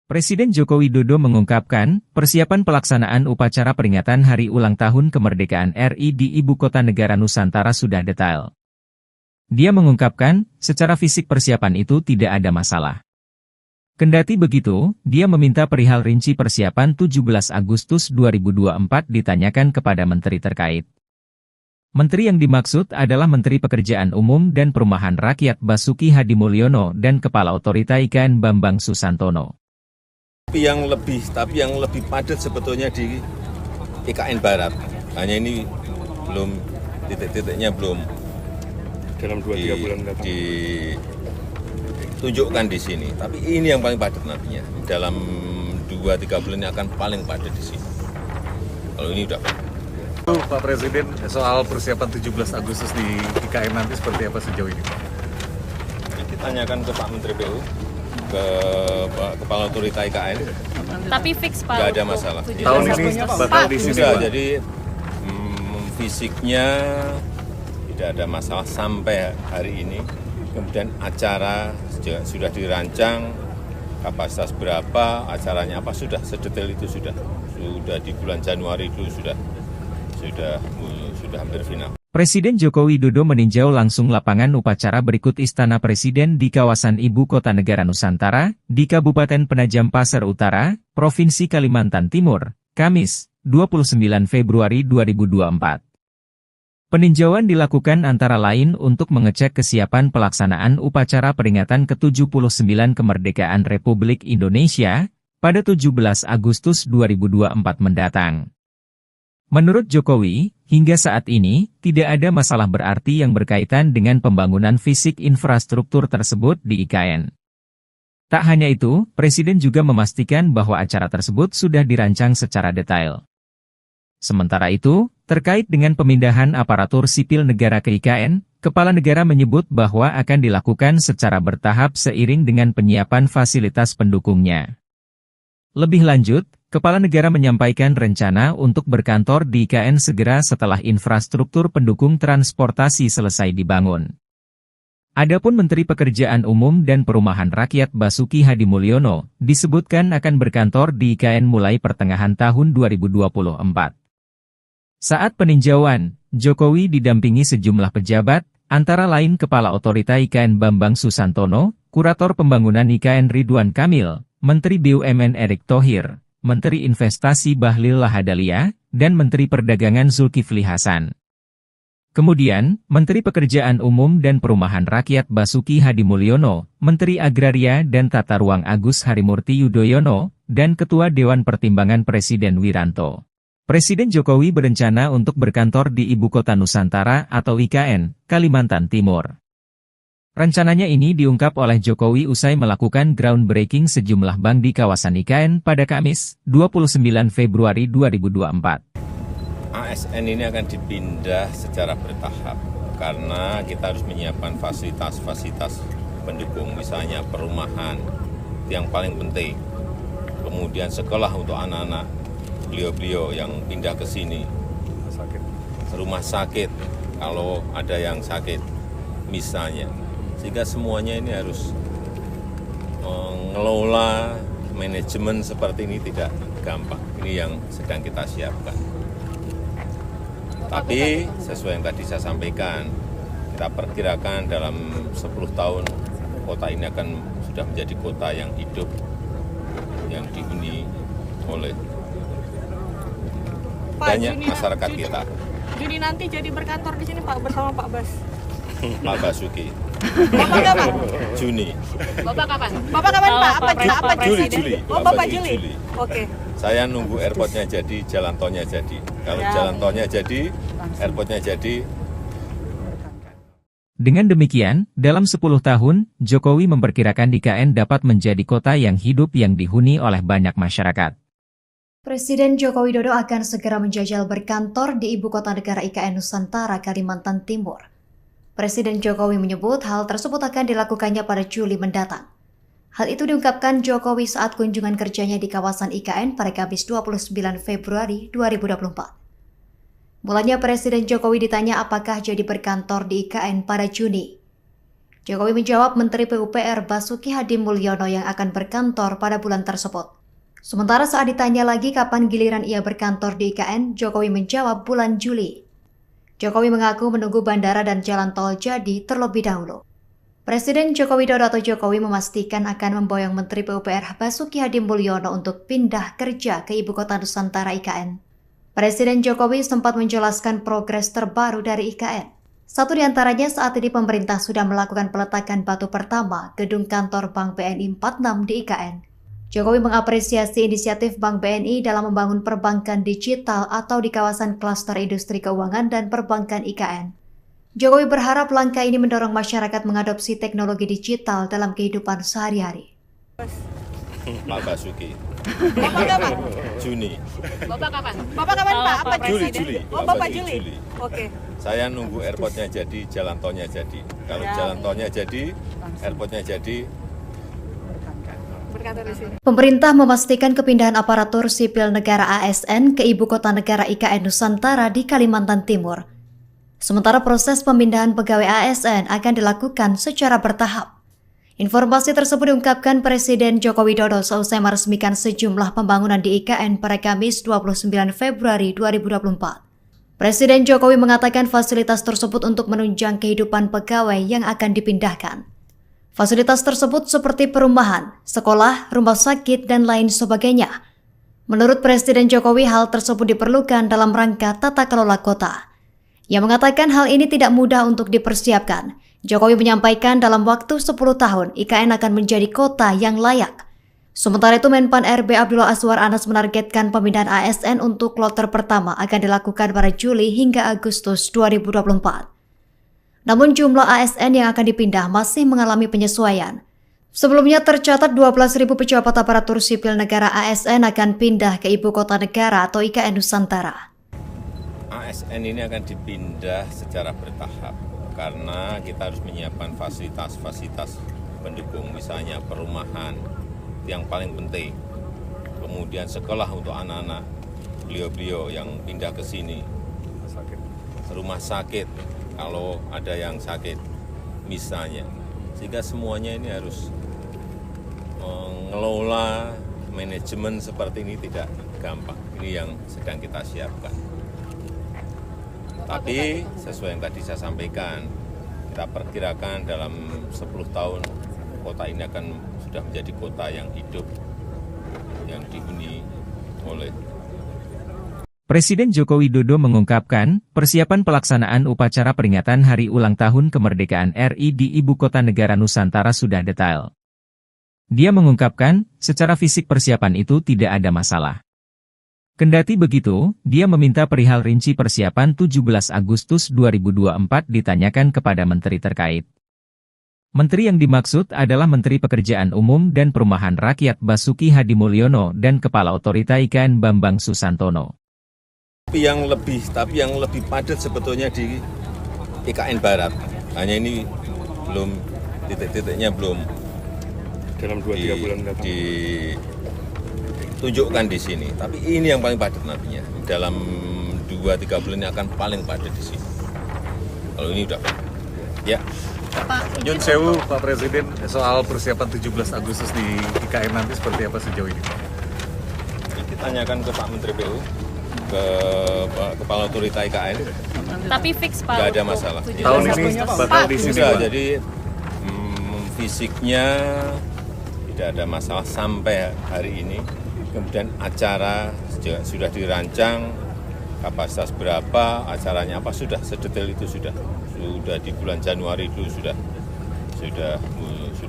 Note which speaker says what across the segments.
Speaker 1: Presiden Joko Widodo mengungkapkan, persiapan pelaksanaan upacara peringatan Hari Ulang Tahun Kemerdekaan RI di Ibu Kota Negara Nusantara sudah detail. Dia mengungkapkan, secara fisik persiapan itu tidak ada masalah. Kendati begitu, dia meminta perihal rinci persiapan 17 Agustus 2024 ditanyakan kepada menteri terkait. Menteri yang dimaksud adalah Menteri Pekerjaan Umum dan Perumahan Rakyat Basuki Hadimulyono dan Kepala Otorita IKN Bambang Susantono.
Speaker 2: Tapi yang lebih padat sebetulnya di IKN Barat. Hanya ini belum titik-titiknya belum
Speaker 3: dalam 2-3 bulan mendatang
Speaker 2: ditunjukkan di sini. Tapi ini yang paling padat nantinya. Dalam 2-3 bulan ini akan paling padat di sini. Kalau ini udah padat.
Speaker 4: Pak Presiden, soal persiapan 17 Agustus di IKN nanti seperti apa sejauh ini, Pak?
Speaker 2: Ditanyakan ke Pak Menteri PU, ke Kepala Otorita IKN.
Speaker 5: Tapi fix Pak.
Speaker 2: Nggak ada masalah.
Speaker 4: Tahun ini bakal di sini,
Speaker 2: sudah,
Speaker 4: Pak.
Speaker 2: jadi fisiknya tidak ada masalah sampai hari ini. Kemudian acara sudah dirancang, kapasitas berapa, acaranya apa, sudah sedetail itu sudah di bulan Januari itu sudah hampir final.
Speaker 1: Presiden Joko Widodo meninjau langsung lapangan upacara berikut Istana Presiden di kawasan Ibu Kota Negara Nusantara, di Kabupaten Penajam Pasir Utara, Provinsi Kalimantan Timur, Kamis, 29 Februari 2024. Peninjauan dilakukan antara lain untuk mengecek kesiapan pelaksanaan upacara peringatan ke-79 Kemerdekaan Republik Indonesia pada 17 Agustus 2024 mendatang. Menurut Jokowi, hingga saat ini, tidak ada masalah berarti yang berkaitan dengan pembangunan fisik infrastruktur tersebut di IKN. Tak hanya itu, Presiden juga memastikan bahwa acara tersebut sudah dirancang secara detail. Sementara itu, terkait dengan pemindahan aparatur sipil negara ke IKN, Kepala Negara menyebut bahwa akan dilakukan secara bertahap seiring dengan penyiapan fasilitas pendukungnya. Lebih lanjut, Kepala Negara menyampaikan rencana untuk berkantor di IKN segera setelah infrastruktur pendukung transportasi selesai dibangun. Adapun Menteri Pekerjaan Umum dan Perumahan Rakyat Basuki Hadimulyono disebutkan akan berkantor di IKN mulai pertengahan tahun 2024. Saat peninjauan, Jokowi didampingi sejumlah pejabat, antara lain Kepala Otorita IKN Bambang Susantono, Kurator Pembangunan IKN Ridwan Kamil, Menteri BUMN Erick Thohir, Menteri Investasi Bahlil Lahadalia, dan Menteri Perdagangan Zulkifli Hasan. Kemudian, Menteri Pekerjaan Umum dan Perumahan Rakyat Basuki Hadimulyono, Menteri Agraria dan Tata Ruang Agus Harimurti Yudhoyono, dan Ketua Dewan Pertimbangan Presiden Wiranto. Presiden Jokowi berencana untuk berkantor di Ibu Kota Nusantara atau IKN, Kalimantan Timur. Rencananya ini diungkap oleh Jokowi usai melakukan groundbreaking sejumlah bank di kawasan IKN pada Kamis, 29 Februari 2024.
Speaker 2: ASN ini akan dipindah secara bertahap, karena kita harus menyiapkan fasilitas-fasilitas pendukung, misalnya perumahan, yang paling penting. Kemudian sekolah untuk anak-anak beliau-beliau yang pindah ke sini, rumah sakit, kalau ada yang sakit, misalnya. Sehingga semuanya ini harus mengelola manajemen seperti ini tidak gampang. Ini yang sedang kita siapkan. Tapi sesuai yang tadi saya sampaikan, kita perkirakan dalam 10 tahun kota ini akan sudah menjadi kota yang hidup, yang dihuni oleh banyak masyarakat kita.
Speaker 5: Juni nanti jadi berkantor di sini Pak bersama Pak Bas.
Speaker 2: Pak Basuki.
Speaker 5: Bapak kapan?
Speaker 2: Juni.
Speaker 5: Bapak kapan? Bapak kapan Pak? Apa
Speaker 2: Juli.
Speaker 5: Oh Bapak Juli. Oke.
Speaker 2: Saya nunggu airportnya jadi, jalan tolnya jadi. Kalau jalan tolnya jadi, airportnya jadi.
Speaker 1: Dengan demikian, dalam 10 tahun, Jokowi memperkirakan IKN dapat menjadi kota yang hidup yang dihuni oleh banyak masyarakat.
Speaker 6: Presiden Joko Widodo akan segera menjajal berkantor di Ibu Kota Negara IKN Nusantara, Kalimantan Timur. Presiden Jokowi menyebut hal tersebut akan dilakukannya pada Juli mendatang. Hal itu diungkapkan Jokowi saat kunjungan kerjanya di kawasan IKN pada Kamis 29 Februari 2024. Mulanya Presiden Jokowi ditanya apakah jadi berkantor di IKN pada Juni. Jokowi menjawab Menteri PUPR Basuki Hadimulyono yang akan berkantor pada bulan tersebut. Sementara saat ditanya lagi kapan giliran ia berkantor di IKN, Jokowi menjawab bulan Juli. Jokowi mengaku menunggu bandara dan jalan tol jadi terlebih dahulu. Presiden Joko Widodo atau Jokowi memastikan akan memboyong Menteri PUPR Basuki Hadimulyono untuk pindah kerja ke Ibu Kota Nusantara IKN. Presiden Jokowi sempat menjelaskan progres terbaru dari IKN. Satu di antaranya saat ini pemerintah sudah melakukan peletakan batu pertama gedung kantor Bank BNI 46 di IKN. Jokowi mengapresiasi inisiatif Bank BNI dalam membangun perbankan digital atau di kawasan klaster industri keuangan dan perbankan IKN. Jokowi berharap langkah ini mendorong masyarakat mengadopsi teknologi digital dalam kehidupan sehari-hari.
Speaker 2: Pak Basuki.
Speaker 5: Bapak kapan?
Speaker 2: Juni.
Speaker 5: Bapak kapan? Bapak kapan Pak? Apa
Speaker 2: Juli.
Speaker 5: Oh Bapak Juli. Oke.
Speaker 2: Saya nunggu airportnya jadi, jalan tolnya jadi. Kalau jalan tolnya jadi, airportnya jadi.
Speaker 5: Berkantor di sini.
Speaker 6: Pemerintah memastikan kepindahan aparatur sipil negara ASN ke Ibu Kota Negara IKN Nusantara di Kalimantan Timur. Sementara proses pemindahan pegawai ASN akan dilakukan secara bertahap. Informasi tersebut diungkapkan Presiden Joko Widodo seusai meresmikan sejumlah pembangunan di IKN pada Kamis 29 Februari 2024. Presiden Jokowi mengatakan fasilitas tersebut untuk menunjang kehidupan pegawai yang akan dipindahkan. Fasilitas tersebut seperti perumahan, sekolah, rumah sakit, dan lain sebagainya. Menurut Presiden Jokowi, hal tersebut diperlukan dalam rangka tata kelola kota. Ia mengatakan hal ini tidak mudah untuk dipersiapkan. Jokowi menyampaikan dalam waktu 10 tahun IKN akan menjadi kota yang layak. Sementara itu Menpan RB Abdullah Azwar Anas menargetkan pemindahan ASN untuk kloter pertama akan dilakukan pada Juli hingga Agustus 2024. Namun jumlah ASN yang akan dipindah masih mengalami penyesuaian. Sebelumnya tercatat 12.000 pejabat aparatur sipil negara ASN akan pindah ke Ibu Kota Negara atau IKN Nusantara.
Speaker 2: ASN ini akan dipindah secara bertahap karena kita harus menyiapkan fasilitas-fasilitas pendukung, misalnya perumahan yang paling penting, kemudian sekolah untuk anak-anak beliau-beliau yang pindah ke sini, rumah sakit kalau ada yang sakit misalnya, sehingga semuanya ini harus mengelola manajemen seperti ini tidak gampang. Ini yang sedang kita siapkan. Tapi sesuai yang tadi saya sampaikan, kita perkirakan dalam 10 tahun kota ini akan sudah menjadi kota yang hidup, yang dihuni oleh.
Speaker 1: Presiden Joko Widodo mengungkapkan, persiapan pelaksanaan upacara peringatan Hari Ulang Tahun Kemerdekaan RI di Ibu Kota Negara Nusantara sudah detail. Dia mengungkapkan, secara fisik persiapan itu tidak ada masalah. Kendati begitu, dia meminta perihal rinci persiapan 17 Agustus 2024 ditanyakan kepada menteri terkait. Menteri yang dimaksud adalah Menteri Pekerjaan Umum dan Perumahan Rakyat Basuki Hadimulyono dan Kepala Otorita IKN Bambang Susantono.
Speaker 2: Tapi yang lebih padat sebetulnya di IKN Barat. Hanya ini belum titik-titiknya belum
Speaker 3: dalam 2-3 bulan mendatang.
Speaker 2: Tunjukkan di sini, tapi ini yang paling padat nantinya. Dalam 2-3 bulan ini akan paling padat di sini. Kalau ini udah padat. Ya.
Speaker 4: Nyun Sewu, Pak Presiden, soal persiapan 17 Agustus di IKN nanti seperti apa sejauh ini, Pak?
Speaker 2: Ditanyakan ke Pak Menteri PU, ke Kepala Otorita IKN.
Speaker 5: Tapi fix Pak.
Speaker 2: Nggak ada masalah.
Speaker 4: Tahun ini bakal di sini,
Speaker 2: Sudah,
Speaker 4: Pak.
Speaker 2: jadi fisiknya tidak ada masalah sampai hari ini. Kemudian acara sudah dirancang, kapasitas berapa, acaranya apa, sudah sedetail itu sudah di bulan Januari itu sudah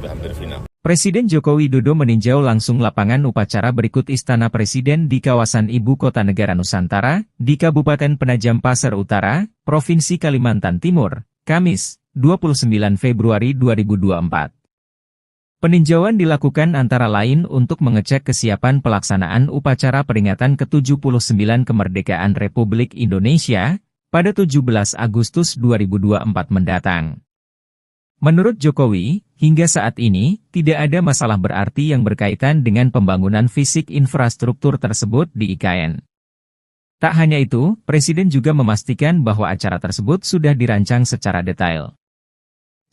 Speaker 2: hampir final.
Speaker 1: Presiden Joko Widodo meninjau langsung lapangan upacara berikut Istana Presiden di kawasan Ibu Kota Negara Nusantara, di Kabupaten Penajam Pasir Utara, Provinsi Kalimantan Timur, Kamis, 29 Februari 2024. Peninjauan dilakukan antara lain untuk mengecek kesiapan pelaksanaan upacara peringatan ke-79 Kemerdekaan Republik Indonesia pada 17 Agustus 2024 mendatang. Menurut Jokowi, hingga saat ini, tidak ada masalah berarti yang berkaitan dengan pembangunan fisik infrastruktur tersebut di IKN. Tak hanya itu, Presiden juga memastikan bahwa acara tersebut sudah dirancang secara detail.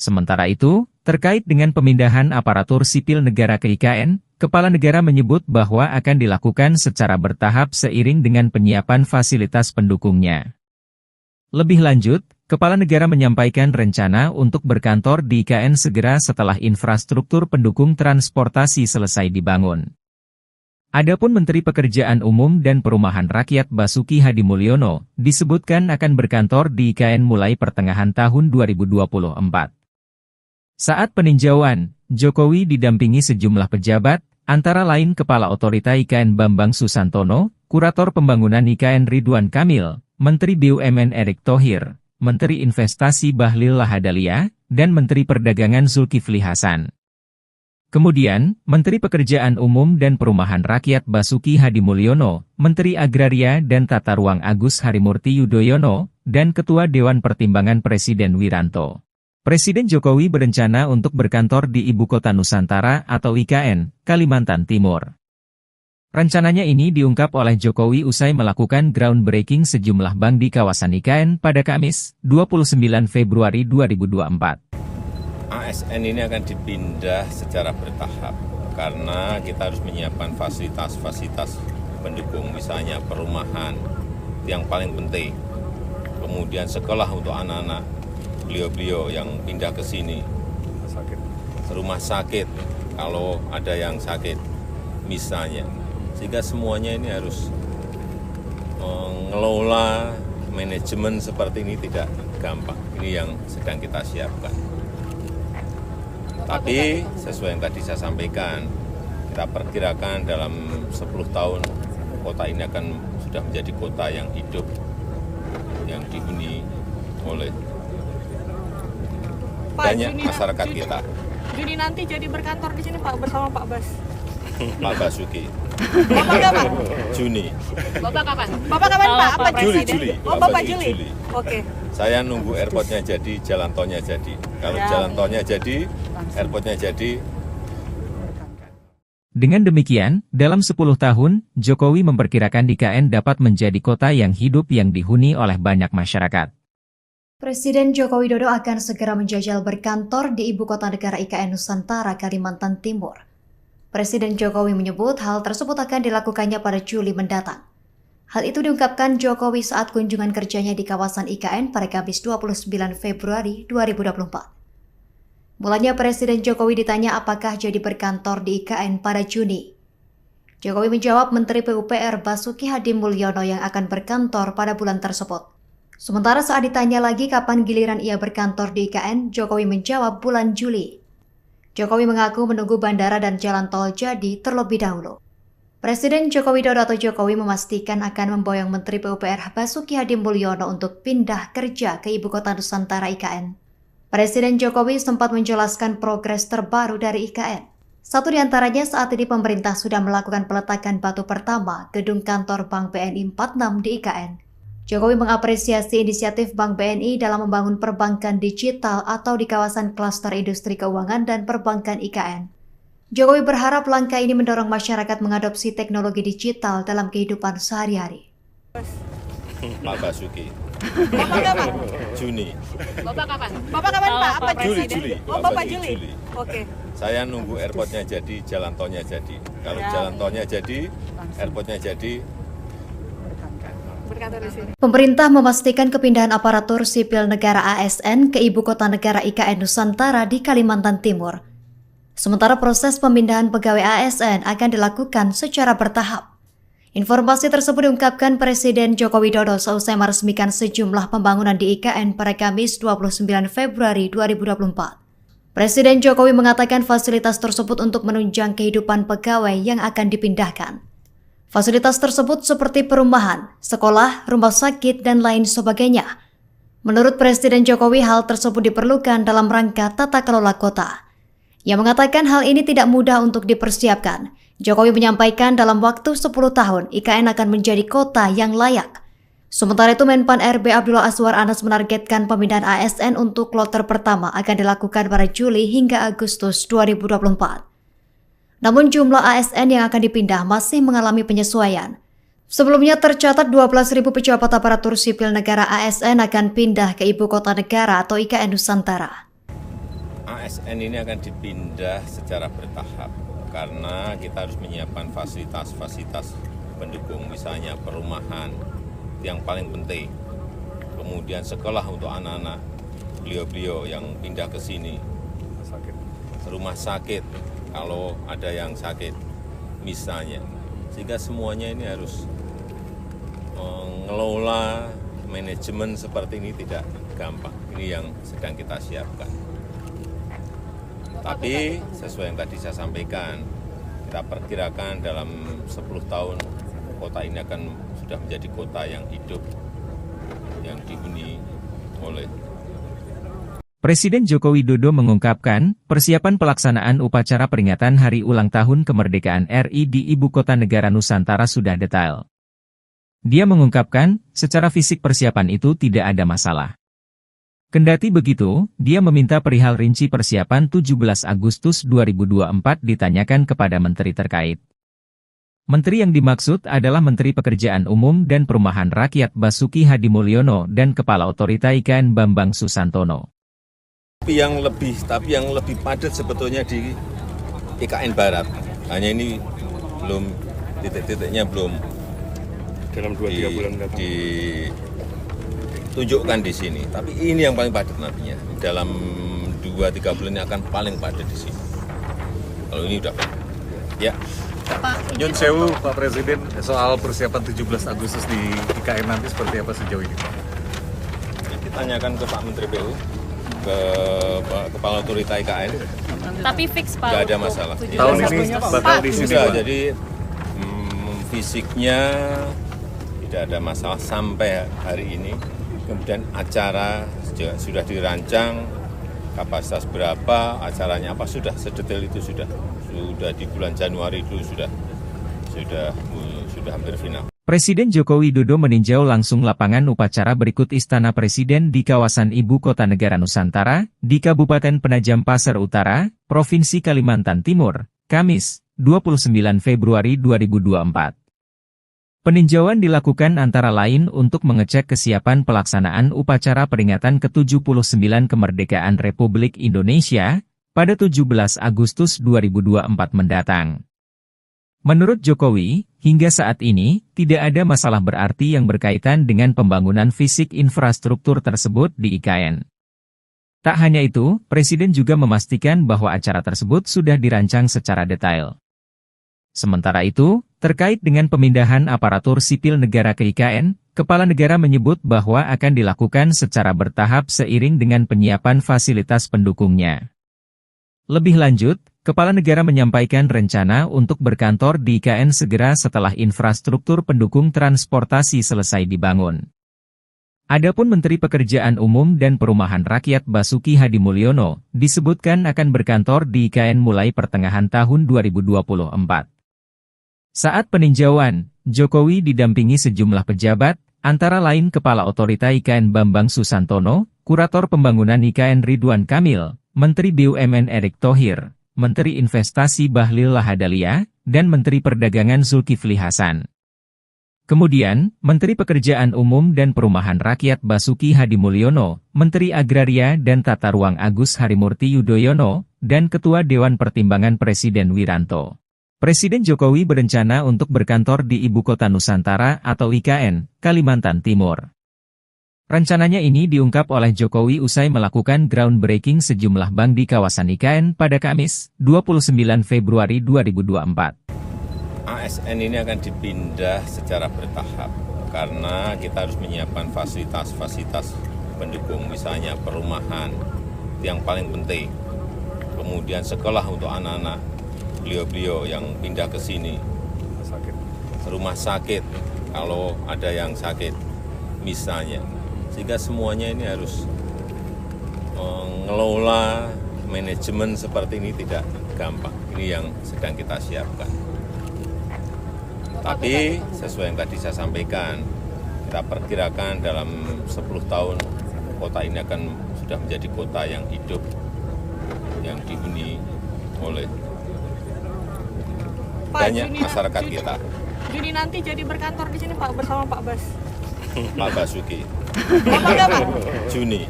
Speaker 1: Sementara itu, terkait dengan pemindahan aparatur sipil negara ke IKN, Kepala Negara menyebut bahwa akan dilakukan secara bertahap seiring dengan penyiapan fasilitas pendukungnya. Lebih lanjut, Kepala Negara menyampaikan rencana untuk berkantor di IKN segera setelah infrastruktur pendukung transportasi selesai dibangun. Adapun Menteri Pekerjaan Umum dan Perumahan Rakyat Basuki Hadimulyono disebutkan akan berkantor di IKN mulai pertengahan tahun 2024. Saat peninjauan, Jokowi didampingi sejumlah pejabat, antara lain Kepala Otorita IKN Bambang Susantono, Kurator Pembangunan IKN Ridwan Kamil, Menteri BUMN Erick Thohir, Menteri Investasi Bahlil Lahadalia, dan Menteri Perdagangan Zulkifli Hasan. Kemudian, Menteri Pekerjaan Umum dan Perumahan Rakyat Basuki Hadimulyono, Menteri Agraria dan Tata Ruang Agus Harimurti Yudhoyono, dan Ketua Dewan Pertimbangan Presiden Wiranto. Presiden Jokowi berencana untuk berkantor di Ibu Kota Nusantara atau IKN, Kalimantan Timur. Rencananya ini diungkap oleh Jokowi usai melakukan groundbreaking sejumlah bank di kawasan IKN pada Kamis, 29 Februari 2024.
Speaker 2: ASN ini akan dipindah secara bertahap karena kita harus menyiapkan fasilitas-fasilitas pendukung, misalnya perumahan yang paling penting, kemudian sekolah untuk anak-anak beliau-beliau yang pindah ke sini, rumah sakit kalau ada yang sakit misalnya, sehingga semuanya ini harus mengelola manajemen seperti ini tidak gampang. Ini yang sedang kita siapkan. Tapi sesuai yang tadi saya sampaikan, kita perkirakan dalam 10 tahun kota ini akan sudah menjadi kota yang hidup, yang dihuni oleh banyak masyarakat kita.
Speaker 5: Juni nanti jadi berkantor di sini Pak bersama Pak Bas.
Speaker 2: Pak Basuki.
Speaker 5: Bapak kapan?
Speaker 2: Juni.
Speaker 5: Bapak kapan? Bapak kapan Pak? Apa Presiden?
Speaker 2: Juli.
Speaker 5: Oh Bapak Juli. Oke.
Speaker 2: Saya nunggu airportnya jadi, jalan tolnya jadi. Kalau jalan tolnya jadi, airportnya jadi.
Speaker 1: Dengan demikian, dalam 10 tahun, Jokowi memperkirakan IKN dapat menjadi kota yang hidup yang dihuni oleh banyak masyarakat.
Speaker 6: Presiden Joko Widodo akan segera menjajal berkantor di Ibu Kota Negara IKN Nusantara, Kalimantan Timur. Presiden Jokowi menyebut hal tersebut akan dilakukannya pada Juli mendatang. Hal itu diungkapkan Jokowi saat kunjungan kerjanya di kawasan IKN pada Kamis 29 Februari 2024. Mulanya Presiden Jokowi ditanya apakah jadi berkantor di IKN pada Juni. Jokowi menjawab Menteri PUPR Basuki Hadimulyono yang akan berkantor pada bulan tersebut. Sementara saat ditanya lagi kapan giliran ia berkantor di IKN, Jokowi menjawab bulan Juli. Jokowi mengaku menunggu bandara dan jalan tol jadi terlebih dahulu. Presiden Joko Widodo atau Jokowi memastikan akan memboyong Menteri PUPR Basuki Hadimulyono untuk pindah kerja ke Ibu Kota Nusantara IKN. Presiden Jokowi sempat menjelaskan progres terbaru dari IKN. Satu di antaranya saat ini pemerintah sudah melakukan peletakan batu pertama gedung kantor Bank BNI 46 di IKN. Jokowi mengapresiasi inisiatif Bank BNI dalam membangun perbankan digital atau di kawasan klaster industri keuangan dan perbankan IKN. Jokowi berharap langkah ini mendorong masyarakat mengadopsi teknologi digital dalam kehidupan sehari-hari.
Speaker 2: Pak Basuki.
Speaker 5: Bapak kapan?
Speaker 2: Juni.
Speaker 5: Bapak kapan? Bapak kapan Pak? Apa
Speaker 2: Juli.
Speaker 5: Presiden? Oh Bapak Juli. Oke.
Speaker 2: Saya nunggu airportnya jadi, jalan tolnya jadi. Kalau jalan tolnya jadi, airportnya jadi.
Speaker 6: Pemerintah memastikan kepindahan aparatur sipil negara ASN ke Ibu Kota Negara IKN Nusantara di Kalimantan Timur. Sementara proses pemindahan pegawai ASN akan dilakukan secara bertahap. Informasi tersebut diungkapkan Presiden Joko Widodo seusai meresmikan sejumlah pembangunan di IKN pada Kamis 29 Februari 2024. Presiden Jokowi mengatakan fasilitas tersebut untuk menunjang kehidupan pegawai yang akan dipindahkan. Fasilitas tersebut seperti perumahan, sekolah, rumah sakit, dan lain sebagainya. Menurut Presiden Jokowi, hal tersebut diperlukan dalam rangka tata kelola kota. Ia mengatakan hal ini tidak mudah untuk dipersiapkan. Jokowi menyampaikan dalam waktu 10 tahun, IKN akan menjadi kota yang layak. Sementara itu, Menpan RB Abdullah Azwar Anas menargetkan pemindahan ASN untuk kloter pertama akan dilakukan pada Juli hingga Agustus 2024. Namun jumlah ASN yang akan dipindah masih mengalami penyesuaian. Sebelumnya tercatat 12.000 pejabat aparatur sipil negara ASN akan pindah ke Ibu Kota Negara atau IKN Nusantara.
Speaker 2: ASN ini akan dipindah secara bertahap karena kita harus menyiapkan fasilitas-fasilitas pendukung, misalnya perumahan yang paling penting, kemudian sekolah untuk anak-anak beliau-beliau yang pindah ke sini, rumah sakit kalau ada yang sakit misalnya, sehingga semuanya ini harus mengelola manajemen seperti ini tidak gampang. Ini yang sedang kita siapkan. Tapi sesuai yang tadi saya sampaikan, kita perkirakan dalam 10 tahun kota ini akan sudah menjadi kota yang hidup, yang dihuni oleh.
Speaker 1: Presiden Joko Widodo mengungkapkan, persiapan pelaksanaan upacara peringatan Hari Ulang Tahun Kemerdekaan RI di Ibu Kota Negara Nusantara sudah detail. Dia mengungkapkan, secara fisik persiapan itu tidak ada masalah. Kendati begitu, dia meminta perihal rinci persiapan 17 Agustus 2024 ditanyakan kepada menteri terkait. Menteri yang dimaksud adalah Menteri Pekerjaan Umum dan Perumahan Rakyat Basuki Hadimulyono dan Kepala Otorita IKN Bambang Susantono.
Speaker 2: Tapi yang lebih padat sebetulnya di IKN Barat. Hanya ini belum titik-titiknya belum
Speaker 3: dalam 2-3 bulan mendatang.
Speaker 2: Ditunjukkan di sini. Tapi ini yang paling padat nantinya. Dalam 2-3 bulan ini akan paling padat di sini. Kalau ini udah ya.
Speaker 4: Nyun sewu Pak Presiden, soal persiapan 17 Agustus di IKN nanti seperti apa sejauh ini?
Speaker 2: Ditanyakan ke Pak Menteri PU, ke Kepala Otorita IKN.
Speaker 5: Tapi fix Pak.
Speaker 2: Nggak ada masalah.
Speaker 4: Tahun ini bakal di sini,
Speaker 2: Sudah,
Speaker 4: Pak.
Speaker 2: jadi fisiknya tidak ada masalah sampai hari ini. Kemudian acara sudah dirancang, kapasitas berapa, acaranya apa, sudah sedetail itu sudah di bulan Januari dulu sudah hampir final.
Speaker 1: Presiden Joko Widodo meninjau langsung lapangan upacara berikut Istana Presiden di kawasan Ibu Kota Negara Nusantara, di Kabupaten Penajam Pasir Utara, Provinsi Kalimantan Timur, Kamis, 29 Februari 2024. Peninjauan dilakukan antara lain untuk mengecek kesiapan pelaksanaan upacara peringatan ke-79 Kemerdekaan Republik Indonesia pada 17 Agustus 2024 mendatang. Menurut Jokowi, hingga saat ini, tidak ada masalah berarti yang berkaitan dengan pembangunan fisik infrastruktur tersebut di IKN. Tak hanya itu, Presiden juga memastikan bahwa acara tersebut sudah dirancang secara detail. Sementara itu, terkait dengan pemindahan aparatur sipil negara ke IKN, Kepala Negara menyebut bahwa akan dilakukan secara bertahap seiring dengan penyiapan fasilitas pendukungnya. Lebih lanjut, Kepala Negara menyampaikan rencana untuk berkantor di IKN segera setelah infrastruktur pendukung transportasi selesai dibangun. Adapun Menteri Pekerjaan Umum dan Perumahan Rakyat Basuki Hadimulyono disebutkan akan berkantor di IKN mulai pertengahan tahun 2024. Saat peninjauan, Jokowi didampingi sejumlah pejabat, antara lain Kepala Otorita IKN Bambang Susantono, Kurator Pembangunan IKN Ridwan Kamil, Menteri BUMN Erick Thohir, Menteri Investasi Bahlil Lahadalia, dan Menteri Perdagangan Zulkifli Hasan. Kemudian, Menteri Pekerjaan Umum dan Perumahan Rakyat Basuki Hadimulyono, Menteri Agraria dan Tata Ruang Agus Harimurti Yudhoyono, dan Ketua Dewan Pertimbangan Presiden Wiranto. Presiden Jokowi berencana untuk berkantor di Ibu Kota Nusantara atau IKN, Kalimantan Timur. Rencananya ini diungkap oleh Jokowi usai melakukan groundbreaking sejumlah bank di kawasan IKN pada Kamis, 29 Februari 2024.
Speaker 2: ASN ini akan dipindah secara bertahap karena kita harus menyiapkan fasilitas-fasilitas pendukung, misalnya perumahan yang paling penting, kemudian sekolah untuk anak-anak beliau-beliau yang pindah ke sini, rumah sakit kalau ada yang sakit misalnya, sehingga semuanya ini harus mengelola manajemen seperti ini tidak gampang. Ini yang sedang kita siapkan. Tapi sesuai yang tadi saya sampaikan, kita perkirakan dalam 10 tahun kota ini akan sudah menjadi kota yang hidup, yang dihuni oleh banyak masyarakat kita.
Speaker 5: Juni nanti jadi berkantor di sini Pak bersama Pak Bas.
Speaker 2: Pak Basuki.
Speaker 5: Bapak kapan?
Speaker 2: Juni.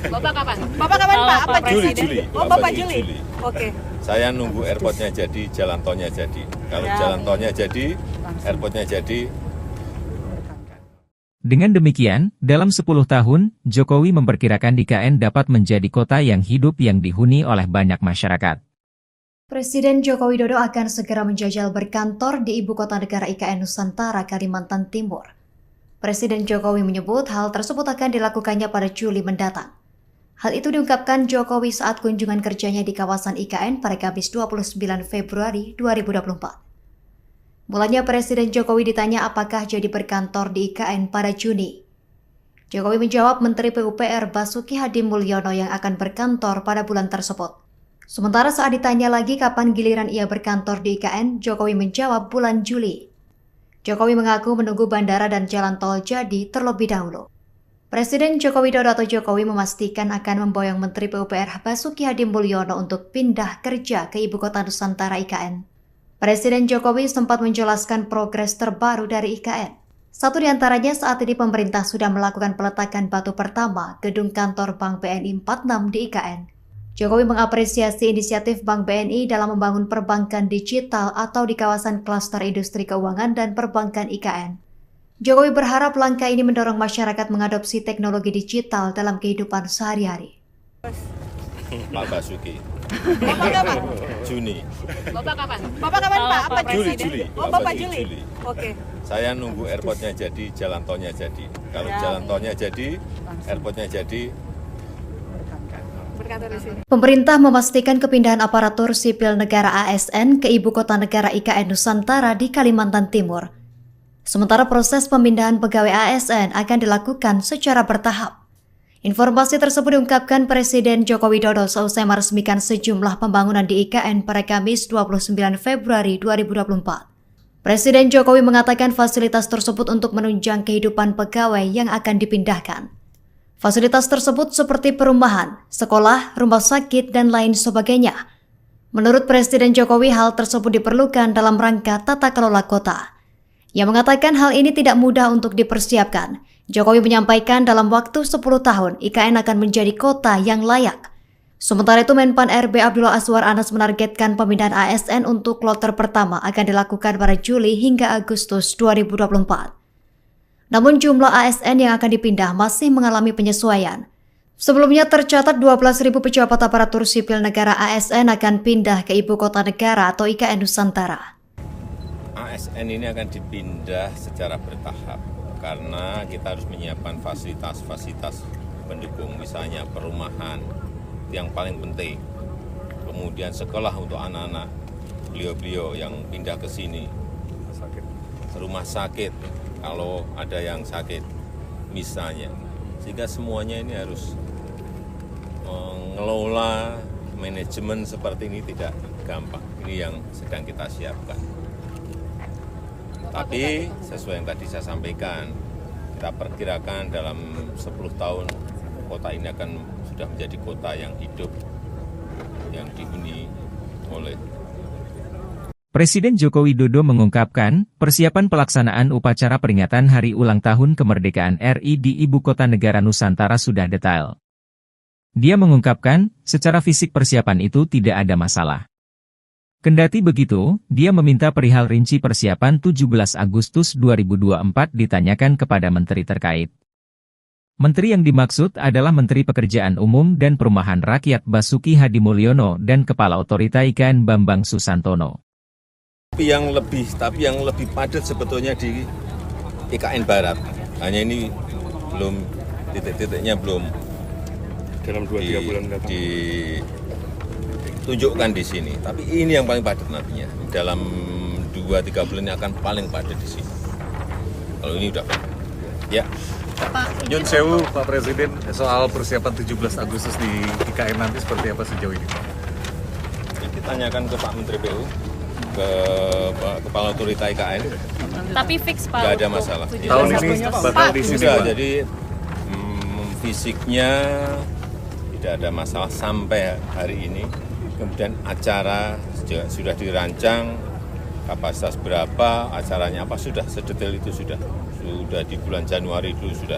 Speaker 5: Bapak kapan? Bapak kapan Pak? Apa
Speaker 2: Juli,
Speaker 5: Presiden?
Speaker 2: Juli.
Speaker 5: Oh Bapak Juli. Oke.
Speaker 2: Saya nunggu airportnya jadi, jalan tolnya jadi. Kalau jalan tolnya jadi, airportnya jadi.
Speaker 1: Dengan demikian, dalam 10 tahun, Jokowi memperkirakan IKN dapat menjadi kota yang hidup yang dihuni oleh banyak masyarakat.
Speaker 6: Presiden Joko Widodo akan segera menjajal berkantor di Ibu Kota Negara IKN Nusantara, Kalimantan Timur. Presiden Jokowi menyebut hal tersebut akan dilakukannya pada Juli mendatang. Hal itu diungkapkan Jokowi saat kunjungan kerjanya di kawasan IKN pada Kamis 29 Februari 2024. Mulanya Presiden Jokowi ditanya apakah jadi berkantor di IKN pada Juni. Jokowi menjawab Menteri PUPR Basuki Hadimulyono yang akan berkantor pada bulan tersebut. Sementara saat ditanya lagi kapan giliran ia berkantor di IKN, Jokowi menjawab bulan Juli. Jokowi mengaku menunggu bandara dan jalan tol jadi terlebih dahulu. Presiden Joko Widodo atau Jokowi memastikan akan memboyong Menteri PUPR Basuki Hadimulyono untuk pindah kerja ke Ibu Kota Nusantara IKN. Presiden Jokowi sempat menjelaskan progres terbaru dari IKN. Satu di antaranya saat ini pemerintah sudah melakukan peletakan batu pertama gedung kantor Bank BNI 46 di IKN. Jokowi mengapresiasi inisiatif Bank BNI dalam membangun perbankan digital atau di kawasan klaster industri keuangan dan perbankan IKN. Jokowi berharap langkah ini mendorong masyarakat mengadopsi teknologi digital dalam kehidupan sehari-hari.
Speaker 2: Pak Basuki.
Speaker 5: Bapak kapan?
Speaker 2: Juni.
Speaker 5: Bapak kapan? Bapak kapan Pak? Apa Presiden?
Speaker 2: Juli.
Speaker 5: Oh Bapak Juli. Oke.
Speaker 2: Saya nunggu airportnya jadi, jalan tolnya jadi. Kalau jalan tolnya jadi, airportnya jadi.
Speaker 5: Berkantor di sini.
Speaker 6: Pemerintah memastikan kepindahan aparatur sipil negara ASN ke Ibu Kota Negara IKN Nusantara di Kalimantan Timur. Sementara proses pemindahan pegawai ASN akan dilakukan secara bertahap. Informasi tersebut diungkapkan Presiden Joko Widodo seusai meresmikan sejumlah pembangunan di IKN pada Kamis 29 Februari 2024. Presiden Jokowi mengatakan fasilitas tersebut untuk menunjang kehidupan pegawai yang akan dipindahkan. Fasilitas tersebut seperti perumahan, sekolah, rumah sakit, dan lain sebagainya. Menurut Presiden Jokowi, hal tersebut diperlukan dalam rangka tata kelola kota. Ia mengatakan hal ini tidak mudah untuk dipersiapkan. Jokowi menyampaikan dalam waktu 10 tahun, IKN akan menjadi kota yang layak. Sementara itu, Menpan RB Abdullah Azwar Anas menargetkan pemindahan ASN untuk kloter pertama akan dilakukan pada Juli hingga Agustus 2024. Namun jumlah ASN yang akan dipindah masih mengalami penyesuaian. Sebelumnya tercatat 12.000 pejabat aparatur sipil negara ASN akan pindah ke Ibu Kota Negara atau IKN Nusantara.
Speaker 2: ASN ini akan dipindah secara bertahap karena kita harus menyiapkan fasilitas-fasilitas pendukung, misalnya perumahan yang paling penting, kemudian sekolah untuk anak-anak beliau-beliau yang pindah ke sini, rumah sakit kalau ada yang sakit misalnya, sehingga semuanya ini harus mengelola manajemen seperti ini tidak gampang. Ini yang sedang kita siapkan. Tapi sesuai yang tadi saya sampaikan, kita perkirakan dalam 10 tahun kota ini akan sudah menjadi kota yang hidup, yang dihuni oleh.
Speaker 1: Presiden Joko Widodo mengungkapkan, persiapan pelaksanaan upacara peringatan Hari Ulang Tahun Kemerdekaan RI di Ibu Kota Negara Nusantara sudah detail. Dia mengungkapkan, secara fisik persiapan itu tidak ada masalah. Kendati begitu, dia meminta perihal rinci persiapan 17 Agustus 2024 ditanyakan kepada menteri terkait. Menteri yang dimaksud adalah Menteri Pekerjaan Umum dan Perumahan Rakyat Basuki Hadimulyono dan Kepala Otorita IKN Bambang Susantono.
Speaker 2: Tapi yang lebih padat sebetulnya di IKN Barat. Hanya ini belum titik-titiknya belum
Speaker 3: dalam 2-3 bulan mendatang.
Speaker 2: Tunjukkan di sini, tapi ini yang paling padat nantinya. Dalam 2-3 bulan ini akan paling padat di sini. Kalau ini udah, ya.
Speaker 4: Nyun sewu Pak Presiden, soal persiapan 17 Agustus di IKN nanti seperti apa sejauh ini Pak?
Speaker 2: Kita tanyakan ke Pak Menteri PU, ke Kepala Otorita IKN.
Speaker 7: Tapi fix Pak.
Speaker 2: Nggak ada masalah.
Speaker 4: Tahun ini bakal di sini
Speaker 2: Sudah,
Speaker 4: Pak?
Speaker 2: jadi fisiknya tidak ada masalah sampai hari ini. Kemudian acara sudah dirancang, kapasitas berapa, acaranya apa, sudah sedetail itu sudah di bulan Januari dulu sudah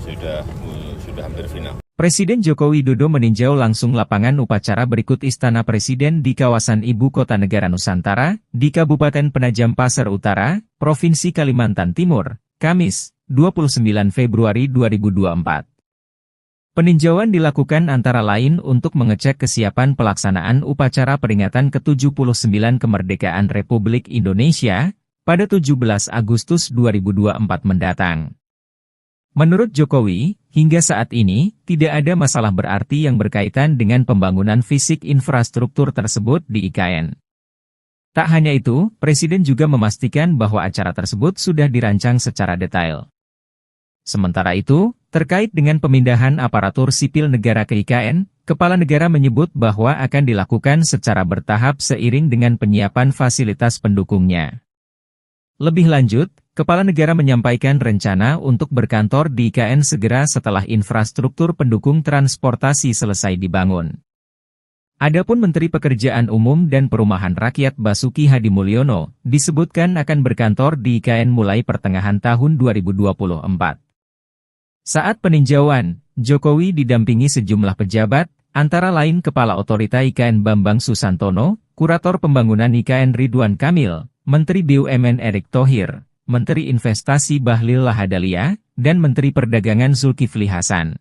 Speaker 2: sudah hampir final.
Speaker 1: Presiden Joko Widodo meninjau langsung lapangan upacara berikut Istana Presiden di kawasan Ibu Kota Negara Nusantara, di Kabupaten Penajam Pasar Utara, Provinsi Kalimantan Timur, Kamis, 29 Februari 2024. Peninjauan dilakukan antara lain untuk mengecek kesiapan pelaksanaan upacara peringatan ke-79 kemerdekaan Republik Indonesia pada 17 Agustus 2024 mendatang. Menurut Jokowi, hingga saat ini, tidak ada masalah berarti yang berkaitan dengan pembangunan fisik infrastruktur tersebut di IKN. Tak hanya itu, Presiden juga memastikan bahwa acara tersebut sudah dirancang secara detail. Sementara itu, terkait dengan pemindahan aparatur sipil negara ke IKN, Kepala Negara menyebut bahwa akan dilakukan secara bertahap seiring dengan penyiapan fasilitas pendukungnya. Lebih lanjut, Kepala Negara menyampaikan rencana untuk berkantor di IKN segera setelah infrastruktur pendukung transportasi selesai dibangun. Adapun Menteri Pekerjaan Umum dan Perumahan Rakyat Basuki Hadimulyono disebutkan akan berkantor di IKN mulai pertengahan tahun 2024. Saat peninjauan, Jokowi didampingi sejumlah pejabat, antara lain Kepala Otorita IKN Bambang Susantono, Kurator Pembangunan IKN Ridwan Kamil, Menteri BUMN Erick Thohir, Menteri Investasi Bahlil Lahadalia, dan Menteri Perdagangan Zulkifli Hasan.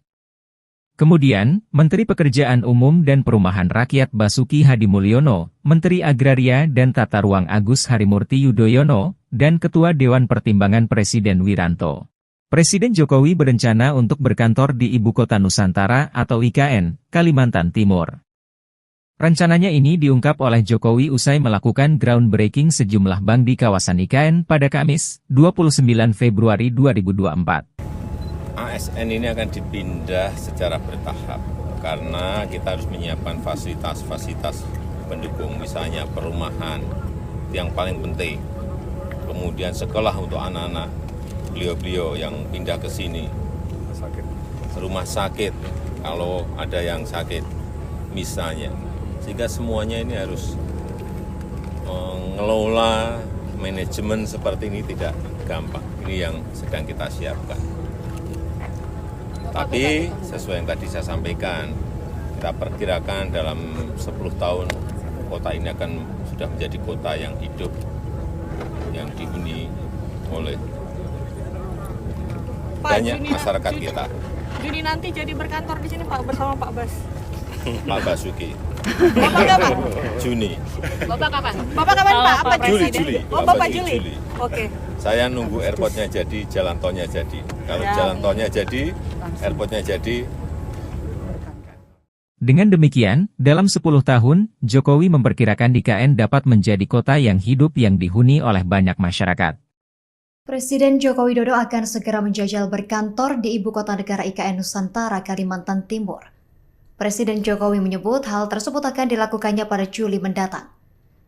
Speaker 1: Kemudian, Menteri Pekerjaan Umum dan Perumahan Rakyat Basuki Hadimulyono, Menteri Agraria dan Tata Ruang Agus Harimurti Yudhoyono, dan Ketua Dewan Pertimbangan Presiden Wiranto. Presiden Jokowi berencana untuk berkantor di Ibu Kota Nusantara atau IKN, Kalimantan Timur. Rencananya ini diungkap oleh Jokowi usai melakukan groundbreaking sejumlah bank di kawasan IKN pada Kamis, 29 Februari 2024.
Speaker 2: ASN ini akan dipindah secara bertahap, karena kita harus menyiapkan fasilitas-fasilitas pendukung, misalnya perumahan, yang paling penting. Kemudian sekolah untuk anak-anak beliau-beliau yang pindah ke sini, rumah sakit, kalau ada yang sakit, misalnya. Sehingga semuanya ini harus mengelola manajemen seperti ini tidak gampang. Ini yang sedang kita siapkan. Tapi sesuai yang tadi saya sampaikan, kita perkirakan dalam 10 tahun kota ini akan sudah menjadi kota yang hidup, yang dihuni oleh banyak masyarakat kita.
Speaker 5: Juni nanti jadi berkantor di sini Pak bersama Pak Bas.
Speaker 2: Pak Basuki.
Speaker 5: Bapak kapan?
Speaker 2: Juni.
Speaker 5: Bapak kapan? Bapak kapan Pak? Apa
Speaker 2: Juli.
Speaker 5: Presiden? Oh Bapak Juli. Oke.
Speaker 2: Saya nunggu airportnya jadi, jalan tolnya jadi. Kalau jalan tolnya jadi, airportnya jadi.
Speaker 1: Dengan demikian, dalam 10 tahun, Jokowi memperkirakan IKN dapat menjadi kota yang hidup yang dihuni oleh banyak masyarakat.
Speaker 6: Presiden Joko Widodo akan segera menjajal berkantor di Ibu Kota Negara IKN Nusantara, Kalimantan Timur. Presiden Jokowi menyebut hal tersebut akan dilakukannya pada Juli mendatang.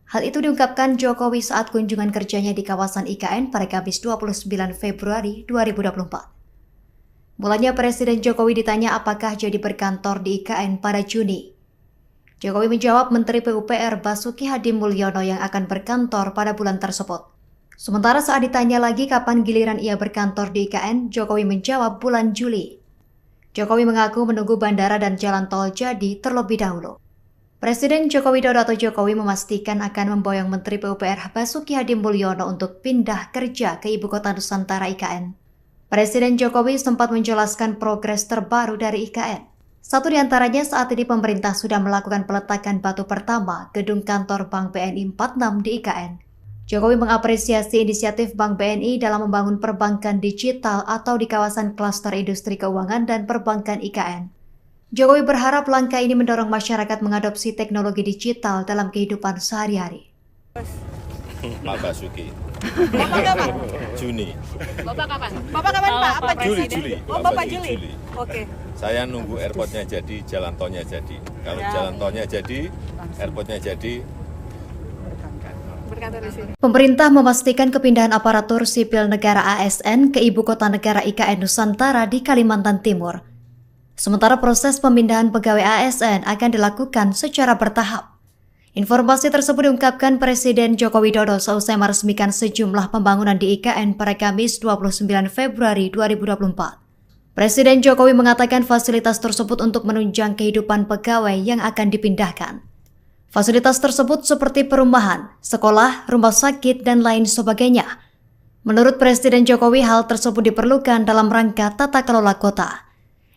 Speaker 6: Hal itu diungkapkan Jokowi saat kunjungan kerjanya di kawasan IKN pada Kamis 29 Februari 2024. Mulanya Presiden Jokowi ditanya apakah jadi berkantor di IKN pada Juni. Jokowi menjawab Menteri PUPR Basuki Hadimulyono yang akan berkantor pada bulan tersebut. Sementara saat ditanya lagi kapan giliran ia berkantor di IKN, Jokowi menjawab bulan Juli. Jokowi mengaku menunggu bandara dan jalan tol jadi terlebih dahulu. Presiden Joko Widodo atau Jokowi memastikan akan memboyong Menteri PUPR Basuki Hadimulyono untuk pindah kerja ke Ibu Kota Nusantara IKN. Presiden Jokowi sempat menjelaskan progres terbaru dari IKN. Satu di antaranya saat ini pemerintah sudah melakukan peletakan batu pertama gedung kantor Bank BNI 46 di IKN. Jokowi mengapresiasi inisiatif Bank BNI dalam membangun perbankan digital atau di kawasan klaster industri keuangan dan perbankan IKN. Jokowi berharap langkah ini mendorong masyarakat mengadopsi teknologi digital dalam kehidupan sehari-hari.
Speaker 2: Pak Basuki.
Speaker 5: Bapak kapan?
Speaker 2: Juni.
Speaker 5: Bapak kapan? Bapak kapan Pak? Apa Presiden?
Speaker 2: Juli.
Speaker 5: Oh Bapak Juli. Oke.
Speaker 2: Saya nunggu airportnya jadi, jalan tolnya jadi. Kalau jalan tolnya jadi, airportnya jadi.
Speaker 6: Pemerintah memastikan kepindahan aparatur sipil negara ASN ke Ibu Kota Negara IKN Nusantara di Kalimantan Timur. Sementara proses pemindahan pegawai ASN akan dilakukan secara bertahap. Informasi tersebut diungkapkan Presiden Joko Widodo seusai meresmikan sejumlah pembangunan di IKN pada Kamis 29 Februari 2024. Presiden Jokowi mengatakan fasilitas tersebut untuk menunjang kehidupan pegawai yang akan dipindahkan. Fasilitas tersebut seperti perumahan, sekolah, rumah sakit, dan lain sebagainya. Menurut Presiden Jokowi, hal tersebut diperlukan dalam rangka tata kelola kota.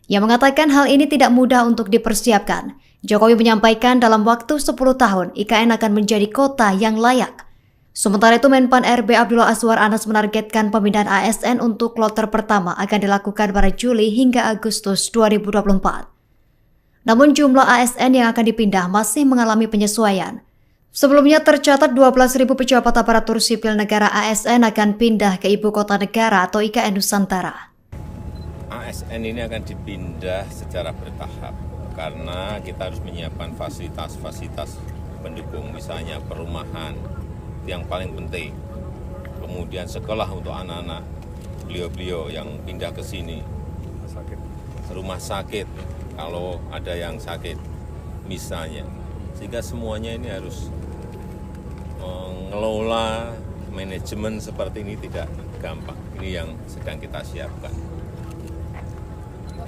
Speaker 6: Ia mengatakan hal ini tidak mudah untuk dipersiapkan. Jokowi menyampaikan dalam waktu 10 tahun, IKN akan menjadi kota yang layak. Sementara itu, Menpan RB Abdullah Azwar Anas menargetkan pemindahan ASN untuk kloter pertama akan dilakukan pada Juli hingga Agustus 2024. Namun jumlah ASN yang akan dipindah masih mengalami penyesuaian. Sebelumnya tercatat 12.000 pejabat aparatur sipil negara ASN akan pindah ke Ibu Kota Negara atau IKN Nusantara.
Speaker 2: ASN ini akan dipindah secara bertahap karena kita harus menyiapkan fasilitas-fasilitas pendukung, misalnya perumahan yang paling penting, kemudian sekolah untuk anak-anak beliau-beliau yang pindah ke sini, rumah sakit kalau ada yang sakit misalnya, sehingga semuanya ini harus mengelola manajemen seperti ini tidak gampang. Ini yang sedang kita siapkan.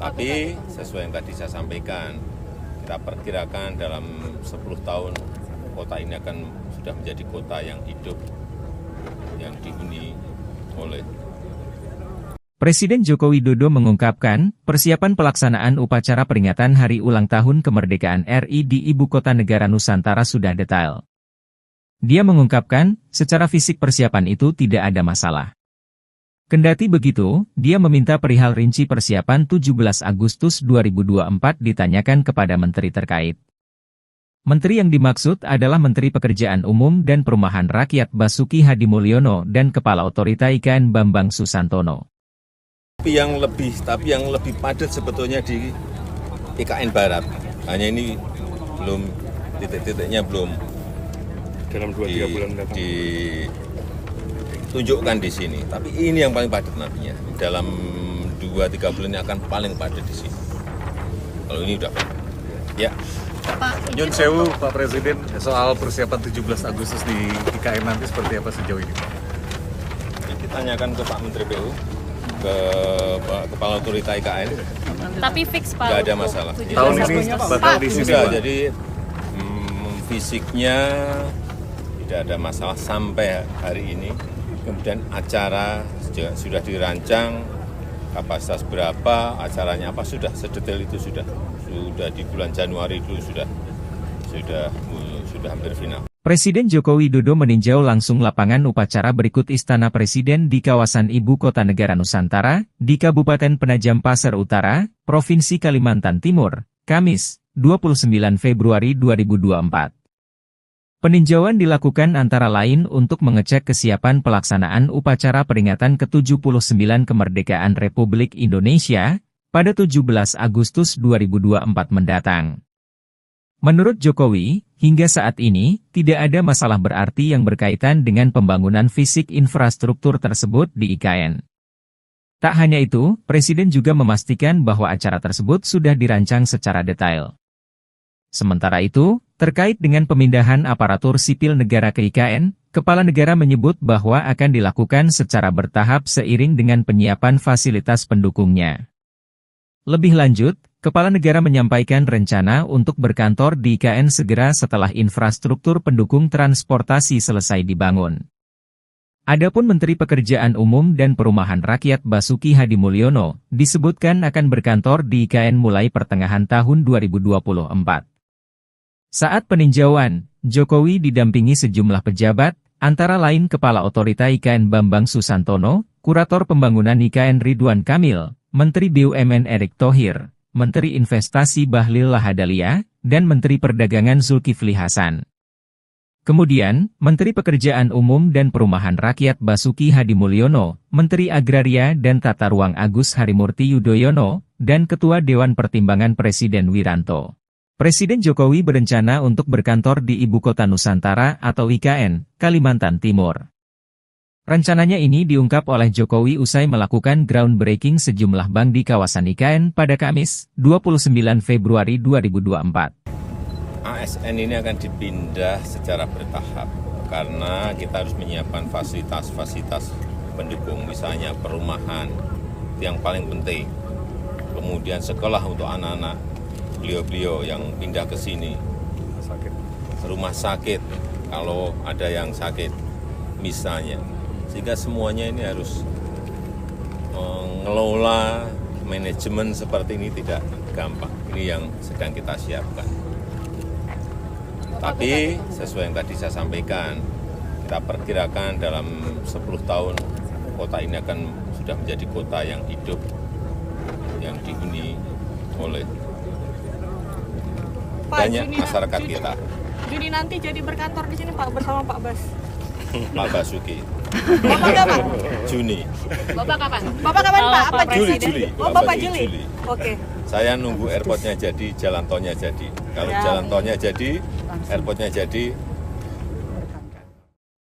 Speaker 2: Tapi sesuai yang tadi saya sampaikan, kita perkirakan dalam 10 tahun kota ini akan sudah menjadi kota yang hidup, yang dihuni oleh.
Speaker 1: Presiden Joko Widodo mengungkapkan, persiapan pelaksanaan upacara peringatan Hari Ulang Tahun Kemerdekaan RI di Ibu Kota Negara Nusantara sudah detail. Dia mengungkapkan, secara fisik persiapan itu tidak ada masalah. Kendati begitu, dia meminta perihal rinci persiapan 17 Agustus 2024 ditanyakan kepada menteri terkait. Menteri yang dimaksud adalah Menteri Pekerjaan Umum dan Perumahan Rakyat Basuki Hadimulyono dan Kepala Otorita IKN Bambang Susantono.
Speaker 2: Tapi yang lebih padat sebetulnya di IKN Barat. Hanya ini belum titik-titiknya belum
Speaker 3: dalam 2-3 bulan mendatang
Speaker 2: ditunjukkan di sini. Tapi ini yang paling padat nantinya. Dalam 2-3 bulan ini akan paling padat di sini. Kalau ini udah ya.
Speaker 4: Nyun sewu Pak Presiden, soal persiapan 17 Agustus di IKN nanti seperti apa sejauh ini Pak?
Speaker 2: Kita tanyakan ke Pak Menteri PU, ke Kepala Otorita IKN.
Speaker 5: Tapi fix Pak.
Speaker 2: Nggak ada masalah.
Speaker 4: Tahun ini bakal di sini
Speaker 2: Sudah,
Speaker 4: Pak?
Speaker 2: jadi fisiknya tidak ada masalah sampai hari ini. Kemudian acara sudah dirancang, kapasitas berapa, acaranya apa, sudah sedetail itu sudah di bulan Januari dulu sudah hampir final.
Speaker 1: Presiden Joko Widodo meninjau langsung lapangan upacara berikut Istana Presiden di kawasan Ibu Kota Negara Nusantara, di Kabupaten Penajam Pasir Utara, Provinsi Kalimantan Timur, Kamis, 29 Februari 2024. Peninjauan dilakukan antara lain untuk mengecek kesiapan pelaksanaan upacara peringatan ke-79 Kemerdekaan Republik Indonesia pada 17 Agustus 2024 mendatang. Menurut Jokowi, hingga saat ini, tidak ada masalah berarti yang berkaitan dengan pembangunan fisik infrastruktur tersebut di IKN. Tak hanya itu, Presiden juga memastikan bahwa acara tersebut sudah dirancang secara detail. Sementara itu, terkait dengan pemindahan aparatur sipil negara ke IKN, Kepala Negara menyebut bahwa akan dilakukan secara bertahap seiring dengan penyiapan fasilitas pendukungnya. Lebih lanjut, Kepala Negara menyampaikan rencana untuk berkantor di IKN segera setelah infrastruktur pendukung transportasi selesai dibangun. Adapun Menteri Pekerjaan Umum dan Perumahan Rakyat Basuki Hadimulyono disebutkan akan berkantor di IKN mulai pertengahan tahun 2024. Saat peninjauan, Jokowi didampingi sejumlah pejabat, antara lain Kepala Otorita IKN Bambang Susantono, Kurator Pembangunan IKN Ridwan Kamil, Menteri BUMN Erick Thohir, Menteri Investasi Bahlil Lahadalia, dan Menteri Perdagangan Zulkifli Hasan. Kemudian, Menteri Pekerjaan Umum dan Perumahan Rakyat Basuki Hadimulyono, Menteri Agraria dan Tata Ruang Agus Harimurti Yudhoyono, dan Ketua Dewan Pertimbangan Presiden Wiranto. Presiden Jokowi berencana untuk berkantor di Ibu Kota Nusantara atau IKN, Kalimantan Timur. Rencananya ini diungkap oleh Jokowi usai melakukan groundbreaking sejumlah bank di kawasan IKN pada Kamis, 29 Februari 2024.
Speaker 2: ASN ini akan dipindah secara bertahap karena kita harus menyiapkan fasilitas-fasilitas pendukung, misalnya perumahan yang paling penting, kemudian sekolah untuk anak-anak beliau-beliau yang pindah ke sini, rumah sakit kalau ada yang sakit misalnya, sehingga semuanya ini harus mengelola manajemen seperti ini tidak gampang. Ini yang sedang kita siapkan. Tapi sesuai yang tadi saya sampaikan, kita perkirakan dalam 10 tahun kota ini akan sudah menjadi kota yang hidup, yang dihuni oleh banyak masyarakat kita.
Speaker 5: Juni nanti jadi berkantor di sini Pak bersama Pak Bas.
Speaker 2: Pak Basuki.
Speaker 5: Bapak kapan?
Speaker 2: Juni.
Speaker 5: Bapak kapan? Bapak kapan Pak? Apa
Speaker 2: Juli,
Speaker 5: presiden?
Speaker 2: Juli.
Speaker 5: Oh Bapak Juli. Oke.
Speaker 2: Saya nunggu airportnya jadi, jalan tolnya jadi. Kalau jalan tolnya jadi, airportnya jadi.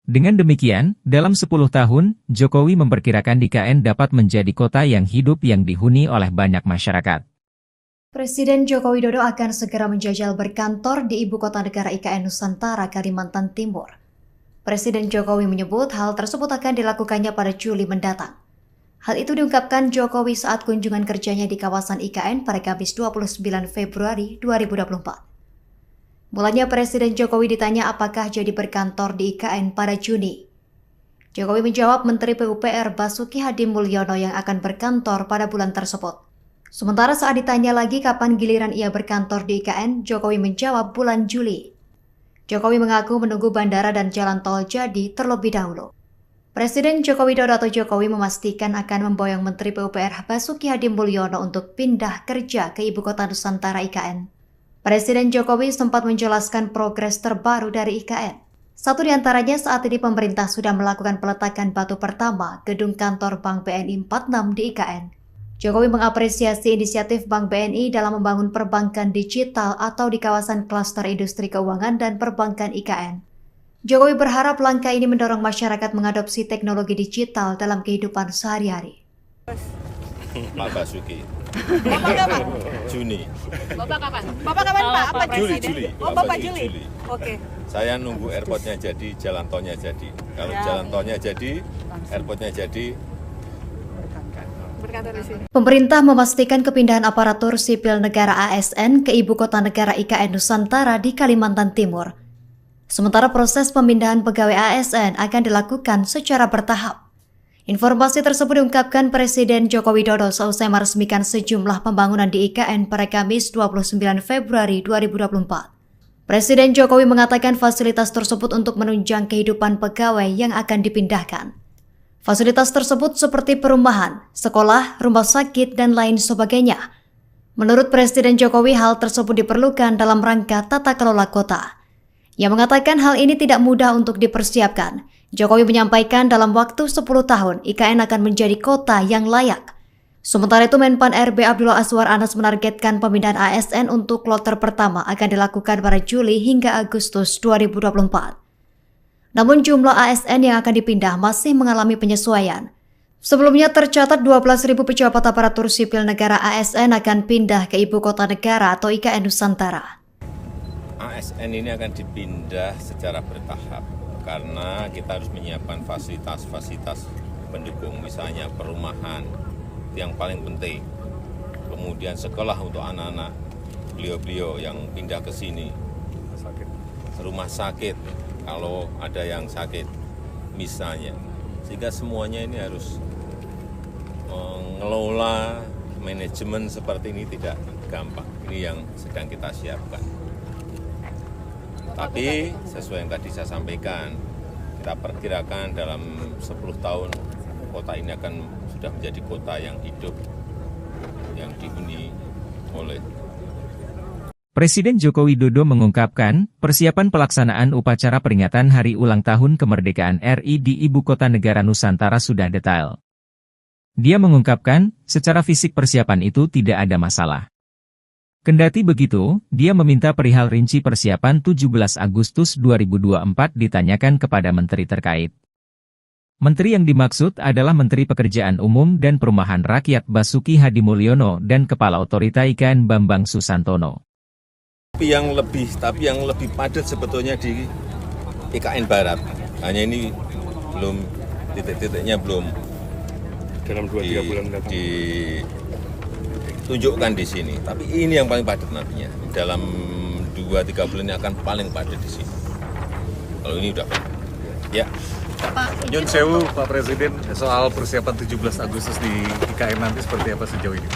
Speaker 1: Dengan demikian, dalam 10 tahun, Jokowi memperkirakan IKN dapat menjadi kota yang hidup yang dihuni oleh banyak masyarakat.
Speaker 6: Presiden Joko Widodo akan segera menjajal berkantor di Ibu Kota Negara IKN Nusantara, Kalimantan Timur. Presiden Jokowi menyebut hal tersebut akan dilakukannya pada Juli mendatang. Hal itu diungkapkan Jokowi saat kunjungan kerjanya di kawasan IKN pada Kamis 29 Februari 2024. Mulanya Presiden Jokowi ditanya apakah jadi berkantor di IKN pada Juni. Jokowi menjawab Menteri PUPR Basuki Hadimulyono yang akan berkantor pada bulan tersebut. Sementara saat ditanya lagi kapan giliran ia berkantor di IKN, Jokowi menjawab bulan Juli. Jokowi mengaku menunggu bandara dan jalan tol jadi terlebih dahulu. Presiden Joko Widodo atau Jokowi memastikan akan memboyong Menteri PUPR Basuki Hadimulyono untuk pindah kerja ke Ibu Kota Nusantara IKN. Presiden Jokowi sempat menjelaskan progres terbaru dari IKN. Satu di antaranya saat ini pemerintah sudah melakukan peletakan batu pertama gedung kantor Bank BNI 46 di IKN. Jokowi mengapresiasi inisiatif Bank BNI dalam membangun perbankan digital atau di kawasan klaster industri keuangan dan perbankan IKN. Jokowi berharap langkah ini mendorong masyarakat mengadopsi teknologi digital dalam kehidupan sehari-hari.
Speaker 2: Pak Basuki.
Speaker 5: Bapak kapan?
Speaker 2: Juni.
Speaker 5: Bapak kapan? Bapak kapan Pak? Apa presiden?
Speaker 2: Juli.
Speaker 5: Oh Bapak Juli. Oke.
Speaker 2: Saya nunggu airportnya jadi, jalan tolnya jadi. Kalau jalan tolnya jadi, airportnya jadi.
Speaker 5: Berkantor di sini.
Speaker 6: Pemerintah memastikan kepindahan aparatur sipil negara ASN ke Ibu Kota Negara IKN Nusantara di Kalimantan Timur. Sementara proses pemindahan pegawai ASN akan dilakukan secara bertahap. Informasi tersebut diungkapkan Presiden Joko Widodo seusai meresmikan sejumlah pembangunan di IKN pada Kamis 29 Februari 2024. Presiden Jokowi mengatakan fasilitas tersebut untuk menunjang kehidupan pegawai yang akan dipindahkan. Fasilitas tersebut seperti perumahan, sekolah, rumah sakit, dan lain sebagainya. Menurut Presiden Jokowi, hal tersebut diperlukan dalam rangka tata kelola kota. Ia mengatakan hal ini tidak mudah untuk dipersiapkan. Jokowi menyampaikan dalam waktu 10 tahun, IKN akan menjadi kota yang layak. Sementara itu, Menpan RB Abdullah Azwar Anas menargetkan pemindahan ASN untuk kloter pertama akan dilakukan pada Juli hingga Agustus 2024. Namun jumlah ASN yang akan dipindah masih mengalami penyesuaian. Sebelumnya tercatat 12.000 pejabat aparatur sipil negara ASN akan pindah ke Ibu Kota Negara atau IKN Nusantara.
Speaker 2: ASN ini akan dipindah secara bertahap karena kita harus menyiapkan fasilitas-fasilitas pendukung, misalnya perumahan yang paling penting, kemudian sekolah untuk anak-anak beliau-beliau yang pindah ke sini, rumah sakit kalau ada yang sakit misalnya, sehingga semuanya ini harus mengelola manajemen seperti ini tidak gampang. Ini yang sedang kita siapkan. Tapi sesuai yang tadi saya sampaikan, kita perkirakan dalam 10 tahun kota ini akan sudah menjadi kota yang hidup, yang dihuni oleh.
Speaker 1: Presiden Joko Widodo mengungkapkan, persiapan pelaksanaan upacara peringatan Hari Ulang Tahun Kemerdekaan RI di Ibu Kota Negara Nusantara sudah detail. Dia mengungkapkan, secara fisik persiapan itu tidak ada masalah. Kendati begitu, dia meminta perihal rinci persiapan 17 Agustus 2024 ditanyakan kepada menteri terkait. Menteri yang dimaksud adalah Menteri Pekerjaan Umum dan Perumahan Rakyat Basuki Hadimulyono dan Kepala Otorita IKN Bambang Susantono.
Speaker 2: Tapi yang lebih padat sebetulnya di IKN Barat. Hanya ini belum titik-titiknya belum
Speaker 3: dalam 2-3 bulan mendatang.
Speaker 2: tunjukkan di sini. Tapi ini yang paling padat nantinya. Dalam 2-3 bulan ini akan paling padat di sini. Kalau ini udah padat. Ya.
Speaker 4: Nyun sewu Pak Presiden, soal persiapan 17 Agustus di IKN nanti seperti apa sejauh ini?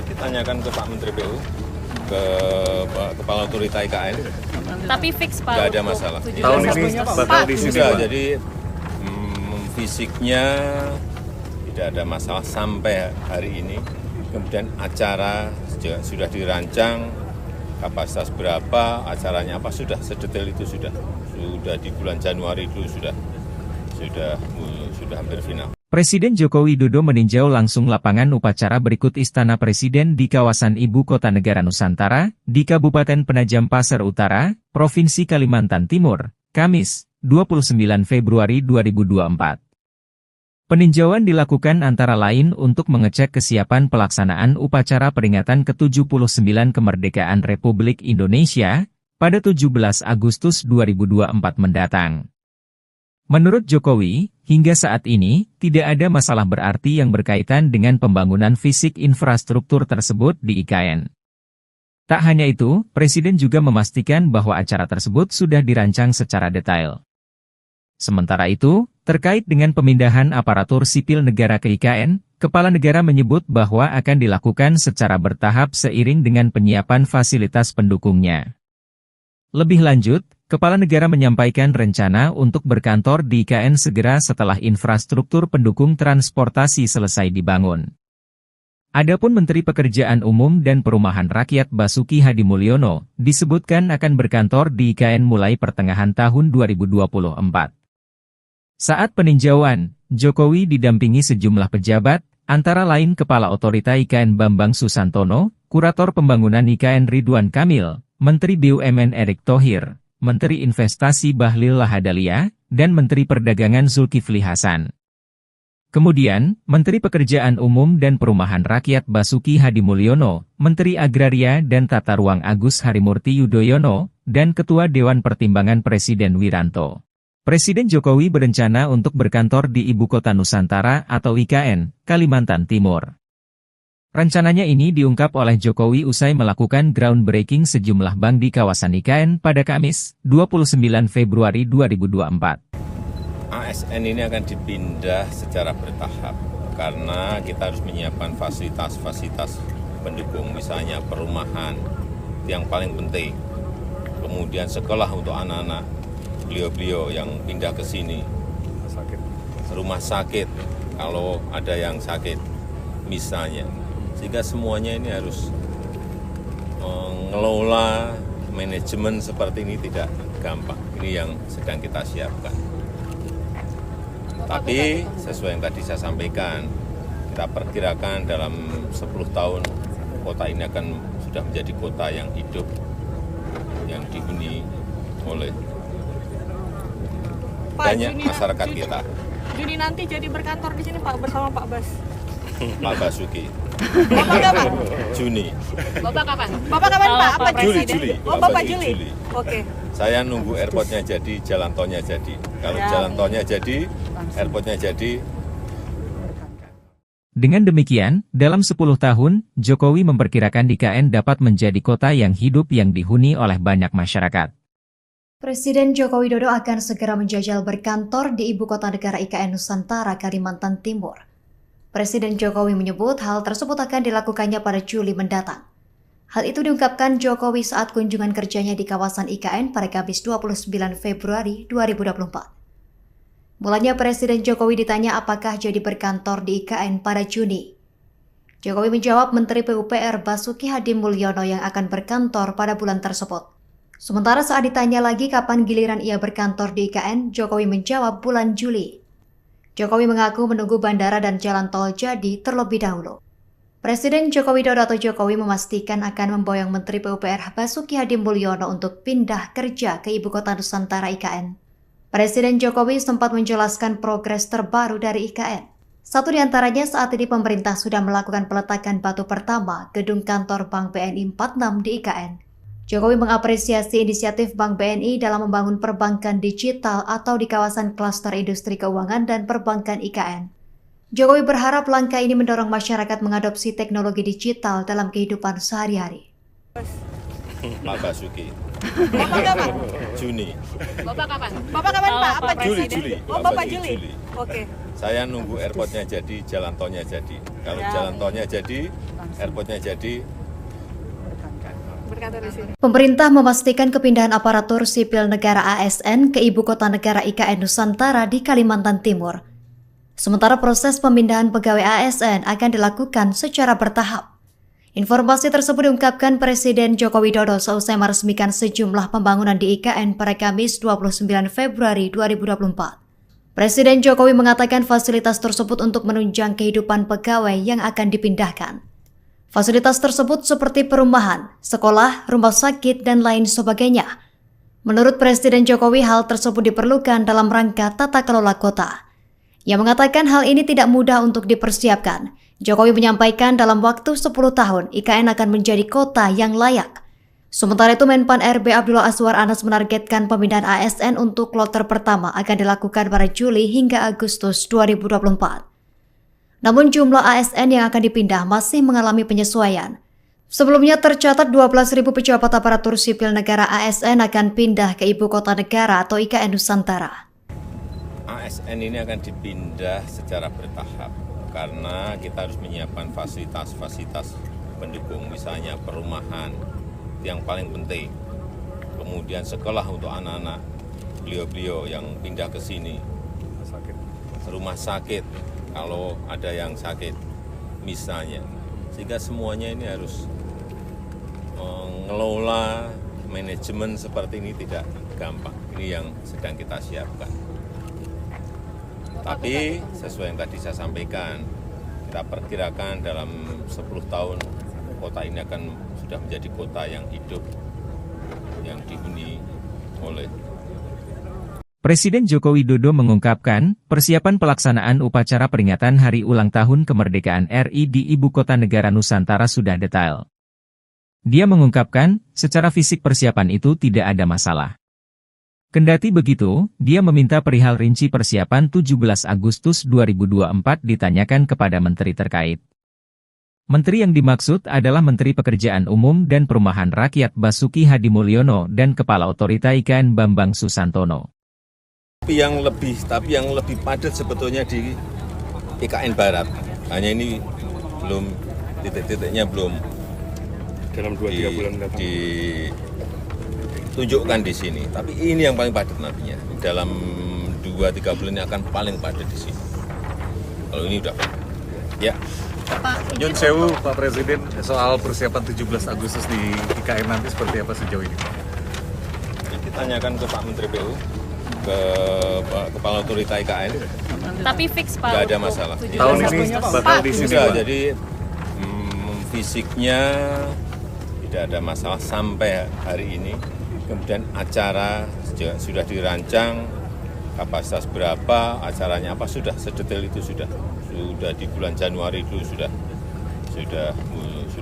Speaker 2: Kita tanyakan ke Pak Menteri PU, ke Kepala Otorita IKN.
Speaker 7: Tapi fix Pak.
Speaker 2: Nggak ada masalah.
Speaker 4: Tahun ini bakal di sini,
Speaker 2: Sudah,
Speaker 4: Pak.
Speaker 2: jadi fisiknya tidak ada masalah sampai hari ini. Kemudian acara sudah dirancang, kapasitas berapa, acaranya apa, sudah sedetail itu sudah di bulan Januari itu sudah hampir final.
Speaker 1: Presiden Joko Widodo meninjau langsung lapangan upacara berikut Istana Presiden di kawasan Ibu Kota Negara Nusantara, di Kabupaten Penajam Pasir Utara, Provinsi Kalimantan Timur, Kamis, 29 Februari 2024. Peninjauan dilakukan antara lain untuk mengecek kesiapan pelaksanaan upacara peringatan ke-79 kemerdekaan Republik Indonesia pada 17 Agustus 2024 mendatang. Menurut Jokowi, hingga saat ini, tidak ada masalah berarti yang berkaitan dengan pembangunan fisik infrastruktur tersebut di IKN. Tak hanya itu, Presiden juga memastikan bahwa acara tersebut sudah dirancang secara detail. Sementara itu, terkait dengan pemindahan aparatur sipil negara ke IKN, Kepala Negara menyebut bahwa akan dilakukan secara bertahap seiring dengan penyiapan fasilitas pendukungnya. Lebih lanjut, Kepala Negara menyampaikan rencana untuk berkantor di IKN segera setelah infrastruktur pendukung transportasi selesai dibangun. Adapun Menteri Pekerjaan Umum dan Perumahan Rakyat Basuki Hadimulyono disebutkan akan berkantor di IKN mulai pertengahan tahun 2024. Saat peninjauan, Jokowi didampingi sejumlah pejabat, antara lain Kepala Otorita IKN Bambang Susantono, Kurator Pembangunan IKN Ridwan Kamil, Menteri BUMN Erick Thohir, Menteri Investasi Bahlil Lahadalia, dan Menteri Perdagangan Zulkifli Hasan. Kemudian, Menteri Pekerjaan Umum dan Perumahan Rakyat Basuki Hadimulyono, Menteri Agraria dan Tata Ruang Agus Harimurti Yudhoyono, dan Ketua Dewan Pertimbangan Presiden Wiranto. Presiden Jokowi berencana untuk berkantor di Ibu Kota Nusantara atau IKN, Kalimantan Timur. Rencananya ini diungkap oleh Jokowi usai melakukan groundbreaking sejumlah bank di kawasan IKN pada Kamis, 29 Februari 2024.
Speaker 2: ASN ini akan dipindah secara bertahap karena kita harus menyiapkan fasilitas-fasilitas pendukung, misalnya perumahan yang paling penting, kemudian sekolah untuk anak-anak beliau-beliau yang pindah ke sini, rumah sakit kalau ada yang sakit misalnya, sehingga semuanya ini harus mengelola manajemen seperti ini tidak gampang. Ini yang sedang kita siapkan. Tapi sesuai yang tadi saya sampaikan, kita perkirakan dalam 10 tahun kota ini akan sudah menjadi kota yang hidup, yang dihuni oleh banyak masyarakat kita.
Speaker 5: Juni nanti jadi berkantor di sini Pak bersama Pak Bas.
Speaker 2: Pak Basuki.
Speaker 5: Bapak kapan?
Speaker 2: Juni.
Speaker 5: Bapak kapan? Bapak kapan Pak? Apa Presiden?
Speaker 2: Juli.
Speaker 5: Oh Bapak Juli. Oke.
Speaker 2: Saya nunggu airportnya jadi, jalan tolnya jadi. Kalau jalan tolnya jadi, airportnya jadi.
Speaker 1: Dengan demikian, dalam 10 tahun, Jokowi memperkirakan IKN dapat menjadi kota yang hidup yang dihuni oleh banyak masyarakat.
Speaker 6: Presiden Joko Widodo akan segera menjajal berkantor di Ibu Kota Negara IKN Nusantara, Kalimantan Timur. Presiden Jokowi menyebut hal tersebut akan dilakukannya pada Juli mendatang. Hal itu diungkapkan Jokowi saat kunjungan kerjanya di kawasan IKN pada Kamis 29 Februari 2024. Mulanya Presiden Jokowi ditanya apakah jadi berkantor di IKN pada Juni. Jokowi menjawab Menteri PUPR Basuki Hadimulyono yang akan berkantor pada bulan tersebut. Sementara saat ditanya lagi kapan giliran ia berkantor di IKN, Jokowi menjawab bulan Juli. Jokowi mengaku menunggu bandara dan jalan tol jadi terlebih dahulu. Presiden Joko Widodo atau Jokowi memastikan akan memboyong Menteri PUPR Basuki Hadimulyono untuk pindah kerja ke Ibu Kota Nusantara IKN. Presiden Jokowi sempat menjelaskan progres terbaru dari IKN. Satu di antaranya saat ini pemerintah sudah melakukan peletakan batu pertama gedung kantor Bank BNI 46 di IKN. Jokowi mengapresiasi inisiatif Bank BNI dalam membangun perbankan digital atau di kawasan klaster industri keuangan dan perbankan IKN. Jokowi berharap langkah ini mendorong masyarakat mengadopsi teknologi digital dalam kehidupan sehari-hari.
Speaker 2: Pak Basuki,
Speaker 5: Bapak kapan?
Speaker 2: Juni.
Speaker 5: Bapak kapan? Bapak kapan Pak? Apa
Speaker 2: Juli,
Speaker 5: presiden?
Speaker 2: Juli.
Speaker 5: Oh
Speaker 2: Pak
Speaker 5: Bapak
Speaker 2: Basuki,
Speaker 5: Juli.
Speaker 2: Juli.
Speaker 5: Oke.
Speaker 2: Saya nunggu airportnya jadi, jalan tolnya jadi. Kalau jalan tolnya jadi, airportnya jadi,
Speaker 5: Berkantor di sini.
Speaker 6: Pemerintah memastikan kepindahan aparatur sipil negara ASN ke Ibu Kota Negara IKN Nusantara di Kalimantan Timur. Sementara proses pemindahan pegawai ASN akan dilakukan secara bertahap. Informasi tersebut diungkapkan Presiden Joko Widodo seusai meresmikan sejumlah pembangunan di IKN pada Kamis 29 Februari 2024. Presiden Jokowi mengatakan fasilitas tersebut untuk menunjang kehidupan pegawai yang akan dipindahkan. Fasilitas tersebut seperti perumahan, sekolah, rumah sakit, dan lain sebagainya. Menurut Presiden Jokowi, hal tersebut diperlukan dalam rangka tata kelola kota. Ia mengatakan hal ini tidak mudah untuk dipersiapkan. Jokowi menyampaikan dalam waktu 10 tahun IKN akan menjadi kota yang layak. Sementara itu Menpan RB Abdullah Azwar Anas menargetkan pemindahan ASN untuk kloter pertama akan dilakukan pada Juli hingga Agustus 2024. Namun jumlah ASN yang akan dipindah masih mengalami penyesuaian. Sebelumnya tercatat 12.000 pejabat aparatur sipil negara ASN akan pindah ke Ibu Kota Negara atau IKN Nusantara.
Speaker 2: ASN ini akan dipindah secara bertahap karena kita harus menyiapkan fasilitas-fasilitas pendukung, misalnya perumahan yang paling penting, kemudian sekolah untuk anak-anak beliau-beliau yang pindah ke sini, rumah sakit kalau ada yang sakit misalnya, sehingga semuanya ini harus mengelola manajemen seperti ini tidak gampang. Ini yang sedang kita siapkan. Tapi sesuai yang tadi saya sampaikan, kita perkirakan dalam 10 tahun kota ini akan sudah menjadi kota yang hidup, yang dihuni oleh.
Speaker 1: Presiden Joko Widodo mengungkapkan, persiapan pelaksanaan upacara peringatan Hari Ulang Tahun Kemerdekaan RI di Ibu Kota Negara Nusantara sudah detail. Dia mengungkapkan, secara fisik persiapan itu tidak ada masalah. Kendati begitu, dia meminta perihal rinci persiapan 17 Agustus 2024 ditanyakan kepada menteri terkait. Menteri yang dimaksud adalah Menteri Pekerjaan Umum dan Perumahan Rakyat Basuki Hadimulyono dan Kepala Otorita IKN Bambang Susantono.
Speaker 2: Tapi yang lebih padat sebetulnya di IKN Barat. Hanya ini belum titik-titiknya belum
Speaker 3: dalam 2-3 bulan mendatang.
Speaker 2: Tunjukkan di sini, tapi ini yang paling padat nantinya. Dalam 2-3 bulan ini akan paling padat di sini. Kalau ini udah padat. Ya.
Speaker 4: Nyun sewu Pak Presiden, soal persiapan 17 Agustus di IKN nanti seperti apa sejauh ini Pak?
Speaker 2: Ditanyakan ke Pak Menteri PU, ke Kepala Otorita IKN.
Speaker 5: Tapi fix Pak.
Speaker 2: Nggak ada masalah.
Speaker 4: Tahun ini bakal di sini
Speaker 2: Sudah,
Speaker 4: Pak?
Speaker 2: jadi fisiknya tidak ada masalah sampai hari ini. Kemudian acara sudah dirancang, kapasitas berapa, acaranya apa, sudah sedetail itu sudah di bulan Januari dulu sudah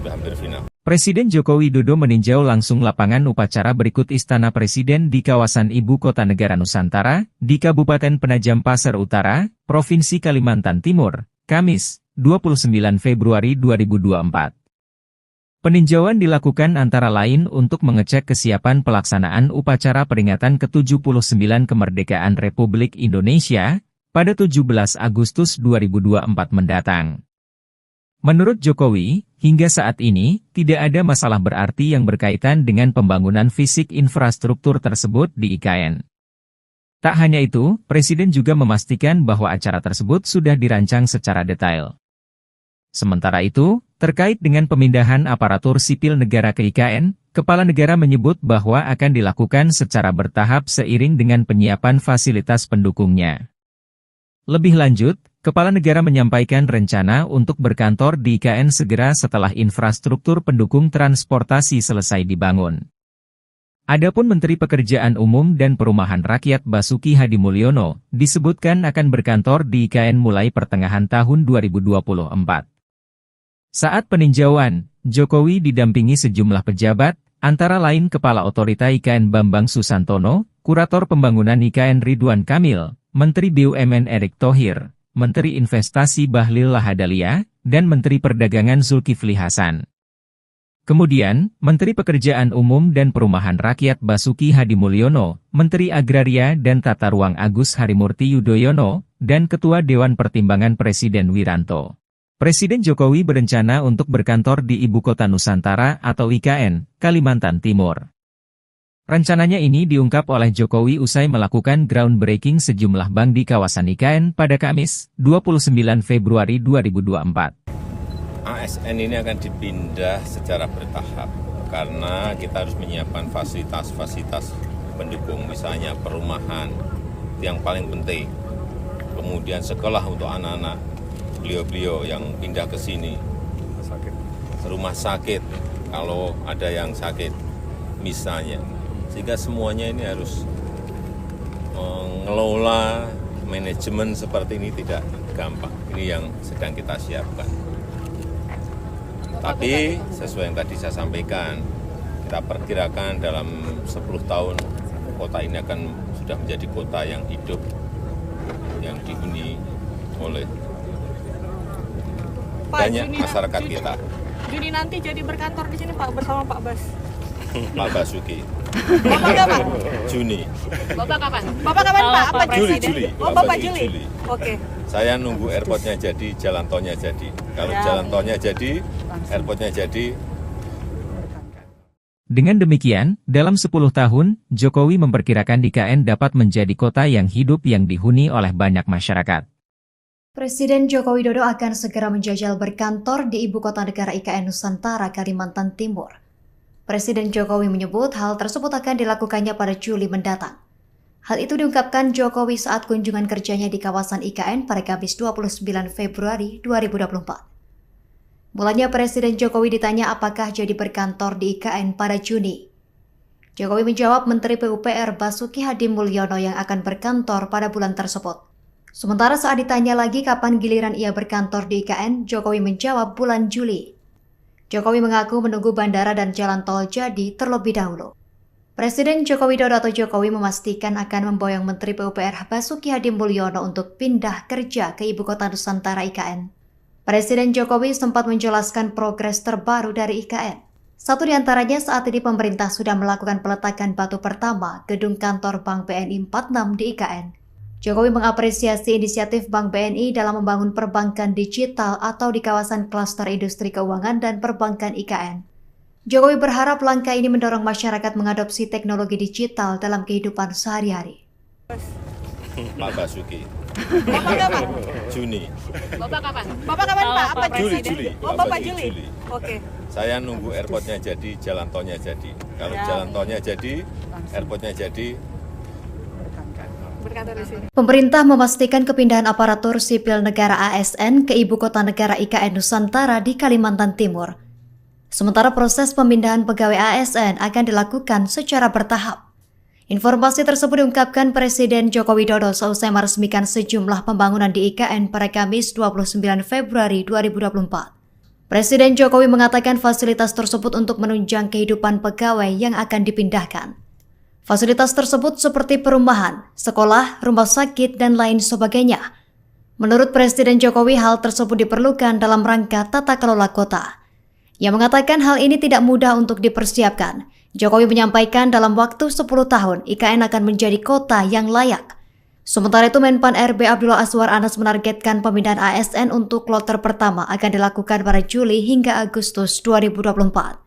Speaker 2: hampir final.
Speaker 1: Presiden Joko Widodo meninjau langsung lapangan upacara berikut Istana Presiden di kawasan Ibu Kota Negara Nusantara, di Kabupaten Penajam Pasir Utara, Provinsi Kalimantan Timur, Kamis, 29 Februari 2024. Peninjauan dilakukan antara lain untuk mengecek kesiapan pelaksanaan upacara peringatan ke-79 Kemerdekaan Republik Indonesia pada 17 Agustus 2024 mendatang. Menurut Jokowi, hingga saat ini, tidak ada masalah berarti yang berkaitan dengan pembangunan fisik infrastruktur tersebut di IKN. Tak hanya itu, Presiden juga memastikan bahwa acara tersebut sudah dirancang secara detail. Sementara itu, terkait dengan pemindahan aparatur sipil negara ke IKN, Kepala Negara menyebut bahwa akan dilakukan secara bertahap seiring dengan penyiapan fasilitas pendukungnya. Lebih lanjut, Kepala Negara menyampaikan rencana untuk berkantor di IKN segera setelah infrastruktur pendukung transportasi selesai dibangun. Adapun Menteri Pekerjaan Umum dan Perumahan Rakyat Basuki Hadimulyono disebutkan akan berkantor di IKN mulai pertengahan tahun 2024. Saat peninjauan, Jokowi didampingi sejumlah pejabat, antara lain Kepala Otorita IKN Bambang Susantono, Kurator Pembangunan IKN Ridwan Kamil, Menteri BUMN Erick Thohir, Menteri Investasi Bahlil Lahadalia, dan Menteri Perdagangan Zulkifli Hasan. Kemudian, Menteri Pekerjaan Umum dan Perumahan Rakyat Basuki Hadimulyono, Menteri Agraria dan Tata Ruang Agus Harimurti Yudhoyono, dan Ketua Dewan Pertimbangan Presiden Wiranto. Presiden Jokowi berencana untuk berkantor di Ibu Kota Nusantara atau IKN, Kalimantan Timur. Rencananya ini diungkap oleh Jokowi usai melakukan groundbreaking sejumlah bank di kawasan IKN pada Kamis, 29 Februari 2024.
Speaker 2: ASN ini akan dipindah secara bertahap karena kita harus menyiapkan fasilitas-fasilitas pendukung, misalnya perumahan yang paling penting, kemudian sekolah untuk anak-anak beliau-beliau yang pindah ke sini, rumah sakit kalau ada yang sakit misalnya, sehingga semuanya ini harus mengelola manajemen seperti ini tidak gampang. Ini yang sedang kita siapkan. Tapi sesuai yang tadi saya sampaikan, kita perkirakan dalam 10 tahun kota ini akan sudah menjadi kota yang hidup, yang dihuni oleh banyak masyarakat kita.
Speaker 5: Juni nanti jadi berkantor di sini Pak bersama Pak Bas.
Speaker 2: Pak Basuki.
Speaker 5: Bapak kapan?
Speaker 2: Juni.
Speaker 5: Bapak kapan? Bapak kapan Pak? Apa
Speaker 2: Juli,
Speaker 5: Presiden?
Speaker 2: Juli.
Speaker 5: Oh Bapak Juli. Oke.
Speaker 2: Saya nunggu airportnya jadi, jalan tolnya jadi. Kalau jalan tolnya jadi, airportnya jadi.
Speaker 1: Dengan demikian, dalam 10 tahun, Jokowi memperkirakan IKN dapat menjadi kota yang hidup yang dihuni oleh banyak masyarakat.
Speaker 6: Presiden Joko Widodo akan segera menjajal berkantor di Ibu Kota Negara IKN Nusantara, Kalimantan Timur. Presiden Jokowi menyebut hal tersebut akan dilakukannya pada Juli mendatang. Hal itu diungkapkan Jokowi saat kunjungan kerjanya di kawasan IKN pada Kamis 29 Februari 2024. Mulanya Presiden Jokowi ditanya apakah jadi berkantor di IKN pada Juni. Jokowi menjawab Menteri PUPR Basuki Hadimulyono yang akan berkantor pada bulan tersebut. Sementara saat ditanya lagi kapan giliran ia berkantor di IKN, Jokowi menjawab bulan Juli. Jokowi mengaku menunggu bandara dan jalan tol jadi terlebih dahulu. Presiden Joko Widodo atau Jokowi memastikan akan memboyong Menteri PUPR Basuki Hadimulyono untuk pindah kerja ke Ibu Kota Nusantara IKN. Presiden Jokowi sempat menjelaskan progres terbaru dari IKN. Satu di antaranya saat ini pemerintah sudah melakukan peletakan batu pertama gedung kantor Bank BNI 46 di IKN. Jokowi mengapresiasi inisiatif Bank BNI dalam membangun perbankan digital atau di kawasan klaster industri keuangan dan perbankan IKN. Jokowi berharap langkah ini mendorong masyarakat mengadopsi teknologi digital dalam kehidupan sehari-hari.
Speaker 2: Pak Basuki.
Speaker 5: Bapak kapan?
Speaker 2: Juni.
Speaker 5: Bapak kapan? Bapak kapan Pak? Apa Presiden?
Speaker 2: Juli.
Speaker 5: Oh Bapak Juli. Oke.
Speaker 2: Saya nunggu airportnya jadi, jalan tolnya jadi. Kalau jalan tolnya jadi, airportnya jadi.
Speaker 5: Berkantor di sini.
Speaker 6: Pemerintah memastikan kepindahan aparatur sipil negara ASN ke Ibu Kota Negara IKN Nusantara di Kalimantan Timur. Sementara proses pemindahan pegawai ASN akan dilakukan secara bertahap. Informasi tersebut diungkapkan Presiden Joko Widodo seusai meresmikan sejumlah pembangunan di IKN pada Kamis 29 Februari 2024. Presiden Jokowi mengatakan fasilitas tersebut untuk menunjang kehidupan pegawai yang akan dipindahkan. Fasilitas tersebut seperti perumahan, sekolah, rumah sakit, dan lain sebagainya. Menurut Presiden Jokowi, hal tersebut diperlukan dalam rangka tata kelola kota. Ia mengatakan hal ini tidak mudah untuk dipersiapkan. Jokowi menyampaikan dalam waktu 10 tahun, IKN akan menjadi kota yang layak. Sementara itu, Menpan RB Abdullah Azwar Anas menargetkan pemindahan ASN untuk kloter pertama akan dilakukan pada Juli hingga Agustus 2024.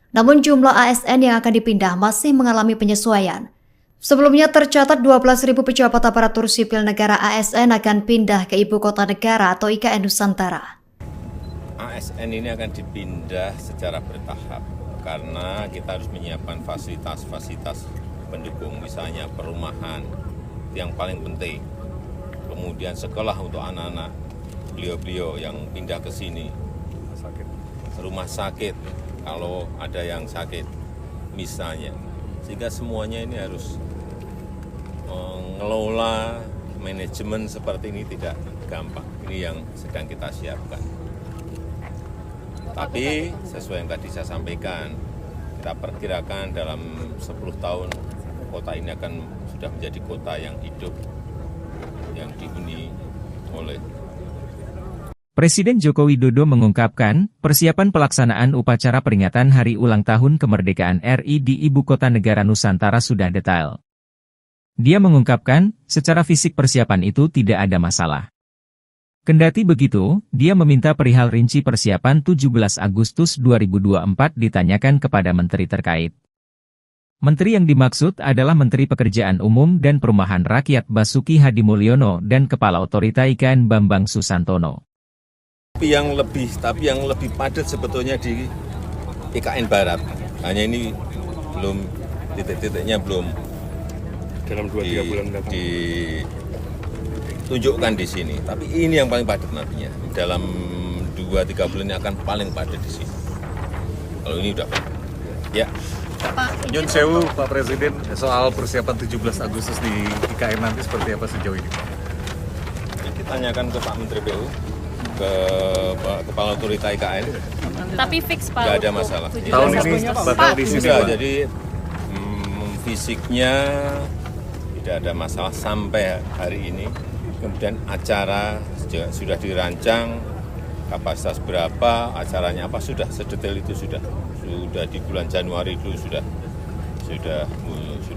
Speaker 6: Namun jumlah ASN yang akan dipindah masih mengalami penyesuaian. Sebelumnya tercatat 12.000 pejabat aparatur sipil negara ASN akan pindah ke Ibu Kota Negara atau IKN Nusantara.
Speaker 2: ASN ini akan dipindah secara bertahap karena kita harus menyiapkan fasilitas-fasilitas pendukung, misalnya perumahan yang paling penting, kemudian sekolah untuk anak-anak beliau-beliau yang pindah ke sini, rumah sakit kalau ada yang sakit misalnya, sehingga semuanya ini harus mengelola manajemen seperti ini tidak gampang. Ini yang sedang kita siapkan. Tapi sesuai yang tadi saya sampaikan, kita perkirakan dalam 10 tahun kota ini akan sudah menjadi kota yang hidup, yang dihuni oleh
Speaker 1: Presiden Joko Widodo mengungkapkan, persiapan pelaksanaan upacara peringatan Hari Ulang Tahun Kemerdekaan RI di Ibu Kota Negara Nusantara sudah detail. Dia mengungkapkan, secara fisik persiapan itu tidak ada masalah. Kendati begitu, dia meminta perihal rinci persiapan 17 Agustus 2024 ditanyakan kepada menteri terkait. Menteri yang dimaksud adalah Menteri Pekerjaan Umum dan Perumahan Rakyat Basuki Hadimulyono dan Kepala Otorita IKN Bambang Susantono.
Speaker 2: Tapi yang lebih padat sebetulnya di IKN Barat. Hanya ini belum titik-titiknya belum
Speaker 3: Dalam 2-3 bulan mendatang.
Speaker 2: ditunjukkan di sini. Tapi ini yang paling padat nantinya. Dalam 2-3 bulan ini akan paling padat di sini. Kalau ini udah, ya.
Speaker 4: Nyun sewu Pak Presiden, soal persiapan 17 Agustus di IKN nanti seperti apa sejauh ini Pak?
Speaker 2: Kita tanyakan ke Pak Menteri PU, ke Pak Kepala Otorita IKN.
Speaker 5: Tapi fix Pak.
Speaker 2: Nggak ada masalah.
Speaker 4: Tahun ini bakal di sini
Speaker 2: Sudah,
Speaker 4: Pak?
Speaker 2: jadi fisiknya tidak ada masalah sampai hari ini. Kemudian acara sudah dirancang, kapasitas berapa, acaranya apa, sudah sedetail itu sudah di bulan Januari itu sudah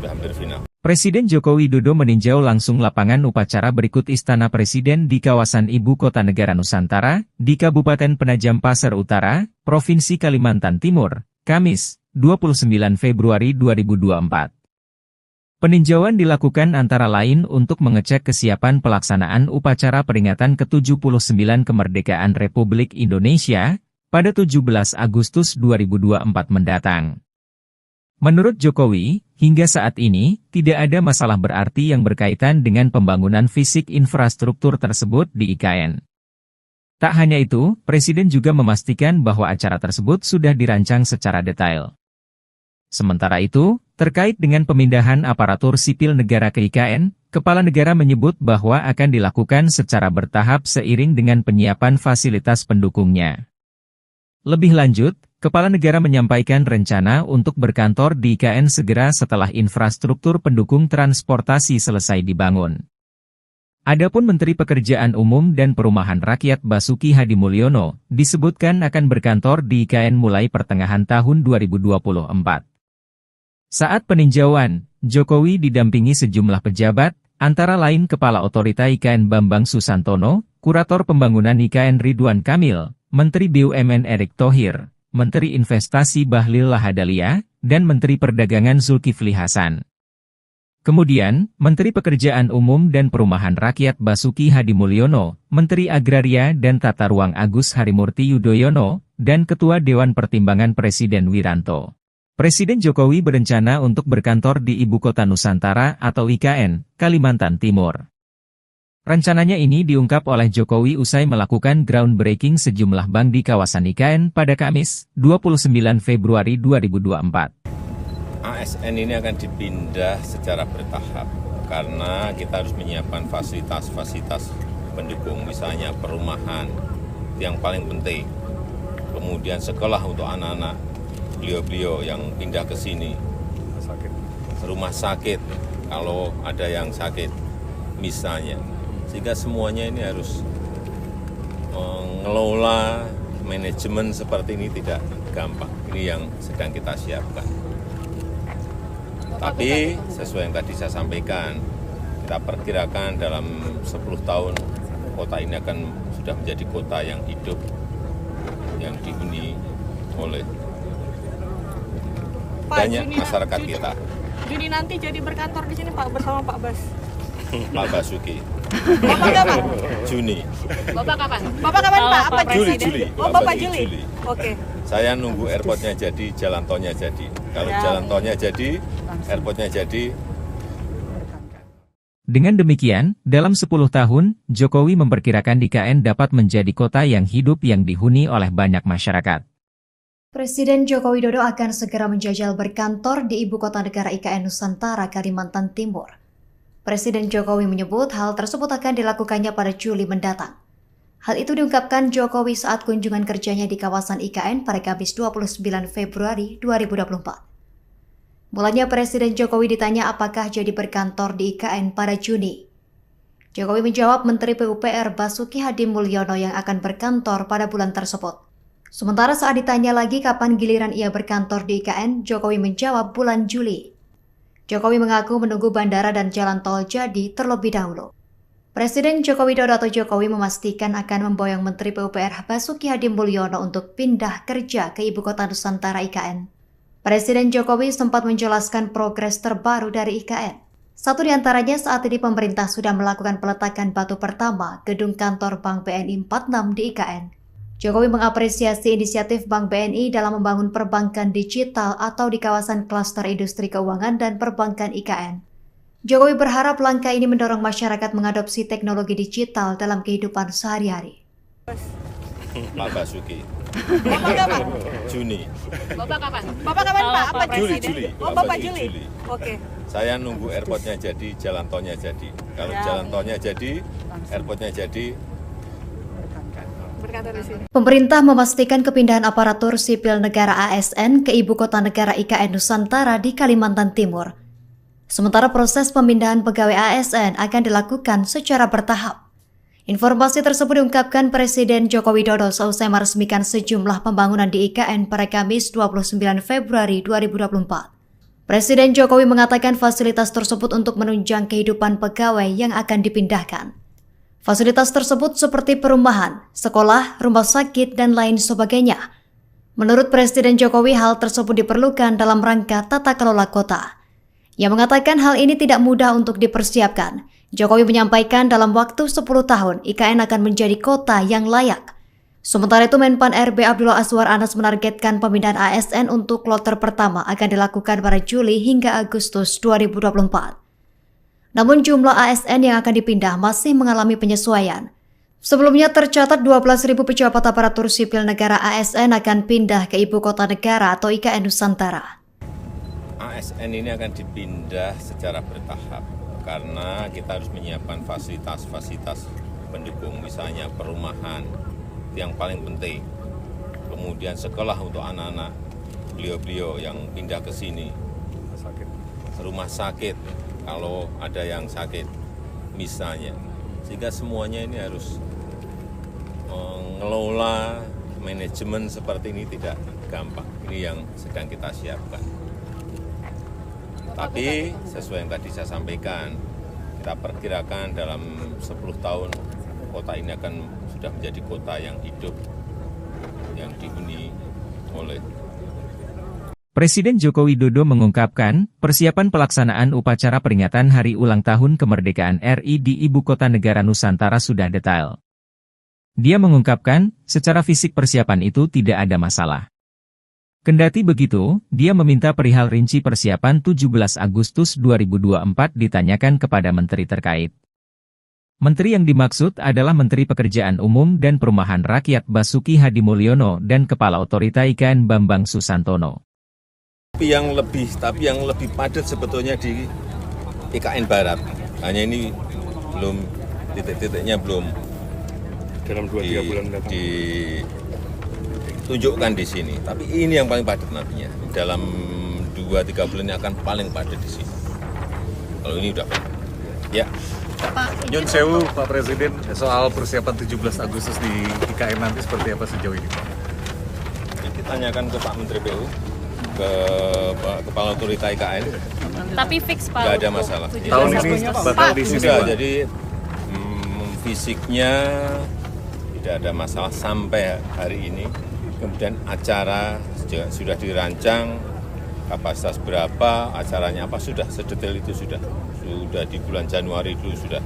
Speaker 2: hampir final.
Speaker 1: Presiden Joko Widodo meninjau langsung lapangan upacara berikut Istana Presiden di kawasan Ibu Kota Negara Nusantara, di Kabupaten Penajam Pasir Utara, Provinsi Kalimantan Timur, Kamis, 29 Februari 2024. Peninjauan dilakukan antara lain untuk mengecek kesiapan pelaksanaan upacara peringatan ke-79 Kemerdekaan Republik Indonesia pada 17 Agustus 2024 mendatang. Menurut Jokowi, hingga saat ini, tidak ada masalah berarti yang berkaitan dengan pembangunan fisik infrastruktur tersebut di IKN. Tak hanya itu, Presiden juga memastikan bahwa acara tersebut sudah dirancang secara detail. Sementara itu, terkait dengan pemindahan aparatur sipil negara ke IKN, Kepala Negara menyebut bahwa akan dilakukan secara bertahap seiring dengan penyiapan fasilitas pendukungnya. Lebih lanjut, Kepala Negara menyampaikan rencana untuk berkantor di IKN segera setelah infrastruktur pendukung transportasi selesai dibangun. Adapun Menteri Pekerjaan Umum dan Perumahan Rakyat Basuki Hadimulyono disebutkan akan berkantor di IKN mulai pertengahan tahun 2024. Saat peninjauan, Jokowi didampingi sejumlah pejabat, antara lain Kepala Otorita IKN Bambang Susantono, Kurator Pembangunan IKN Ridwan Kamil, Menteri BUMN Erick Thohir, Menteri Investasi Bahlil Lahadalia, dan Menteri Perdagangan Zulkifli Hasan. Kemudian, Menteri Pekerjaan Umum dan Perumahan Rakyat Basuki Hadimulyono, Menteri Agraria dan Tata Ruang Agus Harimurti Yudhoyono, dan Ketua Dewan Pertimbangan Presiden Wiranto. Presiden Jokowi berencana untuk berkantor di Ibu Kota Nusantara atau IKN, Kalimantan Timur. Rencananya ini diungkap oleh Jokowi usai melakukan groundbreaking sejumlah bank di kawasan IKN pada Kamis, 29 Februari 2024.
Speaker 2: ASN ini akan dipindah secara bertahap karena kita harus menyiapkan fasilitas-fasilitas pendukung, misalnya perumahan yang paling penting, kemudian sekolah untuk anak-anak beliau-beliau yang pindah ke sini, rumah sakit kalau ada yang sakit misalnya, sehingga semuanya ini harus mengelola manajemen seperti ini tidak gampang. Ini yang sedang kita siapkan. Tapi sesuai yang tadi saya sampaikan, kita perkirakan dalam 10 tahun kota ini akan sudah menjadi kota yang hidup, yang dihuni oleh banyak masyarakat kita.
Speaker 5: Juni nanti jadi berkantor di sini Pak bersama Pak Bas.
Speaker 2: Pak Basuki.
Speaker 5: Bapak kapan?
Speaker 2: Juni.
Speaker 5: Bapak kapan? Bapak kapan Pak? Apa
Speaker 2: Juli.
Speaker 5: presiden? Oh Bapak Juli.
Speaker 2: Juli.
Speaker 5: Oke.
Speaker 2: Saya nunggu airportnya jadi, jalan tolnya jadi. Kalau jalan tolnya jadi, airportnya jadi.
Speaker 1: Dengan demikian, dalam 10 tahun, Jokowi memperkirakan IKN dapat menjadi kota yang hidup yang dihuni oleh banyak masyarakat.
Speaker 6: Presiden Joko Widodo akan segera menjajal berkantor di Ibu Kota Negara IKN Nusantara, Kalimantan Timur. Presiden Jokowi menyebut hal tersebut akan dilakukannya pada Juli mendatang. Hal itu diungkapkan Jokowi saat kunjungan kerjanya di kawasan IKN pada Kamis 29 Februari 2024. Mulanya Presiden Jokowi ditanya apakah jadi berkantor di IKN pada Juni. Jokowi menjawab Menteri PUPR Basuki Hadimulyono yang akan berkantor pada bulan tersebut. Sementara saat ditanya lagi kapan giliran ia berkantor di IKN, Jokowi menjawab bulan Juli. Jokowi mengaku menunggu bandara dan jalan tol jadi terlebih dahulu. Presiden Joko Widodo atau Jokowi memastikan akan memboyong Menteri PUPR Basuki Hadimulyono untuk pindah kerja ke Ibu Kota Nusantara IKN. Presiden Jokowi sempat menjelaskan progres terbaru dari IKN. Satu di antaranya saat ini pemerintah sudah melakukan peletakan batu pertama gedung kantor Bank BNI 46 di IKN. Jokowi mengapresiasi inisiatif Bank BNI dalam membangun perbankan digital atau di kawasan klaster industri keuangan dan perbankan IKN. Jokowi berharap langkah ini mendorong masyarakat mengadopsi teknologi digital dalam kehidupan sehari-hari.
Speaker 2: Pak Basuki.
Speaker 5: Bapak kapan?
Speaker 2: Juni.
Speaker 5: Bapak kapan? Bapak kapan Pak? Apa
Speaker 2: Juli.
Speaker 5: Oh, Bapak Juli. Oke.
Speaker 2: Saya nunggu airportnya jadi, jalan tolnya jadi. Kalau jalan tolnya jadi, airportnya jadi.
Speaker 5: Berkantor di sini.
Speaker 6: Pemerintah memastikan kepindahan aparatur sipil negara ASN ke Ibu Kota Negara IKN Nusantara di Kalimantan Timur. Sementara proses pemindahan pegawai ASN akan dilakukan secara bertahap. Informasi tersebut diungkapkan Presiden Joko Widodo seusai meresmikan sejumlah pembangunan di IKN pada Kamis 29 Februari 2024. Presiden Jokowi mengatakan fasilitas tersebut untuk menunjang kehidupan pegawai yang akan dipindahkan. Fasilitas tersebut seperti perumahan, sekolah, rumah sakit, dan lain sebagainya. Menurut Presiden Jokowi, hal tersebut diperlukan dalam rangka tata kelola kota. Ia mengatakan hal ini tidak mudah untuk dipersiapkan. Jokowi menyampaikan dalam waktu 10 tahun IKN akan menjadi kota yang layak. Sementara itu Menpan RB Abdullah Azwar Anas menargetkan pemindahan ASN untuk kloter pertama akan dilakukan pada Juli hingga Agustus 2024. Namun jumlah ASN yang akan dipindah masih mengalami penyesuaian. Sebelumnya tercatat 12.000 pejabat aparatur sipil negara ASN akan pindah ke Ibu Kota Negara atau IKN Nusantara.
Speaker 2: ASN ini akan dipindah secara bertahap karena kita harus menyiapkan fasilitas-fasilitas pendukung, misalnya perumahan yang paling penting, kemudian sekolah untuk anak-anak beliau-beliau yang pindah ke sini, rumah sakit kalau ada yang sakit misalnya, sehingga semuanya ini harus mengelola manajemen seperti ini tidak gampang. Ini yang sedang kita siapkan. Tapi sesuai yang tadi saya sampaikan, kita perkirakan dalam 10 tahun kota ini akan sudah menjadi kota yang hidup, yang dihuni oleh.
Speaker 1: Presiden Joko Widodo mengungkapkan, persiapan pelaksanaan upacara peringatan Hari Ulang Tahun Kemerdekaan RI di Ibu Kota Negara Nusantara sudah detail. Dia mengungkapkan, secara fisik persiapan itu tidak ada masalah. Kendati begitu, dia meminta perihal rinci persiapan 17 Agustus 2024 ditanyakan kepada menteri terkait. Menteri yang dimaksud adalah Menteri Pekerjaan Umum dan Perumahan Rakyat Basuki Hadimulyono dan Kepala Otorita IKN Bambang Susantono.
Speaker 2: Tapi yang lebih padat sebetulnya di IKN Barat. Hanya ini belum titik-titiknya belum
Speaker 3: dalam 2-3 bulan mendatang.
Speaker 2: Tunjukkan di sini, tapi ini yang paling padat nantinya. Dalam 2-3 bulan ini akan paling padat di sini. Kalau ini udah padat. Ya.
Speaker 4: Nyun Sewu, Pak Presiden, soal persiapan 17 Agustus di IKN nanti seperti apa sejauh ini, Pak?
Speaker 2: Ditanyakan ke Pak Menteri PU, ke Kepala Otorita IKN.
Speaker 5: Tapi fix Pak.
Speaker 2: Nggak ada masalah.
Speaker 4: Tahun ini bakal di sini,
Speaker 2: Sudah,
Speaker 4: Pak.
Speaker 2: jadi fisiknya tidak ada masalah sampai hari ini. Kemudian acara sudah dirancang, kapasitas berapa, acaranya apa, sudah sedetail itu sudah di bulan Januari itu sudah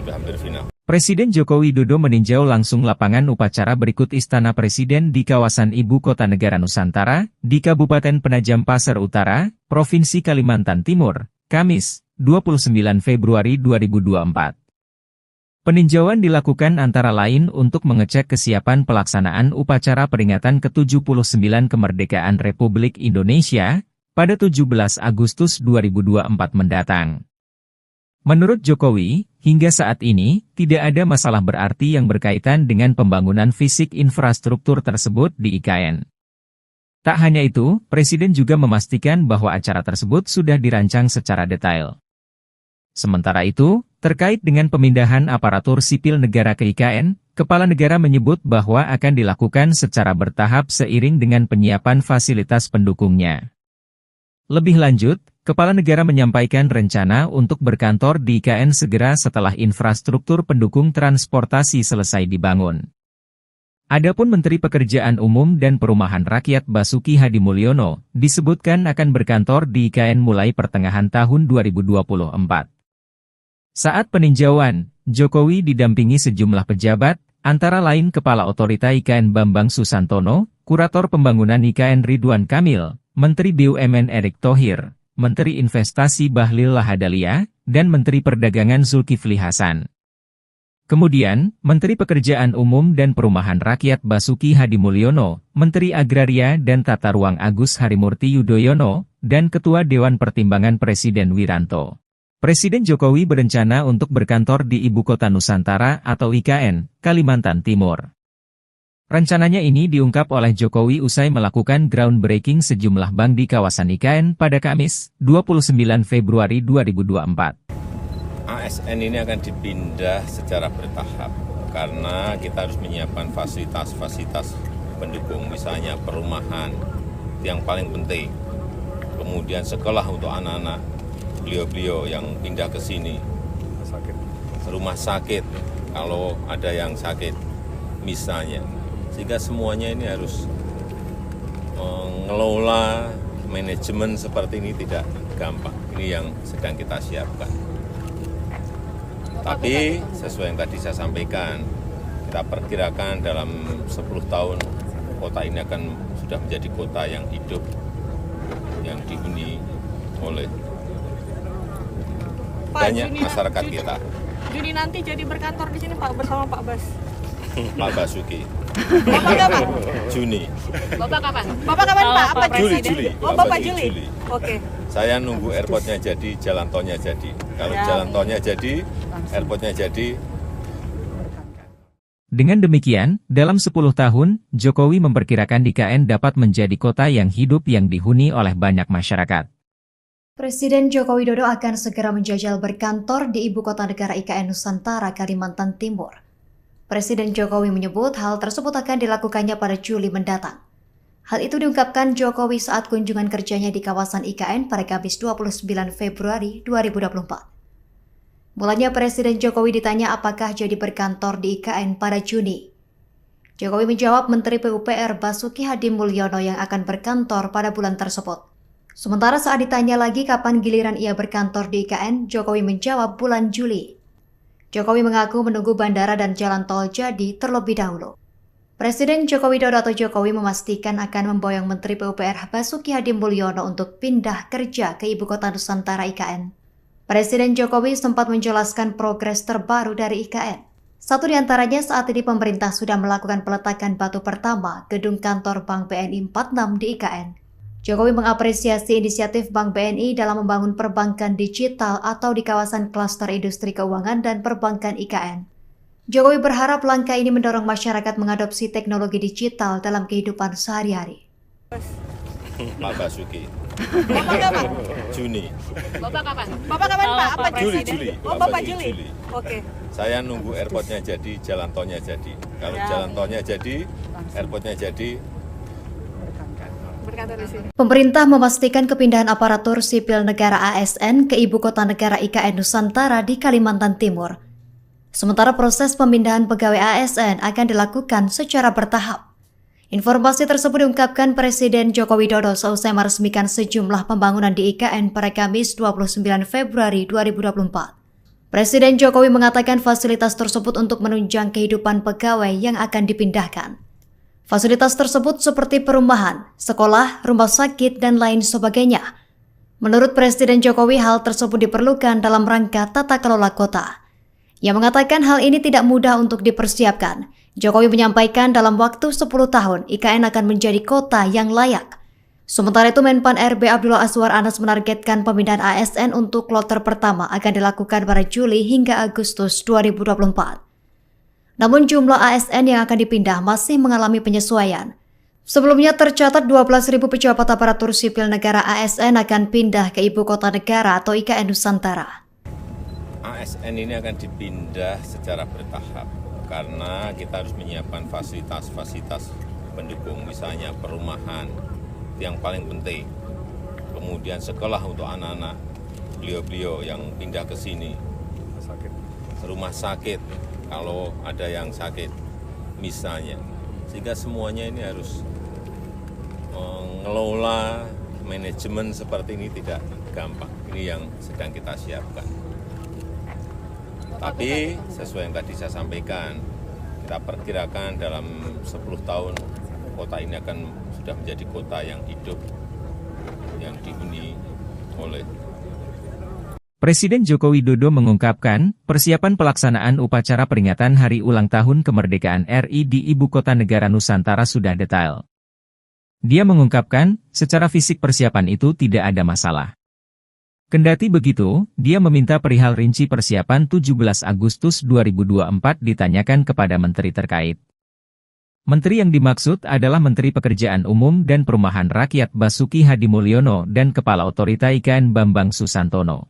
Speaker 2: hampir final.
Speaker 1: Presiden Joko Widodo meninjau langsung lapangan upacara berikut Istana Presiden di kawasan Ibu Kota Negara Nusantara, di Kabupaten Penajam Pasir Utara, Provinsi Kalimantan Timur, Kamis, 29 Februari 2024. Peninjauan dilakukan antara lain untuk mengecek kesiapan pelaksanaan upacara peringatan ke-79 Kemerdekaan Republik Indonesia pada 17 Agustus 2024 mendatang. Menurut Jokowi, hingga saat ini, tidak ada masalah berarti yang berkaitan dengan pembangunan fisik infrastruktur tersebut di IKN. Tak hanya itu, Presiden juga memastikan bahwa acara tersebut sudah dirancang secara detail. Sementara itu, Terkait dengan pemindahan aparatur sipil negara ke IKN, Kepala Negara menyebut bahwa akan dilakukan secara bertahap seiring dengan penyiapan fasilitas pendukungnya. Lebih lanjut, Kepala Negara menyampaikan rencana untuk berkantor di IKN segera setelah infrastruktur pendukung transportasi selesai dibangun. Adapun Menteri Pekerjaan Umum dan Perumahan Rakyat Basuki Hadimulyono disebutkan akan berkantor di IKN mulai pertengahan tahun 2024. Saat peninjauan, Jokowi didampingi sejumlah pejabat, antara lain Kepala Otorita IKN Bambang Susantono, Kurator Pembangunan IKN Ridwan Kamil, Menteri BUMN Erick Thohir, Menteri Investasi Bahlil Lahadalia, dan Menteri Perdagangan Zulkifli Hasan. Kemudian, Menteri Pekerjaan Umum dan Perumahan Rakyat Basuki Hadimulyono, Menteri Agraria dan Tata Ruang Agus Harimurti Yudhoyono, dan Ketua Dewan Pertimbangan Presiden Wiranto. Presiden Jokowi berencana untuk berkantor di Ibu Kota Nusantara atau IKN, Kalimantan Timur. Rencananya ini diungkap oleh Jokowi usai melakukan groundbreaking sejumlah bank di kawasan IKN pada Kamis, 29 Februari 2024.
Speaker 2: ASN ini akan dipindah secara bertahap karena kita harus menyiapkan fasilitas-fasilitas pendukung, misalnya perumahan yang paling penting, kemudian sekolah untuk anak-anak beliau-beliau yang pindah ke sini, rumah sakit kalau ada yang sakit misalnya, sehingga semuanya ini harus mengelola manajemen seperti ini tidak gampang. Ini yang sedang kita siapkan. Tapi sesuai yang tadi saya sampaikan, kita perkirakan dalam 10 tahun kota ini akan sudah menjadi kota yang hidup, yang dihuni oleh banyak masyarakat kita.
Speaker 5: Juni nanti jadi berkantor di sini Pak bersama Pak Bas.
Speaker 2: Pak Basuki.
Speaker 5: Bapak kapan?
Speaker 2: Juni.
Speaker 5: Bapak kapan? Bapak kapan Pak? Apa
Speaker 2: Juli.
Speaker 5: Oh Bapak Juli. Oke.
Speaker 2: Saya nunggu airportnya jadi, jalan tolnya jadi. Kalau jalan tolnya jadi, airportnya jadi.
Speaker 1: Dengan demikian, dalam 10 tahun, Jokowi memperkirakan IKN dapat menjadi kota yang hidup yang dihuni oleh banyak masyarakat.
Speaker 6: Presiden Joko Widodo akan segera menjajal berkantor di Ibu Kota Negara IKN Nusantara, Kalimantan Timur. Presiden Jokowi menyebut hal tersebut akan dilakukannya pada Juli mendatang. Hal itu diungkapkan Jokowi saat kunjungan kerjanya di kawasan IKN pada Kamis 29 Februari 2024. Mulanya Presiden Jokowi ditanya apakah jadi berkantor di IKN pada Juni. Jokowi menjawab Menteri PUPR Basuki Hadimulyono yang akan berkantor pada bulan tersebut. Sementara saat ditanya lagi kapan giliran ia berkantor di IKN, Jokowi menjawab bulan Juli. Jokowi mengaku menunggu bandara dan jalan tol jadi terlebih dahulu. Presiden Joko Widodo atau Jokowi memastikan akan memboyong Menteri PUPR Basuki Hadimulyono untuk pindah kerja ke Ibu Kota Nusantara IKN. Presiden Jokowi sempat menjelaskan progres terbaru dari IKN. Satu di antaranya saat ini pemerintah sudah melakukan peletakan batu pertama gedung kantor Bank BNI 46 di IKN. Jokowi mengapresiasi inisiatif Bank BNI dalam membangun perbankan digital atau di kawasan klaster industri keuangan dan perbankan IKN. Jokowi berharap langkah ini mendorong masyarakat mengadopsi teknologi digital dalam kehidupan sehari-hari.
Speaker 2: Pak Basuki.
Speaker 5: Bapak kapan?
Speaker 2: Juni.
Speaker 5: Bapak kapan? Bapak kapan Pak? Apa
Speaker 2: Juli.
Speaker 5: Oh Bapak Juli. Oke.
Speaker 2: Saya nunggu airportnya jadi, jalan tolnya jadi. Kalau jalan tolnya jadi, airportnya jadi.
Speaker 6: Pemerintah memastikan kepindahan aparatur sipil negara ASN ke Ibu Kota Negara IKN Nusantara di Kalimantan Timur. Sementara proses pemindahan pegawai ASN akan dilakukan secara bertahap. Informasi tersebut diungkapkan Presiden Joko Widodo seusai meresmikan sejumlah pembangunan di IKN pada Kamis 29 Februari 2024. Presiden Jokowi mengatakan fasilitas tersebut untuk menunjang kehidupan pegawai yang akan dipindahkan. Fasilitas tersebut seperti perumahan, sekolah, rumah sakit, dan lain sebagainya. Menurut Presiden Jokowi, hal tersebut diperlukan dalam rangka tata kelola kota. Ia mengatakan hal ini tidak mudah untuk dipersiapkan. Jokowi menyampaikan dalam waktu 10 tahun, IKN akan menjadi kota yang layak. Sementara itu, Menpan RB Abdullah Azwar Anas menargetkan pemindahan ASN untuk kloter pertama akan dilakukan pada Juli hingga Agustus 2024. Namun jumlah ASN yang akan dipindah masih mengalami penyesuaian. Sebelumnya tercatat 12.000 pejabat aparatur sipil negara ASN akan pindah ke Ibu Kota Negara atau IKN Nusantara.
Speaker 2: ASN ini akan dipindah secara bertahap karena kita harus menyiapkan fasilitas-fasilitas pendukung, misalnya perumahan yang paling penting, kemudian sekolah untuk anak-anak beliau-beliau yang pindah ke sini, rumah sakit kalau ada yang sakit misalnya, sehingga semuanya ini harus mengelola manajemen seperti ini tidak gampang. Ini yang sedang kita siapkan. Tapi sesuai yang tadi saya sampaikan, kita perkirakan dalam 10 tahun kota ini akan sudah menjadi kota yang hidup, yang dihuni oleh.
Speaker 1: Presiden Joko Widodo mengungkapkan, persiapan pelaksanaan upacara peringatan Hari Ulang Tahun Kemerdekaan RI di Ibu Kota Negara Nusantara sudah detail. Dia mengungkapkan, secara fisik persiapan itu tidak ada masalah. Kendati begitu, dia meminta perihal rinci persiapan 17 Agustus 2024 ditanyakan kepada menteri terkait. Menteri yang dimaksud adalah Menteri Pekerjaan Umum dan Perumahan Rakyat Basuki Hadimulyono dan Kepala Otorita IKN Bambang Susantono.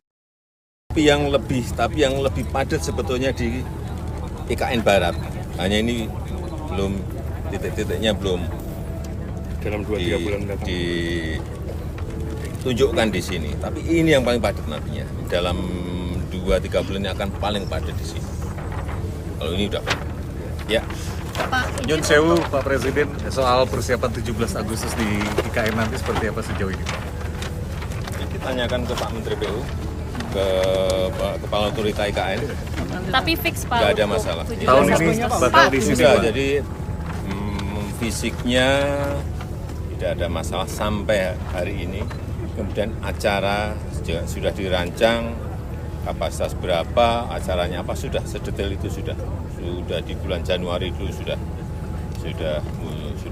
Speaker 2: Tapi yang lebih padat sebetulnya di IKN Barat. Hanya ini belum titik-titiknya belum
Speaker 3: dalam 2-3 bulan mendatang
Speaker 2: ditunjukkan di sini. Tapi ini yang paling padat nantinya. Dalam 2-3 bulan ini akan paling padat di sini. Kalau ini udah ya.
Speaker 4: Nyun sewu Pak Presiden, soal persiapan 17 Agustus di IKN nanti seperti apa sejauh ini?
Speaker 2: Ditanyakan ke Pak Menteri PU, ke Kepala Otorita IKN.
Speaker 5: Tapi fix Pak.
Speaker 2: Nggak ada masalah.
Speaker 4: Tahun ini bakal di sini
Speaker 2: Sudah,
Speaker 4: Pak.
Speaker 2: jadi fisiknya tidak ada masalah sampai hari ini. Kemudian acara sudah dirancang, kapasitas berapa, acaranya apa, sudah sedetail itu sudah di bulan Januari dulu sudah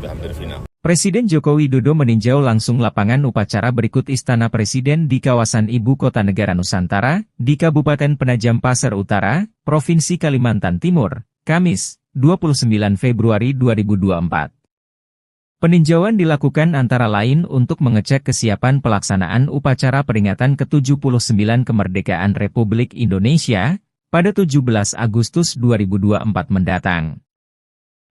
Speaker 2: hampir final.
Speaker 1: Presiden Joko Widodo meninjau langsung lapangan upacara berikut Istana Presiden di kawasan Ibu Kota Negara Nusantara, di Kabupaten Penajam Pasir Utara, Provinsi Kalimantan Timur, Kamis, 29 Februari 2024. Peninjauan dilakukan antara lain untuk mengecek kesiapan pelaksanaan upacara peringatan ke-79 Kemerdekaan Republik Indonesia pada 17 Agustus 2024 mendatang.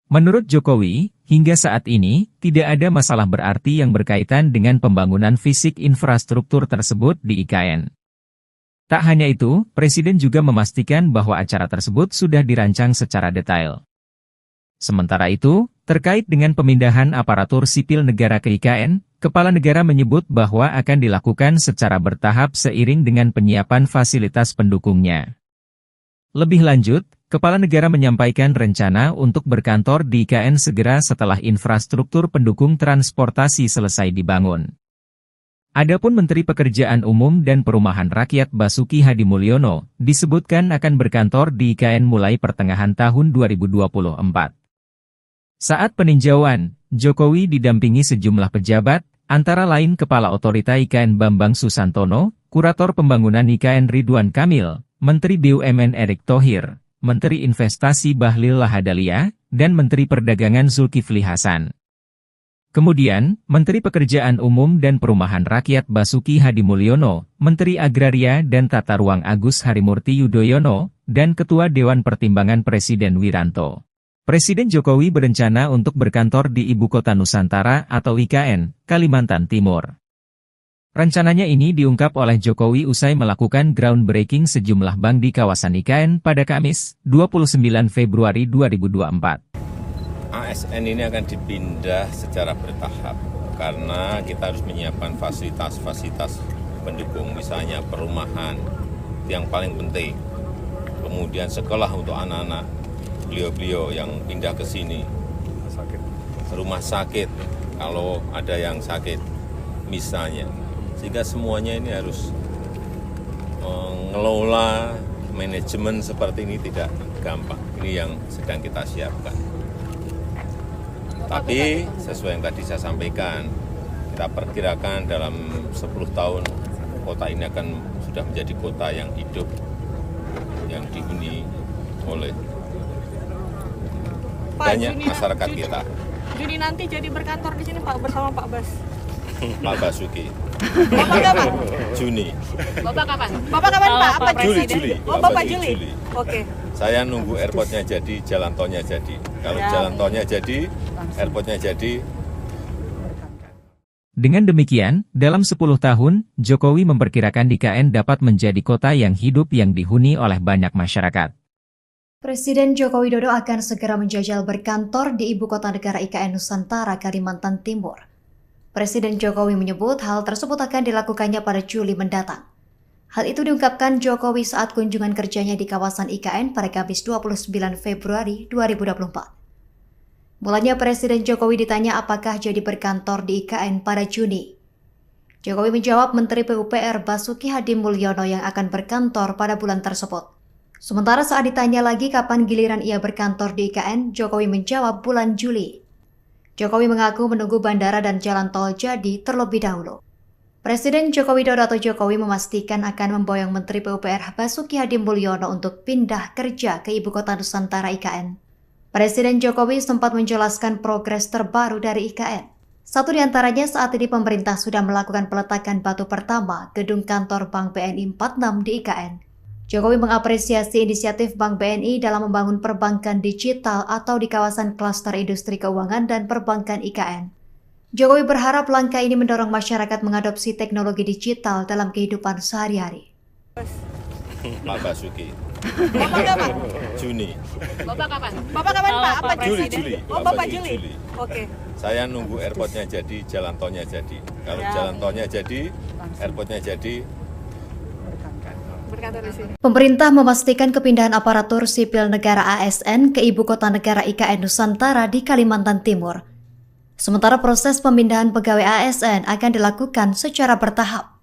Speaker 1: Menurut Jokowi, hingga saat ini, tidak ada masalah berarti yang berkaitan dengan pembangunan fisik infrastruktur tersebut di IKN. Tak hanya itu, Presiden juga memastikan bahwa acara tersebut sudah dirancang secara detail. Sementara itu, terkait dengan pemindahan aparatur sipil negara ke IKN, Kepala Negara menyebut bahwa akan dilakukan secara bertahap seiring dengan penyiapan fasilitas pendukungnya. Lebih lanjut, Kepala Negara menyampaikan rencana untuk berkantor di IKN segera setelah infrastruktur pendukung transportasi selesai dibangun. Adapun Menteri Pekerjaan Umum dan Perumahan Rakyat Basuki Hadimulyono disebutkan akan berkantor di IKN mulai pertengahan tahun 2024. Saat peninjauan, Jokowi didampingi sejumlah pejabat, antara lain Kepala Otorita IKN Bambang Susantono, Kurator Pembangunan IKN Ridwan Kamil, Menteri BUMN Erick Thohir, Menteri Investasi Bahlil Lahadalia, dan Menteri Perdagangan Zulkifli Hasan. Kemudian, Menteri Pekerjaan Umum dan Perumahan Rakyat Basuki Hadimulyono, Menteri Agraria dan Tata Ruang Agus Harimurti Yudhoyono, dan Ketua Dewan Pertimbangan Presiden Wiranto. Presiden Jokowi berencana untuk berkantor di Ibu Kota Nusantara atau IKN, Kalimantan Timur. Rencananya ini diungkap oleh Jokowi usai melakukan groundbreaking sejumlah bank di kawasan IKN pada Kamis, 29 Februari 2024.
Speaker 2: ASN ini akan dipindah secara bertahap karena kita harus menyiapkan fasilitas-fasilitas pendukung, misalnya perumahan yang paling penting, kemudian sekolah untuk anak-anak beliau-beliau yang pindah ke sini, rumah sakit kalau ada yang sakit misalnya, sehingga semuanya ini harus mengelola manajemen seperti ini tidak gampang. Ini yang sedang kita siapkan. Tapi sesuai yang tadi saya sampaikan, kita perkirakan dalam 10 tahun kota ini akan sudah menjadi kota yang hidup, yang dihuni oleh banyak masyarakat kita.
Speaker 5: Juni nanti jadi berkantor di sini Pak bersama Pak Bas.
Speaker 2: Pak Basuki.
Speaker 5: Bapak kapan?
Speaker 2: Juni.
Speaker 5: Bapak kapan? Bapak kapan Pak? Apa
Speaker 2: Juli.
Speaker 5: Oh, Bapak Juli. Oke.
Speaker 2: Saya nunggu airportnya jadi, jalan tolnya jadi. Kalau jalan tolnya jadi, airportnya jadi.
Speaker 1: Dengan demikian, dalam 10 tahun, Jokowi memperkirakan IKN dapat menjadi kota yang hidup yang dihuni oleh banyak masyarakat.
Speaker 6: Presiden Joko Widodo akan segera menjajal berkantor di Ibu Kota Negara IKN Nusantara, Kalimantan Timur. Presiden Jokowi menyebut hal tersebut akan dilakukannya pada Juli mendatang. Hal itu diungkapkan Jokowi saat kunjungan kerjanya di kawasan IKN pada Kamis 29 Februari 2024. Mulanya Presiden Jokowi ditanya apakah jadi berkantor di IKN pada Juni. Jokowi menjawab Menteri PUPR Basuki Hadimulyono yang akan berkantor pada bulan tersebut. Sementara saat ditanya lagi kapan giliran ia berkantor di IKN, Jokowi menjawab bulan Juli. Jokowi mengaku menunggu bandara dan jalan tol jadi terlebih dahulu. Presiden Joko Widodo atau Jokowi memastikan akan memboyong Menteri PUPR Basuki Hadimulyono untuk pindah kerja ke Ibu Kota Nusantara IKN. Presiden Jokowi sempat menjelaskan progres terbaru dari IKN. Satu di antaranya saat ini pemerintah sudah melakukan peletakan batu pertama gedung kantor Bank BNI 46 di IKN. Jokowi mengapresiasi inisiatif Bank BNI dalam membangun perbankan digital atau di kawasan klaster industri keuangan dan perbankan IKN. Jokowi berharap langkah ini mendorong masyarakat mengadopsi teknologi digital dalam kehidupan sehari-hari.
Speaker 2: Pak Basuki.
Speaker 5: Bapak kapan?
Speaker 2: Juni.
Speaker 5: Bapak kapan? Bapak kapan Pak? Apa
Speaker 2: Juli.
Speaker 5: Oh, Bapak Juli. Oke.
Speaker 2: Saya nunggu airportnya jadi, jalan tolnya jadi. Kalau jalan tolnya jadi, airportnya jadi.
Speaker 5: Berkantor di sini.
Speaker 6: Pemerintah memastikan kepindahan aparatur sipil negara ASN ke Ibu Kota Negara IKN Nusantara di Kalimantan Timur. Sementara proses pemindahan pegawai ASN akan dilakukan secara bertahap.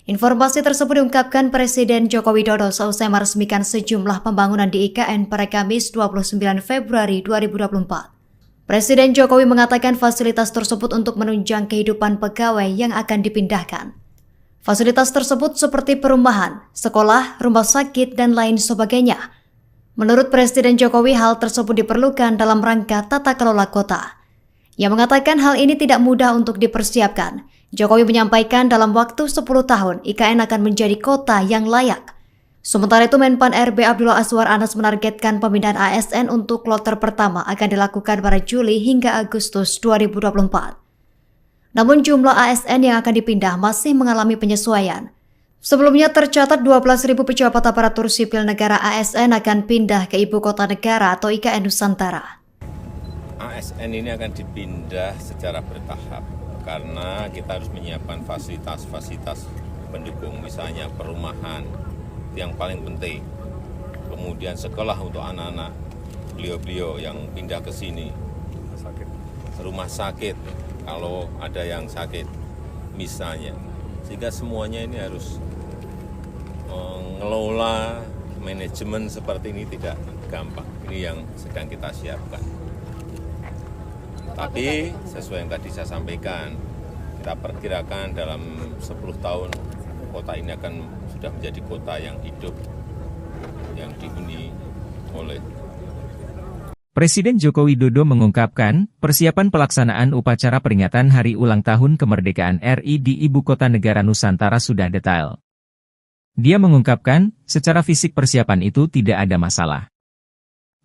Speaker 6: Informasi tersebut diungkapkan Presiden Joko Widodo seusai meresmikan sejumlah pembangunan di IKN pada Kamis 29 Februari 2024. Presiden Jokowi mengatakan fasilitas tersebut untuk menunjang kehidupan pegawai yang akan dipindahkan. Fasilitas tersebut seperti perumahan, sekolah, rumah sakit, dan lain sebagainya. Menurut Presiden Jokowi, hal tersebut diperlukan dalam rangka tata kelola kota. Ia mengatakan hal ini tidak mudah untuk dipersiapkan. Jokowi menyampaikan dalam waktu 10 tahun IKN akan menjadi kota yang layak. Sementara itu Menpan RB Abdullah Azwar Anas menargetkan pemindahan ASN untuk kloter pertama akan dilakukan pada Juli hingga Agustus 2024. Namun jumlah ASN yang akan dipindah masih mengalami penyesuaian. Sebelumnya tercatat 12.000 pejabat aparatur sipil negara ASN akan pindah ke Ibu Kota Negara atau IKN Nusantara.
Speaker 2: ASN ini akan dipindah secara bertahap. Karena kita harus menyiapkan fasilitas-fasilitas pendukung, misalnya perumahan, yang paling penting. Kemudian sekolah untuk anak-anak beliau-beliau yang pindah ke sini. Rumah sakit, kalau ada yang sakit misalnya. Sehingga semuanya ini harus mengelola manajemen seperti ini tidak gampang. Ini yang sedang kita siapkan. Tapi sesuai yang tadi saya sampaikan, kita perkirakan dalam 10 tahun kota ini akan sudah menjadi kota yang hidup, yang dihuni oleh.
Speaker 1: Presiden Joko Widodo mengungkapkan, persiapan pelaksanaan upacara peringatan Hari Ulang Tahun Kemerdekaan RI di Ibu Kota Negara Nusantara sudah detail. Dia mengungkapkan, secara fisik persiapan itu tidak ada masalah.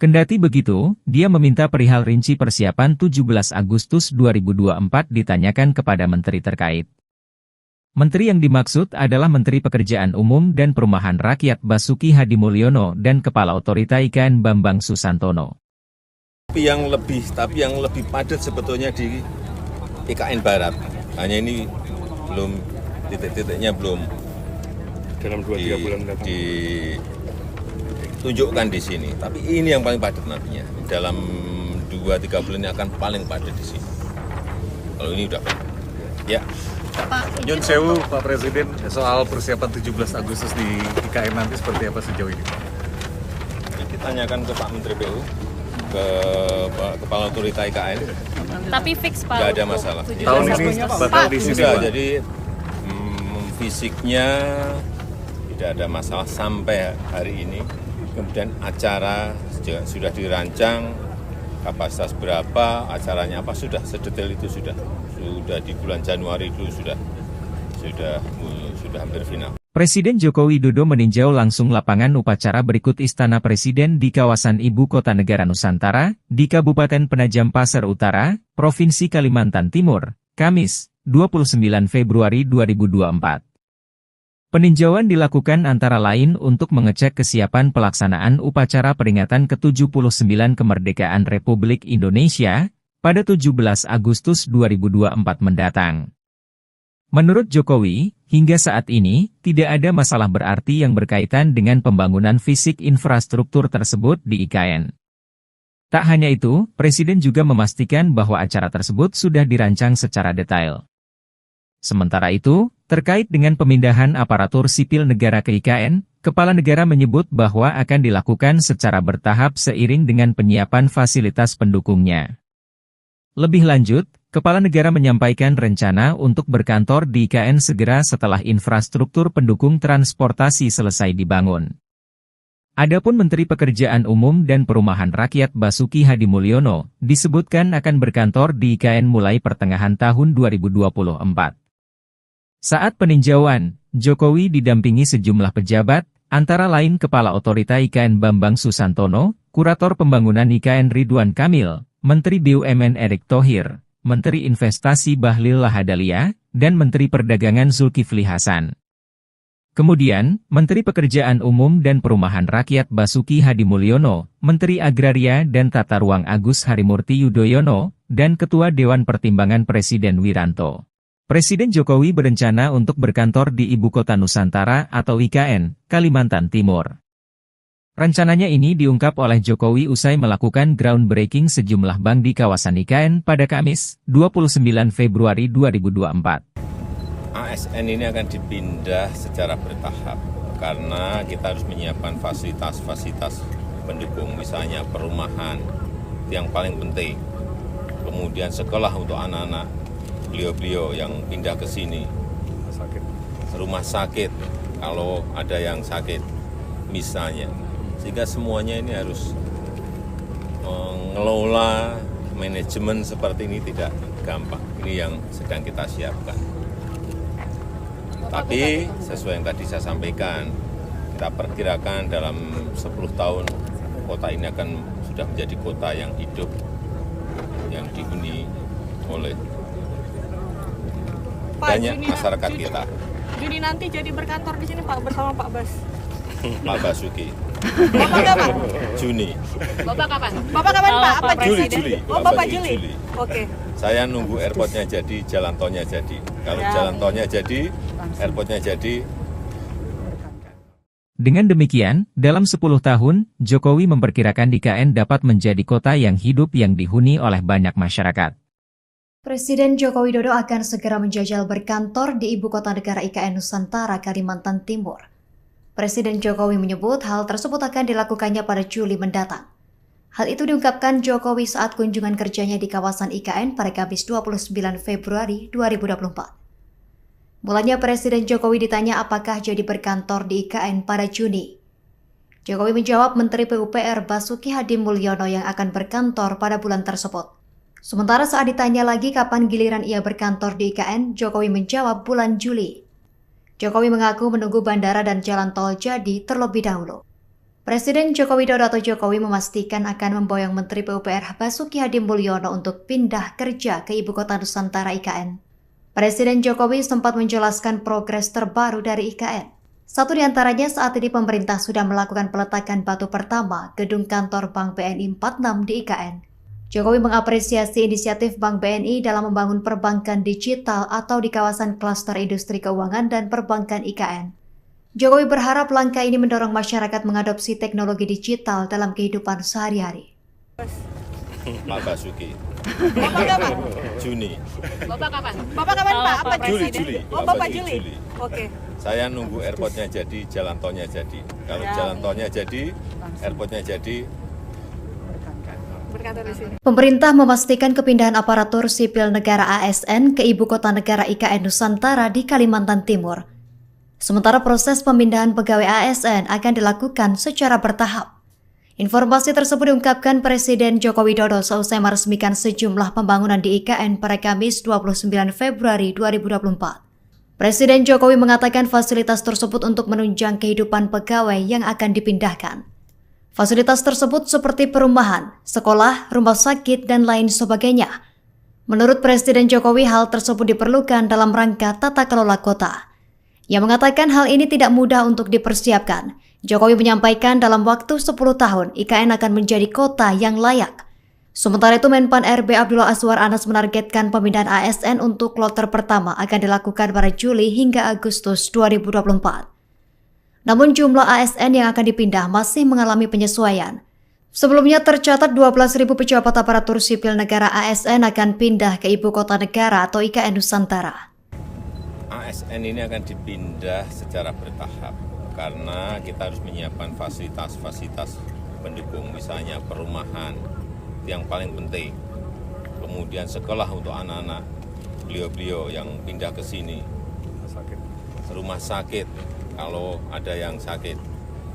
Speaker 1: Kendati begitu, dia meminta perihal rinci persiapan 17 Agustus 2024 ditanyakan kepada menteri terkait. Menteri yang dimaksud adalah Menteri Pekerjaan Umum dan Perumahan Rakyat Basuki Hadimulyono dan Kepala Otorita IKN Bambang Susantono.
Speaker 2: Tapi yang lebih padat sebetulnya di IKN Barat. Hanya ini belum titik-titiknya belum
Speaker 3: dalam 2-3 bulan mendatang.
Speaker 2: Tunjukkan di sini, tapi ini yang paling padat nantinya. Dalam 2-3 bulan ini akan paling padat di sini. Kalau ini udah, ya.
Speaker 4: Nyun sewu Pak Presiden, soal persiapan 17 Agustus di IKN nanti seperti apa sejauh ini Pak?
Speaker 2: Kita tanyakan ke Pak Menteri PU, ke Kepala Otorita IKN.
Speaker 7: Tapi fix Pak.
Speaker 2: Nggak ada masalah.
Speaker 4: Tahun ini bakal di sini Pak?
Speaker 2: Jadi fisiknya tidak ada masalah sampai hari ini. Kemudian acara sudah dirancang kapasitas berapa, acaranya apa, sudah sedetail itu sudah di bulan Januari itu sudah hampir final.
Speaker 1: Presiden Joko Widodo meninjau langsung lapangan upacara berikut Istana Presiden di kawasan Ibu Kota Negara Nusantara, di Kabupaten Penajam Pasar Utara, Provinsi Kalimantan Timur, Kamis, 29 Februari 2024. Peninjauan dilakukan antara lain untuk mengecek kesiapan pelaksanaan upacara peringatan ke-79 kemerdekaan Republik Indonesia pada 17 Agustus 2024 mendatang. Menurut Jokowi, hingga saat ini, tidak ada masalah berarti yang berkaitan dengan pembangunan fisik infrastruktur tersebut di IKN. Tak hanya itu, Presiden juga memastikan bahwa acara tersebut sudah dirancang secara detail. Sementara itu, terkait dengan pemindahan aparatur sipil negara ke IKN, Kepala Negara menyebut bahwa akan dilakukan secara bertahap seiring dengan penyiapan fasilitas pendukungnya. Lebih lanjut, Kepala Negara menyampaikan rencana untuk berkantor di IKN segera setelah infrastruktur pendukung transportasi selesai dibangun. Adapun Menteri Pekerjaan Umum dan Perumahan Rakyat Basuki Hadimulyono disebutkan akan berkantor di IKN mulai pertengahan tahun 2024. Saat peninjauan, Jokowi didampingi sejumlah pejabat, antara lain Kepala Otorita IKN Bambang Susantono, Kurator Pembangunan IKN Ridwan Kamil, Menteri BUMN Erick Thohir, Menteri Investasi Bahlil Lahadalia, dan Menteri Perdagangan Zulkifli Hasan. Kemudian, Menteri Pekerjaan Umum dan Perumahan Rakyat Basuki Hadimulyono, Menteri Agraria dan Tata Ruang Agus Harimurti Yudhoyono, dan Ketua Dewan Pertimbangan Presiden Wiranto. Presiden Jokowi berencana untuk berkantor di Ibu Kota Nusantara atau IKN, Kalimantan Timur. Rencananya ini diungkap oleh Jokowi usai melakukan groundbreaking sejumlah bank di kawasan IKN pada Kamis, 29 Februari 2024.
Speaker 2: ASN ini akan dipindah secara bertahap, karena kita harus menyiapkan fasilitas-fasilitas pendukung, misalnya perumahan, yang paling penting. Kemudian sekolah untuk anak-anak beliau-beliau yang pindah ke sini. Rumah sakit, kalau ada yang sakit, misalnya. Sehingga semuanya ini harus mengelola manajemen seperti ini tidak gampang. Ini yang sedang kita siapkan. Tapi sesuai yang tadi saya sampaikan, kita perkirakan dalam 10 tahun kota ini akan sudah menjadi kota yang hidup, yang dihuni oleh banyak masyarakat kita.
Speaker 5: Juni nanti jadi berkantor di sini Pak bersama Pak Bas.
Speaker 2: Pak Basuki.
Speaker 5: Bapak kapan?
Speaker 2: Juni.
Speaker 5: Bapak kapan? Bapak kapan Pak? Apa
Speaker 2: Juli.
Speaker 5: Presiden? Oh Bapak Juli. Oke.
Speaker 2: Saya nunggu airportnya jadi, jalan tolnya jadi. Kalau jalan tolnya jadi, airportnya jadi.
Speaker 1: Dengan demikian, dalam 10 tahun, Jokowi memperkirakan IKN dapat menjadi kota yang hidup yang dihuni oleh banyak masyarakat.
Speaker 6: Presiden Joko Widodo akan segera menjajal berkantor di Ibu Kota Negara IKN Nusantara, Kalimantan Timur. Presiden Jokowi menyebut hal tersebut akan dilakukannya pada Juli mendatang. Hal itu diungkapkan Jokowi saat kunjungan kerjanya di kawasan IKN pada Kamis 29 Februari 2024. Mulanya Presiden Jokowi ditanya apakah jadi berkantor di IKN pada Juni. Jokowi menjawab Menteri PUPR Basuki Hadimulyono yang akan berkantor pada bulan tersebut. Sementara saat ditanya lagi kapan giliran ia berkantor di IKN, Jokowi menjawab bulan Juli. Jokowi mengaku menunggu bandara dan jalan tol jadi terlebih dahulu. Presiden Joko Widodo atau Jokowi memastikan akan memboyong Menteri PUPR Basuki Hadimulyono untuk pindah kerja ke Ibu Kota Nusantara IKN. Presiden Jokowi sempat menjelaskan progres terbaru dari IKN. Satu di antaranya saat ini pemerintah sudah melakukan peletakan batu pertama gedung kantor Bank BNI 46 di IKN. Jokowi mengapresiasi inisiatif Bank BNI dalam membangun perbankan digital atau di kawasan klaster industri keuangan dan perbankan IKN. Jokowi berharap langkah ini mendorong masyarakat mengadopsi teknologi digital dalam kehidupan sehari-hari.
Speaker 2: Pak Basuki.
Speaker 5: Bapak kapan?
Speaker 2: Juni.
Speaker 5: Bapak kapan? Bapak kapan Pak? Apa
Speaker 2: Juli.
Speaker 5: Presiden? Oh Bapak Juli. Oke.
Speaker 2: Saya nunggu airportnya jadi, jalan tolnya jadi. Kalau jalan tolnya jadi, airportnya jadi.
Speaker 5: Berkantor di sini.
Speaker 6: Pemerintah memastikan kepindahan aparatur sipil negara ASN ke Ibu Kota Negara IKN Nusantara di Kalimantan Timur. Sementara proses pemindahan pegawai ASN akan dilakukan secara bertahap. Informasi tersebut diungkapkan Presiden Joko Widodo seusai meresmikan sejumlah pembangunan di IKN pada Kamis 29 Februari 2024. Presiden Jokowi mengatakan fasilitas tersebut untuk menunjang kehidupan pegawai yang akan dipindahkan. Fasilitas tersebut seperti perumahan, sekolah, rumah sakit, dan lain sebagainya. Menurut Presiden Jokowi, hal tersebut diperlukan dalam rangka tata kelola kota. Ia mengatakan hal ini tidak mudah untuk dipersiapkan. Jokowi menyampaikan dalam waktu 10 tahun IKN akan menjadi kota yang layak. Sementara itu Menpan RB Abdullah Azwar Anas menargetkan pemindahan ASN untuk kloter pertama akan dilakukan pada Juli hingga Agustus 2024. Namun jumlah ASN yang akan dipindah masih mengalami penyesuaian. Sebelumnya tercatat 12.000 pejabat aparatur sipil negara ASN akan pindah ke Ibu Kota Negara atau IKN Nusantara.
Speaker 2: ASN ini akan dipindah secara bertahap karena kita harus menyiapkan fasilitas-fasilitas pendukung, misalnya perumahan yang paling penting, kemudian sekolah untuk anak-anak beliau-beliau yang pindah ke sini, rumah sakit kalau ada yang sakit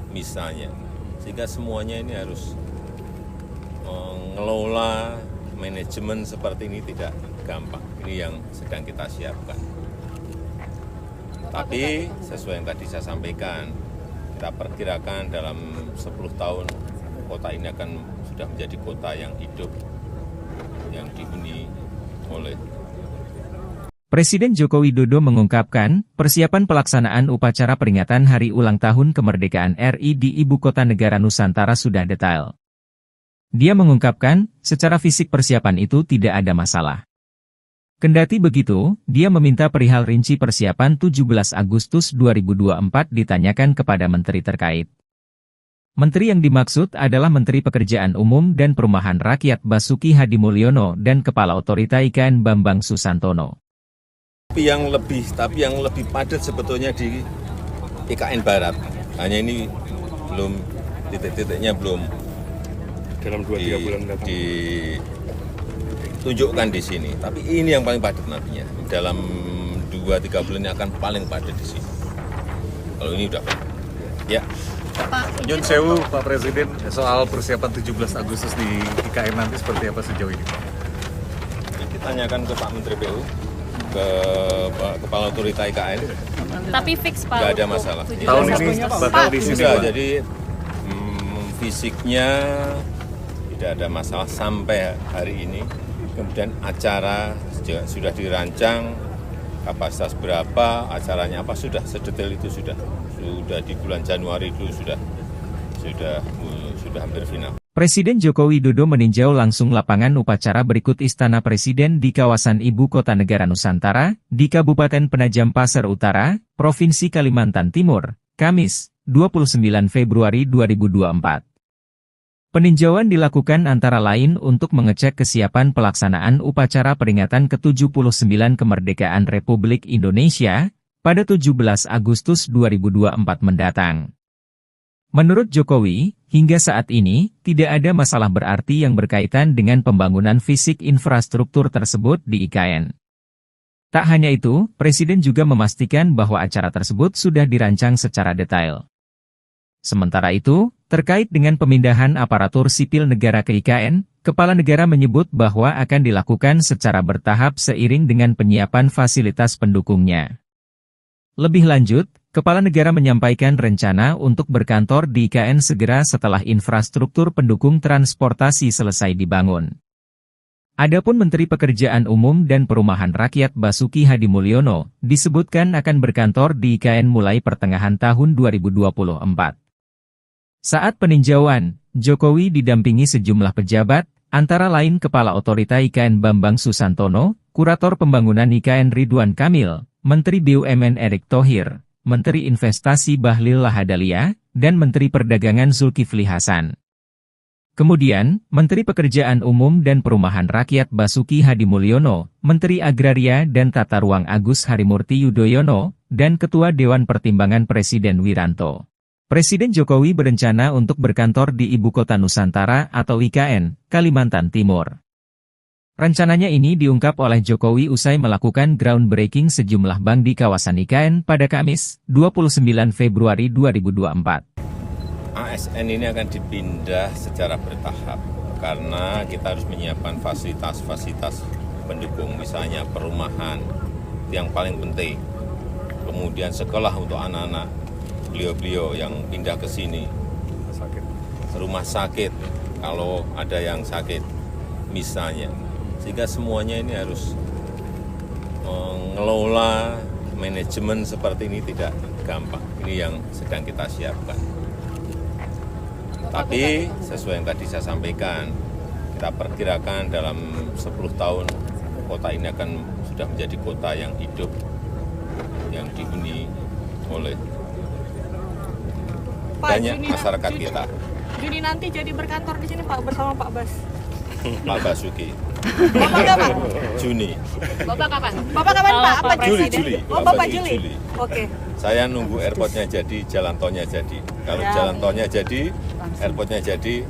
Speaker 2: misalnya, sehingga semuanya ini harus mengelola manajemen seperti ini tidak gampang. Ini yang sedang kita siapkan. Tapi sesuai yang tadi saya sampaikan, kita perkirakan dalam 10 tahun kota ini akan sudah menjadi kota yang hidup, yang dihuni oleh.
Speaker 1: Presiden Joko Widodo mengungkapkan, persiapan pelaksanaan upacara peringatan Hari Ulang Tahun Kemerdekaan RI di Ibu Kota Negara Nusantara sudah detail. Dia mengungkapkan, secara fisik persiapan itu tidak ada masalah. Kendati begitu, dia meminta perihal rinci persiapan 17 Agustus 2024 ditanyakan kepada menteri terkait. Menteri yang dimaksud adalah Menteri Pekerjaan Umum dan Perumahan Rakyat Basuki Hadimulyono dan Kepala Otorita IKN Bambang Susantono.
Speaker 2: Tapi yang lebih padat sebetulnya di IKN Barat. Hanya ini belum titik-titiknya belum
Speaker 3: dalam 2-3 bulan mendatang.
Speaker 2: Tunjukkan di sini, tapi ini yang paling padat nantinya. Dalam 2-3 bulan ini akan paling padat di sini. Kalau ini udah padat. Ya.
Speaker 4: Nyun Sewu, Pak Presiden, soal persiapan 17 Agustus di IKN nanti seperti apa sejauh ini, Pak?
Speaker 2: Ditanyakan ke Pak Menteri PU, ke Kepala Otorita IKN.
Speaker 5: Tapi fix Pak.
Speaker 2: Nggak ada masalah.
Speaker 4: Tahun ini bakal di sini,
Speaker 2: Sudah,
Speaker 4: Pak.
Speaker 2: jadi fisiknya tidak ada masalah sampai hari ini. Kemudian acara sudah dirancang, kapasitas berapa, acaranya apa, sudah sedetail itu sudah di bulan Januari itu sudah hampir final.
Speaker 1: Presiden Joko Widodo meninjau langsung lapangan upacara berikut Istana Presiden di kawasan Ibu Kota Negara Nusantara, di Kabupaten Penajam Pasir Utara, Provinsi Kalimantan Timur, Kamis, 29 Februari 2024. Peninjauan dilakukan antara lain untuk mengecek kesiapan pelaksanaan upacara peringatan ke-79 Kemerdekaan Republik Indonesia pada 17 Agustus 2024 mendatang. Menurut Jokowi, hingga saat ini, tidak ada masalah berarti yang berkaitan dengan pembangunan fisik infrastruktur tersebut di IKN. Tak hanya itu, Presiden juga memastikan bahwa acara tersebut sudah dirancang secara detail. Sementara itu, terkait dengan pemindahan aparatur sipil negara ke IKN, Kepala Negara menyebut bahwa akan dilakukan secara bertahap seiring dengan penyiapan fasilitas pendukungnya. Lebih lanjut, Kepala Negara menyampaikan rencana untuk berkantor di IKN segera setelah infrastruktur pendukung transportasi selesai dibangun. Adapun Menteri Pekerjaan Umum dan Perumahan Rakyat Basuki Hadimulyono disebutkan akan berkantor di IKN mulai pertengahan tahun 2024. Saat peninjauan, Jokowi didampingi sejumlah pejabat, antara lain Kepala Otorita IKN Bambang Susantono, Kurator Pembangunan IKN Ridwan Kamil, Menteri BUMN Erick Thohir, Menteri Investasi Bahlil Lahadalia, dan Menteri Perdagangan Zulkifli Hasan. Kemudian, Menteri Pekerjaan Umum dan Perumahan Rakyat Basuki Hadimulyono, Menteri Agraria dan Tata Ruang Agus Harimurti Yudhoyono, dan Ketua Dewan Pertimbangan Presiden Wiranto. Presiden Jokowi berencana untuk berkantor di Ibu Kota Nusantara atau IKN, Kalimantan Timur. Rencananya ini diungkap oleh Jokowi usai melakukan groundbreaking sejumlah bank di kawasan IKN pada Kamis, 29 Februari 2024.
Speaker 2: ASN ini akan dipindah secara bertahap karena kita harus menyiapkan fasilitas-fasilitas pendukung, misalnya perumahan yang paling penting, kemudian sekolah untuk anak-anak beliau-beliau yang pindah ke sini, rumah sakit kalau ada yang sakit misalnya, sehingga semuanya ini harus mengelola manajemen seperti ini tidak gampang. Ini yang sedang kita siapkan. Tapi sesuai yang tadi saya sampaikan, kita perkirakan dalam 10 tahun kota ini akan sudah menjadi kota yang hidup, yang dihuni oleh banyak masyarakat kita.
Speaker 5: Juni nanti jadi berkantor di sini Pak bersama Pak Bas.
Speaker 2: Pak Basuki.
Speaker 5: Bapak kapan?
Speaker 2: Juni.
Speaker 5: Bapak kapan? Bapak kapan Pak? Apa
Speaker 2: Juli.
Speaker 5: Oh Bapak Juli. Oke.
Speaker 2: Saya nunggu airportnya jadi, jalan tolnya jadi. Kalau jalan tolnya jadi, airportnya jadi.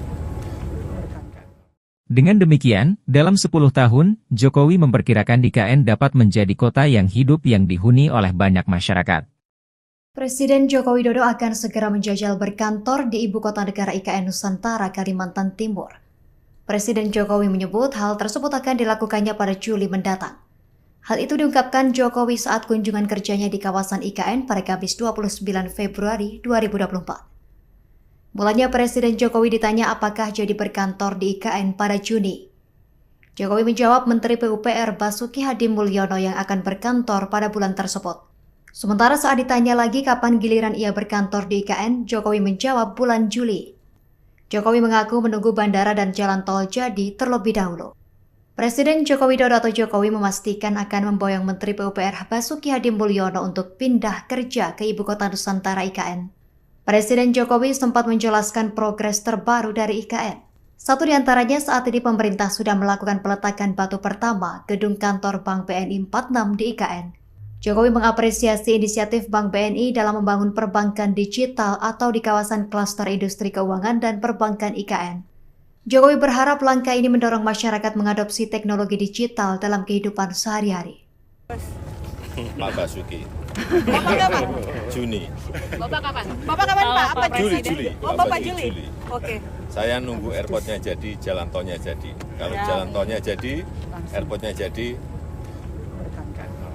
Speaker 1: Dengan demikian, dalam 10 tahun, Jokowi memperkirakan IKN dapat menjadi kota yang hidup yang dihuni oleh banyak masyarakat.
Speaker 6: Presiden Joko Widodo akan segera menjajal berkantor di Ibu Kota Negara IKN Nusantara, Kalimantan Timur. Presiden Jokowi menyebut hal tersebut akan dilakukannya pada Juli mendatang. Hal itu diungkapkan Jokowi saat kunjungan kerjanya di kawasan IKN pada Kamis 29 Februari 2024. Mulanya Presiden Jokowi ditanya apakah jadi berkantor di IKN pada Juni. Jokowi menjawab Menteri PUPR Basuki Hadimulyono yang akan berkantor pada bulan tersebut. Sementara saat ditanya lagi kapan giliran ia berkantor di IKN, Jokowi menjawab bulan Juli. Jokowi mengaku menunggu bandara dan jalan tol jadi terlebih dahulu. Presiden Joko Widodo atau Jokowi memastikan akan memboyong Menteri PUPR Basuki Hadimulyono untuk pindah kerja ke Ibu Kota Nusantara IKN. Presiden Jokowi sempat menjelaskan progres terbaru dari IKN. Satu di antaranya saat ini pemerintah sudah melakukan peletakan batu pertama gedung kantor Bank BNI 46 di IKN. Jokowi mengapresiasi inisiatif Bank BNI dalam membangun perbankan digital atau di kawasan klaster industri keuangan dan perbankan IKN. Jokowi berharap langkah ini mendorong masyarakat mengadopsi teknologi digital dalam kehidupan sehari-hari.
Speaker 2: Pak Basuki.
Speaker 5: Bapak kapan?
Speaker 2: Juni.
Speaker 5: Bapak kapan? Bapak kapan Pak? Apa
Speaker 2: Juli.
Speaker 5: Oh Bapak Juli. Oke.
Speaker 2: Saya nunggu airportnya jadi, jalan tolnya jadi. Kalau jalan tolnya jadi, airportnya jadi.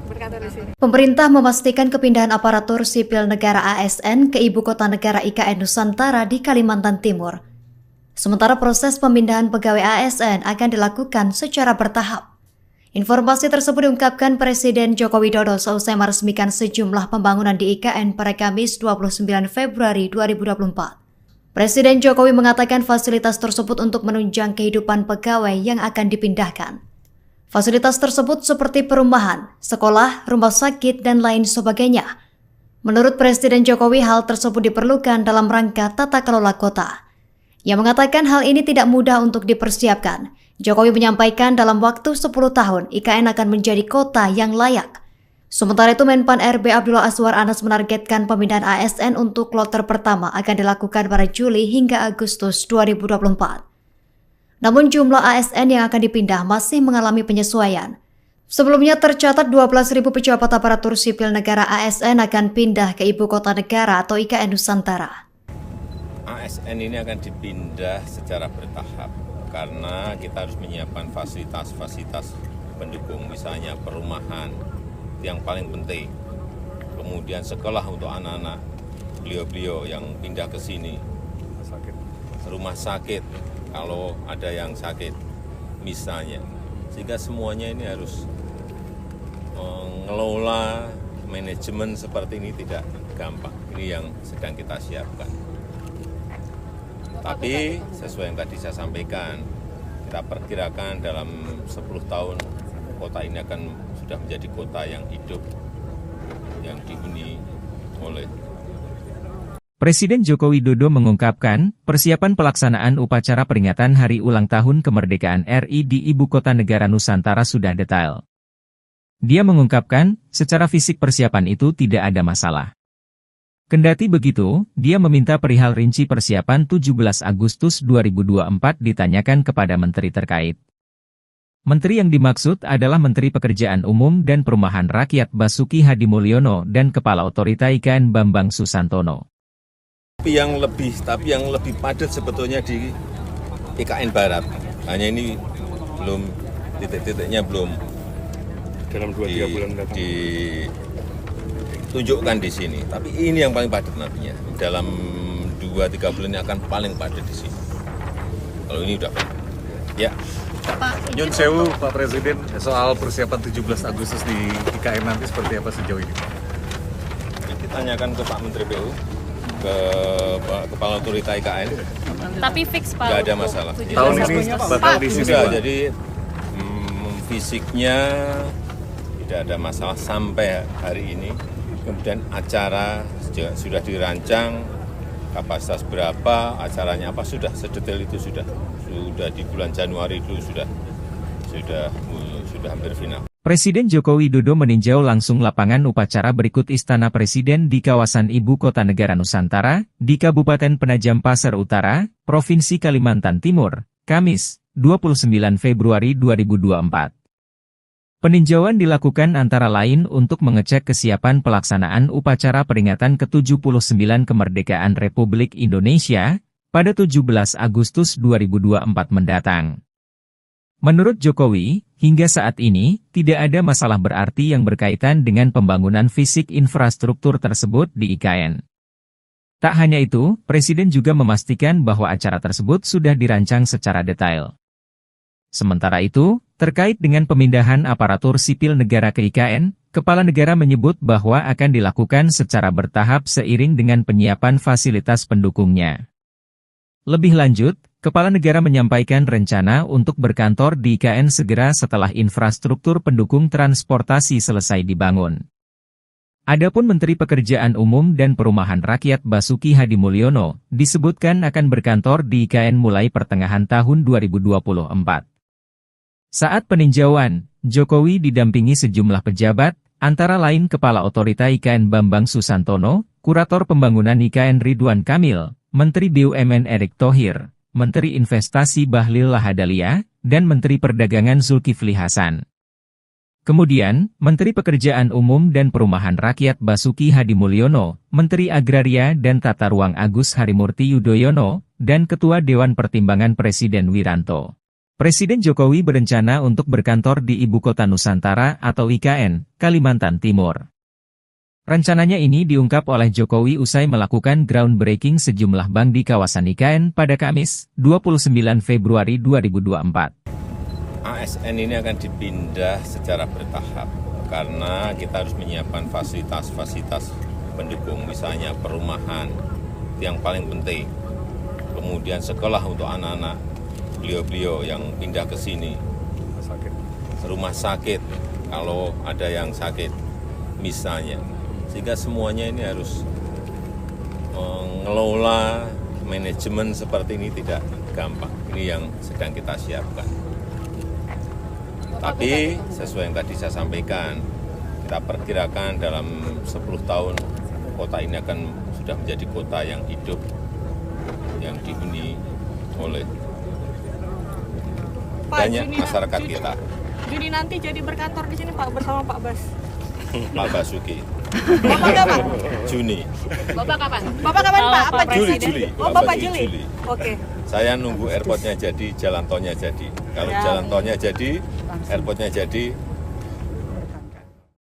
Speaker 5: Berkantor di sini.
Speaker 6: Pemerintah memastikan kepindahan aparatur sipil negara ASN ke Ibu Kota Negara IKN Nusantara di Kalimantan Timur. Sementara proses pemindahan pegawai ASN akan dilakukan secara bertahap. Informasi tersebut diungkapkan Presiden Joko Widodo seusai meresmikan sejumlah pembangunan di IKN pada Kamis 29 Februari 2024. Presiden Jokowi mengatakan fasilitas tersebut untuk menunjang kehidupan pegawai yang akan dipindahkan. Fasilitas tersebut seperti perumahan, sekolah, rumah sakit, dan lain sebagainya. Menurut Presiden Jokowi, hal tersebut diperlukan dalam rangka tata kelola kota. Ia mengatakan hal ini tidak mudah untuk dipersiapkan. Jokowi menyampaikan dalam waktu 10 tahun IKN akan menjadi kota yang layak. Sementara itu Menpan RB Abdullah Azwar Anas menargetkan pemindahan ASN untuk kloter pertama akan dilakukan pada Juli hingga Agustus 2024. Namun jumlah ASN yang akan dipindah masih mengalami penyesuaian. Sebelumnya tercatat 12.000 pejabat aparatur sipil negara ASN akan pindah ke Ibu Kota Negara atau IKN Nusantara.
Speaker 2: ASN ini akan dipindah secara bertahap karena kita harus menyiapkan fasilitas-fasilitas pendukung, misalnya perumahan yang paling penting, kemudian sekolah untuk anak-anak beliau-beliau yang pindah ke sini, rumah sakit kalau ada yang sakit misalnya, sehingga semuanya ini harus mengelola manajemen seperti ini tidak gampang. Ini yang sedang kita siapkan. Tapi sesuai yang tadi saya sampaikan, kita perkirakan dalam 10 tahun kota ini akan sudah menjadi kota yang hidup, yang dihuni oleh.
Speaker 1: Presiden Joko Widodo mengungkapkan, persiapan pelaksanaan upacara peringatan Hari Ulang Tahun Kemerdekaan RI di Ibu Kota Negara Nusantara sudah detail. Dia mengungkapkan, secara fisik persiapan itu tidak ada masalah. Kendati begitu, dia meminta perihal rinci persiapan 17 Agustus 2024 ditanyakan kepada menteri terkait. Menteri yang dimaksud adalah Menteri Pekerjaan Umum dan Perumahan Rakyat Basuki Hadimulyono dan Kepala Otorita IKN Bambang Susantono.
Speaker 2: Tapi yang lebih padat sebetulnya di IKN Barat. Hanya ini belum titik-titiknya belum
Speaker 3: Dalam 2-3 bulan mendatang.
Speaker 2: ditunjukkan di sini. Tapi ini yang paling padat nantinya. Dalam 2-3 bulan ini akan paling padat di sini. Kalau ini udah ya.
Speaker 4: Nyun sewu Pak Presiden, soal persiapan 17 Agustus di IKN nanti seperti apa sejauh ini Pak?
Speaker 2: Kita tanyakan ke Pak Menteri PU, ke Pak Kepala Otorita IKN.
Speaker 5: Tapi fix Pak.
Speaker 2: Nggak ada masalah.
Speaker 4: Tahun ini bakal di sini
Speaker 2: Sudah,
Speaker 4: Pak?
Speaker 2: jadi fisiknya tidak ada masalah sampai hari ini. Kemudian acara sudah dirancang, kapasitas berapa, acaranya apa, sudah sedetail itu sudah di bulan Januari itu sudah hampir final.
Speaker 1: Presiden Joko Widodo meninjau langsung lapangan upacara berikut Istana Presiden di kawasan Ibu Kota Negara Nusantara, di Kabupaten Penajam Pasar Utara, Provinsi Kalimantan Timur, Kamis, 29 Februari 2024. Peninjauan dilakukan antara lain untuk mengecek kesiapan pelaksanaan upacara peringatan ke-79 kemerdekaan Republik Indonesia pada 17 Agustus 2024 mendatang. Menurut Jokowi, hingga saat ini, tidak ada masalah berarti yang berkaitan dengan pembangunan fisik infrastruktur tersebut di IKN. Tak hanya itu, Presiden juga memastikan bahwa acara tersebut sudah dirancang secara detail. Sementara itu, terkait dengan pemindahan aparatur sipil negara ke IKN, Kepala Negara menyebut bahwa akan dilakukan secara bertahap seiring dengan penyiapan fasilitas pendukungnya. Lebih lanjut, Kepala Negara menyampaikan rencana untuk berkantor di IKN segera setelah infrastruktur pendukung transportasi selesai dibangun. Adapun Menteri Pekerjaan Umum dan Perumahan Rakyat Basuki Hadimulyono disebutkan akan berkantor di IKN mulai pertengahan tahun 2024. Saat peninjauan, Jokowi didampingi sejumlah pejabat, antara lain Kepala Otorita IKN Bambang Susantono, Kurator Pembangunan IKN Ridwan Kamil, Menteri BUMN Erick Thohir, Menteri Investasi Bahlil Lahadalia, dan Menteri Perdagangan Zulkifli Hasan. Kemudian, Menteri Pekerjaan Umum dan Perumahan Rakyat Basuki Hadimulyono, Menteri Agraria dan Tata Ruang Agus Harimurti Yudhoyono, dan Ketua Dewan Pertimbangan Presiden Wiranto. Presiden Jokowi berencana untuk berkantor di Ibu Kota Nusantara atau IKN, Kalimantan Timur. Rencananya ini diungkap oleh Jokowi usai melakukan groundbreaking sejumlah bank di kawasan IKN pada Kamis, 29 Februari 2024.
Speaker 2: ASN ini akan dipindah secara bertahap karena kita harus menyiapkan fasilitas-fasilitas pendukung, misalnya perumahan, itu yang paling penting. Kemudian sekolah untuk anak-anak beliau-beliau yang pindah ke sini, rumah sakit kalau ada yang sakit misalnya. Sehingga semuanya ini harus mengelola manajemen seperti ini tidak gampang. Ini yang sedang kita siapkan. Tapi sesuai yang tadi saya sampaikan, kita perkirakan dalam 10 tahun kota ini akan sudah menjadi kota yang hidup, yang dihuni oleh banyak masyarakat kita.
Speaker 5: Juni nanti jadi berkantor di sini Pak bersama Pak Bas.
Speaker 2: Pak Basuki.
Speaker 5: Bapak kapan?
Speaker 2: Juni.
Speaker 5: Bapak kapan? Bapak kapan Pak? Apa
Speaker 2: Juli.
Speaker 5: Presiden? Oh Bapak Juli.
Speaker 2: Juli.
Speaker 5: Oke.
Speaker 2: Saya nunggu airportnya jadi, jalan tolnya jadi. Kalau jalan tolnya jadi, airportnya jadi.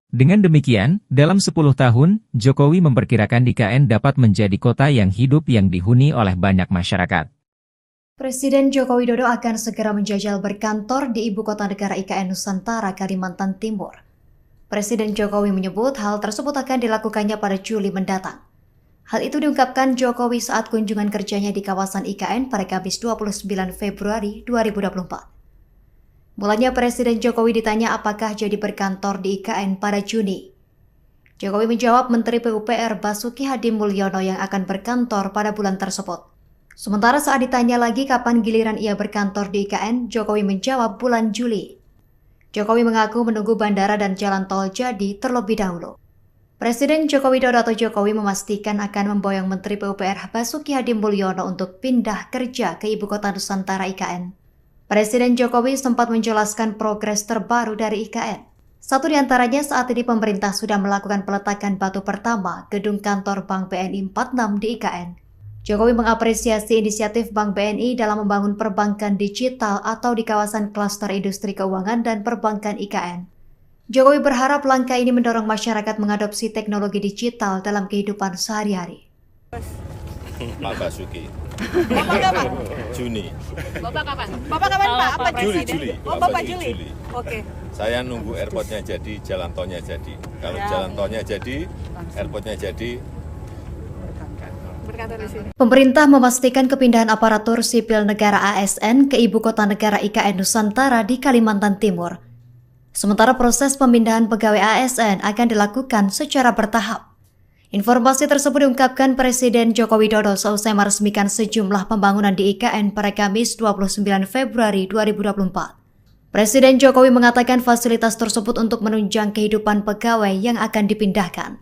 Speaker 1: Dengan demikian, dalam 10 tahun, Jokowi memperkirakan IKN dapat menjadi kota yang hidup yang dihuni oleh banyak masyarakat.
Speaker 6: Presiden Joko Widodo akan segera menjajal berkantor di Ibu Kota Negara IKN Nusantara, Kalimantan Timur. Presiden Jokowi menyebut hal tersebut akan dilakukannya pada Juli mendatang. Hal itu diungkapkan Jokowi saat kunjungan kerjanya di kawasan IKN pada Kamis 29 Februari 2024. Mulanya Presiden Jokowi ditanya apakah jadi berkantor di IKN pada Juni. Jokowi menjawab Menteri PUPR Basuki Hadimulyono yang akan berkantor pada bulan tersebut. Sementara saat ditanya lagi kapan giliran ia berkantor di IKN, Jokowi menjawab bulan Juli. Jokowi mengaku menunggu bandara dan jalan tol jadi terlebih dahulu. Presiden Joko Widodo atau Jokowi memastikan akan memboyong Menteri PUPR Basuki Hadimulyono untuk pindah kerja ke Ibu Kota Nusantara IKN. Presiden Jokowi sempat menjelaskan progres terbaru dari IKN. Satu di antaranya saat ini pemerintah sudah melakukan peletakan batu pertama gedung kantor Bank BNI 46 di IKN. Jokowi mengapresiasi inisiatif Bank BNI dalam membangun perbankan digital atau di kawasan klaster industri keuangan dan perbankan IKN. Jokowi berharap langkah ini mendorong masyarakat mengadopsi teknologi digital dalam kehidupan sehari-hari.
Speaker 2: Pak Basuki.
Speaker 5: Bapak kapan?
Speaker 2: Juni.
Speaker 5: Bapak kapan? Bapak kapan Pak? Apa
Speaker 2: Juli.
Speaker 5: Oh, Bapak Juli. Oke.
Speaker 2: Saya nunggu airportnya jadi, jalan tolnya jadi. Kalau jalan tolnya jadi, airportnya jadi.
Speaker 5: Berkantor di sini.
Speaker 6: Pemerintah memastikan kepindahan aparatur sipil negara ASN ke Ibu Kota Negara IKN Nusantara di Kalimantan Timur. Sementara proses pemindahan pegawai ASN akan dilakukan secara bertahap. Informasi tersebut diungkapkan Presiden Joko Widodo seusai meresmikan sejumlah pembangunan di IKN pada Kamis 29 Februari 2024. Presiden Jokowi mengatakan fasilitas tersebut untuk menunjang kehidupan pegawai yang akan dipindahkan.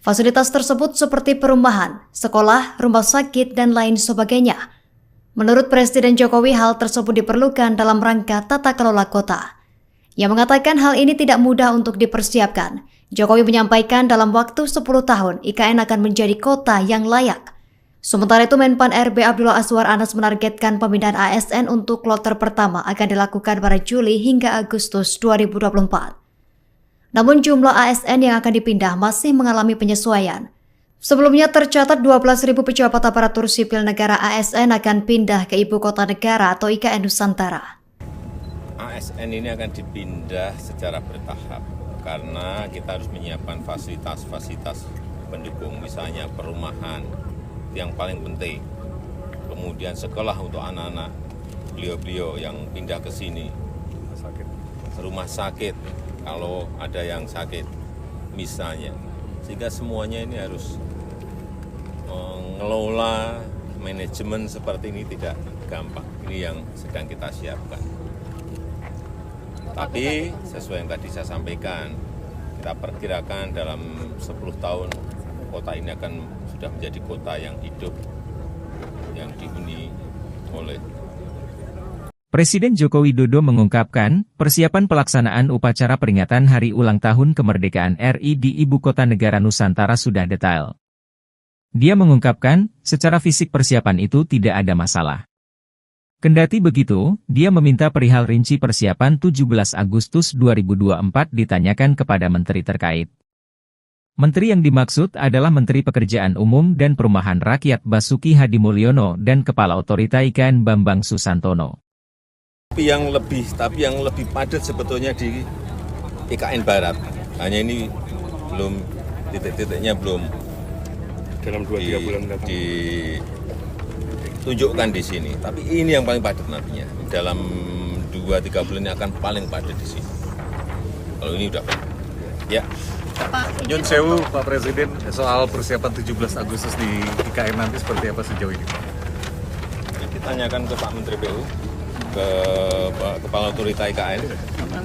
Speaker 6: Fasilitas tersebut seperti perumahan, sekolah, rumah sakit, dan lain sebagainya. Menurut Presiden Jokowi, hal tersebut diperlukan dalam rangka tata kelola kota. Ia mengatakan hal ini tidak mudah untuk dipersiapkan. Jokowi menyampaikan dalam waktu 10 tahun, IKN akan menjadi kota yang layak. Sementara itu, Menpan RB Abdullah Azwar Anas menargetkan pemindahan ASN untuk kloter pertama akan dilakukan pada Juli hingga Agustus 2024. Namun jumlah ASN yang akan dipindah masih mengalami penyesuaian. Sebelumnya tercatat 12.000 pejabat aparatur sipil negara ASN akan pindah ke Ibu Kota Negara atau IKN Nusantara.
Speaker 2: ASN ini akan dipindah secara bertahap karena kita harus menyiapkan fasilitas-fasilitas pendukung, misalnya perumahan yang paling penting, kemudian sekolah untuk anak-anak beliau-beliau yang pindah ke sini, rumah sakit kalau ada yang sakit misalnya, sehingga semuanya ini harus mengelola manajemen seperti ini tidak gampang. Ini yang sedang kita siapkan. Tapi sesuai yang tadi saya sampaikan, kita perkirakan dalam 10 tahun kota ini akan sudah menjadi kota yang hidup, yang dihuni oleh.
Speaker 1: Presiden Joko Widodo mengungkapkan, persiapan pelaksanaan upacara peringatan Hari Ulang Tahun Kemerdekaan RI di Ibu Kota Negara Nusantara sudah detail. Dia mengungkapkan, secara fisik persiapan itu tidak ada masalah. Kendati begitu, dia meminta perihal rinci persiapan 17 Agustus 2024 ditanyakan kepada menteri terkait. Menteri yang dimaksud adalah Menteri Pekerjaan Umum dan Perumahan Rakyat Basuki Hadimulyono dan Kepala Otorita IKN Bambang Susantono.
Speaker 2: Tapi yang lebih padat sebetulnya di IKN Barat. Hanya ini belum titik-titiknya belum
Speaker 3: dalam 2-3 bulan
Speaker 2: ditunjukkan di sini. Tapi ini yang paling padat nantinya. Dalam 2-3 bulan ini akan paling padat di sini. Kalau ini udah padat. Ya.
Speaker 4: Nyun sewu Pak Presiden, soal persiapan 17 Agustus di IKN nanti seperti apa sejauh ini?
Speaker 2: Ditanyakan ke Pak Menteri PU, ke Kepala Otorita IKN.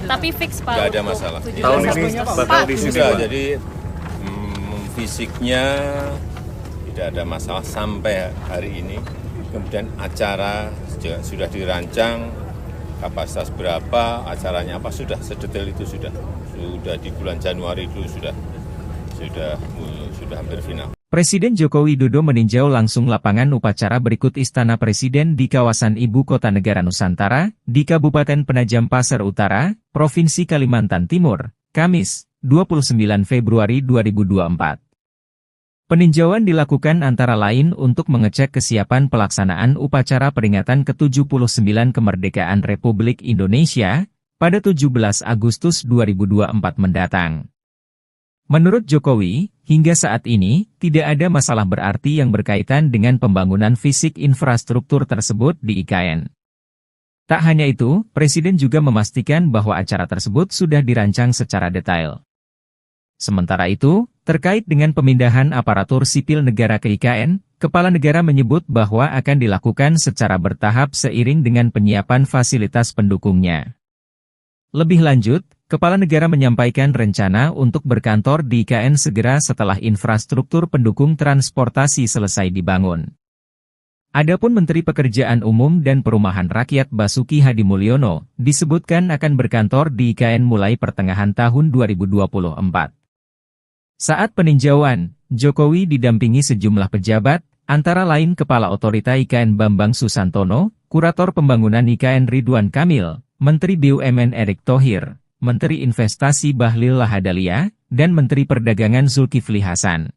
Speaker 5: Tapi fix Pak.
Speaker 2: Nggak ada masalah.
Speaker 4: Tahun ini bakal di sini
Speaker 2: Sudah,
Speaker 4: Pak.
Speaker 2: jadi fisiknya tidak ada masalah sampai hari ini. Kemudian acara sudah dirancang, kapasitas berapa, acaranya apa, sudah sedetail itu sudah di bulan Januari dulu sudah hampir final.
Speaker 1: Presiden Joko Widodo meninjau langsung lapangan upacara berikut Istana Presiden di kawasan Ibu Kota Negara Nusantara, di Kabupaten Penajam Pasir Utara, Provinsi Kalimantan Timur, Kamis, 29 Februari 2024. Peninjauan dilakukan antara lain untuk mengecek kesiapan pelaksanaan upacara peringatan ke-79 Kemerdekaan Republik Indonesia pada 17 Agustus 2024 mendatang. Menurut Jokowi, hingga saat ini, tidak ada masalah berarti yang berkaitan dengan pembangunan fisik infrastruktur tersebut di IKN. Tak hanya itu, Presiden juga memastikan bahwa acara tersebut sudah dirancang secara detail. Sementara itu, terkait dengan pemindahan aparatur sipil negara ke IKN, Kepala Negara menyebut bahwa akan dilakukan secara bertahap seiring dengan penyiapan fasilitas pendukungnya. Lebih lanjut, Kepala Negara menyampaikan rencana untuk berkantor di IKN segera setelah infrastruktur pendukung transportasi selesai dibangun. Adapun Menteri Pekerjaan Umum dan Perumahan Rakyat Basuki Hadimulyono disebutkan akan berkantor di IKN mulai pertengahan tahun 2024. Saat peninjauan, Jokowi didampingi sejumlah pejabat, Antara lain Kepala Otorita IKN Bambang Susantono, Kurator Pembangunan IKN Ridwan Kamil, Menteri BUMN Erick Thohir, Menteri Investasi Bahlil Lahadalia, dan Menteri Perdagangan Zulkifli Hasan.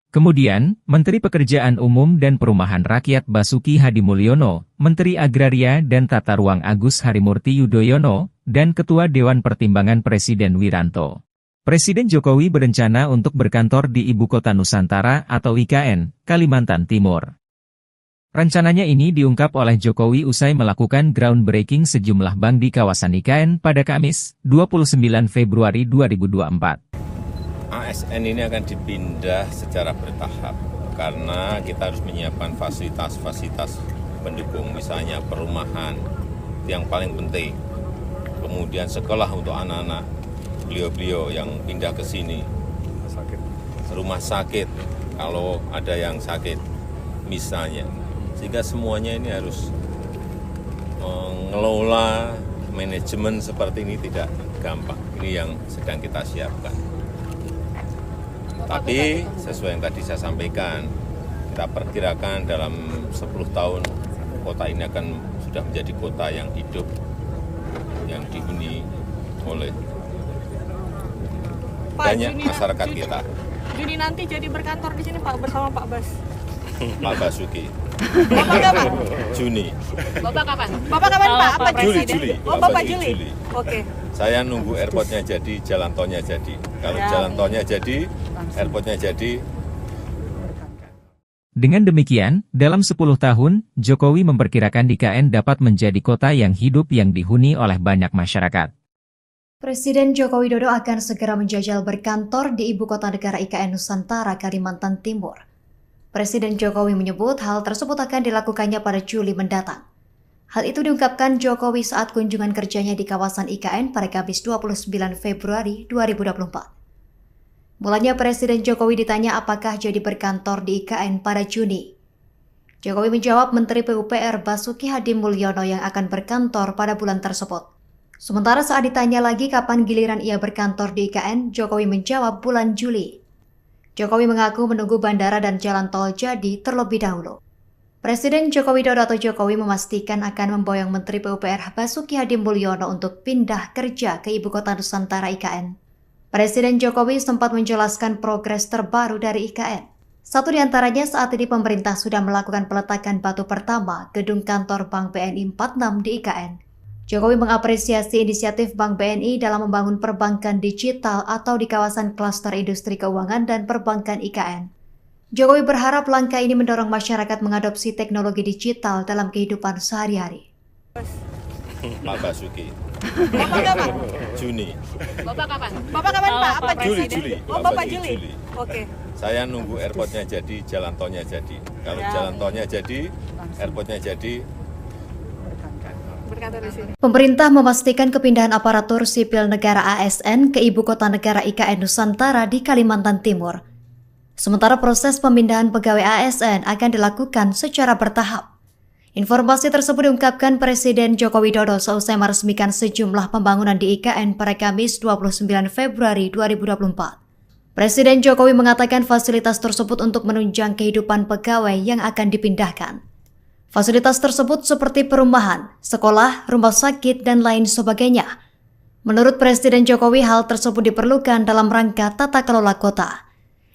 Speaker 1: Kemudian, Menteri Pekerjaan Umum dan Perumahan Rakyat Basuki Hadimulyono, Menteri Agraria dan Tata Ruang Agus Harimurti Yudhoyono, dan Ketua Dewan Pertimbangan Presiden Wiranto. Presiden Jokowi berencana untuk berkantor di Ibu Kota Nusantara atau IKN, Kalimantan Timur. Rencananya ini diungkap oleh Jokowi usai melakukan groundbreaking sejumlah bank di kawasan IKN pada Kamis, 29 Februari 2024.
Speaker 2: ASN ini akan dipindah secara bertahap karena kita harus menyiapkan fasilitas-fasilitas pendukung, misalnya perumahan yang paling penting, kemudian sekolah untuk anak-anak beliau-beliau yang pindah ke sini, rumah sakit kalau ada yang sakit misalnya, sehingga semuanya ini harus mengelola manajemen seperti ini tidak gampang. Ini yang sedang kita siapkan. Tapi sesuai yang tadi saya sampaikan, kita perkirakan dalam 10 tahun kota ini akan sudah menjadi kota yang hidup, yang dihuni oleh banyak masyarakat kita.
Speaker 5: Juni nanti jadi berkantor di sini Pak bersama Pak Bas.
Speaker 2: Pak Basuki.
Speaker 5: Bapak kapan?
Speaker 2: Juni.
Speaker 5: Bapak kapan? Bapak kapan Pak? Apa
Speaker 2: Juli.
Speaker 5: Oh Bapak Juli. Oke.
Speaker 2: Saya nunggu airportnya jadi, jalan tolnya jadi. Kalau jalan tolnya jadi, airportnya jadi.
Speaker 1: Dengan demikian, dalam 10 tahun, Jokowi memperkirakan IKN dapat menjadi kota yang hidup yang dihuni oleh banyak masyarakat.
Speaker 6: Presiden Joko Widodo akan segera menjajal berkantor di Ibu Kota Negara IKN Nusantara, Kalimantan Timur. Presiden Jokowi menyebut hal tersebut akan dilakukannya pada Juli mendatang. Hal itu diungkapkan Jokowi saat kunjungan kerjanya di kawasan IKN pada Kamis 29 Februari 2024. Mulanya Presiden Jokowi ditanya apakah jadi berkantor di IKN pada Juni. Jokowi menjawab Menteri PUPR Basuki Hadimulyono yang akan berkantor pada bulan tersebut. Sementara saat ditanya lagi kapan giliran ia berkantor di IKN, Jokowi menjawab bulan Juli. Jokowi mengaku menunggu bandara dan jalan tol jadi terlebih dahulu. Presiden Joko Widodo atau Jokowi memastikan akan memboyong Menteri PUPR Basuki Hadimulyono untuk pindah kerja ke Ibu Kota Nusantara IKN. Presiden Jokowi sempat menjelaskan progres terbaru dari IKN. Satu di antaranya saat ini pemerintah sudah melakukan peletakan batu pertama gedung kantor Bank BNI 46 di IKN. Jokowi mengapresiasi inisiatif Bank BNI dalam membangun perbankan digital atau di kawasan klaster industri keuangan dan perbankan IKN. Jokowi berharap langkah ini mendorong masyarakat mengadopsi teknologi digital dalam kehidupan sehari-hari.
Speaker 2: Pak Basuki.
Speaker 5: Bapak kapan?
Speaker 2: Juni.
Speaker 5: Bapak kapan? Bapak kapan Pak? Apa
Speaker 2: Juli.
Speaker 5: Oh Bapak Juli. Oke.
Speaker 2: Saya nunggu airportnya jadi, jalan tolnya jadi. Kalau jalan tolnya jadi, airportnya jadi.
Speaker 5: Berkantor di sini.
Speaker 6: Pemerintah memastikan kepindahan aparatur sipil negara ASN ke Ibu Kota Negara IKN Nusantara di Kalimantan Timur. Sementara proses pemindahan pegawai ASN akan dilakukan secara bertahap. Informasi tersebut diungkapkan Presiden Joko Widodo seusai meresmikan sejumlah pembangunan di IKN pada Kamis 29 Februari 2024. Presiden Jokowi mengatakan fasilitas tersebut untuk menunjang kehidupan pegawai yang akan dipindahkan. Fasilitas tersebut seperti perumahan, sekolah, rumah sakit, dan lain sebagainya. Menurut Presiden Jokowi, hal tersebut diperlukan dalam rangka tata kelola kota.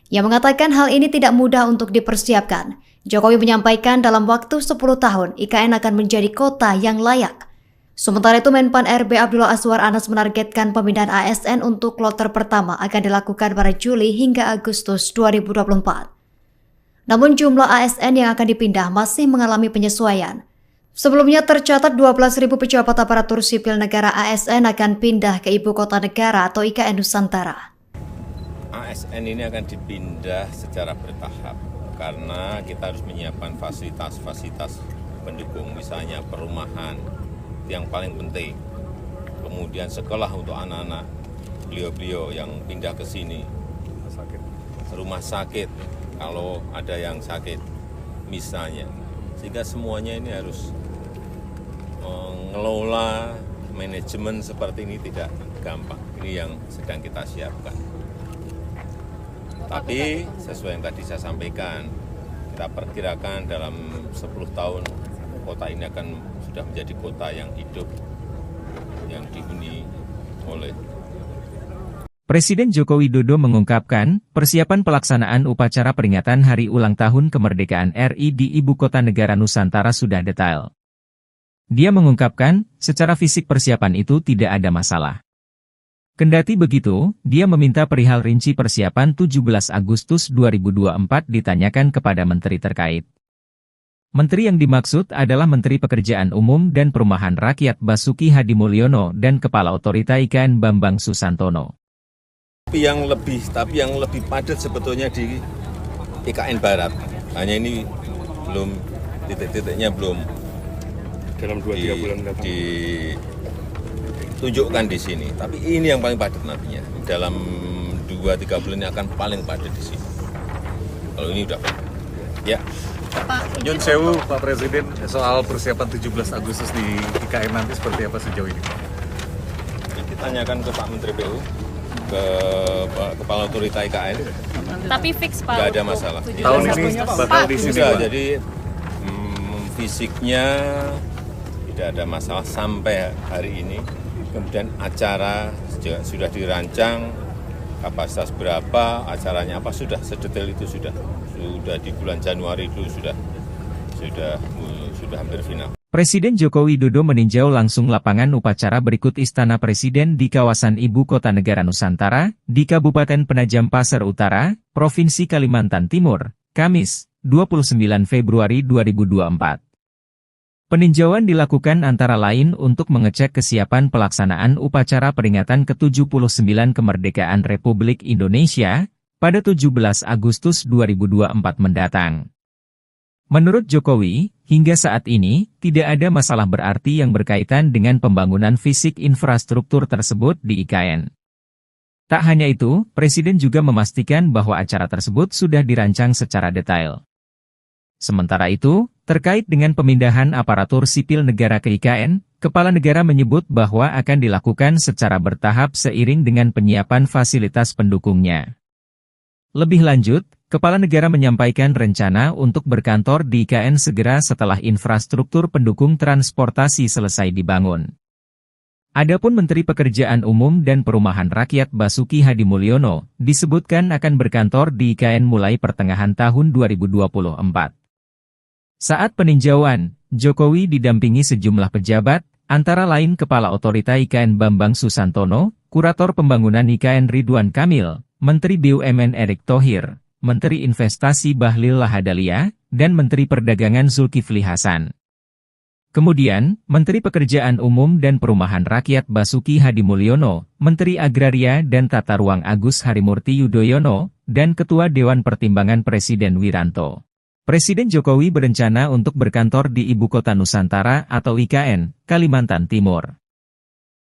Speaker 6: Ia mengatakan hal ini tidak mudah untuk dipersiapkan. Jokowi menyampaikan dalam waktu 10 tahun, IKN akan menjadi kota yang layak. Sementara itu, Menpan RB Abdullah Azwar Anas menargetkan pemindahan ASN untuk kloter pertama akan dilakukan pada Juli hingga Agustus 2024. Namun jumlah ASN yang akan dipindah masih mengalami penyesuaian. Sebelumnya tercatat 12.000 pejabat aparatur sipil negara ASN akan pindah ke Ibu Kota Negara atau IKN Nusantara.
Speaker 2: ASN ini akan dipindah secara bertahap karena kita harus menyiapkan fasilitas-fasilitas pendukung, misalnya perumahan yang paling penting, kemudian sekolah untuk anak-anak beliau-beliau yang pindah ke sini, rumah sakit kalau ada yang sakit misalnya, sehingga semuanya ini harus mengelola manajemen seperti ini tidak gampang. Ini yang sedang kita siapkan. Tapi sesuai yang tadi saya sampaikan, kita Kita perkirakan dalam 10 tahun kota ini akan sudah menjadi kota yang hidup, yang dihuni oleh.
Speaker 1: Presiden Joko Widodo mengungkapkan, persiapan pelaksanaan upacara peringatan Hari Ulang Tahun Kemerdekaan RI di Ibu Kota Negara Nusantara sudah detail. Dia mengungkapkan, secara fisik persiapan itu tidak ada masalah. Kendati begitu, dia meminta perihal rinci persiapan 17 Agustus 2024 ditanyakan kepada menteri terkait. Menteri yang dimaksud adalah Menteri Pekerjaan Umum dan Perumahan Rakyat Basuki Hadimulyono dan Kepala Otorita IKN Bambang Susantono.
Speaker 2: Tapi yang lebih padat sebetulnya di IKN Barat. Hanya ini belum titik-titiknya belum
Speaker 3: dalam 2-3 bulan mendatang.
Speaker 2: Ditunjukkan di sini. Tapi ini yang paling padat nantinya. Dalam 2-3 bulan ini akan paling padat di sini. Kalau ini udah ya.
Speaker 4: Nyun sewu Pak Presiden, soal persiapan 17 Agustus di IKN nanti seperti apa sejauh ini Pak?
Speaker 2: Ditanyakan ke Pak Menteri PU, ke Kepala Otorita IKN.
Speaker 5: Tapi fix Pak.
Speaker 2: Nggak ada masalah.
Speaker 4: Tahun ini bakal di sini
Speaker 2: Sudah,
Speaker 4: Pak?
Speaker 2: jadi fisiknya tidak ada masalah sampai hari ini. Kemudian acara sudah dirancang, kapasitas berapa, acaranya apa, sudah sedetail itu sudah di bulan Januari itu sudah hampir final.
Speaker 1: Presiden Joko Widodo meninjau langsung lapangan upacara berikut Istana Presiden di kawasan Ibu Kota Negara Nusantara, di Kabupaten Penajam Pasir Utara, Provinsi Kalimantan Timur, Kamis, 29 Februari 2024. Peninjauan dilakukan antara lain untuk mengecek kesiapan pelaksanaan upacara peringatan ke-79 Kemerdekaan Republik Indonesia pada 17 Agustus 2024 mendatang. Menurut Jokowi, hingga saat ini, tidak ada masalah berarti yang berkaitan dengan pembangunan fisik infrastruktur tersebut di IKN. Tak hanya itu, Presiden juga memastikan bahwa acara tersebut sudah dirancang secara detail. Sementara itu, terkait dengan pemindahan aparatur sipil negara ke IKN, Kepala Negara menyebut bahwa akan dilakukan secara bertahap seiring dengan penyiapan fasilitas pendukungnya. Lebih lanjut, Kepala Negara menyampaikan rencana untuk berkantor di IKN segera setelah infrastruktur pendukung transportasi selesai dibangun. Adapun Menteri Pekerjaan Umum dan Perumahan Rakyat Basuki Hadimulyono disebutkan akan berkantor di IKN mulai pertengahan tahun 2024. Saat peninjauan, Jokowi didampingi sejumlah pejabat, antara lain Kepala Otorita IKN Bambang Susantono, Kurator Pembangunan IKN Ridwan Kamil, Menteri BUMN Erick Thohir, Menteri Investasi Bahlil Lahadalia, dan Menteri Perdagangan Zulkifli Hasan. Kemudian, Menteri Pekerjaan Umum dan Perumahan Rakyat Basuki Hadimulyono, Menteri Agraria dan Tata Ruang Agus Harimurti Yudhoyono, dan Ketua Dewan Pertimbangan Presiden Wiranto. Presiden Jokowi berencana untuk berkantor di Ibu Kota Nusantara atau IKN, Kalimantan Timur.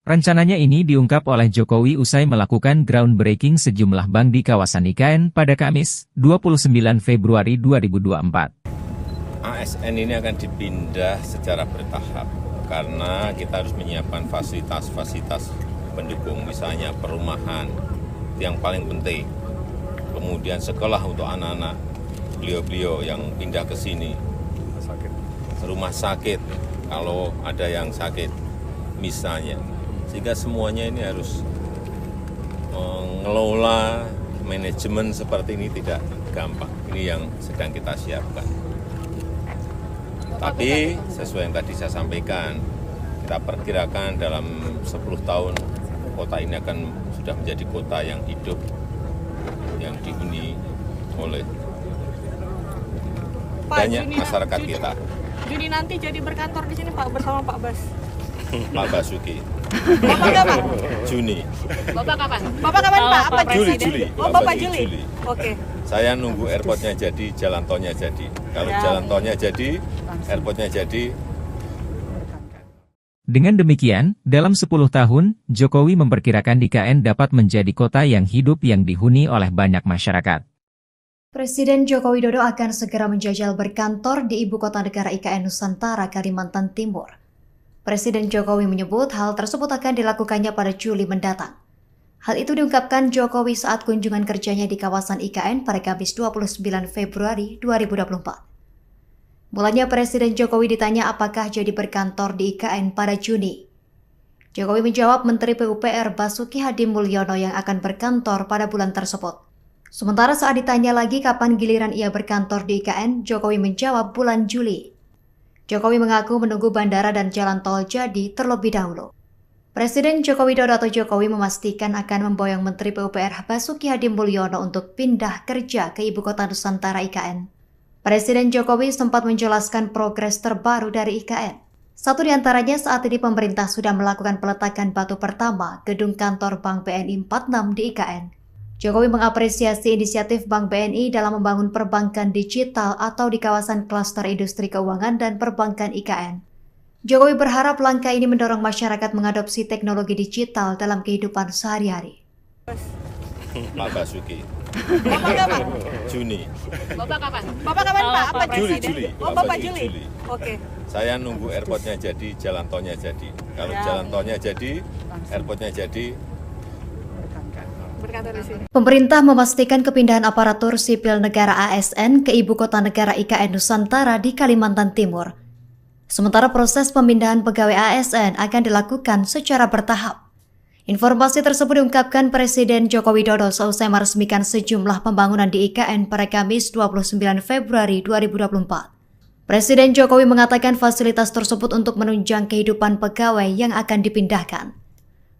Speaker 1: Rencananya ini diungkap oleh Jokowi usai melakukan groundbreaking sejumlah bank di kawasan IKN pada Kamis, 29 Februari 2024.
Speaker 2: ASN ini akan dipindah secara bertahap karena kita harus menyiapkan fasilitas-fasilitas pendukung, misalnya perumahan, yang paling penting. Kemudian sekolah untuk anak-anak beliau-beliau yang pindah ke sini, rumah sakit kalau ada yang sakit misalnya. Sehingga semuanya ini harus mengelola manajemen seperti ini tidak gampang. Ini yang sedang kita siapkan. Tapi sesuai yang tadi saya sampaikan, kita perkirakan dalam 10 tahun kota ini akan sudah menjadi kota yang hidup, yang dihuni oleh banyak masyarakat kita.
Speaker 5: Juni nanti jadi berkantor di sini Pak bersama Pak Bas.
Speaker 2: Pak Basuki.
Speaker 5: Bapak kapan?
Speaker 2: Juni.
Speaker 5: Bapak kapan? Bapak kapan Pak? Apa
Speaker 2: Juli.
Speaker 5: Presiden? Oh Bapak Juli. Oke.
Speaker 2: Saya nunggu airportnya jadi, jalan tolnya jadi. Kalau jalan tolnya jadi, airportnya jadi.
Speaker 1: Dengan demikian, dalam 10 tahun, Jokowi memperkirakan IKN dapat menjadi kota yang hidup yang dihuni oleh banyak masyarakat.
Speaker 6: Presiden Joko Widodo akan segera menjajal berkantor di Ibu Kota Negara IKN Nusantara, Kalimantan Timur. Presiden Jokowi menyebut hal tersebut akan dilakukannya pada Juli mendatang. Hal itu diungkapkan Jokowi saat kunjungan kerjanya di kawasan IKN pada Kamis 29 Februari 2024. Mulanya Presiden Jokowi ditanya apakah jadi berkantor di IKN pada Juni. Jokowi menjawab Menteri PUPR Basuki Hadimulyono yang akan berkantor pada bulan tersebut. Sementara saat ditanya lagi kapan giliran ia berkantor di IKN, Jokowi menjawab bulan Juli. Jokowi mengaku menunggu bandara dan jalan tol jadi terlebih dahulu. Presiden Joko Widodo atau Jokowi memastikan akan memboyong Menteri PUPR Basuki Hadimulyono untuk pindah kerja ke Ibu Kota Nusantara IKN. Presiden Jokowi sempat menjelaskan progres terbaru dari IKN. Satu di antaranya saat ini pemerintah sudah melakukan peletakan batu pertama gedung kantor Bank BNI 46 di IKN. Jokowi mengapresiasi inisiatif Bank BNI dalam membangun perbankan digital atau di kawasan klaster industri keuangan dan perbankan IKN. Jokowi berharap langkah ini mendorong masyarakat mengadopsi teknologi digital dalam kehidupan sehari-hari.
Speaker 2: Pak Basuki.
Speaker 5: Bapak kapan?
Speaker 2: Juni.
Speaker 5: Bapak kapan? Bapak kapan Pak? Apa
Speaker 2: Juli.
Speaker 5: Oh, Bapak Juli. Oke.
Speaker 2: Saya nunggu airportnya jadi, jalan tolnya jadi. Kalau jalan tolnya jadi, airportnya jadi,
Speaker 5: Berkantor di sini.
Speaker 6: Pemerintah memastikan kepindahan aparatur sipil negara ASN ke Ibu Kota Negara IKN Nusantara di Kalimantan Timur. Sementara proses pemindahan pegawai ASN akan dilakukan secara bertahap. Informasi tersebut diungkapkan Presiden Joko Widodo seusai meresmikan sejumlah pembangunan di IKN pada Kamis 29 Februari 2024. Presiden Jokowi mengatakan fasilitas tersebut untuk menunjang kehidupan pegawai yang akan dipindahkan.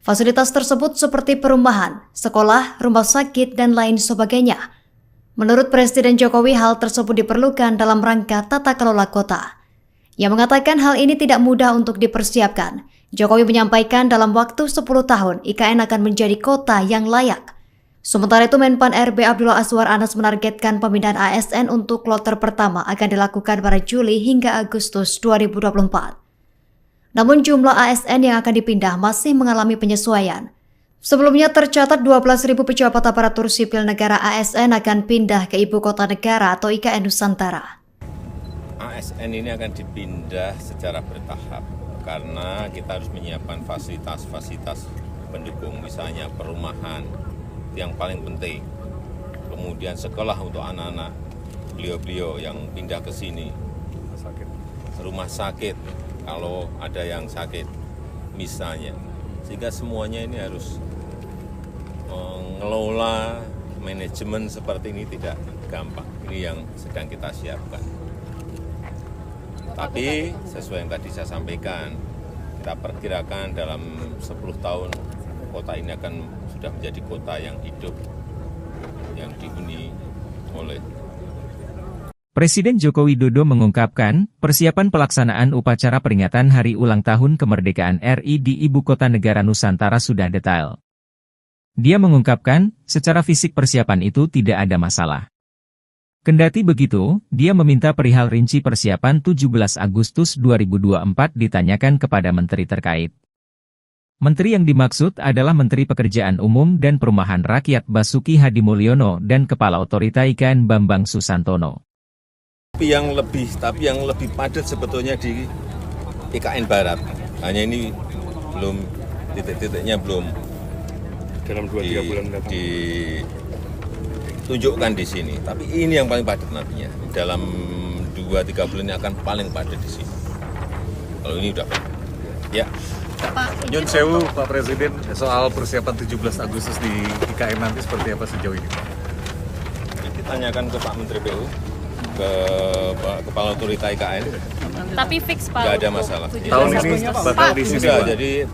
Speaker 6: Fasilitas tersebut seperti perumahan, sekolah, rumah sakit, dan lain sebagainya. Menurut Presiden Jokowi, hal tersebut diperlukan dalam rangka tata kelola kota. Ia mengatakan hal ini tidak mudah untuk dipersiapkan. Jokowi menyampaikan dalam waktu 10 tahun, IKN akan menjadi kota yang layak. Sementara itu, Menpan RB Abdullah Azwar Anas menargetkan pemindahan ASN untuk kloter pertama akan dilakukan pada Juli hingga Agustus 2024. Namun jumlah ASN yang akan dipindah masih mengalami penyesuaian. Sebelumnya tercatat 12.000 pejabat aparatur sipil negara ASN akan pindah ke Ibu Kota Negara atau IKN Nusantara.
Speaker 2: ASN ini akan dipindah secara bertahap karena kita harus menyiapkan fasilitas-fasilitas pendukung, misalnya perumahan yang paling penting, kemudian sekolah untuk anak-anak beliau-beliau yang pindah ke sini, rumah sakit kalau ada yang sakit misalnya, sehingga semuanya ini harus mengelola manajemen seperti ini tidak gampang. Ini yang sedang kita siapkan. Tapi sesuai yang tadi saya sampaikan, kita perkirakan dalam 10 tahun kota ini akan sudah menjadi kota yang hidup, yang dihuni oleh.
Speaker 1: Presiden Joko Widodo mengungkapkan, persiapan pelaksanaan upacara peringatan Hari Ulang Tahun Kemerdekaan RI di Ibu Kota Negara Nusantara sudah detail. Dia mengungkapkan, secara fisik persiapan itu tidak ada masalah. Kendati begitu, dia meminta perihal rinci persiapan 17 Agustus 2024 ditanyakan kepada menteri terkait. Menteri yang dimaksud adalah Menteri Pekerjaan Umum dan Perumahan Rakyat Basuki Hadimulyono dan Kepala Otorita IKN Bambang Susantono.
Speaker 2: Tapi yang lebih padat sebetulnya di IKN Barat. Hanya ini belum titik-titiknya belum
Speaker 3: dalam 2-3 bulan
Speaker 2: ditunjukkan di sini. Tapi ini yang paling padat nantinya. Dalam 2-3 bulan ini akan paling padat di sini. Kalau ini udah padat. Ya.
Speaker 4: Nyun sewu Pak Presiden, soal persiapan 17 Agustus di IKN nanti seperti apa sejauh ini Pak?
Speaker 2: Ditanyakan ke Pak Menteri PU, ke Kepala Otorita IKN.
Speaker 5: Tapi fix Pak.
Speaker 2: Nggak ada masalah.
Speaker 4: Tahun ini bakal di sini
Speaker 2: Sudah,
Speaker 4: Pak?
Speaker 2: jadi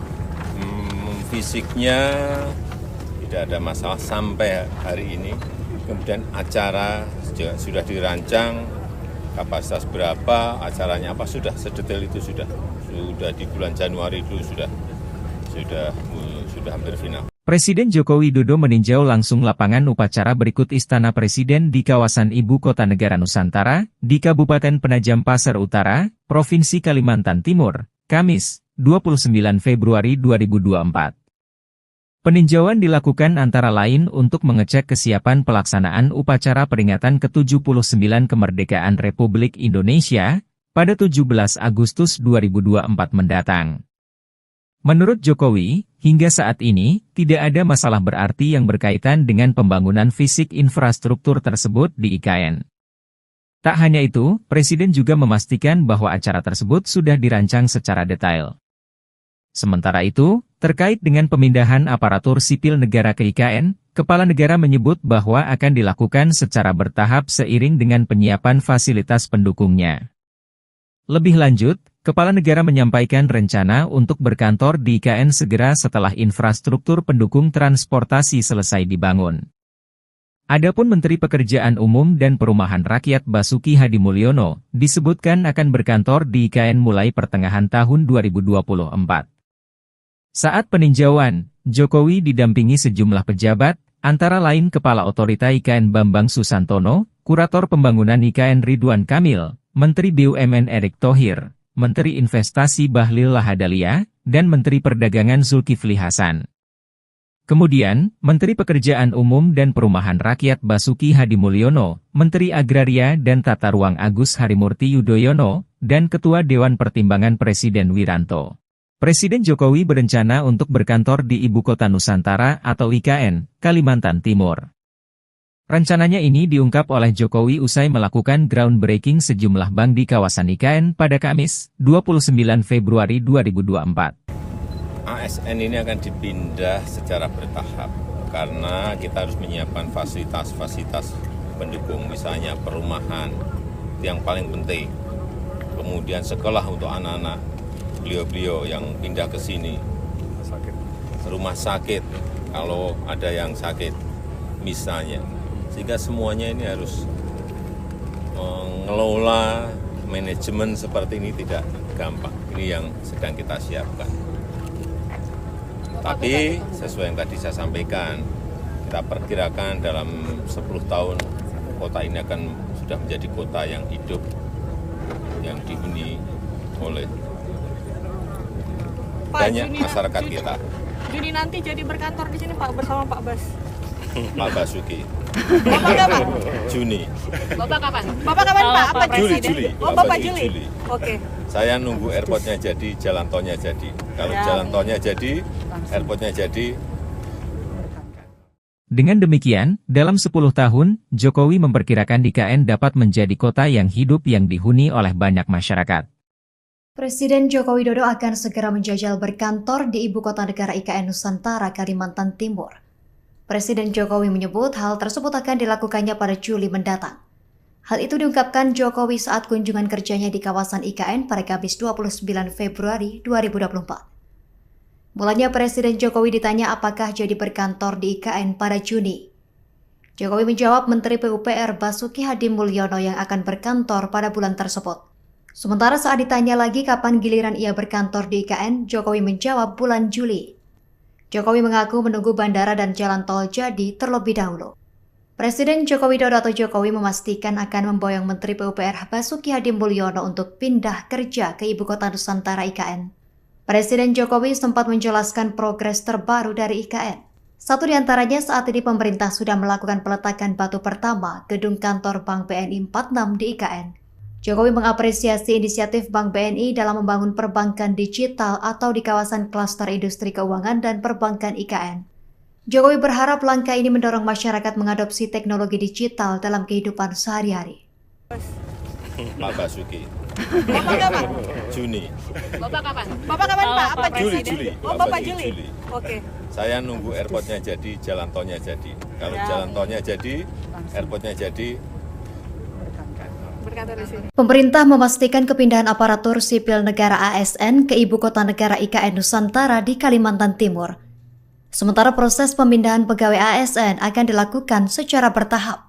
Speaker 2: fisiknya tidak ada masalah sampai hari ini. Kemudian acara sudah dirancang, kapasitas berapa, acaranya apa, sudah sedetail itu sudah di bulan Januari itu sudah hampir final.
Speaker 1: Presiden Joko Widodo meninjau langsung lapangan upacara berikut Istana Presiden di kawasan Ibu Kota Negara Nusantara, di Kabupaten Penajam Pasir Utara, Provinsi Kalimantan Timur, Kamis, 29 Februari 2024. Peninjauan dilakukan antara lain untuk mengecek kesiapan pelaksanaan upacara peringatan ke-79 kemerdekaan Republik Indonesia pada 17 Agustus 2024 mendatang. Menurut Jokowi, Hingga saat ini, tidak ada masalah berarti yang berkaitan dengan pembangunan fisik infrastruktur tersebut di IKN. Tak hanya itu, Presiden juga memastikan bahwa acara tersebut sudah dirancang secara detail. Sementara itu, terkait dengan pemindahan aparatur sipil negara ke IKN, Kepala Negara menyebut bahwa akan dilakukan secara bertahap seiring dengan penyiapan fasilitas pendukungnya. Lebih lanjut, Kepala Negara menyampaikan rencana untuk berkantor di IKN segera setelah infrastruktur pendukung transportasi selesai dibangun. Adapun Menteri Pekerjaan Umum dan Perumahan Rakyat Basuki Hadimulyono disebutkan akan berkantor di IKN mulai pertengahan tahun 2024. Saat peninjauan, Jokowi didampingi sejumlah pejabat, antara lain Kepala Otorita IKN Bambang Susantono, Kurator Pembangunan IKN Ridwan Kamil, Menteri BUMN Erick Thohir, Menteri Investasi Bahlil Lahadalia, dan Menteri Perdagangan Zulkifli Hasan. Kemudian, Menteri Pekerjaan Umum dan Perumahan Rakyat Basuki Hadimulyono, Menteri Agraria dan Tata Ruang Agus Harimurti Yudhoyono, dan Ketua Dewan Pertimbangan Presiden Wiranto. Presiden Jokowi berencana untuk berkantor di Ibu Kota Nusantara atau IKN, Kalimantan Timur. Rencananya ini diungkap oleh Jokowi usai melakukan groundbreaking sejumlah bank di kawasan IKN pada Kamis, 29 Februari 2024.
Speaker 2: ASN ini akan dipindah secara bertahap karena kita harus menyiapkan fasilitas-fasilitas pendukung, misalnya perumahan yang paling penting, kemudian sekolah untuk anak-anak beliau-beliau yang pindah ke sini, rumah sakit kalau ada yang sakit misalnya, sehingga semuanya ini harus mengelola manajemen seperti ini tidak gampang. Ini yang sedang kita siapkan. Tapi sesuai yang tadi saya sampaikan, kita perkirakan dalam 10 tahun kota ini akan sudah menjadi kota yang hidup, yang dihuni oleh banyak masyarakat kita.
Speaker 5: Juni nanti jadi berkantor di sini Pak bersama Pak Bas.
Speaker 2: Pak Basuki.
Speaker 5: Bapak kapan?
Speaker 2: Juni.
Speaker 5: Bapak kapan? Bapak kapan Pak? Apa
Speaker 2: Juli.
Speaker 5: Oh Bapak Juli. Oke.
Speaker 2: Saya nunggu airportnya jadi, jalan tolnya jadi. Kalau jalan tolnya jadi, airportnya jadi.
Speaker 1: Dengan demikian, dalam 10 tahun, Jokowi memperkirakan IKN dapat menjadi kota yang hidup yang dihuni oleh banyak masyarakat.
Speaker 6: Presiden Joko Widodo akan segera menjajal berkantor di Ibu Kota Negara IKN Nusantara, Kalimantan Timur. Presiden Jokowi menyebut hal tersebut akan dilakukannya pada Juli mendatang. Hal itu diungkapkan Jokowi saat kunjungan kerjanya di kawasan IKN pada Kamis 29 Februari 2024. Mulanya Presiden Jokowi ditanya apakah jadi berkantor di IKN pada Juni. Jokowi menjawab Menteri PUPR Basuki Hadimulyono yang akan berkantor pada bulan tersebut. Sementara saat ditanya lagi kapan giliran ia berkantor di IKN, Jokowi menjawab bulan Juli. Jokowi mengaku menunggu bandara dan jalan tol jadi terlebih dahulu. Presiden Joko Widodo atau Jokowi memastikan akan memboyong Menteri PUPR Basuki Hadimulyono untuk pindah kerja ke Ibu Kota Nusantara IKN. Presiden Jokowi sempat menjelaskan progres terbaru dari IKN. Satu di antaranya saat ini pemerintah sudah melakukan peletakan batu pertama gedung kantor Bank BNI 46 di IKN. Jokowi mengapresiasi inisiatif Bank BNI dalam membangun perbankan digital atau di kawasan klaster industri keuangan dan perbankan IKN. Jokowi berharap langkah ini mendorong masyarakat mengadopsi teknologi digital dalam kehidupan sehari-hari.
Speaker 2: Pak Basuki.
Speaker 5: Bapak kapan?
Speaker 2: Juni.
Speaker 5: Bapak kapan? Bapak kapan Pak? Apa
Speaker 2: Juli.
Speaker 5: Oh Bapak Juli. Oke.
Speaker 2: Saya nunggu airportnya jadi, jalan tolnya jadi. Kalau jalan tolnya jadi, airportnya jadi.
Speaker 5: Berkantor di sini.
Speaker 6: Pemerintah memastikan kepindahan aparatur sipil negara ASN ke Ibu Kota Negara IKN Nusantara di Kalimantan Timur. Sementara proses pemindahan pegawai ASN akan dilakukan secara bertahap.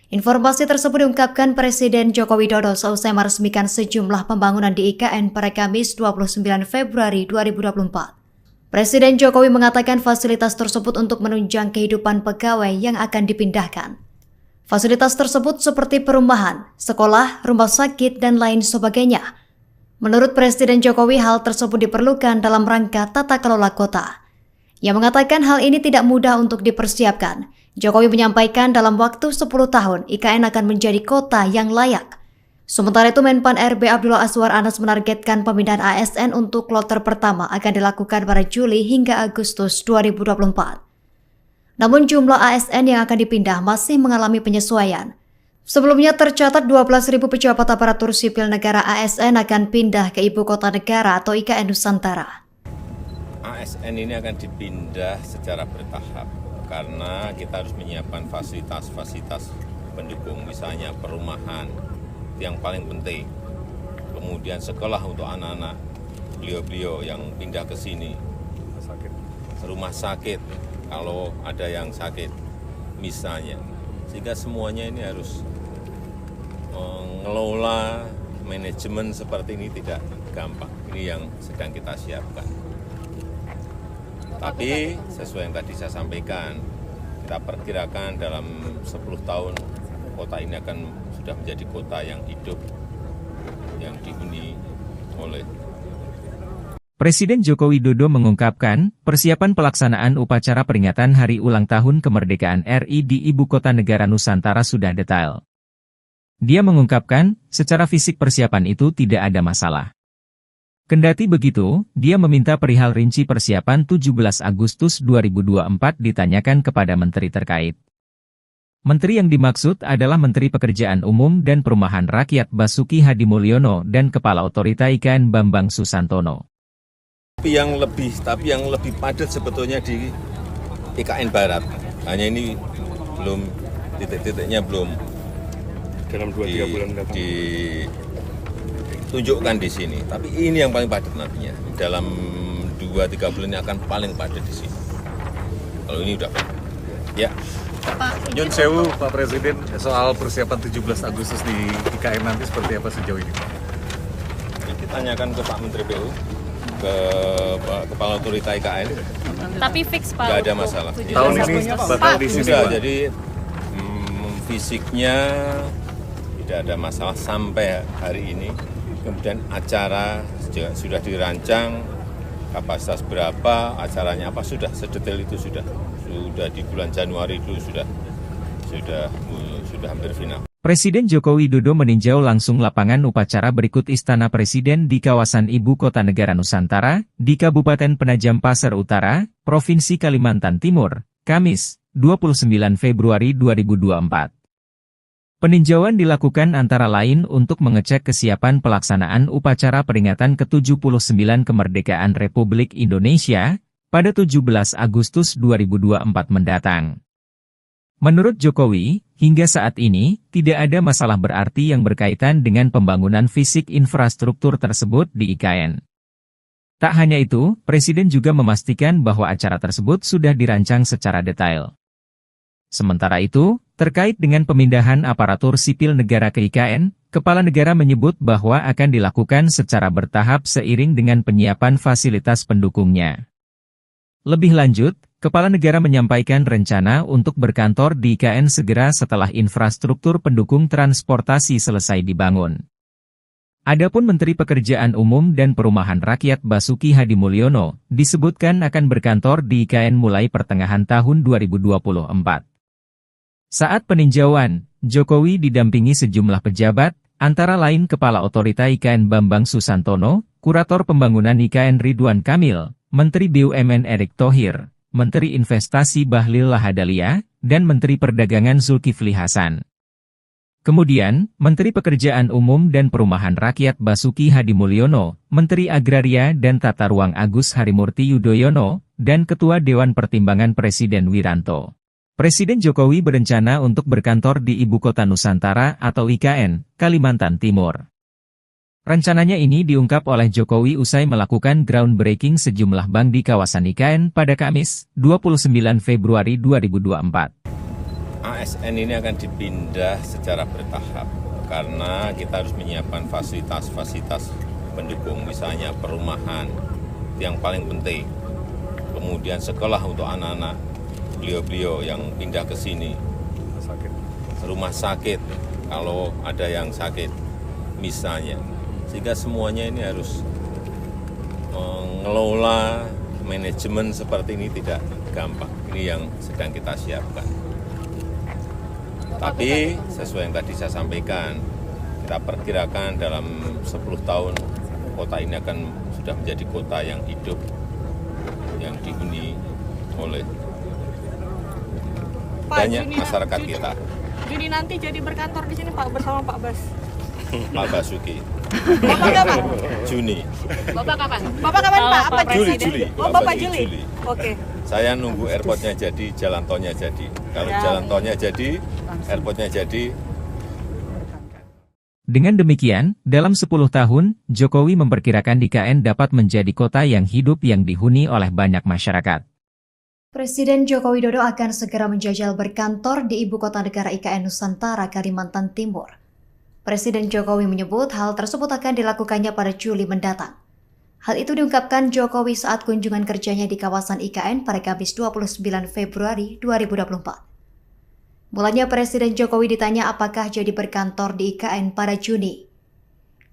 Speaker 6: Informasi tersebut diungkapkan Presiden Joko Widodo seusai meresmikan sejumlah pembangunan di IKN pada Kamis 29 Februari 2024. Presiden Jokowi mengatakan fasilitas tersebut untuk menunjang kehidupan pegawai yang akan dipindahkan. Fasilitas tersebut seperti perumahan, sekolah, rumah sakit, dan lain sebagainya. Menurut Presiden Jokowi, hal tersebut diperlukan dalam rangka tata kelola kota. Ia mengatakan hal ini tidak mudah untuk dipersiapkan. Jokowi menyampaikan dalam waktu 10 tahun, IKN akan menjadi kota yang layak. Sementara itu, Menpan RB Abdullah Azwar Anas menargetkan pemindahan ASN untuk kloter pertama akan dilakukan pada Juli hingga Agustus 2024. Namun jumlah ASN yang akan dipindah masih mengalami penyesuaian. Sebelumnya tercatat 12.000 pejabat aparatur sipil negara ASN akan pindah ke Ibu Kota Negara atau IKN Nusantara.
Speaker 2: ASN ini akan dipindah secara bertahap karena kita harus menyiapkan fasilitas-fasilitas pendukung, misalnya perumahan yang paling penting, kemudian sekolah untuk anak-anak beliau-beliau yang pindah ke sini, rumah sakit kalau ada yang sakit misalnya, sehingga semuanya ini harus mengelola manajemen seperti ini tidak gampang. Ini yang sedang kita siapkan. Tapi sesuai yang tadi saya sampaikan, kita perkirakan dalam 10 tahun kota ini akan sudah menjadi kota yang hidup, yang dihuni oleh.
Speaker 1: Presiden Joko Widodo mengungkapkan, persiapan pelaksanaan upacara peringatan Hari Ulang Tahun Kemerdekaan RI di Ibu Kota Negara Nusantara sudah detail. Dia mengungkapkan, secara fisik persiapan itu tidak ada masalah. Kendati begitu, dia meminta perihal rinci persiapan 17 Agustus 2024 ditanyakan kepada menteri terkait. Menteri yang dimaksud adalah Menteri Pekerjaan Umum dan Perumahan Rakyat Basuki Hadimulyono dan Kepala Otorita IKN Bambang Susantono.
Speaker 2: Tapi yang lebih padat sebetulnya di IKN Barat. Hanya ini belum titik-titiknya belum
Speaker 3: dalam 2-3 bulan mendatang.
Speaker 2: Ditunjukkan di sini. Tapi ini yang paling padat nantinya. Dalam 2-3 bulan ini akan paling padat di sini. Kalau ini udah padat. Ya.
Speaker 4: Nyun sewu Pak Presiden, soal persiapan 17 Agustus di IKN nanti seperti apa sejauh ini Pak?
Speaker 2: Ditanyakan ke Pak Menteri PU, ke Kepala Otorita IKN.
Speaker 5: Tapi fix Pak.
Speaker 2: Nggak ada masalah.
Speaker 4: Tahun ini bakal di sini
Speaker 2: Sudah,
Speaker 4: Pak?
Speaker 2: jadi fisiknya tidak ada masalah sampai hari ini. Kemudian acara juga sudah dirancang, kapasitas berapa, acaranya apa, sudah sedetail itu sudah di bulan Januari dulu sudah hampir final.
Speaker 1: Presiden Joko Widodo meninjau langsung lapangan upacara berikut Istana Presiden di kawasan Ibu Kota Negara Nusantara, di Kabupaten Penajam Pasir Utara, Provinsi Kalimantan Timur, Kamis, 29 Februari 2024. Peninjauan dilakukan antara lain untuk mengecek kesiapan pelaksanaan upacara peringatan ke-79 kemerdekaan Republik Indonesia pada 17 Agustus 2024 mendatang. Menurut Jokowi, hingga saat ini, tidak ada masalah berarti yang berkaitan dengan pembangunan fisik infrastruktur tersebut di IKN. Tak hanya itu, Presiden juga memastikan bahwa acara tersebut sudah dirancang secara detail. Sementara itu, terkait dengan pemindahan aparatur sipil negara ke IKN, Kepala Negara menyebut bahwa akan dilakukan secara bertahap seiring dengan penyiapan fasilitas pendukungnya. Lebih lanjut, Kepala Negara menyampaikan rencana untuk berkantor di IKN segera setelah infrastruktur pendukung transportasi selesai dibangun. Adapun Menteri Pekerjaan Umum dan Perumahan Rakyat Basuki Hadimulyono disebutkan akan berkantor di IKN mulai pertengahan tahun 2024. Saat peninjauan, Jokowi didampingi sejumlah pejabat, antara lain Kepala Otorita IKN Bambang Susantono, Kurator Pembangunan IKN Ridwan Kamil, Menteri BUMN Erick Thohir, Menteri Investasi Bahlil Lahadalia, dan Menteri Perdagangan Zulkifli Hasan. Kemudian, Menteri Pekerjaan Umum dan Perumahan Rakyat Basuki Hadimulyono, Menteri Agraria dan Tata Ruang Agus Harimurti Yudhoyono, dan Ketua Dewan Pertimbangan Presiden Wiranto. Presiden Jokowi berencana untuk berkantor di Ibu Kota Nusantara atau IKN, Kalimantan Timur. Rencananya ini diungkap oleh Jokowi usai melakukan groundbreaking sejumlah bank di kawasan IKN pada Kamis, 29 Februari 2024.
Speaker 2: ASN ini akan dipindah secara bertahap karena kita harus menyiapkan fasilitas-fasilitas pendukung, misalnya perumahan yang paling penting, kemudian sekolah untuk anak-anak beliau-beliau yang pindah ke sini, rumah sakit kalau ada yang sakit misalnya, sehingga semuanya ini harus mengelola manajemen seperti ini tidak gampang. Ini yang sedang kita siapkan. Tapi sesuai yang tadi saya sampaikan, kita Kita perkirakan dalam 10 tahun kota ini akan sudah menjadi kota yang hidup, yang dihuni oleh banyak masyarakat kita.
Speaker 5: Juni nanti jadi berkantor di sini Pak bersama Pak Bas.
Speaker 2: Pak Basuki,
Speaker 5: Bapak kapan?
Speaker 2: Juni,
Speaker 5: Bapak kapan? Bapak kapan Pak? Apa
Speaker 2: Juli,
Speaker 5: Presiden?
Speaker 2: Juli.
Speaker 5: Oh Bapak Juli. Oke.
Speaker 2: Saya nunggu airportnya jadi, jalan tolnya jadi. Kalau
Speaker 5: Ya.
Speaker 2: jalan tolnya jadi, airportnya jadi.
Speaker 1: Dengan demikian, dalam 10 tahun, Jokowi memperkirakan IKN dapat menjadi kota yang hidup yang dihuni oleh banyak masyarakat.
Speaker 6: Presiden Joko Widodo akan segera menjajal berkantor di Ibu Kota Negara IKN Nusantara, Kalimantan Timur. Presiden Jokowi menyebut hal tersebut akan dilakukannya pada Juli mendatang. Hal itu diungkapkan Jokowi saat kunjungan kerjanya di kawasan IKN pada Kamis 29 Februari 2024. Mulanya Presiden Jokowi ditanya apakah jadi berkantor di IKN pada Juni.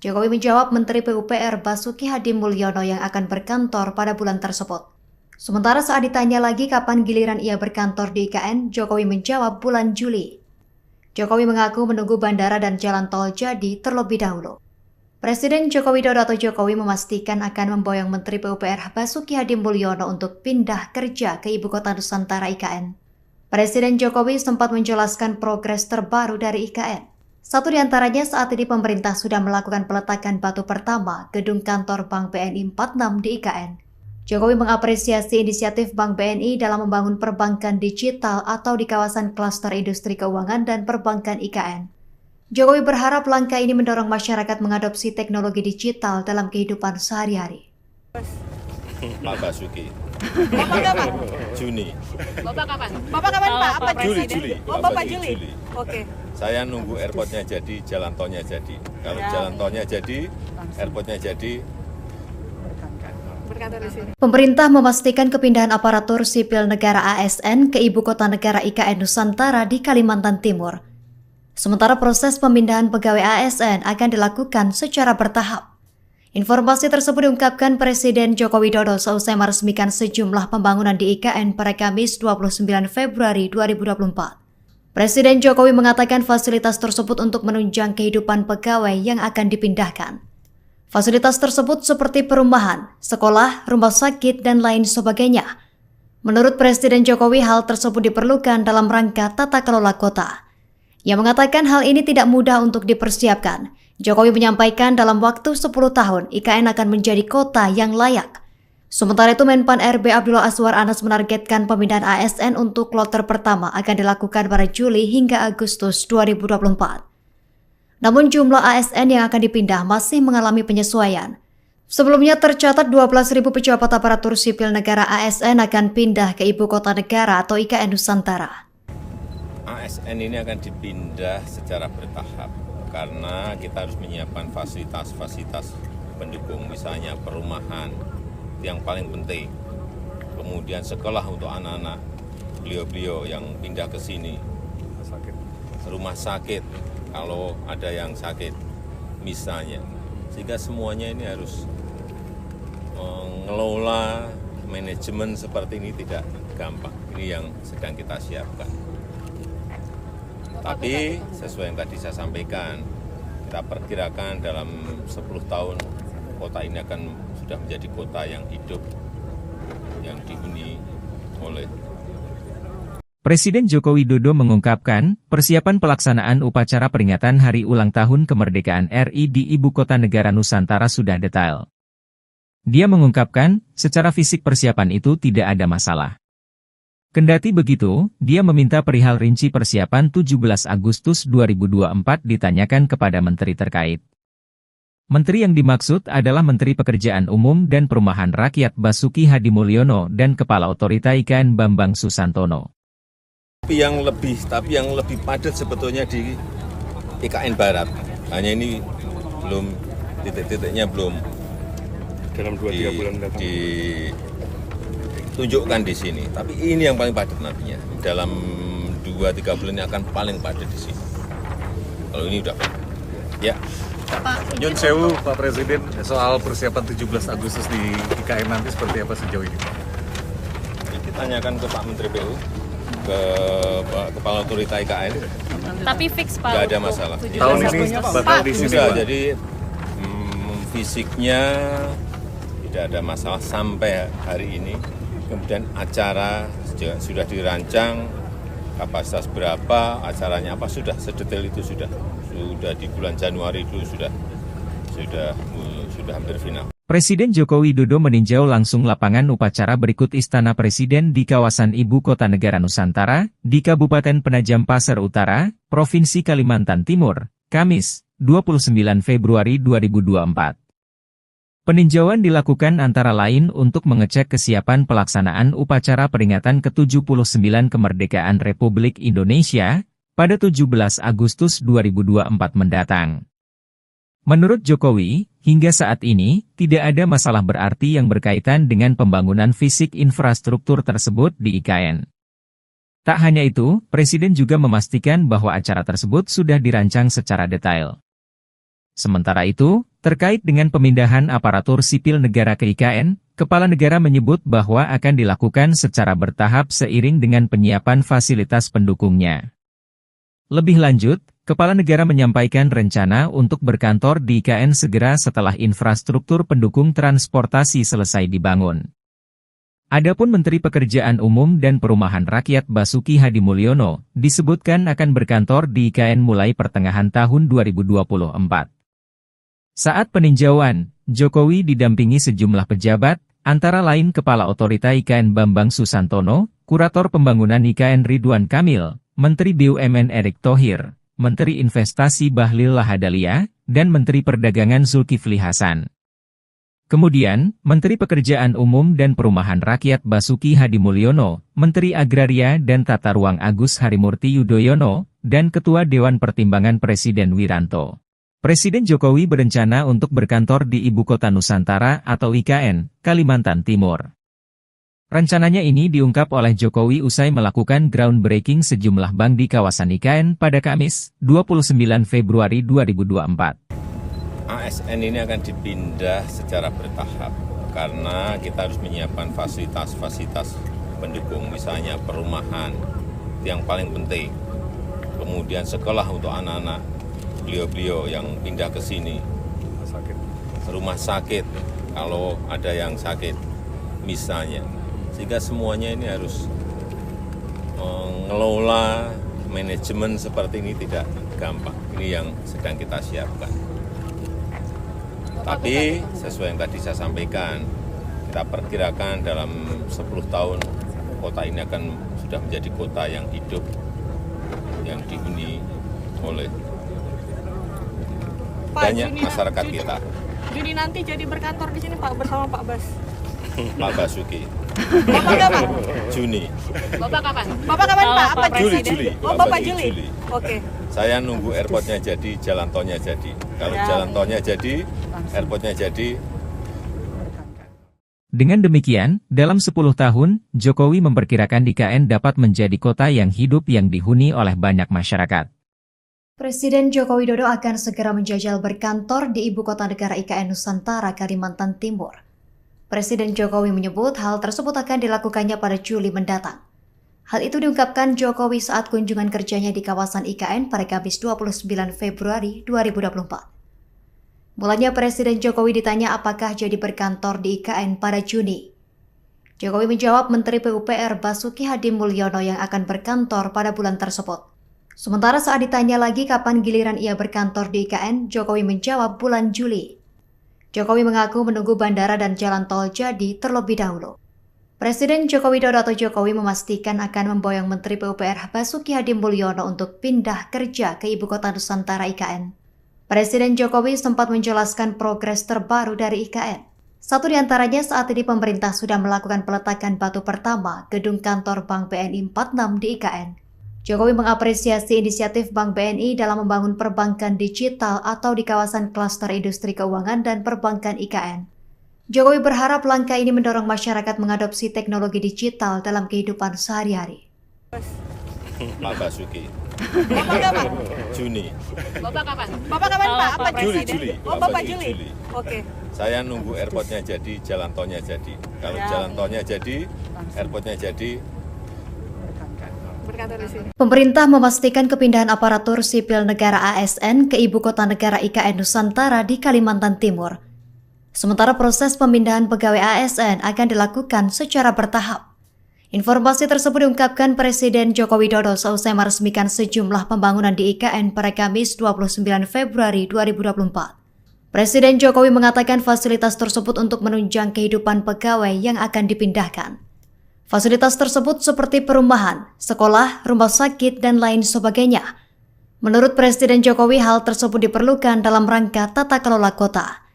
Speaker 6: Jokowi menjawab Menteri PUPR Basuki Hadimulyono yang akan berkantor pada bulan tersebut. Sementara saat ditanya lagi kapan giliran ia berkantor di IKN, Jokowi menjawab bulan Juli. Jokowi mengaku menunggu bandara dan jalan tol jadi terlebih dahulu. Presiden Joko Widodo atau Jokowi memastikan akan memboyong Menteri PUPR Basuki Hadimulyono untuk pindah kerja ke Ibu Kota Nusantara IKN. Presiden Jokowi sempat menjelaskan progres terbaru dari IKN. Satu di antaranya saat ini pemerintah sudah melakukan peletakan batu pertama gedung kantor Bank BNI 46 di IKN. Jokowi mengapresiasi inisiatif Bank BNI dalam membangun perbankan digital atau di kawasan klaster industri keuangan dan perbankan IKN. Jokowi berharap langkah ini mendorong masyarakat mengadopsi teknologi digital dalam kehidupan sehari-hari.
Speaker 2: Pak Basuki,
Speaker 5: Bapak kapan?
Speaker 2: Juni,
Speaker 5: Bapak kapan? Bapak kapan Pak? Apa
Speaker 2: Juli,
Speaker 5: Presiden?
Speaker 2: Juli.
Speaker 5: Oh
Speaker 2: Bapak
Speaker 5: Bapak
Speaker 2: Juli.
Speaker 5: Juli. Oke.
Speaker 2: Saya nunggu airportnya jadi, jalan tolnya jadi. Kalau
Speaker 5: Ya.
Speaker 2: jalan tolnya jadi, airportnya jadi.
Speaker 5: Berkantor di sini.
Speaker 6: Pemerintah memastikan kepindahan aparatur sipil negara ASN ke Ibu Kota Negara IKN Nusantara di Kalimantan Timur. Sementara proses pemindahan pegawai ASN akan dilakukan secara bertahap. Informasi tersebut diungkapkan Presiden Joko Widodo seusai meresmikan sejumlah pembangunan di IKN pada Kamis 29 Februari 2024. Presiden Jokowi mengatakan fasilitas tersebut untuk menunjang kehidupan pegawai yang akan dipindahkan. Fasilitas tersebut seperti perumahan, sekolah, rumah sakit, dan lain sebagainya. Menurut Presiden Jokowi, hal tersebut diperlukan dalam rangka tata kelola kota. Ia mengatakan hal ini tidak mudah untuk dipersiapkan. Jokowi menyampaikan dalam waktu 10 tahun, IKN akan menjadi kota yang layak. Sementara itu, Menpan RB Abdullah Azwar Anas menargetkan pemindahan ASN untuk kloter pertama akan dilakukan pada Juli hingga Agustus 2024. Namun jumlah ASN yang akan dipindah masih mengalami penyesuaian. Sebelumnya tercatat 12.000 pejabat aparatur sipil negara ASN akan pindah ke Ibu Kota Negara atau IKN Nusantara.
Speaker 2: ASN ini akan dipindah secara bertahap karena kita harus menyiapkan fasilitas-fasilitas pendukung, misalnya perumahan yang paling penting, kemudian sekolah untuk anak-anak beliau-beliau yang pindah ke sini, rumah sakit kalau ada yang sakit misalnya, sehingga semuanya ini harus mengelola manajemen seperti ini tidak gampang. Ini yang sedang kita siapkan. Tapi sesuai yang tadi saya sampaikan, kita perkirakan dalam 10 tahun kota ini akan sudah menjadi kota yang hidup, yang dihuni oleh.
Speaker 1: Presiden Joko Widodo mengungkapkan, persiapan pelaksanaan upacara peringatan Hari Ulang Tahun Kemerdekaan RI di Ibu Kota Negara Nusantara sudah detail. Dia mengungkapkan, secara fisik persiapan itu tidak ada masalah. Kendati begitu, dia meminta perihal rinci persiapan 17 Agustus 2024 ditanyakan kepada menteri terkait. Menteri yang dimaksud adalah Menteri Pekerjaan Umum dan Perumahan Rakyat Basuki Hadimulyono dan Kepala Otorita IKN Bambang Susantono.
Speaker 2: Tapi yang lebih padat sebetulnya di IKN Barat. Hanya ini belum titik-titiknya belum
Speaker 3: Dalam 2-3 bulan mendatang.
Speaker 2: ditunjukkan di sini. Tapi ini yang paling padat nantinya. Dalam 2-3 bulan ini akan paling padat di sini. Kalau ini udah ya.
Speaker 4: Nyun Sewu, Pak Presiden, soal persiapan 17 Agustus di IKN nanti seperti apa sejauh ini, Pak?
Speaker 2: Ditanyakan ke Pak Menteri PU. ke Kepala Otorita IKN,
Speaker 7: Tapi fix Pak.
Speaker 2: nggak ada
Speaker 7: untuk
Speaker 2: masalah.
Speaker 7: 17
Speaker 4: Tahun ini
Speaker 7: Agustus.
Speaker 4: bakal di sini,
Speaker 2: Sudah,
Speaker 4: Pak.
Speaker 2: jadi fisiknya tidak ada masalah sampai hari ini. Kemudian acara juga sudah dirancang, kapasitas berapa, acaranya apa, sudah sedetail itu sudah di bulan Januari dulu sudah hampir final.
Speaker 1: Presiden Joko Widodo meninjau langsung lapangan upacara berikut Istana Presiden di kawasan Ibu Kota Negara Nusantara, di Kabupaten Penajam Pasar Utara, Provinsi Kalimantan Timur, Kamis, 29 Februari 2024. Peninjauan dilakukan antara lain untuk mengecek kesiapan pelaksanaan upacara peringatan ke-79 kemerdekaan Republik Indonesia pada 17 Agustus 2024 mendatang. Menurut Jokowi, hingga saat ini, tidak ada masalah berarti yang berkaitan dengan pembangunan fisik infrastruktur tersebut di IKN. Tak hanya itu, Presiden juga memastikan bahwa acara tersebut sudah dirancang secara detail. Sementara itu, terkait dengan pemindahan aparatur sipil negara ke IKN, Kepala Negara menyebut bahwa akan dilakukan secara bertahap seiring dengan penyiapan fasilitas pendukungnya. Lebih lanjut, Kepala Negara menyampaikan rencana untuk berkantor di IKN segera setelah infrastruktur pendukung transportasi selesai dibangun. Adapun Menteri Pekerjaan Umum dan Perumahan Rakyat Basuki Hadi Mulyono disebutkan akan berkantor di IKN mulai pertengahan tahun 2024. Saat peninjauan, Jokowi didampingi sejumlah pejabat, antara lain Kepala Otorita IKN Bambang Susantono, Kurator Pembangunan IKN Ridwan Kamil, Menteri BUMN Erick Thohir, Menteri Investasi Bahlil Lahadalia, dan Menteri Perdagangan Zulkifli Hasan. Kemudian, Menteri Pekerjaan Umum dan Perumahan Rakyat Basuki Hadi Mulyono, Menteri Agraria dan Tata Ruang Agus Harimurti Yudhoyono, dan Ketua Dewan Pertimbangan Presiden Wiranto. Presiden Jokowi berencana untuk berkantor di Ibu Kota Nusantara atau IKN, Kalimantan Timur. Rencananya ini diungkap oleh Jokowi usai melakukan groundbreaking sejumlah bank di kawasan IKN pada Kamis, 29 Februari 2024.
Speaker 2: ASN ini akan dipindah secara bertahap karena kita harus menyiapkan fasilitas-fasilitas pendukung, misalnya perumahan, yang paling penting. Kemudian sekolah untuk anak-anak beliau-beliau yang pindah ke sini, rumah sakit kalau ada yang sakit misalnya. Sehingga semuanya ini harus mengelola manajemen seperti ini tidak gampang. Ini yang sedang kita siapkan. Tapi sesuai yang tadi saya sampaikan, kita perkirakan dalam 10 tahun kota ini akan sudah menjadi kota yang hidup, yang dihuni oleh banyak masyarakat kita.
Speaker 5: Juni nanti jadi berkantor di sini Pak bersama Pak Bas.
Speaker 2: Pak Basuki.
Speaker 5: Bapak kapan?
Speaker 2: Juni.
Speaker 5: Bapak kapan? Bapak kapan Pak? Apa
Speaker 2: Juli,
Speaker 5: Presiden?
Speaker 2: Juli.
Speaker 5: Oh Bapak Juli. Oke.
Speaker 2: Saya nunggu airportnya jadi, jalan tolnya jadi. Kalau jalan tolnya jadi, airportnya jadi.
Speaker 1: Dengan demikian, dalam 10 tahun, Jokowi memperkirakan IKN dapat menjadi kota yang hidup yang dihuni oleh banyak masyarakat.
Speaker 6: Presiden Joko Widodo akan segera menjajal berkantor di Ibu Kota Negara IKN Nusantara, Kalimantan Timur. Presiden Jokowi menyebut hal tersebut akan dilakukannya pada Juli mendatang. Hal itu diungkapkan Jokowi saat kunjungan kerjanya di kawasan IKN pada Kamis 29 Februari 2024. Mulanya Presiden Jokowi ditanya apakah jadi berkantor di IKN pada Juni. Jokowi menjawab Menteri PUPR Basuki Hadi Mulyono yang akan berkantor pada bulan tersebut. Sementara saat ditanya lagi kapan giliran ia berkantor di IKN, Jokowi menjawab bulan Juli. Jokowi mengaku menunggu bandara dan jalan tol jadi terlebih dahulu. Presiden Joko Widodo atau Jokowi memastikan akan memboyong Menteri PUPR Basuki Hadi Mulyono untuk pindah kerja ke Ibu Kota Nusantara IKN. Presiden Jokowi sempat menjelaskan progres terbaru dari IKN. Satu di antaranya saat ini pemerintah sudah melakukan peletakan batu pertama gedung kantor Bank BNI 46 di IKN. Jokowi mengapresiasi inisiatif Bank BNI dalam membangun perbankan digital atau di kawasan klaster industri keuangan dan perbankan IKN. Jokowi berharap langkah ini mendorong masyarakat mengadopsi teknologi digital dalam kehidupan sehari-hari.
Speaker 2: Pak Basuki.
Speaker 5: Bapak kapan?
Speaker 2: Juni.
Speaker 5: Bapak kapan? Bapak kapan Pak? Apa
Speaker 2: Juli,
Speaker 5: Presiden?
Speaker 2: Juli.
Speaker 5: Oh Bapak Juli. Oke.
Speaker 2: Saya nunggu airportnya jadi, jalan tolnya jadi. Kalau jalan tolnya jadi, airportnya jadi.
Speaker 5: berkantor di sini.
Speaker 6: Pemerintah memastikan kepindahan aparatur sipil negara ASN ke Ibu Kota Negara IKN Nusantara di Kalimantan Timur. Sementara proses pemindahan pegawai ASN akan dilakukan secara bertahap. Informasi tersebut diungkapkan Presiden Joko Widodo seusai meresmikan sejumlah pembangunan di IKN pada Kamis 29 Februari 2024. Presiden Jokowi mengatakan fasilitas tersebut untuk menunjang kehidupan pegawai yang akan dipindahkan. Fasilitas tersebut seperti perumahan, sekolah, rumah sakit, dan lain sebagainya. Menurut Presiden Jokowi, hal tersebut diperlukan dalam rangka tata kelola kota.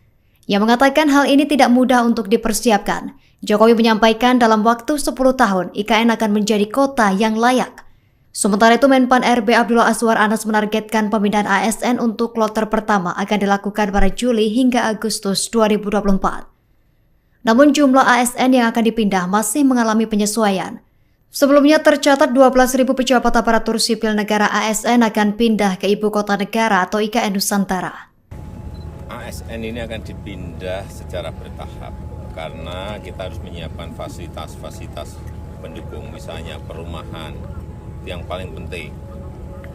Speaker 6: Ia mengatakan hal ini tidak mudah untuk dipersiapkan. Jokowi menyampaikan dalam waktu 10 tahun IKN akan menjadi kota yang layak. Sementara itu Menpan RB Abdullah Azwar Anas menargetkan pemindahan ASN untuk kloter pertama akan dilakukan pada Juli hingga Agustus 2024. Namun jumlah ASN yang akan dipindah masih mengalami penyesuaian. Sebelumnya tercatat 12.000 pejabat aparatur sipil negara ASN akan pindah ke Ibu Kota Negara atau IKN Nusantara.
Speaker 2: ASN ini akan dipindah secara bertahap karena kita harus menyiapkan fasilitas-fasilitas pendukung, misalnya perumahan yang paling penting,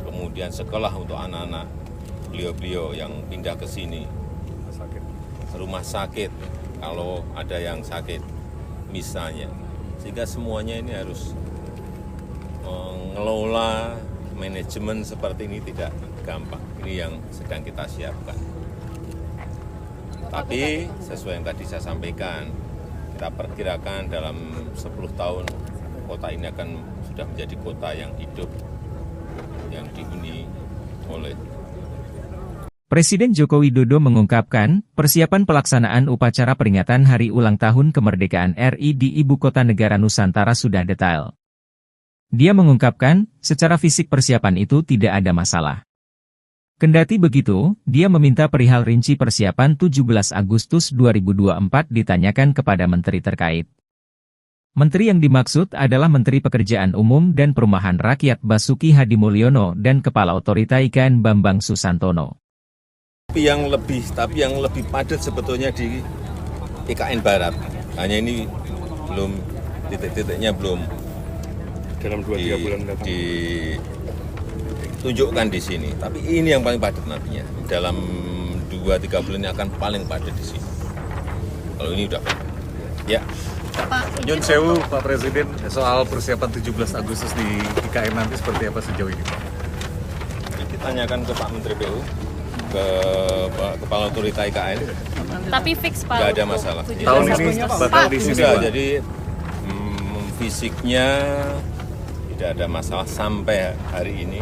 Speaker 2: kemudian sekolah untuk anak-anak beliau-beliau yang pindah ke sini, rumah sakit kalau ada yang sakit misalnya, sehingga semuanya ini harus mengelola manajemen seperti ini tidak gampang. Ini yang sedang kita siapkan. Tapi sesuai yang tadi saya sampaikan, kita perkirakan dalam 10 tahun kota ini akan sudah menjadi kota yang hidup, yang dihuni oleh.
Speaker 1: Presiden Joko Widodo mengungkapkan, persiapan pelaksanaan upacara peringatan Hari Ulang Tahun Kemerdekaan RI di Ibu Kota Negara Nusantara sudah detail. Dia mengungkapkan, secara fisik persiapan itu tidak ada masalah. Kendati begitu, dia meminta perihal rinci persiapan 17 Agustus 2024 ditanyakan kepada menteri terkait. Menteri yang dimaksud adalah Menteri Pekerjaan Umum dan Perumahan Rakyat Basuki Hadimulyono dan Kepala Otorita IKN Bambang Susantono.
Speaker 2: Tapi yang lebih padat sebetulnya di IKN Barat. Hanya ini belum titik-titiknya belum
Speaker 3: dalam 2-3 bulan mendatang.
Speaker 2: Tunjukkan di sini, tapi ini yang paling padat nantinya. Dalam 2-3 bulan ini akan paling padat di sini. Kalau ini udah padat. Ya.
Speaker 4: Nyun Sewu, Pak Presiden, soal persiapan 17 Agustus di IKN nanti seperti apa sejauh ini, Pak?
Speaker 2: Ditanyakan ke Pak Menteri PU, ke Kepala Otorita IKN.
Speaker 5: Tapi fix Pak.
Speaker 2: Nggak ada masalah.
Speaker 4: Tahun ini bakal di sini,
Speaker 2: Sudah,
Speaker 4: Pak.
Speaker 2: jadi fisiknya tidak ada masalah sampai hari ini.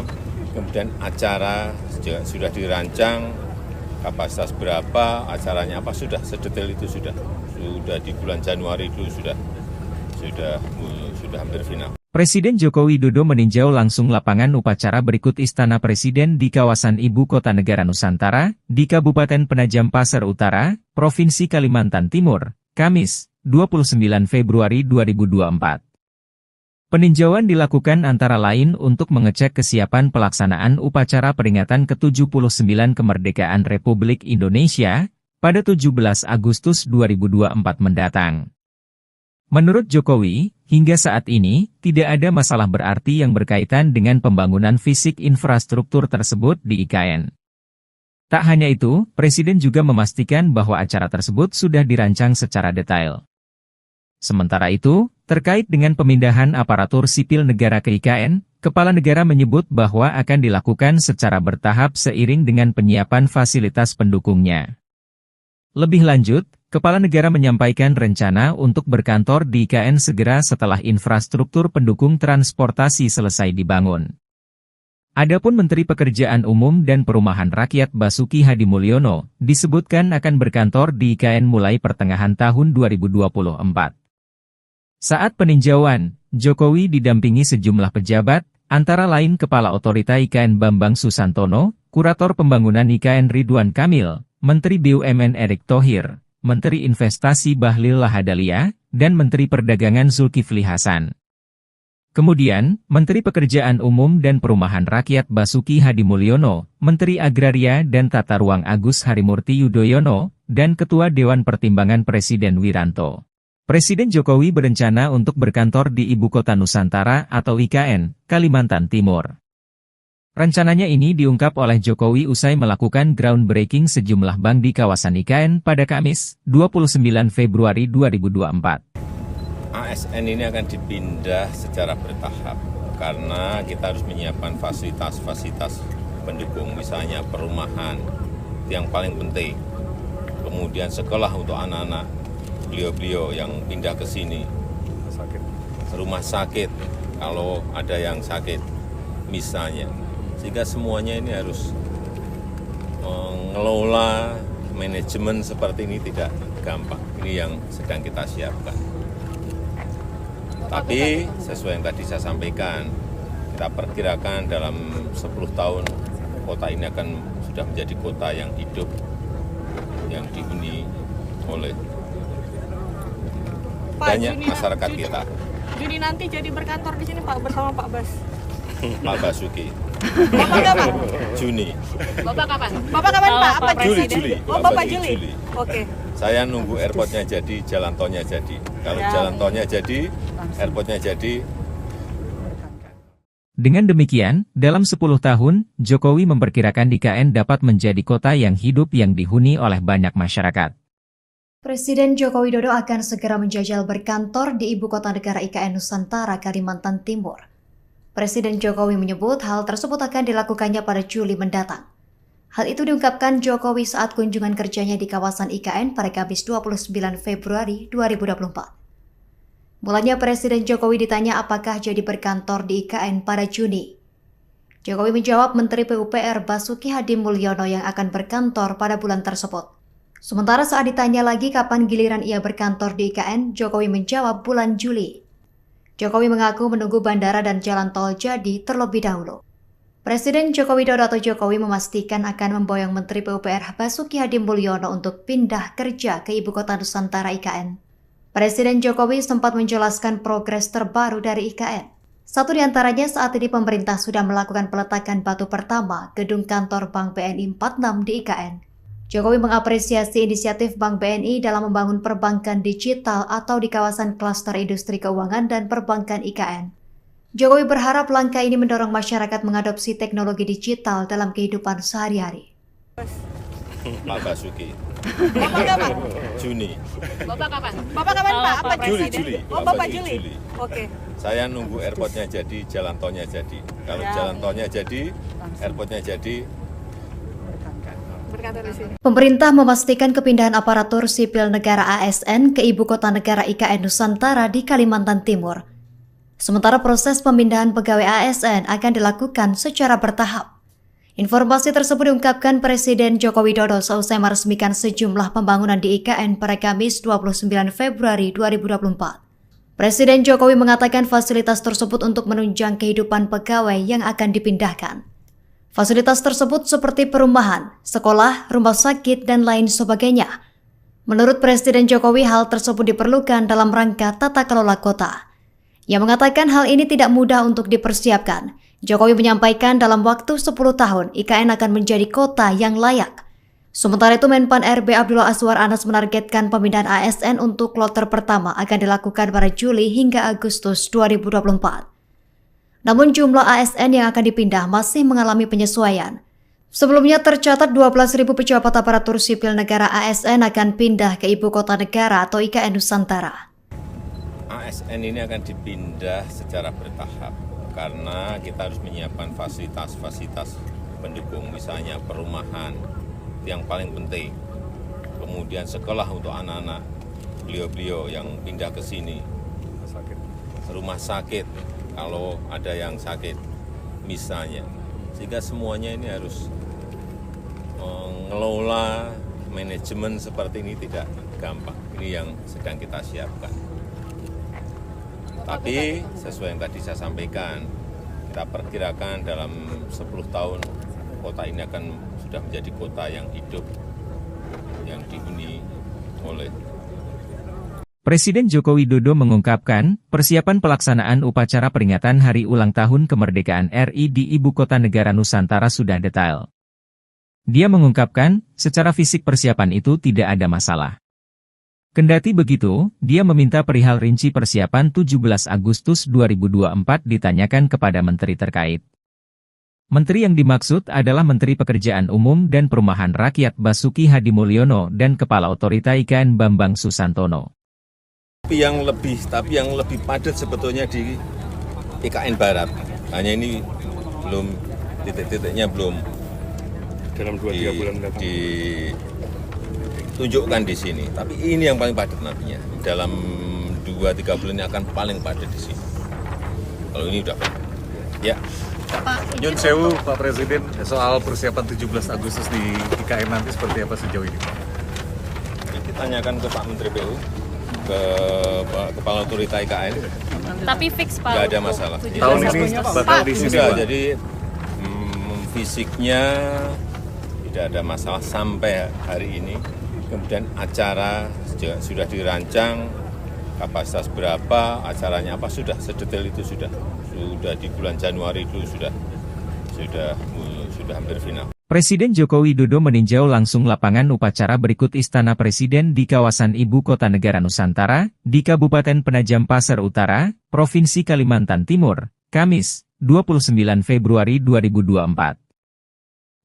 Speaker 2: Kemudian acara sudah dirancang, kapasitas berapa, acaranya apa, sudah sedetail itu sudah di bulan Januari itu sudah hampir final.
Speaker 1: Presiden Joko Widodo meninjau langsung lapangan upacara berikut Istana Presiden di kawasan Ibu Kota Negara Nusantara, di Kabupaten Penajam Pasir Utara, Provinsi Kalimantan Timur, Kamis, 29 Februari 2024. Peninjauan dilakukan antara lain untuk mengecek kesiapan pelaksanaan upacara peringatan ke-79 Kemerdekaan Republik Indonesia pada 17 Agustus 2024 mendatang. Menurut Jokowi, hingga saat ini, tidak ada masalah berarti yang berkaitan dengan pembangunan fisik infrastruktur tersebut di IKN. Tak hanya itu, Presiden juga memastikan bahwa acara tersebut sudah dirancang secara detail. Sementara itu, terkait dengan pemindahan aparatur sipil negara ke IKN, Kepala Negara menyebut bahwa akan dilakukan secara bertahap seiring dengan penyiapan fasilitas pendukungnya. Lebih lanjut, Kepala Negara menyampaikan rencana untuk berkantor di IKN segera setelah infrastruktur pendukung transportasi selesai dibangun. Adapun Menteri Pekerjaan Umum dan Perumahan Rakyat Basuki Hadimulyono disebutkan akan berkantor di IKN mulai pertengahan tahun 2024. Saat peninjauan, Jokowi didampingi sejumlah pejabat, antara lain Kepala Otorita IKN Bambang Susantono, Kurator Pembangunan IKN Ridwan Kamil, Menteri BUMN Erick Thohir, Menteri Investasi Bahlil Lahadalia, dan Menteri Perdagangan Zulkifli Hasan. Kemudian, Menteri Pekerjaan Umum dan Perumahan Rakyat Basuki Hadimulyono, Menteri Agraria dan Tata Ruang Agus Harimurti Yudhoyono, dan Ketua Dewan Pertimbangan Presiden Wiranto. Presiden Jokowi berencana untuk berkantor di Ibu Kota Nusantara atau IKN, Kalimantan Timur. Rencananya ini diungkap oleh Jokowi usai melakukan groundbreaking sejumlah bank di kawasan IKN pada Kamis, 29 Februari 2024.
Speaker 2: ASN ini akan dipindah secara bertahap karena kita harus menyiapkan fasilitas-fasilitas pendukung, misalnya perumahan yang paling penting, kemudian sekolah untuk anak-anak beliau-beliau yang pindah ke sini, rumah sakit kalau ada yang sakit misalnya, sehingga semuanya ini harus mengelola manajemen seperti ini tidak gampang. Ini yang sedang kita siapkan. Tapi sesuai yang tadi saya sampaikan, kita perkirakan dalam 10 tahun kota ini akan sudah menjadi kota yang hidup, yang dihuni oleh banyak masyarakat kita.
Speaker 5: Juni nanti jadi berkantor di sini Pak bersama Pak Bas.
Speaker 2: Pak Basuki.
Speaker 5: Bapak kapan?
Speaker 2: Juni.
Speaker 5: Bapak kapan? Bapak kapan Pak? Apa
Speaker 2: Juli.
Speaker 5: Oh Bapak Juli. Oke.
Speaker 2: Saya nunggu airportnya jadi, jalan tolnya jadi. Kalau jalan tolnya jadi, airportnya jadi.
Speaker 1: Dengan demikian, dalam 10 tahun, Jokowi memperkirakan IKN dapat menjadi kota yang hidup yang dihuni oleh banyak masyarakat.
Speaker 6: Presiden Joko Widodo akan segera menjajal berkantor di Ibu Kota Negara IKN Nusantara, Kalimantan Timur. Presiden Jokowi menyebut hal tersebut akan dilakukannya pada Juli mendatang. Hal itu diungkapkan Jokowi saat kunjungan kerjanya di kawasan IKN pada Kamis 29 Februari 2024. Mulanya Presiden Jokowi ditanya apakah jadi berkantor di IKN pada Juni. Jokowi menjawab Menteri PUPR Basuki Hadimulyono yang akan berkantor pada bulan tersebut. Sementara saat ditanya lagi kapan giliran ia berkantor di IKN, Jokowi menjawab bulan Juli. Jokowi mengaku menunggu bandara dan jalan tol jadi terlebih dahulu. Presiden Joko Widodo atau Jokowi memastikan akan memboyong Menteri PUPR Basuki Hadimulyono untuk pindah kerja ke Ibu Kota Nusantara IKN. Presiden Jokowi sempat menjelaskan progres terbaru dari IKN. Satu di antaranya saat ini pemerintah sudah melakukan peletakan batu pertama gedung kantor Bank BNI 46 di IKN. Jokowi mengapresiasi inisiatif Bank BNI dalam membangun perbankan digital atau di kawasan klaster industri keuangan dan perbankan IKN. Jokowi berharap langkah ini mendorong masyarakat mengadopsi teknologi digital dalam kehidupan sehari-hari.
Speaker 2: Pak Basuki.
Speaker 5: Bapak kapan?
Speaker 2: Juni.
Speaker 5: Bapak kapan? Bapak kapan Pak? Apa
Speaker 2: Juli.
Speaker 5: Oh Bapak Juli. Oke.
Speaker 2: Saya nunggu airportnya jadi, jalan tolnya jadi. Kalau jalan tolnya jadi, airportnya jadi.
Speaker 6: Pemerintah memastikan kepindahan aparatur sipil negara ASN ke Ibu Kota Negara IKN Nusantara di Kalimantan Timur. Sementara proses pemindahan pegawai ASN akan dilakukan secara bertahap. Informasi tersebut diungkapkan Presiden Joko Widodo seusai meresmikan sejumlah pembangunan di IKN pada Kamis 29 Februari 2024. Presiden Jokowi mengatakan fasilitas tersebut untuk menunjang kehidupan pegawai yang akan dipindahkan. Fasilitas tersebut seperti perumahan, sekolah, rumah sakit, dan lain sebagainya. Menurut Presiden Jokowi, hal tersebut diperlukan dalam rangka tata kelola kota. Ia mengatakan hal ini tidak mudah untuk dipersiapkan. Jokowi menyampaikan dalam waktu 10 tahun, IKN akan menjadi kota yang layak. Sementara itu, Menpan RB Abdullah Azwar Anas menargetkan pemindahan ASN untuk kloter pertama akan dilakukan pada Juli hingga Agustus 2024. Namun jumlah ASN yang akan dipindah masih mengalami penyesuaian. Sebelumnya tercatat 12.000 pejabat aparatur sipil negara ASN akan pindah ke Ibu Kota Negara atau IKN Nusantara.
Speaker 2: ASN ini akan dipindah secara bertahap karena kita harus menyiapkan fasilitas-fasilitas pendukung, misalnya perumahan yang paling penting, kemudian sekolah untuk anak-anak beliau-beliau yang pindah ke sini, rumah sakit kalau ada yang sakit misalnya, sehingga semuanya ini harus mengelola manajemen seperti ini tidak gampang. Ini yang sedang kita siapkan. Tapi sesuai yang tadi saya sampaikan, kita perkirakan dalam 10 tahun kota ini akan sudah menjadi kota yang hidup, yang dihuni oleh.
Speaker 1: Presiden Joko Widodo mengungkapkan, persiapan pelaksanaan upacara peringatan Hari Ulang Tahun Kemerdekaan RI di Ibu Kota Negara Nusantara sudah detail. Dia mengungkapkan, secara fisik persiapan itu tidak ada masalah. Kendati begitu, dia meminta perihal rinci persiapan 17 Agustus 2024 ditanyakan kepada menteri terkait. Menteri yang dimaksud adalah Menteri Pekerjaan Umum dan Perumahan Rakyat Basuki Hadimulyono dan Kepala Otorita IKN Bambang Susantono.
Speaker 2: Tapi yang lebih padat sebetulnya di IKN Barat. Hanya ini belum titik-titiknya belum
Speaker 3: dalam 2-3 bulan mendatang.
Speaker 2: Ditunjukkan di sini. Tapi ini yang paling padat nantinya. Dalam 2-3 bulan ini akan paling padat di sini. Kalau ini udah padat. Ya.
Speaker 4: Nyun sewu Pak Presiden, soal persiapan 17 Agustus di IKN nanti seperti apa sejauh ini Pak?
Speaker 2: Kita tanyakan ke Pak Menteri PU, ke Kepala Otorita IKN.
Speaker 5: Tapi fix Pak.
Speaker 2: Nggak ada masalah.
Speaker 4: Tahun ini bakal di sini
Speaker 2: Sudah,
Speaker 4: Pak?
Speaker 2: jadi fisiknya tidak ada masalah sampai hari ini. Kemudian acara sudah dirancang, kapasitas berapa, acaranya apa, sudah sedetail itu sudah di bulan Januari dulu sudah hampir final.
Speaker 1: Presiden Joko Widodo meninjau langsung lapangan upacara berikut Istana Presiden di kawasan Ibu Kota Negara Nusantara, di Kabupaten Penajam Pasir Utara, Provinsi Kalimantan Timur, Kamis, 29 Februari 2024.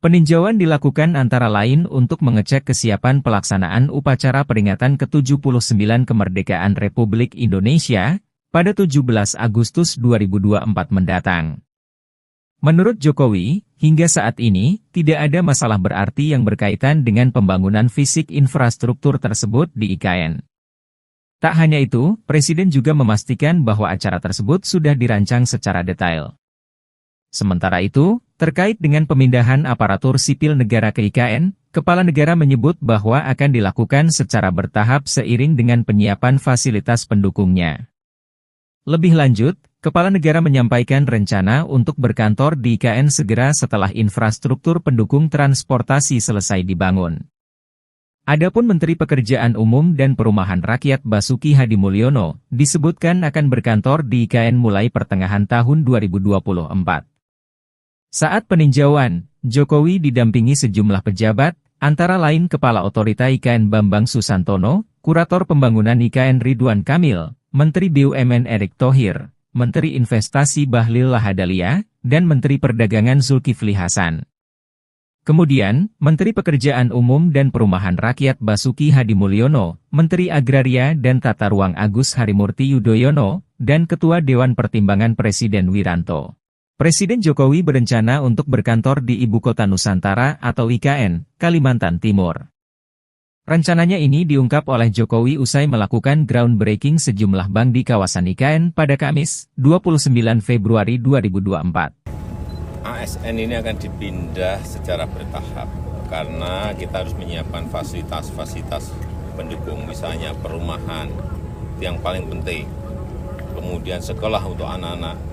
Speaker 1: Peninjauan dilakukan antara lain untuk mengecek kesiapan pelaksanaan upacara peringatan ke-79 kemerdekaan Republik Indonesia pada 17 Agustus 2024 mendatang. Menurut Jokowi, hingga saat ini, tidak ada masalah berarti yang berkaitan dengan pembangunan fisik infrastruktur tersebut di IKN. Tak hanya itu, Presiden juga memastikan bahwa acara tersebut sudah dirancang secara detail. Sementara itu, terkait dengan pemindahan aparatur sipil negara ke IKN, Kepala Negara menyebut bahwa akan dilakukan secara bertahap seiring dengan penyiapan fasilitas pendukungnya. Lebih lanjut, Kepala Negara menyampaikan rencana untuk berkantor di IKN segera setelah infrastruktur pendukung transportasi selesai dibangun. Adapun Menteri Pekerjaan Umum dan Perumahan Rakyat Basuki Hadimulyono disebutkan akan berkantor di IKN mulai pertengahan tahun 2024. Saat peninjauan, Jokowi didampingi sejumlah pejabat, antara lain Kepala Otorita IKN Bambang Susantono, Kurator Pembangunan IKN Ridwan Kamil, Menteri BUMN Erick Thohir, Menteri Investasi Bahlil Lahadalia, dan Menteri Perdagangan Zulkifli Hasan. Kemudian, Menteri Pekerjaan Umum dan Perumahan Rakyat Basuki Hadimulyono, Menteri Agraria dan Tata Ruang Agus Harimurti Yudhoyono, dan Ketua Dewan Pertimbangan Presiden Wiranto. Presiden Jokowi berencana untuk berkantor di Ibu Kota Nusantara atau IKN, Kalimantan Timur. Rencananya ini diungkap oleh Jokowi usai melakukan groundbreaking sejumlah bank di kawasan IKN pada Kamis, 29 Februari 2024.
Speaker 2: ASN ini akan dipindah secara bertahap karena kita harus menyiapkan fasilitas-fasilitas pendukung, misalnya perumahan, yang paling penting. Kemudian sekolah untuk anak-anak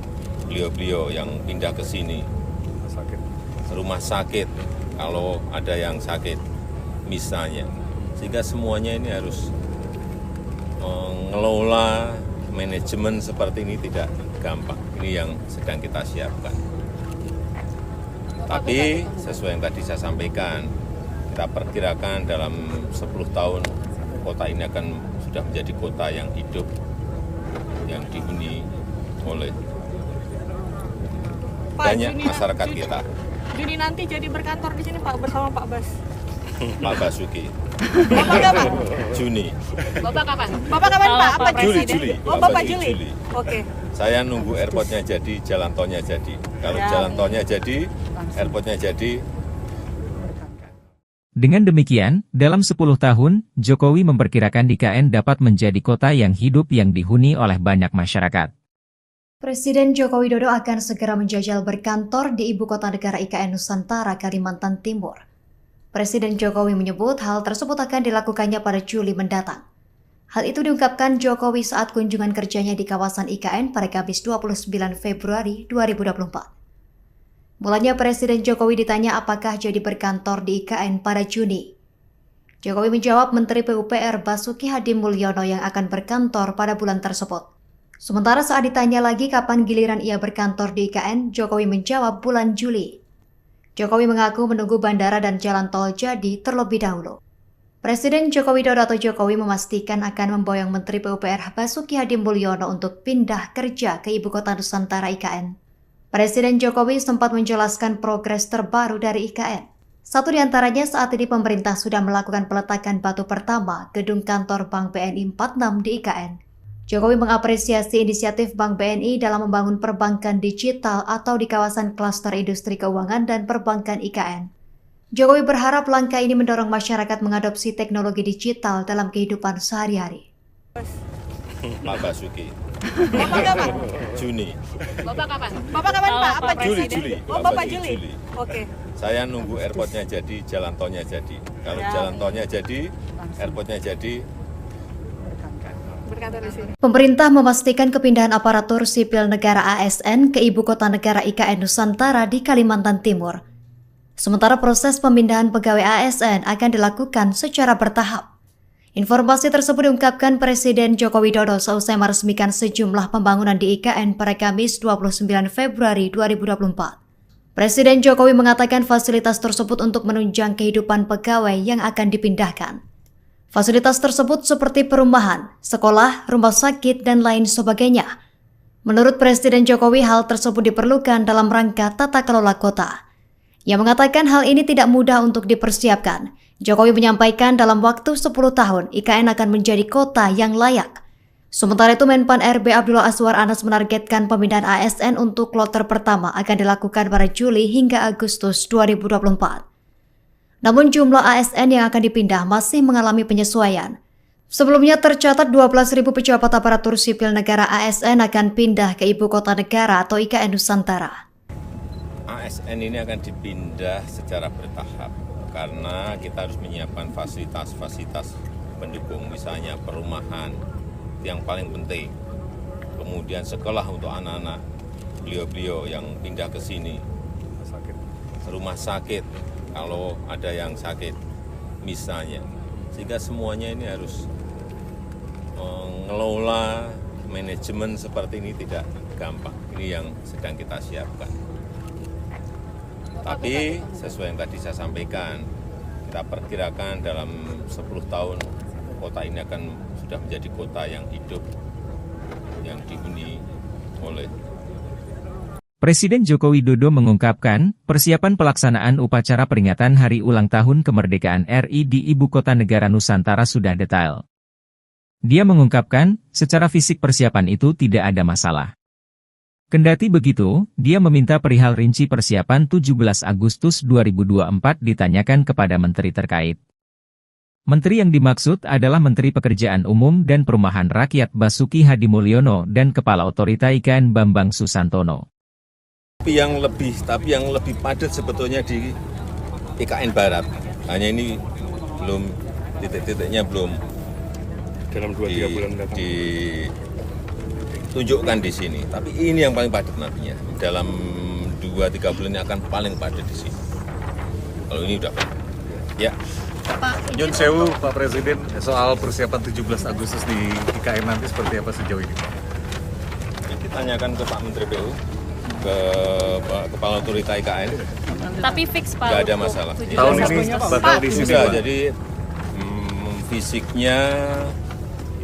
Speaker 2: beliau-beliau yang pindah ke sini, rumah sakit kalau ada yang sakit misalnya, sehingga semuanya ini harus mengelola manajemen seperti ini tidak gampang. Ini yang sedang kita siapkan. Tapi sesuai yang tadi saya sampaikan, kita perkirakan dalam 10 tahun kota ini akan sudah menjadi kota yang hidup, yang dihuni oleh banyak masyarakat kita.
Speaker 5: Juni nanti jadi berkantor di sini Pak bersama Pak Bas.
Speaker 2: Pak Basuki.
Speaker 5: Bapak kapan?
Speaker 2: Juni.
Speaker 5: Bapak kapan? Bapak kapan Pak? Apa
Speaker 2: Juli,
Speaker 5: Presiden?
Speaker 2: Juli.
Speaker 5: Oh Bapak Juli. Oke.
Speaker 2: Saya nunggu airportnya jadi, jalan tolnya jadi. Kalau jalan tolnya jadi, airportnya jadi.
Speaker 1: Dengan demikian, dalam 10 tahun, Jokowi memperkirakan IKN dapat menjadi kota yang hidup yang dihuni oleh banyak masyarakat.
Speaker 6: Presiden Joko Widodo akan segera menjajal berkantor di Ibu Kota Negara IKN Nusantara, Kalimantan Timur. Presiden Jokowi menyebut hal tersebut akan dilakukannya pada Juli mendatang. Hal itu diungkapkan Jokowi saat kunjungan kerjanya di kawasan IKN pada Kamis 29 Februari 2024. Mulanya Presiden Jokowi ditanya apakah jadi berkantor di IKN pada Juni. Jokowi menjawab Menteri PUPR Basuki Hadimulyono yang akan berkantor pada bulan tersebut. Sementara saat ditanya lagi kapan giliran ia berkantor di IKN, Jokowi menjawab bulan Juli. Jokowi mengaku menunggu bandara dan jalan tol jadi terlebih dahulu. Presiden Joko Widodo atau Jokowi memastikan akan memboyong Menteri PUPR Basuki Hadimulyono untuk pindah kerja ke Ibu Kota Nusantara IKN. Presiden Jokowi sempat menjelaskan progres terbaru dari IKN. Satu di antaranya saat ini pemerintah sudah melakukan peletakan batu pertama gedung kantor Bank BNI 46 di IKN. Jokowi mengapresiasi inisiatif Bank BNI dalam membangun perbankan digital atau di kawasan klaster industri keuangan dan perbankan IKN. Jokowi berharap langkah ini mendorong masyarakat mengadopsi teknologi digital dalam kehidupan sehari-hari.
Speaker 2: Pak Basuki.
Speaker 5: Bapak kapan?
Speaker 2: Juni.
Speaker 5: Bapak kapan? Bapak kapan Pak? Apa presiden?
Speaker 2: Juli.
Speaker 5: Oh,
Speaker 2: Pak
Speaker 5: Bapak
Speaker 2: Basuki
Speaker 5: Juli.
Speaker 2: Juli.
Speaker 5: Oke.
Speaker 2: Saya nunggu airportnya jadi, jalan tolnya jadi. Kalau
Speaker 5: Ya.
Speaker 2: jalan tolnya jadi, airportnya jadi,
Speaker 5: Berkantor di sini.
Speaker 6: Pemerintah memastikan kepindahan aparatur sipil negara ASN ke Ibu Kota Negara IKN Nusantara di Kalimantan Timur. Sementara proses pemindahan pegawai ASN akan dilakukan secara bertahap. Informasi tersebut diungkapkan Presiden Joko Widodo seusai meresmikan sejumlah pembangunan di IKN pada Kamis 29 Februari 2024. Presiden Jokowi mengatakan fasilitas tersebut untuk menunjang kehidupan pegawai yang akan dipindahkan. Fasilitas tersebut seperti perumahan, sekolah, rumah sakit, dan lain sebagainya. Menurut Presiden Jokowi, hal tersebut diperlukan dalam rangka tata kelola kota. Ia mengatakan hal ini tidak mudah untuk dipersiapkan. Jokowi menyampaikan dalam waktu 10 tahun, IKN akan menjadi kota yang layak. Sementara itu, Menpan RB Abdullah Azwar Anas menargetkan pemindahan ASN untuk kloter pertama akan dilakukan pada Juli hingga Agustus 2024. Namun jumlah ASN yang akan dipindah masih mengalami penyesuaian. Sebelumnya tercatat 12.000 pejabat aparatur sipil negara ASN akan pindah ke Ibu Kota Negara atau IKN Nusantara.
Speaker 2: ASN ini akan dipindah secara bertahap karena kita harus menyiapkan fasilitas-fasilitas pendukung, misalnya perumahan yang paling penting, kemudian sekolah untuk anak-anak beliau-beliau yang pindah ke sini, rumah sakit kalau ada yang sakit misalnya, sehingga semuanya ini harus mengelola manajemen seperti ini tidak gampang. Ini yang sedang kita siapkan. Tapi sesuai yang tadi saya sampaikan, kita perkirakan dalam 10 tahun kota ini akan sudah menjadi kota yang hidup, yang dihuni oleh.
Speaker 1: Presiden Joko Widodo mengungkapkan, persiapan pelaksanaan upacara peringatan Hari Ulang Tahun Kemerdekaan RI di Ibu Kota Negara Nusantara sudah detail. Dia mengungkapkan, secara fisik persiapan itu tidak ada masalah. Kendati begitu, dia meminta perihal rinci persiapan 17 Agustus 2024 ditanyakan kepada menteri terkait. Menteri yang dimaksud adalah Menteri Pekerjaan Umum dan Perumahan Rakyat Basuki Hadimulyono dan Kepala Otorita IKN Bambang Susantono.
Speaker 2: Tapi yang lebih padat sebetulnya di IKN Barat. Hanya ini belum titik-titiknya belum
Speaker 3: dalam 2-3 bulan mendatang.
Speaker 2: ditunjukkan di sini. Tapi ini yang paling padat nantinya. Dalam 2-3 bulan ini akan paling padat di sini. Kalau ini udah padat. Ya.
Speaker 4: Nyun Sewu, Pak Presiden, soal persiapan 17 Agustus di IKN nanti seperti apa sejauh ini, Pak?
Speaker 2: Ditanyakan ke Pak Menteri PU, ke Kepala Otorita IKN.
Speaker 7: Tapi fix Pak.
Speaker 2: Nggak ada masalah.
Speaker 4: Tahun ini bakal di sini,
Speaker 2: Sudah,
Speaker 4: Pak.
Speaker 2: jadi fisiknya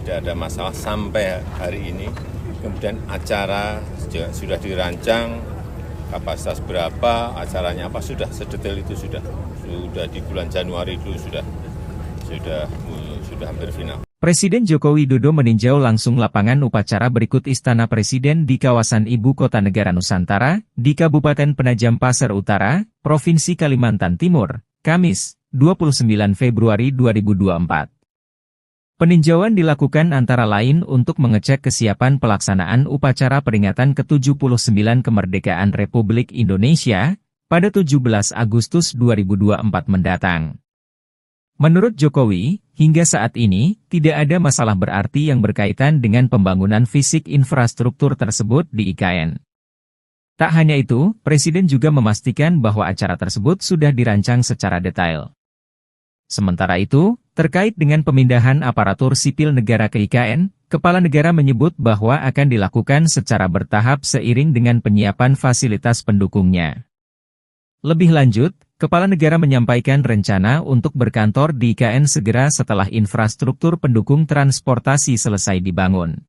Speaker 2: tidak ada masalah sampai hari ini. Kemudian acara sudah dirancang, kapasitas berapa, acaranya apa, sudah sedetail itu sudah di bulan Januari itu sudah hampir final.
Speaker 1: Presiden Joko Widodo meninjau langsung lapangan upacara berikut Istana Presiden di kawasan Ibu Kota Negara Nusantara, di Kabupaten Penajam Pasir Utara, Provinsi Kalimantan Timur, Kamis, 29 Februari 2024. Peninjauan dilakukan antara lain untuk mengecek kesiapan pelaksanaan upacara peringatan ke-79 Kemerdekaan Republik Indonesia pada 17 Agustus 2024 mendatang. Menurut Jokowi, hingga saat ini, tidak ada masalah berarti yang berkaitan dengan pembangunan fisik infrastruktur tersebut di IKN. Tak hanya itu, Presiden juga memastikan bahwa acara tersebut sudah dirancang secara detail. Sementara itu, terkait dengan pemindahan aparatur sipil negara ke IKN, Kepala Negara menyebut bahwa akan dilakukan secara bertahap seiring dengan penyiapan fasilitas pendukungnya. Lebih lanjut, Kepala negara menyampaikan rencana untuk berkantor di IKN segera setelah infrastruktur pendukung transportasi selesai dibangun.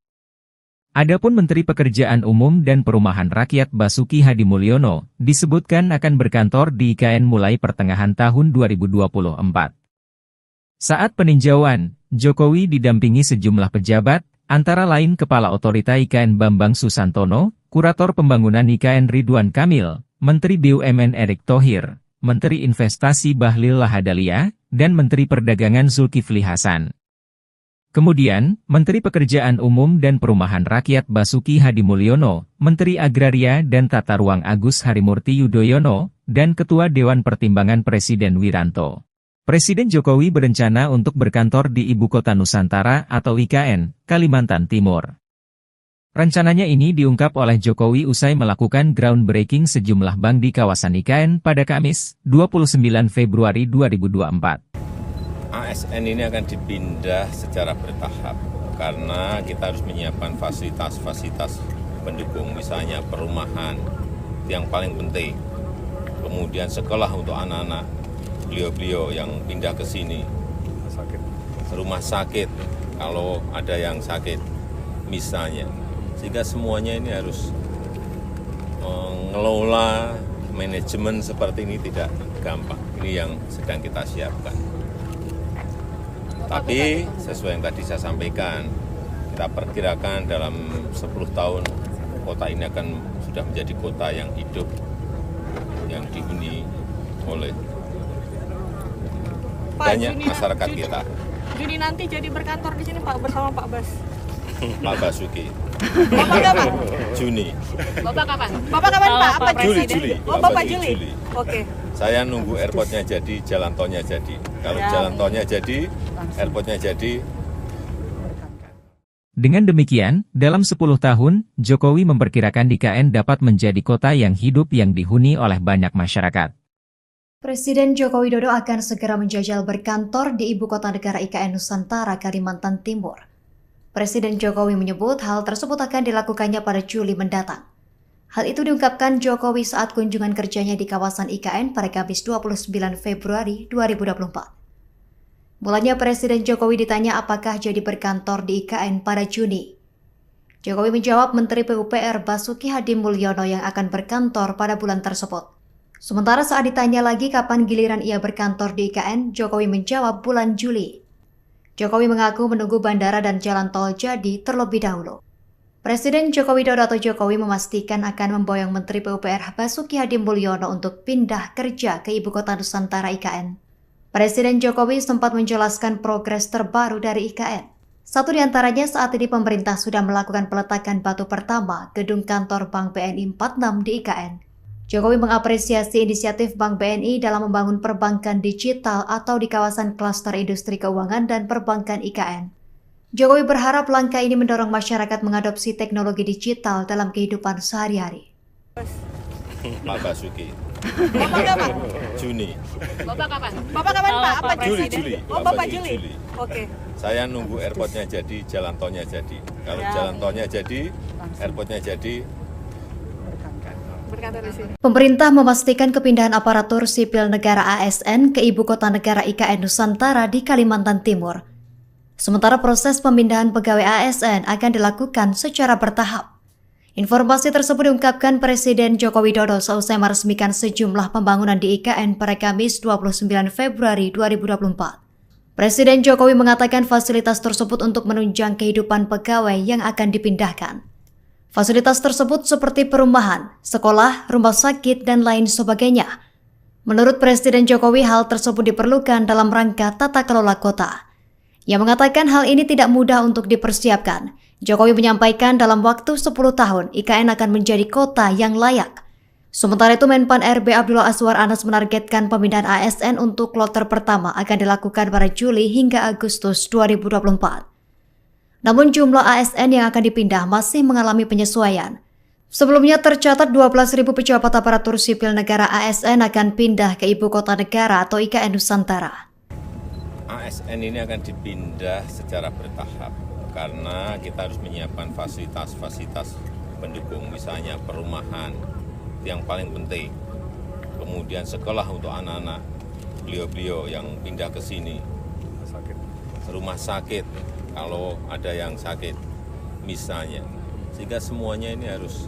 Speaker 1: Adapun Menteri Pekerjaan Umum dan Perumahan Rakyat Basuki Hadimulyono disebutkan akan berkantor di IKN mulai pertengahan tahun 2024. Saat peninjauan, Jokowi didampingi sejumlah pejabat, antara lain Kepala Otorita IKN Bambang Susantono, Kurator Pembangunan IKN Ridwan Kamil, Menteri BUMN Erick Thohir, Menteri Investasi Bahlil Lahadalia, dan Menteri Perdagangan Zulkifli Hasan. Kemudian, Menteri Pekerjaan Umum dan Perumahan Rakyat Basuki Hadimulyono, Menteri Agraria dan Tata Ruang Agus Harimurti Yudhoyono, dan Ketua Dewan Pertimbangan Presiden Wiranto. Presiden Jokowi berencana untuk berkantor di Ibu Kota Nusantara atau IKN, Kalimantan Timur. Rencananya ini diungkap oleh Jokowi usai melakukan groundbreaking sejumlah bank di kawasan IKN pada Kamis, 29 Februari 2024.
Speaker 2: ASN ini akan dipindah secara bertahap karena kita harus menyiapkan fasilitas-fasilitas pendukung, misalnya perumahan yang paling penting, kemudian sekolah untuk anak-anak beliau-beliau yang pindah ke sini, rumah sakit kalau ada yang sakit misalnya, sehingga semuanya ini harus mengelola manajemen seperti ini tidak gampang. Ini yang sedang kita siapkan. Tapi sesuai yang tadi saya sampaikan, kita perkirakan dalam 10 tahun kota ini akan sudah menjadi kota yang hidup, yang dihuni oleh banyak masyarakat kita.
Speaker 5: Juni nanti jadi berkantor di sini Pak bersama Pak Bas.
Speaker 2: Pak Basuki.
Speaker 5: Bapak kapan?
Speaker 2: Juni.
Speaker 5: Bapak kapan? Bapak kapan Pak? Apa
Speaker 2: Juli.
Speaker 5: Oh Bapak Juli. Oke.
Speaker 2: Saya nunggu airportnya jadi, jalan tolnya jadi. Kalau jalan tolnya jadi, airportnya jadi.
Speaker 1: Dengan demikian, dalam 10 tahun, Jokowi memperkirakan IKN dapat menjadi kota yang hidup yang dihuni oleh banyak masyarakat.
Speaker 6: Presiden Joko Widodo akan segera menjajal berkantor di Ibu Kota Negara IKN Nusantara, Kalimantan Timur. Presiden Jokowi menyebut hal tersebut akan dilakukannya pada Juli mendatang. Hal itu diungkapkan Jokowi saat kunjungan kerjanya di kawasan IKN pada Kamis 29 Februari 2024. Mulanya Presiden Jokowi ditanya apakah jadi berkantor di IKN pada Juni. Jokowi menjawab Menteri PUPR Basuki Hadimulyono yang akan berkantor pada bulan tersebut. Sementara saat ditanya lagi kapan giliran ia berkantor di IKN, Jokowi menjawab bulan Juli. Jokowi mengaku menunggu bandara dan jalan tol jadi terlebih dahulu. Presiden Joko Widodo atau Jokowi memastikan akan memboyong Menteri PUPR Basuki Hadimulyono untuk pindah kerja ke Ibu Kota Nusantara IKN. Presiden Jokowi sempat menjelaskan progres terbaru dari IKN. Satu di antaranya saat ini pemerintah sudah melakukan peletakan batu pertama gedung kantor Bank BNI 46 di IKN. Jokowi mengapresiasi inisiatif Bank BNI dalam membangun perbankan digital atau di kawasan klaster industri keuangan dan perbankan IKN. Jokowi berharap langkah ini mendorong masyarakat mengadopsi teknologi digital dalam kehidupan sehari-hari.
Speaker 2: Pak Basuki.
Speaker 5: Bapak kapan?
Speaker 2: Juni.
Speaker 5: Bapak kapan? Bapak kapan Pak? Apa
Speaker 2: Juli.
Speaker 5: Oh Bapak Juli. Oke.
Speaker 2: Saya nunggu airportnya jadi, jalan tolnya jadi. Kalau jalan tolnya jadi, airportnya jadi.
Speaker 5: Berkantor di sini.
Speaker 6: Pemerintah memastikan kepindahan aparatur sipil negara ASN ke Ibu Kota Negara IKN Nusantara di Kalimantan Timur. Sementara proses pemindahan pegawai ASN akan dilakukan secara bertahap. Informasi tersebut diungkapkan Presiden Joko Widodo seusai meresmikan sejumlah pembangunan di IKN pada Kamis 29 Februari 2024. Presiden Jokowi mengatakan fasilitas tersebut untuk menunjang kehidupan pegawai yang akan dipindahkan. Fasilitas tersebut seperti perumahan, sekolah, rumah sakit, dan lain sebagainya. Menurut Presiden Jokowi, hal tersebut diperlukan dalam rangka tata kelola kota. Ia mengatakan hal ini tidak mudah untuk dipersiapkan. Jokowi menyampaikan dalam waktu 10 tahun IKN akan menjadi kota yang layak. Sementara itu Menpan RB Abdullah Azwar Anas menargetkan pemindahan ASN untuk kloter pertama akan dilakukan pada Juli hingga Agustus 2024. Namun jumlah ASN yang akan dipindah masih mengalami penyesuaian. Sebelumnya tercatat 12.000 pejabat aparatur sipil negara ASN akan pindah ke Ibu Kota Negara atau IKN Nusantara.
Speaker 2: ASN ini akan dipindah secara bertahap karena kita harus menyiapkan fasilitas-fasilitas pendukung, misalnya perumahan yang paling penting, kemudian sekolah untuk anak-anak beliau-beliau yang pindah ke sini, rumah sakit kalau ada yang sakit misalnya, sehingga semuanya ini harus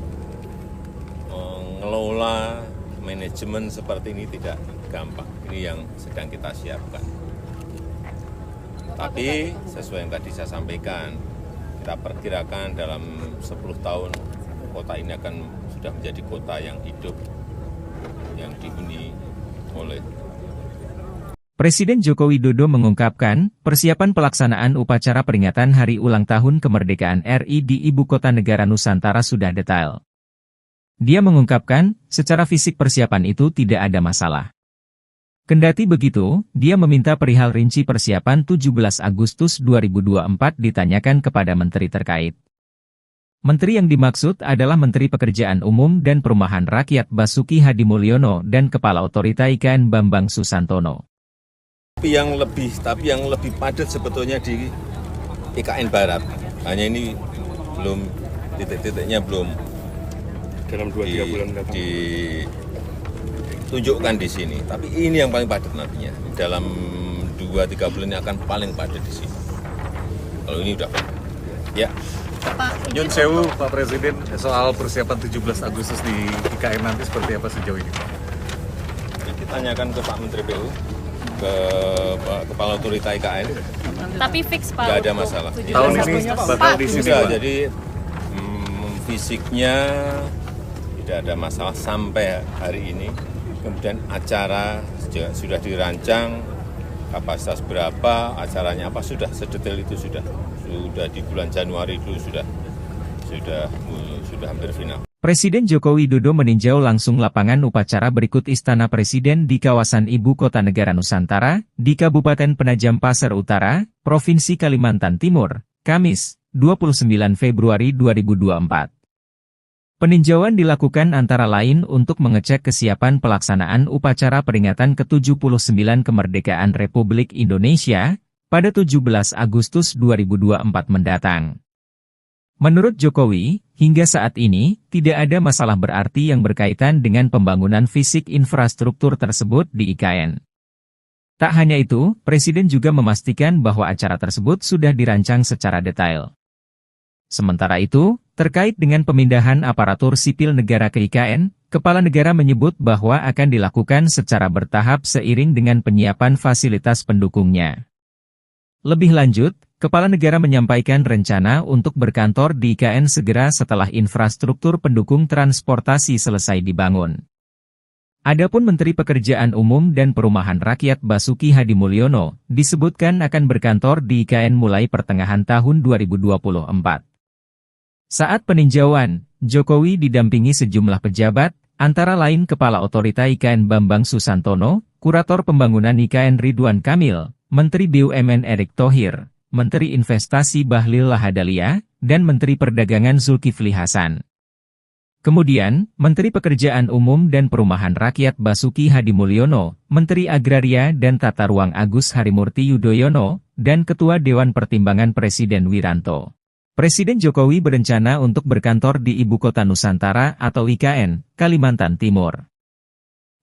Speaker 2: mengelola manajemen seperti ini tidak gampang. Ini yang sedang kita siapkan. Tapi sesuai yang tadi saya sampaikan, kita perkirakan dalam 10 tahun kota ini akan sudah menjadi kota yang hidup, yang dihuni oleh.
Speaker 1: Presiden Joko Widodo mengungkapkan, persiapan pelaksanaan upacara peringatan Hari Ulang Tahun Kemerdekaan RI di Ibu Kota Negara Nusantara sudah detail. Dia mengungkapkan, secara fisik persiapan itu tidak ada masalah. Kendati begitu, dia meminta perihal rinci persiapan 17 Agustus 2024 ditanyakan kepada menteri terkait. Menteri yang dimaksud adalah Menteri Pekerjaan Umum dan Perumahan Rakyat Basuki Hadimulyono dan Kepala Otorita IKN Bambang Susantono.
Speaker 2: Tapi yang lebih padat sebetulnya di IKN Barat. Hanya ini belum titik-titiknya belum
Speaker 3: dalam 2-3 bulan mendatang.
Speaker 2: Ditunjukkan di sini. Tapi ini yang paling padat nantinya. Dalam 2-3 bulan ini akan paling padat di sini. Kalau ini udah padat. Ya.
Speaker 4: Nyun sewu Pak Presiden, soal persiapan 17 Agustus di IKN nanti seperti apa sejauh ini?
Speaker 2: Kita tanyakan ke Pak Menteri PU, ke Kepala Otorita IKN.
Speaker 5: Tapi fix Pak.
Speaker 2: Nggak ada masalah.
Speaker 4: Tahun ini bakal di sini,
Speaker 2: Sudah,
Speaker 4: Pak.
Speaker 2: jadi fisiknya tidak ada masalah sampai hari ini. Kemudian acara sudah dirancang, kapasitas berapa, acaranya apa, sudah sedetail itu sudah di bulan Januari dulu sudah hampir final.
Speaker 1: Presiden Joko Widodo meninjau langsung lapangan upacara berikut Istana Presiden di kawasan Ibu Kota Negara Nusantara, di Kabupaten Penajam Pasir Utara, Provinsi Kalimantan Timur, Kamis, 29 Februari 2024. Peninjauan dilakukan antara lain untuk mengecek kesiapan pelaksanaan upacara peringatan ke-79 Kemerdekaan Republik Indonesia pada 17 Agustus 2024 mendatang. Menurut Jokowi, hingga saat ini, tidak ada masalah berarti yang berkaitan dengan pembangunan fisik infrastruktur tersebut di IKN. Tak hanya itu, Presiden juga memastikan bahwa acara tersebut sudah dirancang secara detail. Sementara itu, terkait dengan pemindahan aparatur sipil negara ke IKN, Kepala Negara menyebut bahwa akan dilakukan secara bertahap seiring dengan penyiapan fasilitas pendukungnya. Lebih lanjut, Kepala Negara menyampaikan rencana untuk berkantor di IKN segera setelah infrastruktur pendukung transportasi selesai dibangun. Adapun Menteri Pekerjaan Umum dan Perumahan Rakyat Basuki Hadimulyono disebutkan akan berkantor di IKN mulai pertengahan tahun 2024. Saat peninjauan, Jokowi didampingi sejumlah pejabat, antara lain Kepala Otorita IKN Bambang Susantono, Kurator Pembangunan IKN Ridwan Kamil, Menteri BUMN Erick Thohir, Menteri Investasi Bahlil Lahadalia, dan Menteri Perdagangan Zulkifli Hasan. Kemudian, Menteri Pekerjaan Umum dan Perumahan Rakyat Basuki Hadimulyono, Menteri Agraria dan Tata Ruang Agus Harimurti Yudhoyono, dan Ketua Dewan Pertimbangan Presiden Wiranto. Presiden Jokowi berencana untuk berkantor di Ibu Kota Nusantara atau IKN, Kalimantan Timur.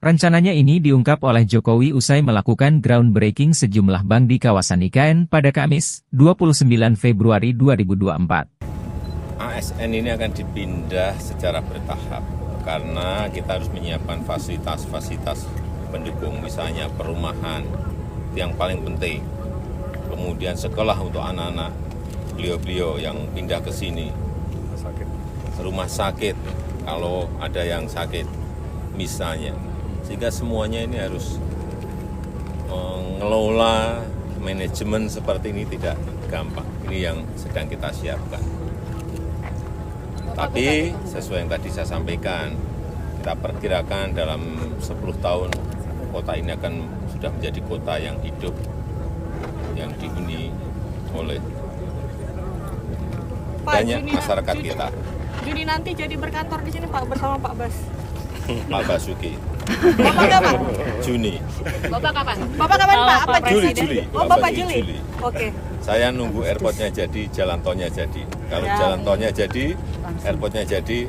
Speaker 1: Rencananya ini diungkap oleh Jokowi usai melakukan groundbreaking sejumlah bank di kawasan IKN pada Kamis, 29 Februari 2024.
Speaker 2: ASN ini akan dipindah secara bertahap karena kita harus menyiapkan fasilitas-fasilitas pendukung, misalnya perumahan yang paling penting, kemudian sekolah untuk anak-anak beliau-beliau yang pindah ke sini, rumah sakit kalau ada yang sakit misalnya, sehingga semuanya ini harus mengelola manajemen seperti ini tidak gampang. Ini yang sedang kita siapkan. Tapi sesuai yang tadi saya sampaikan, kita perkirakan dalam 10 tahun kota ini akan sudah menjadi kota yang hidup, yang dihuni oleh banyak masyarakat kita.
Speaker 5: Juni nanti jadi berkantor di sini Pak bersama Pak Bas.
Speaker 2: Pak Basuki.
Speaker 5: Bapak kapan?
Speaker 2: Juni.
Speaker 5: Bapak kapan? Bapak kapan Pak? Apa
Speaker 2: Juli.
Speaker 5: Oh Bapak Juli. Oke.
Speaker 2: Saya nunggu airportnya jadi, jalan tolnya jadi. Kalau jalan tolnya jadi, airportnya jadi.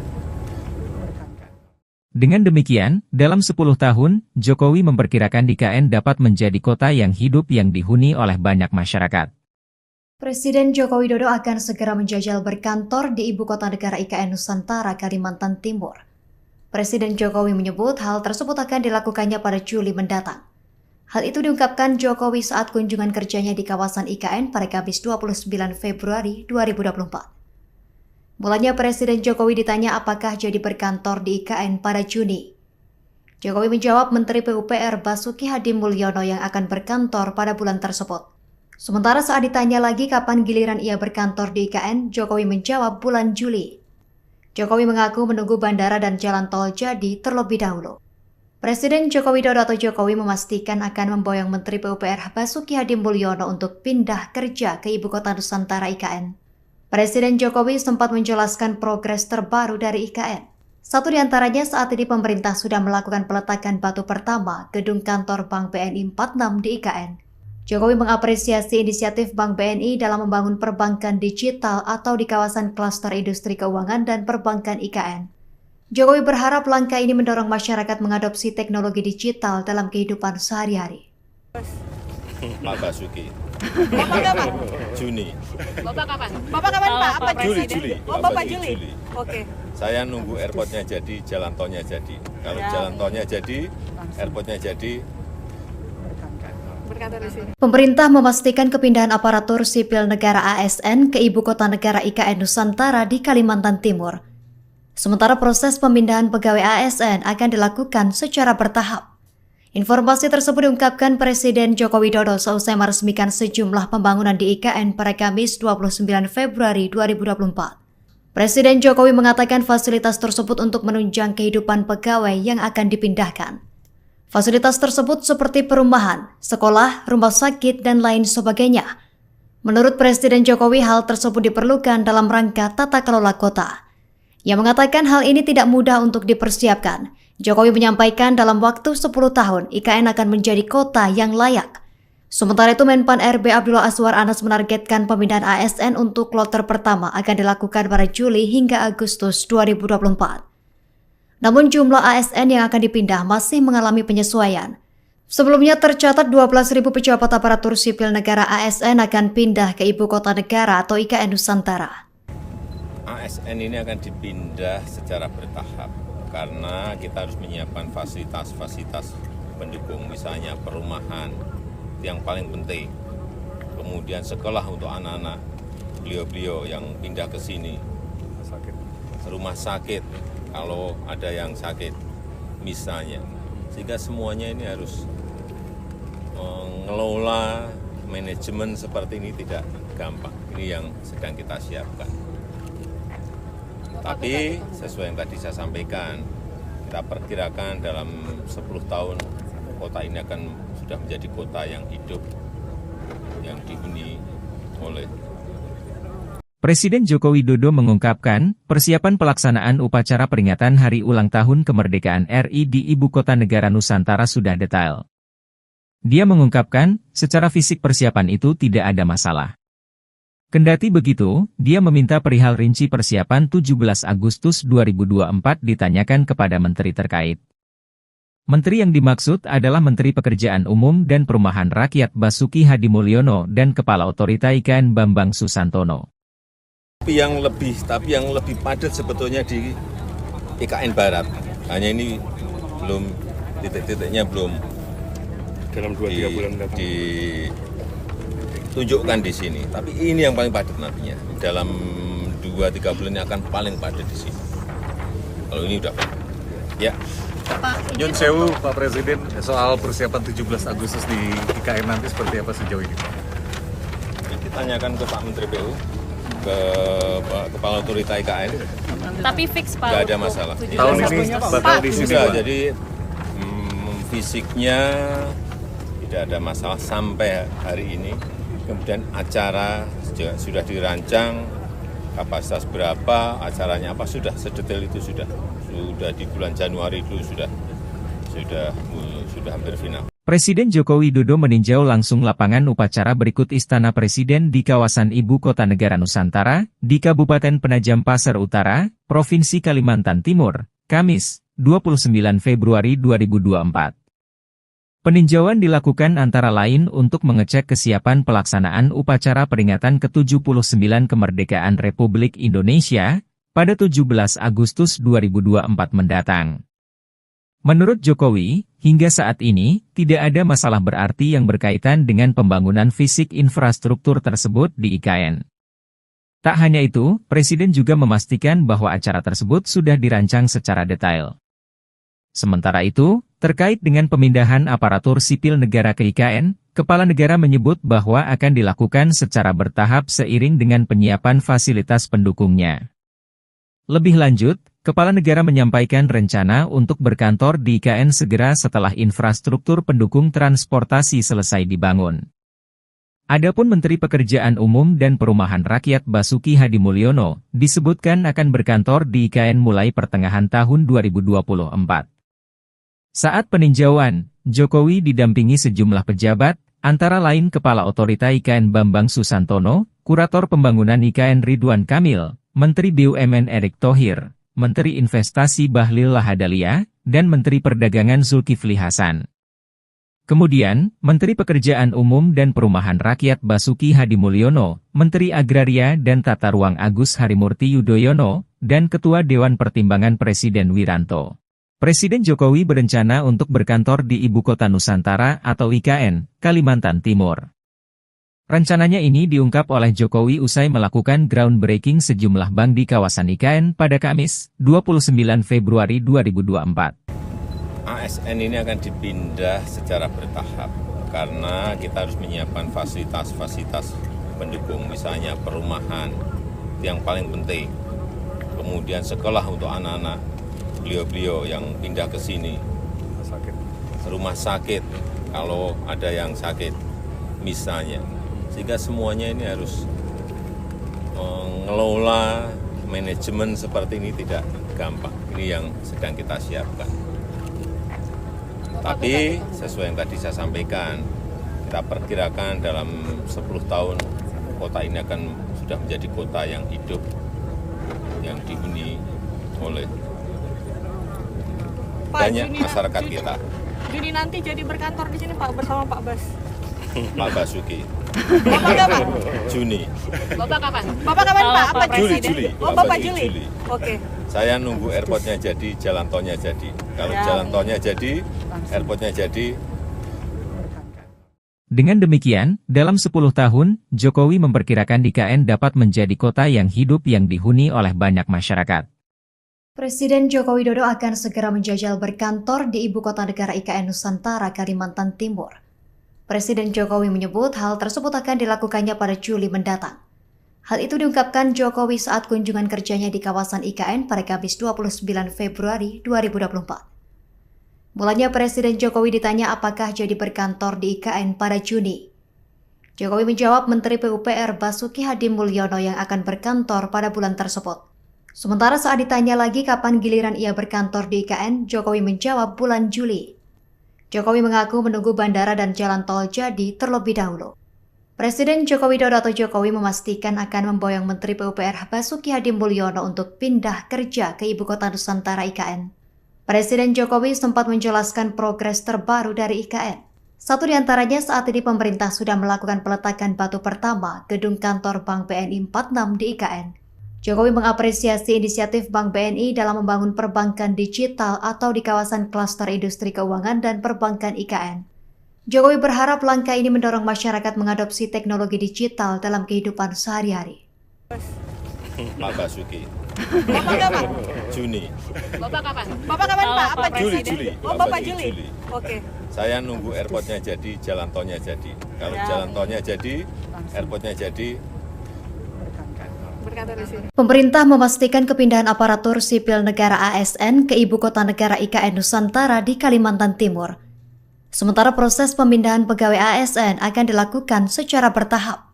Speaker 1: Dengan demikian, dalam 10 tahun, Jokowi memperkirakan IKN dapat menjadi kota yang hidup yang dihuni oleh banyak masyarakat.
Speaker 6: Presiden Joko Widodo akan segera menjajal berkantor di Ibu Kota Negara IKN Nusantara, Kalimantan Timur. Presiden Jokowi menyebut hal tersebut akan dilakukannya pada Juli mendatang. Hal itu diungkapkan Jokowi saat kunjungan kerjanya di kawasan IKN pada Kamis 29 Februari 2024. Mulanya Presiden Jokowi ditanya apakah jadi berkantor di IKN pada Juni. Jokowi menjawab Menteri PUPR Basuki Hadimulyono yang akan berkantor pada bulan tersebut. Sementara saat ditanya lagi kapan giliran ia berkantor di IKN, Jokowi menjawab bulan Juli. Jokowi mengaku menunggu bandara dan jalan tol jadi terlebih dahulu. Presiden Joko Widodo atau Jokowi memastikan akan memboyong Menteri PUPR Basuki Hadimulyono untuk pindah kerja ke Ibu Kota Nusantara IKN. Presiden Jokowi sempat menjelaskan progres terbaru dari IKN. Satu di antaranya saat ini pemerintah sudah melakukan peletakan batu pertama gedung kantor Bank BNI 46 di IKN. Jokowi mengapresiasi inisiatif Bank BNI dalam membangun perbankan digital atau di kawasan klaster industri keuangan dan perbankan IKN. Jokowi berharap langkah ini mendorong masyarakat mengadopsi teknologi digital dalam kehidupan sehari-hari.
Speaker 2: Pak Basuki.
Speaker 5: Bapak kapan?
Speaker 2: Juni.
Speaker 5: Bapak kapan? Bapak kapan Pak? Apa
Speaker 2: Juli.
Speaker 5: Presiden? Oh,
Speaker 2: Pak
Speaker 5: Bapak
Speaker 2: Basuki,
Speaker 5: Juli. Oke.
Speaker 2: Saya nunggu airportnya jadi, jalan tolnya jadi. Kalau jalan tolnya jadi, airportnya jadi.
Speaker 5: Berkantor di sini.
Speaker 6: Pemerintah memastikan kepindahan aparatur sipil negara ASN ke Ibu Kota Negara IKN Nusantara di Kalimantan Timur. Sementara proses pemindahan pegawai ASN akan dilakukan secara bertahap. Informasi tersebut diungkapkan Presiden Joko Widodo seusai meresmikan sejumlah pembangunan di IKN pada Kamis 29 Februari 2024. Presiden Jokowi mengatakan fasilitas tersebut untuk menunjang kehidupan pegawai yang akan dipindahkan. Fasilitas tersebut seperti perumahan, sekolah, rumah sakit, dan lain sebagainya. Menurut Presiden Jokowi, hal tersebut diperlukan dalam rangka tata kelola kota. Ia mengatakan hal ini tidak mudah untuk dipersiapkan. Jokowi menyampaikan dalam waktu 10 tahun IKN akan menjadi kota yang layak. Sementara itu Menpan RB Abdullah Azwar Anas menargetkan pemindahan ASN untuk kloter pertama akan dilakukan pada Juli hingga Agustus 2024. Namun jumlah ASN yang akan dipindah masih mengalami penyesuaian. Sebelumnya tercatat 12.000 pejabat aparatur sipil negara ASN akan pindah ke Ibu Kota Negara atau IKN Nusantara.
Speaker 2: ASN ini akan dipindah secara bertahap. Karena kita harus menyiapkan fasilitas-fasilitas pendukung, misalnya perumahan, yang paling penting. Kemudian sekolah untuk anak-anak beliau-beliau yang pindah ke sini. Rumah sakit, kalau ada yang sakit misalnya. Sehingga semuanya ini harus mengelola manajemen seperti ini tidak gampang. Ini yang sedang kita siapkan. Tapi sesuai yang tadi saya sampaikan, kita perkirakan dalam 10 tahun kota ini akan sudah menjadi kota yang hidup, yang dihuni oleh.
Speaker 1: Presiden Joko Widodo mengungkapkan, persiapan pelaksanaan upacara peringatan Hari Ulang Tahun Kemerdekaan RI di Ibu Kota Negara Nusantara sudah detail. Dia mengungkapkan, secara fisik persiapan itu tidak ada masalah. Kendati begitu, dia meminta perihal rinci persiapan 17 Agustus 2024 ditanyakan kepada menteri terkait. Menteri yang dimaksud adalah Menteri Pekerjaan Umum dan Perumahan Rakyat Basuki Hadimulyono dan Kepala Otorita IKN Bambang Susantono.
Speaker 2: Tapi yang lebih padat sebetulnya di IKN Barat. Hanya ini belum titik-titiknya belum
Speaker 3: dalam 2-3 bulan mendatang.
Speaker 2: Tunjukkan di sini, tapi ini yang paling padat nantinya. Dalam 2-3 bulan ini akan paling padat di sini. Kalau ini udah padat. Ya.
Speaker 4: Nyun Sewu, Pak Presiden, soal persiapan 17 Agustus di IKN nanti seperti apa sejauh ini, Pak?
Speaker 2: Kita tanyakan ke Pak Menteri PU, ke Kepala Otorita IKN.
Speaker 5: Tapi fix Pak.
Speaker 2: Nggak ada masalah.
Speaker 4: Tahun ini bakal di sini,
Speaker 2: Sudah,
Speaker 4: Pak.
Speaker 2: jadi fisiknya tidak ada masalah sampai hari ini. Kemudian acara sudah dirancang, kapasitas berapa, acaranya apa, sudah sedetail itu sudah di bulan Januari itu sudah hampir final.
Speaker 1: Presiden Joko Widodo meninjau langsung lapangan upacara berikut Istana Presiden di kawasan Ibu Kota Negara Nusantara, di Kabupaten Penajam Pasar Utara, Provinsi Kalimantan Timur, Kamis, 29 Februari 2024. Peninjauan dilakukan antara lain untuk mengecek kesiapan pelaksanaan upacara peringatan ke-79 kemerdekaan Republik Indonesia pada 17 Agustus 2024 mendatang. Menurut Jokowi, hingga saat ini, tidak ada masalah berarti yang berkaitan dengan pembangunan fisik infrastruktur tersebut di IKN. Tak hanya itu, Presiden juga memastikan bahwa acara tersebut sudah dirancang secara detail. Sementara itu, terkait dengan pemindahan aparatur sipil negara ke IKN, Kepala Negara menyebut bahwa akan dilakukan secara bertahap seiring dengan penyiapan fasilitas pendukungnya. Lebih lanjut, Kepala Negara menyampaikan rencana untuk berkantor di IKN segera setelah infrastruktur pendukung transportasi selesai dibangun. Adapun Menteri Pekerjaan Umum dan Perumahan Rakyat Basuki Hadimulyono disebutkan akan berkantor di IKN mulai pertengahan tahun 2024. Saat peninjauan, Jokowi didampingi sejumlah pejabat, antara lain Kepala Otorita IKN Bambang Susantono, Kurator Pembangunan IKN Ridwan Kamil, Menteri BUMN Erick Thohir, Menteri Investasi Bahlil Lahadalia, dan Menteri Perdagangan Zulkifli Hasan. Kemudian, Menteri Pekerjaan Umum dan Perumahan Rakyat Basuki Hadimulyono, Menteri Agraria dan Tata Ruang Agus Harimurti Yudhoyono, dan Ketua Dewan Pertimbangan Presiden Wiranto. Presiden Jokowi berencana untuk berkantor di Ibu Kota Nusantara atau IKN, Kalimantan Timur. Rencananya ini diungkap oleh Jokowi usai melakukan groundbreaking sejumlah bank di kawasan IKN pada Kamis, 29 Februari 2024.
Speaker 2: ASN ini akan dipindah secara bertahap karena kita harus menyiapkan fasilitas-fasilitas pendukung, misalnya perumahan, yang paling penting. Kemudian sekolah untuk anak-anak beliau-beliau yang pindah ke sini, rumah sakit kalau ada yang sakit misalnya, sehingga semuanya ini harus mengelola manajemen seperti ini tidak gampang. Ini yang sedang kita siapkan. Tapi sesuai yang tadi saya sampaikan, kita perkirakan dalam 10 tahun kota ini akan sudah menjadi kota yang hidup, yang dihuni oleh banyak masyarakat kita.
Speaker 5: Juni nanti jadi berkantor di sini Pak bersama Pak Bas.
Speaker 2: Pak Basuki.
Speaker 5: Bapak kapan?
Speaker 2: Juni.
Speaker 5: Bapak kapan? Bapak kapan Pak? Apa
Speaker 2: Juli,
Speaker 5: Presiden?
Speaker 2: Juli.
Speaker 5: Oh Bapak Juli. Oke.
Speaker 2: Saya nunggu airportnya jadi, jalan tolnya jadi. Kalau jalan tolnya jadi, airportnya jadi.
Speaker 1: Dengan demikian, dalam 10 tahun, Jokowi memperkirakan IKN dapat menjadi kota yang hidup yang dihuni oleh banyak masyarakat.
Speaker 6: Presiden Joko Widodo akan segera menjajal berkantor di Ibu Kota Negara IKN Nusantara, Kalimantan Timur. Presiden Jokowi menyebut hal tersebut akan dilakukannya pada Juli mendatang. Hal itu diungkapkan Jokowi saat kunjungan kerjanya di kawasan IKN pada Kamis 29 Februari 2024. Mulanya Presiden Jokowi ditanya apakah jadi berkantor di IKN pada Juni. Jokowi menjawab Menteri PUPR Basuki Hadimulyono yang akan berkantor pada bulan tersebut. Sementara saat ditanya lagi kapan giliran ia berkantor di IKN, Jokowi menjawab bulan Juli. Jokowi mengaku menunggu bandara dan jalan tol jadi terlebih dahulu. Presiden Joko Widodo atau Jokowi memastikan akan memboyong Menteri PUPR Basuki Hadimulyono untuk pindah kerja ke Ibu Kota Nusantara IKN. Presiden Jokowi sempat menjelaskan progres terbaru dari IKN. Satu di antaranya saat ini pemerintah sudah melakukan peletakan batu pertama gedung kantor Bank BNI 46 di IKN. Jokowi mengapresiasi inisiatif Bank BNI dalam membangun perbankan digital atau di kawasan klaster industri keuangan dan perbankan IKN. Jokowi berharap langkah ini mendorong masyarakat mengadopsi teknologi digital dalam kehidupan sehari-hari.
Speaker 2: Pak Basuki.
Speaker 5: Bapak kapan?
Speaker 2: Juni.
Speaker 5: Bapak kapan? Bapak kapan Pak? Apa
Speaker 2: Juli,
Speaker 5: Presiden?
Speaker 2: Juli.
Speaker 5: Oh Bapak Juli. Oke.
Speaker 2: Saya nunggu airportnya jadi, jalan tolnya jadi. Kalau jalan tolnya jadi, airportnya jadi.
Speaker 5: Berkantor di sini.
Speaker 6: Pemerintah memastikan kepindahan aparatur sipil negara ASN ke Ibu Kota Negara IKN Nusantara di Kalimantan Timur. Sementara proses pemindahan pegawai ASN akan dilakukan secara bertahap.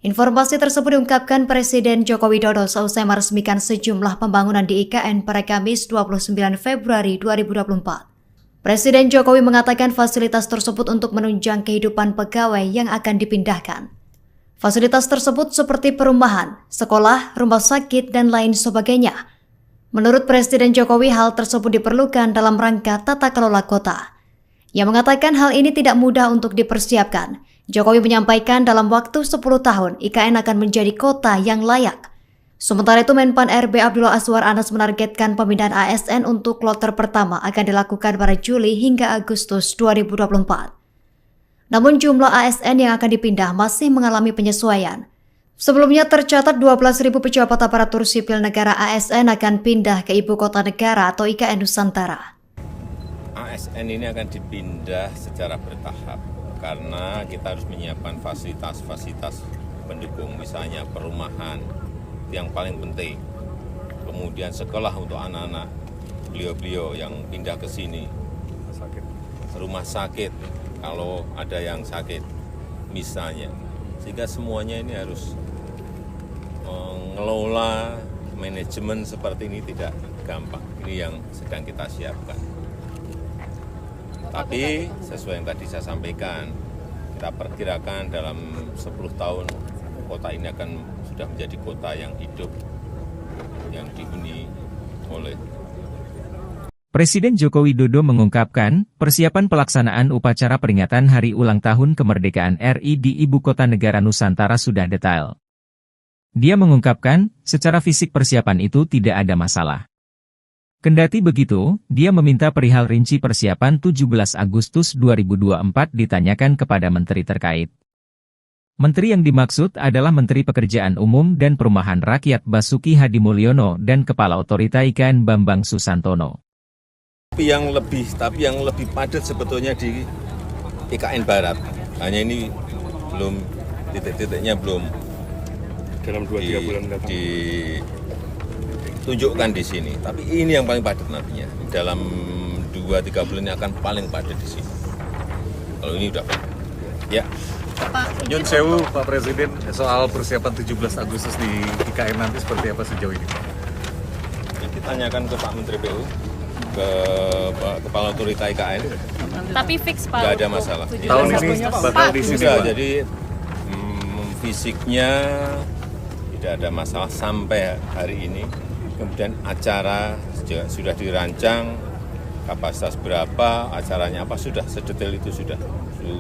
Speaker 6: Informasi tersebut diungkapkan Presiden Joko Widodo seusai meresmikan sejumlah pembangunan di IKN pada Kamis 29 Februari 2024. Presiden Jokowi mengatakan fasilitas tersebut untuk menunjang kehidupan pegawai yang akan dipindahkan. Fasilitas tersebut seperti perumahan, sekolah, rumah sakit, dan lain sebagainya. Menurut Presiden Jokowi, hal tersebut diperlukan dalam rangka tata kelola kota. Ia mengatakan hal ini tidak mudah untuk dipersiapkan. Jokowi menyampaikan dalam waktu 10 tahun IKN akan menjadi kota yang layak. Sementara itu, Menpan RB Abdullah Azwar Anas menargetkan pemindahan ASN untuk kloter pertama akan dilakukan pada Juli hingga Agustus 2024. Namun jumlah ASN yang akan dipindah masih mengalami penyesuaian. Sebelumnya tercatat 12.000 pejabat aparatur sipil negara ASN akan pindah ke Ibu Kota Negara atau IKN Nusantara.
Speaker 2: ASN ini akan dipindah secara bertahap karena kita harus menyiapkan fasilitas-fasilitas pendukung, misalnya perumahan yang paling penting, kemudian sekolah untuk anak-anak beliau-beliau yang pindah ke sini, rumah sakit kalau ada yang sakit misalnya, sehingga semuanya ini harus mengelola manajemen seperti ini tidak gampang. Ini yang sedang kita siapkan. Tapi sesuai yang tadi saya sampaikan, kita perkirakan dalam 10 tahun kota ini akan sudah menjadi kota yang hidup, yang dihuni oleh.
Speaker 1: Presiden Joko Widodo mengungkapkan, persiapan pelaksanaan upacara peringatan Hari Ulang Tahun Kemerdekaan RI di Ibu Kota Negara Nusantara sudah detail. Dia mengungkapkan, secara fisik persiapan itu tidak ada masalah. Kendati begitu, dia meminta perihal rinci persiapan 17 Agustus 2024 ditanyakan kepada menteri terkait. Menteri yang dimaksud adalah Menteri Pekerjaan Umum dan Perumahan Rakyat Basuki Hadimulyono dan Kepala Otorita IKN Bambang Susantono.
Speaker 2: Tapi yang lebih padat sebetulnya di IKN Barat. Hanya ini belum titik-titiknya belum
Speaker 3: dalam 2-3 bulan mendatang.
Speaker 2: Ditunjukkan di sini. Tapi ini yang paling padat nantinya. Dalam 2-3 bulan ini akan paling padat di sini. Kalau ini udah padat. Ya.
Speaker 4: Nyun sewu Pak Presiden, soal persiapan 17 Agustus di IKN nanti seperti apa sejauh ini Pak?
Speaker 2: Ditanyakan ke Pak Menteri PU, ke Kepala Otorita IKN.
Speaker 7: Tapi fix Pak.
Speaker 2: Nggak ada masalah.
Speaker 4: Tahun ini bakal di sini Pak.
Speaker 2: Jadi fisiknya tidak ada masalah sampai hari ini. Kemudian acara sudah dirancang, kapasitas berapa, acaranya apa, sudah sedetail itu sudah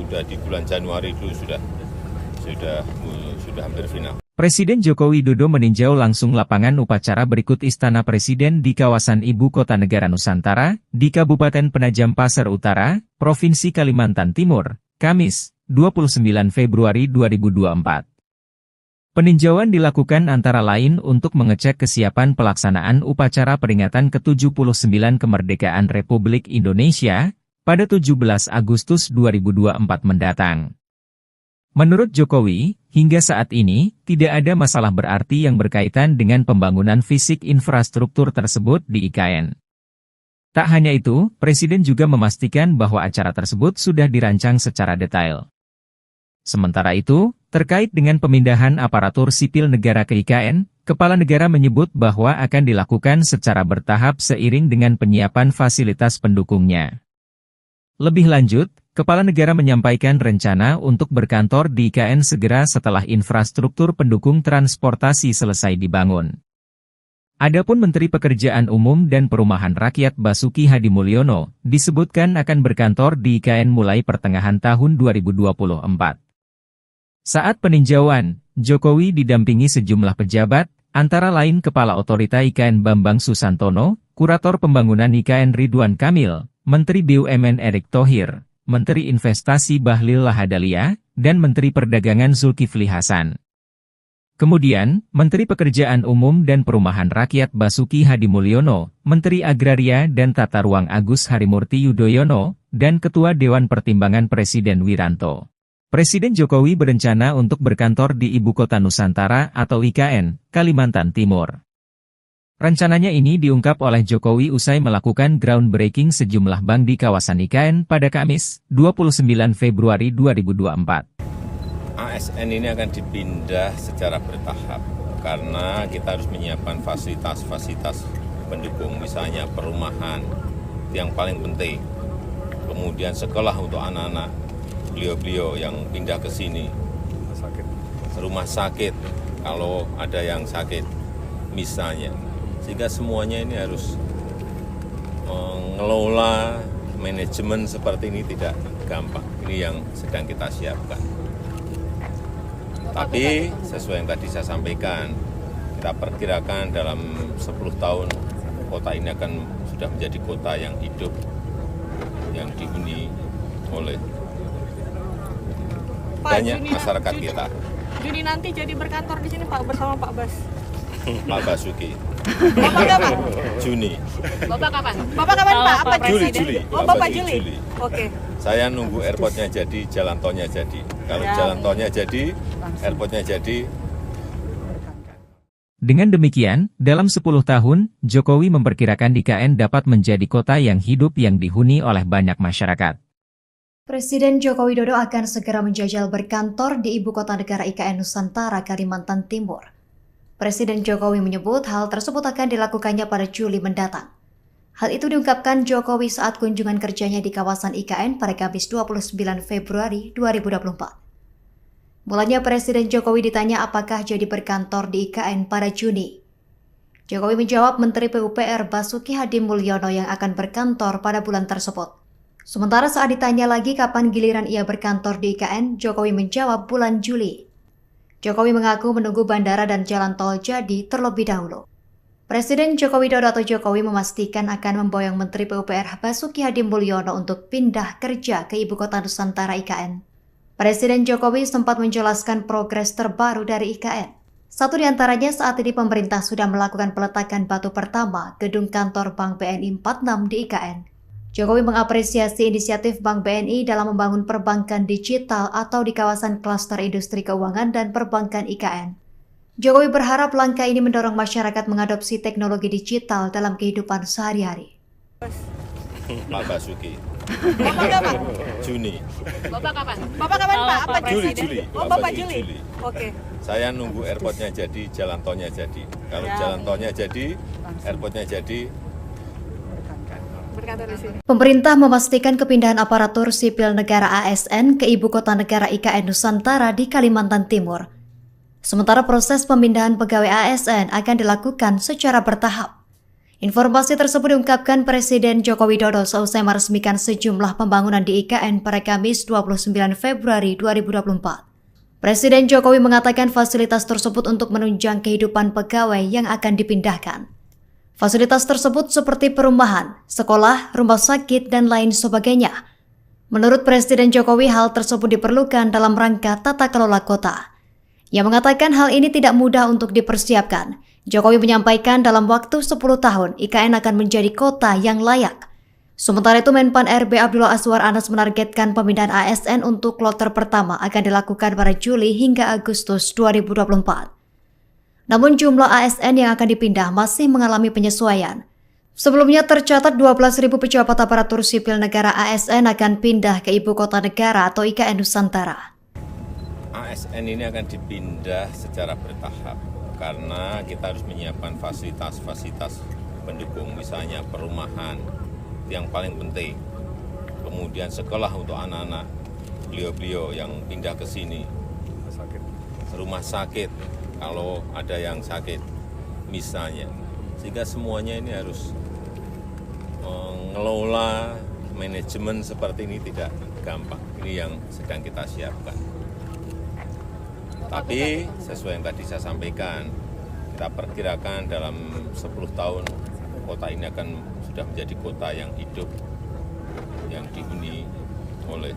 Speaker 2: di bulan Januari itu sudah hampir final.
Speaker 1: Presiden Joko Widodo meninjau langsung lapangan upacara berikut Istana Presiden di kawasan Ibu Kota Negara Nusantara, di Kabupaten Penajam Pasar Utara, Provinsi Kalimantan Timur, Kamis, 29 Februari 2024. Peninjauan dilakukan antara lain untuk mengecek kesiapan pelaksanaan upacara peringatan ke-79 Kemerdekaan Republik Indonesia pada 17 Agustus 2024 mendatang. Menurut Jokowi, hingga saat ini, tidak ada masalah berarti yang berkaitan dengan pembangunan fisik infrastruktur tersebut di IKN. Tak hanya itu, Presiden juga memastikan bahwa acara tersebut sudah dirancang secara detail. Sementara itu, terkait dengan pemindahan aparatur sipil negara ke IKN, Kepala Negara menyebut bahwa akan dilakukan secara bertahap seiring dengan penyiapan fasilitas pendukungnya. Lebih lanjut, Kepala Negara menyampaikan rencana untuk berkantor di IKN segera setelah infrastruktur pendukung transportasi selesai dibangun. Adapun Menteri Pekerjaan Umum dan Perumahan Rakyat Basuki Hadimulyono disebutkan akan berkantor di IKN mulai pertengahan tahun 2024. Saat peninjauan, Jokowi didampingi sejumlah pejabat, antara lain Kepala Otorita IKN Bambang Susantono, Kurator Pembangunan IKN Ridwan Kamil, Menteri BUMN Erick Thohir, Menteri Investasi Bahlil Lahadalia, dan Menteri Perdagangan Zulkifli Hasan. Kemudian, Menteri Pekerjaan Umum dan Perumahan Rakyat Basuki Hadimulyono, Menteri Agraria dan Tata Ruang Agus Harimurti Yudhoyono, dan Ketua Dewan Pertimbangan Presiden Wiranto. Presiden Jokowi berencana untuk berkantor di Ibu Kota Nusantara atau IKN, Kalimantan Timur. Rencananya ini diungkap oleh Jokowi usai melakukan groundbreaking sejumlah bank di kawasan IKN pada Kamis, 29 Februari 2024.
Speaker 2: ASN ini akan dipindah secara bertahap karena kita harus menyiapkan fasilitas-fasilitas pendukung, misalnya perumahan yang paling penting, kemudian sekolah untuk anak-anak beliau-beliau yang pindah ke sini, rumah sakit kalau ada yang sakit misalnya, Sehingga semuanya ini harus mengelola manajemen seperti ini tidak gampang. Ini yang sedang kita siapkan. Tapi sesuai yang tadi saya sampaikan, kita perkirakan dalam 10 tahun kota ini akan sudah menjadi kota yang hidup, yang dihuni oleh banyak masyarakat kita.
Speaker 5: Juni nanti jadi berkantor di sini Pak bersama Pak Bas.
Speaker 2: Pak Basuki.
Speaker 5: Bapak kapan?
Speaker 2: Juni.
Speaker 5: Bapak kapan? Bapak kapan Pak? Apa
Speaker 2: Juli,
Speaker 5: Presiden?
Speaker 2: Juli.
Speaker 5: Oh Bapak Juli. Oke.
Speaker 2: Saya nunggu airportnya jadi, jalan tolnya jadi. Kalau jalan tolnya jadi, airportnya jadi.
Speaker 1: Dengan demikian, dalam 10 tahun, Jokowi memperkirakan IKN dapat menjadi kota yang hidup yang dihuni oleh banyak masyarakat.
Speaker 6: Presiden Joko Widodo akan segera menjajal berkantor di Ibu Kota Negara IKN Nusantara, Kalimantan Timur. Presiden Jokowi menyebut hal tersebut akan dilakukannya pada Juli mendatang. Hal itu diungkapkan Jokowi saat kunjungan kerjanya di kawasan IKN pada Kamis 29 Februari 2024. Mulanya Presiden Jokowi ditanya apakah jadi berkantor di IKN pada Juni. Jokowi menjawab Menteri PUPR Basuki Hadimulyono yang akan berkantor pada bulan tersebut. Sementara saat ditanya lagi kapan giliran ia berkantor di IKN, Jokowi menjawab bulan Juli. Jokowi mengaku menunggu bandara dan jalan tol jadi terlebih dahulu. Presiden Joko Widodo atau Jokowi memastikan akan memboyong Menteri PUPR Basuki Hadimulyono untuk pindah kerja ke Ibu Kota Nusantara IKN. Presiden Jokowi sempat menjelaskan progres terbaru dari IKN. Satu di antaranya saat ini pemerintah sudah melakukan peletakan batu pertama gedung kantor Bank BNI 46 di IKN. Jokowi mengapresiasi inisiatif Bank BNI dalam membangun perbankan digital atau di kawasan klaster industri keuangan dan perbankan IKN. Jokowi berharap langkah ini mendorong masyarakat mengadopsi teknologi digital dalam kehidupan sehari-hari.
Speaker 2: Pak Basuki.
Speaker 5: Bapak kapan?
Speaker 2: Juni.
Speaker 5: Bapak kapan? Bapak kapan Pak? Apa
Speaker 2: Juli,
Speaker 5: Presiden?
Speaker 2: Juli.
Speaker 5: Oh Bapak Juli. Oke.
Speaker 2: Saya nunggu airportnya jadi, jalan tolnya jadi. Kalau jalan tolnya jadi, airportnya jadi.
Speaker 5: Berkantor di sini.
Speaker 6: Pemerintah memastikan kepindahan aparatur sipil negara ASN ke Ibu Kota Negara IKN Nusantara di Kalimantan Timur. Sementara proses pemindahan pegawai ASN akan dilakukan secara bertahap. Informasi tersebut diungkapkan Presiden Joko Widodo seusai meresmikan sejumlah pembangunan di IKN pada Kamis 29 Februari 2024. Presiden Jokowi mengatakan fasilitas tersebut untuk menunjang kehidupan pegawai yang akan dipindahkan. Fasilitas tersebut seperti perumahan, sekolah, rumah sakit, dan lain sebagainya. Menurut Presiden Jokowi, hal tersebut diperlukan dalam rangka tata kelola kota. Ia mengatakan hal ini tidak mudah untuk dipersiapkan. Jokowi menyampaikan dalam waktu 10 tahun, IKN akan menjadi kota yang layak. Sementara itu, Menpan RB Abdullah Azwar Anas menargetkan pemindahan ASN untuk kloter pertama akan dilakukan pada Juli hingga Agustus 2024. Namun jumlah ASN yang akan dipindah masih mengalami penyesuaian. Sebelumnya tercatat 12.000 pejabat aparatur sipil negara ASN akan pindah ke Ibu Kota Negara atau IKN Nusantara.
Speaker 2: ASN ini akan dipindah secara bertahap karena kita harus menyiapkan fasilitas-fasilitas pendukung, misalnya perumahan yang paling penting, kemudian sekolah untuk anak-anak beliau-beliau yang pindah ke sini, rumah sakit kalau ada yang sakit misalnya, sehingga semuanya ini harus mengelola manajemen seperti ini tidak gampang. Ini yang sedang kita siapkan. Tapi sesuai yang tadi saya sampaikan, kita perkirakan dalam 10 tahun kota ini akan sudah menjadi kota yang hidup, yang dihuni oleh.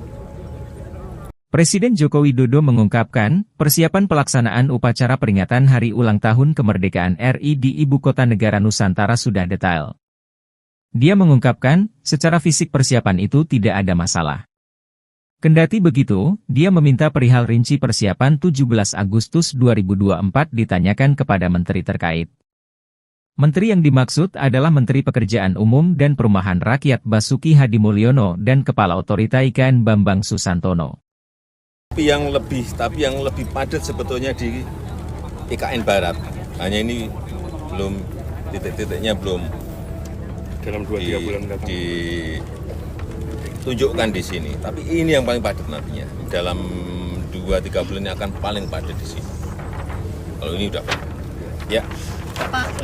Speaker 1: Presiden Joko Widodo mengungkapkan, persiapan pelaksanaan upacara peringatan Hari Ulang Tahun Kemerdekaan RI di Ibu Kota Negara Nusantara sudah detail. Dia mengungkapkan, secara fisik persiapan itu tidak ada masalah. Kendati begitu, dia meminta perihal rinci persiapan 17 Agustus 2024 ditanyakan kepada menteri terkait. Menteri yang dimaksud adalah Menteri Pekerjaan Umum dan Perumahan Rakyat Basuki Hadimulyono dan Kepala Otorita IKN Bambang Susantono.
Speaker 2: Tapi yang lebih padat sebetulnya di IKN Barat. Hanya ini belum titik-titiknya belum
Speaker 3: dalam 2-3 bulan mendatang.
Speaker 2: Ditunjukkan di sini. Tapi ini yang paling padat nantinya. Dalam 2-3 bulan ini akan paling padat di sini. Kalau ini udah padat. Ya.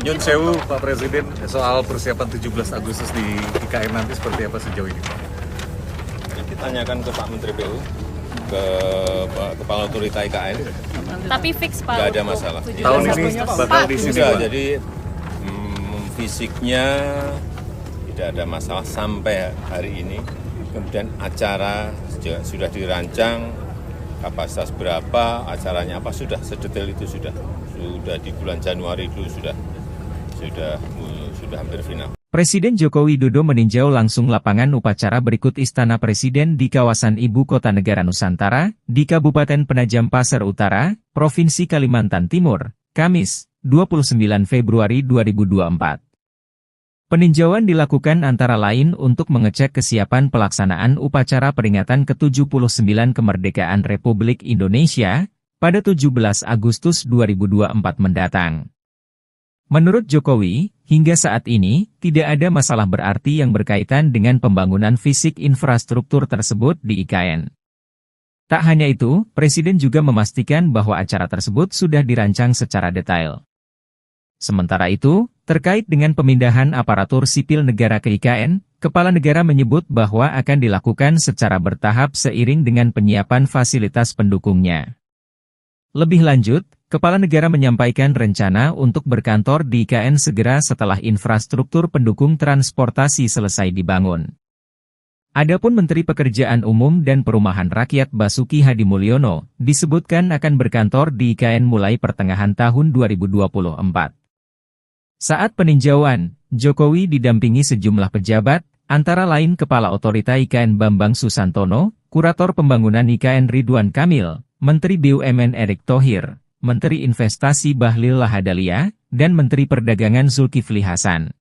Speaker 4: Nyun Sewu, Pak Presiden, soal persiapan 17 Agustus di IKN nanti seperti apa sejauh ini, Pak?
Speaker 2: Ditanyakan ke Pak Menteri PU, ke Kepala Otorita IKN,
Speaker 7: Tapi fix Pak.
Speaker 2: nggak ada
Speaker 7: untuk
Speaker 2: masalah.
Speaker 7: 17
Speaker 4: Tahun ini
Speaker 7: Agustus.
Speaker 4: bakal di sini,
Speaker 2: Sudah,
Speaker 4: Pak.
Speaker 2: jadi fisiknya tidak ada masalah sampai hari ini. Kemudian acara sudah dirancang, kapasitas berapa, acaranya apa, sudah sedetail itu sudah di bulan Januari dulu sudah hampir final.
Speaker 1: Presiden Joko Widodo meninjau langsung lapangan upacara berikut Istana Presiden di kawasan Ibu Kota Negara Nusantara, di Kabupaten Penajam Pasir Utara, Provinsi Kalimantan Timur, Kamis, 29 Februari 2024. Peninjauan dilakukan antara lain untuk mengecek kesiapan pelaksanaan upacara peringatan ke-79 kemerdekaan Republik Indonesia pada 17 Agustus 2024 mendatang. Menurut Jokowi, hingga saat ini, tidak ada masalah berarti yang berkaitan dengan pembangunan fisik infrastruktur tersebut di IKN. Tak hanya itu, Presiden juga memastikan bahwa acara tersebut sudah dirancang secara detail. Sementara itu, terkait dengan pemindahan aparatur sipil negara ke IKN, Kepala Negara menyebut bahwa akan dilakukan secara bertahap seiring dengan penyiapan fasilitas pendukungnya. Lebih lanjut, Kepala Negara menyampaikan rencana untuk berkantor di IKN segera setelah infrastruktur pendukung transportasi selesai dibangun. Adapun Menteri Pekerjaan Umum dan Perumahan Rakyat Basuki Hadimulyono disebutkan akan berkantor di IKN mulai pertengahan tahun 2024. Saat peninjauan, Jokowi didampingi sejumlah pejabat, antara lain Kepala Otorita IKN Bambang Susantono, Kurator Pembangunan IKN Ridwan Kamil, Menteri BUMN Erick Thohir, Menteri Investasi Bahlil Lahadalia, dan Menteri Perdagangan Zulkifli Hasan.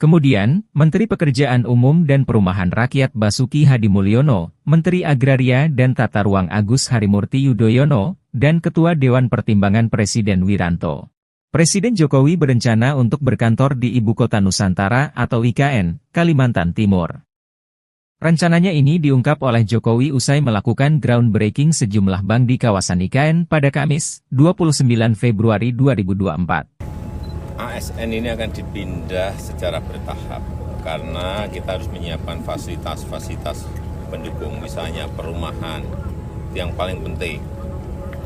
Speaker 1: Kemudian, Menteri Pekerjaan Umum dan Perumahan Rakyat Basuki Hadimulyono, Menteri Agraria dan Tata Ruang Agus Harimurti Yudhoyono, dan Ketua Dewan Pertimbangan Presiden Wiranto. Presiden Jokowi berencana untuk berkantor di Ibu Kota Nusantara atau IKN, Kalimantan Timur. Rencananya ini diungkap oleh Jokowi usai melakukan groundbreaking sejumlah bank di kawasan IKN pada Kamis, 29 Februari 2024.
Speaker 2: ASN ini akan dipindah secara bertahap karena kita harus menyiapkan fasilitas-fasilitas pendukung, misalnya perumahan yang paling penting,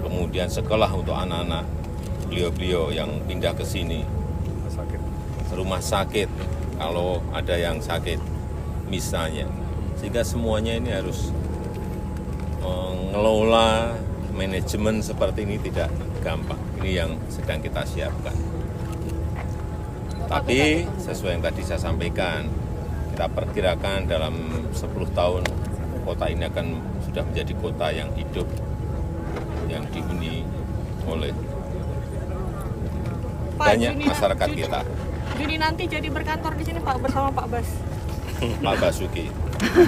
Speaker 2: kemudian sekolah untuk anak-anak beliau-beliau yang pindah ke sini, rumah sakit kalau ada yang sakit misalnya, sehingga semuanya ini harus mengelola manajemen seperti ini tidak gampang. Ini yang sedang kita siapkan. Tapi sesuai yang tadi saya sampaikan, kita perkirakan dalam 10 tahun kota ini akan sudah menjadi kota yang hidup, yang dihuni oleh banyak masyarakat kita.
Speaker 5: Juni nanti jadi berkantor di sini Pak bersama Pak Bas.
Speaker 2: Pak Basuki.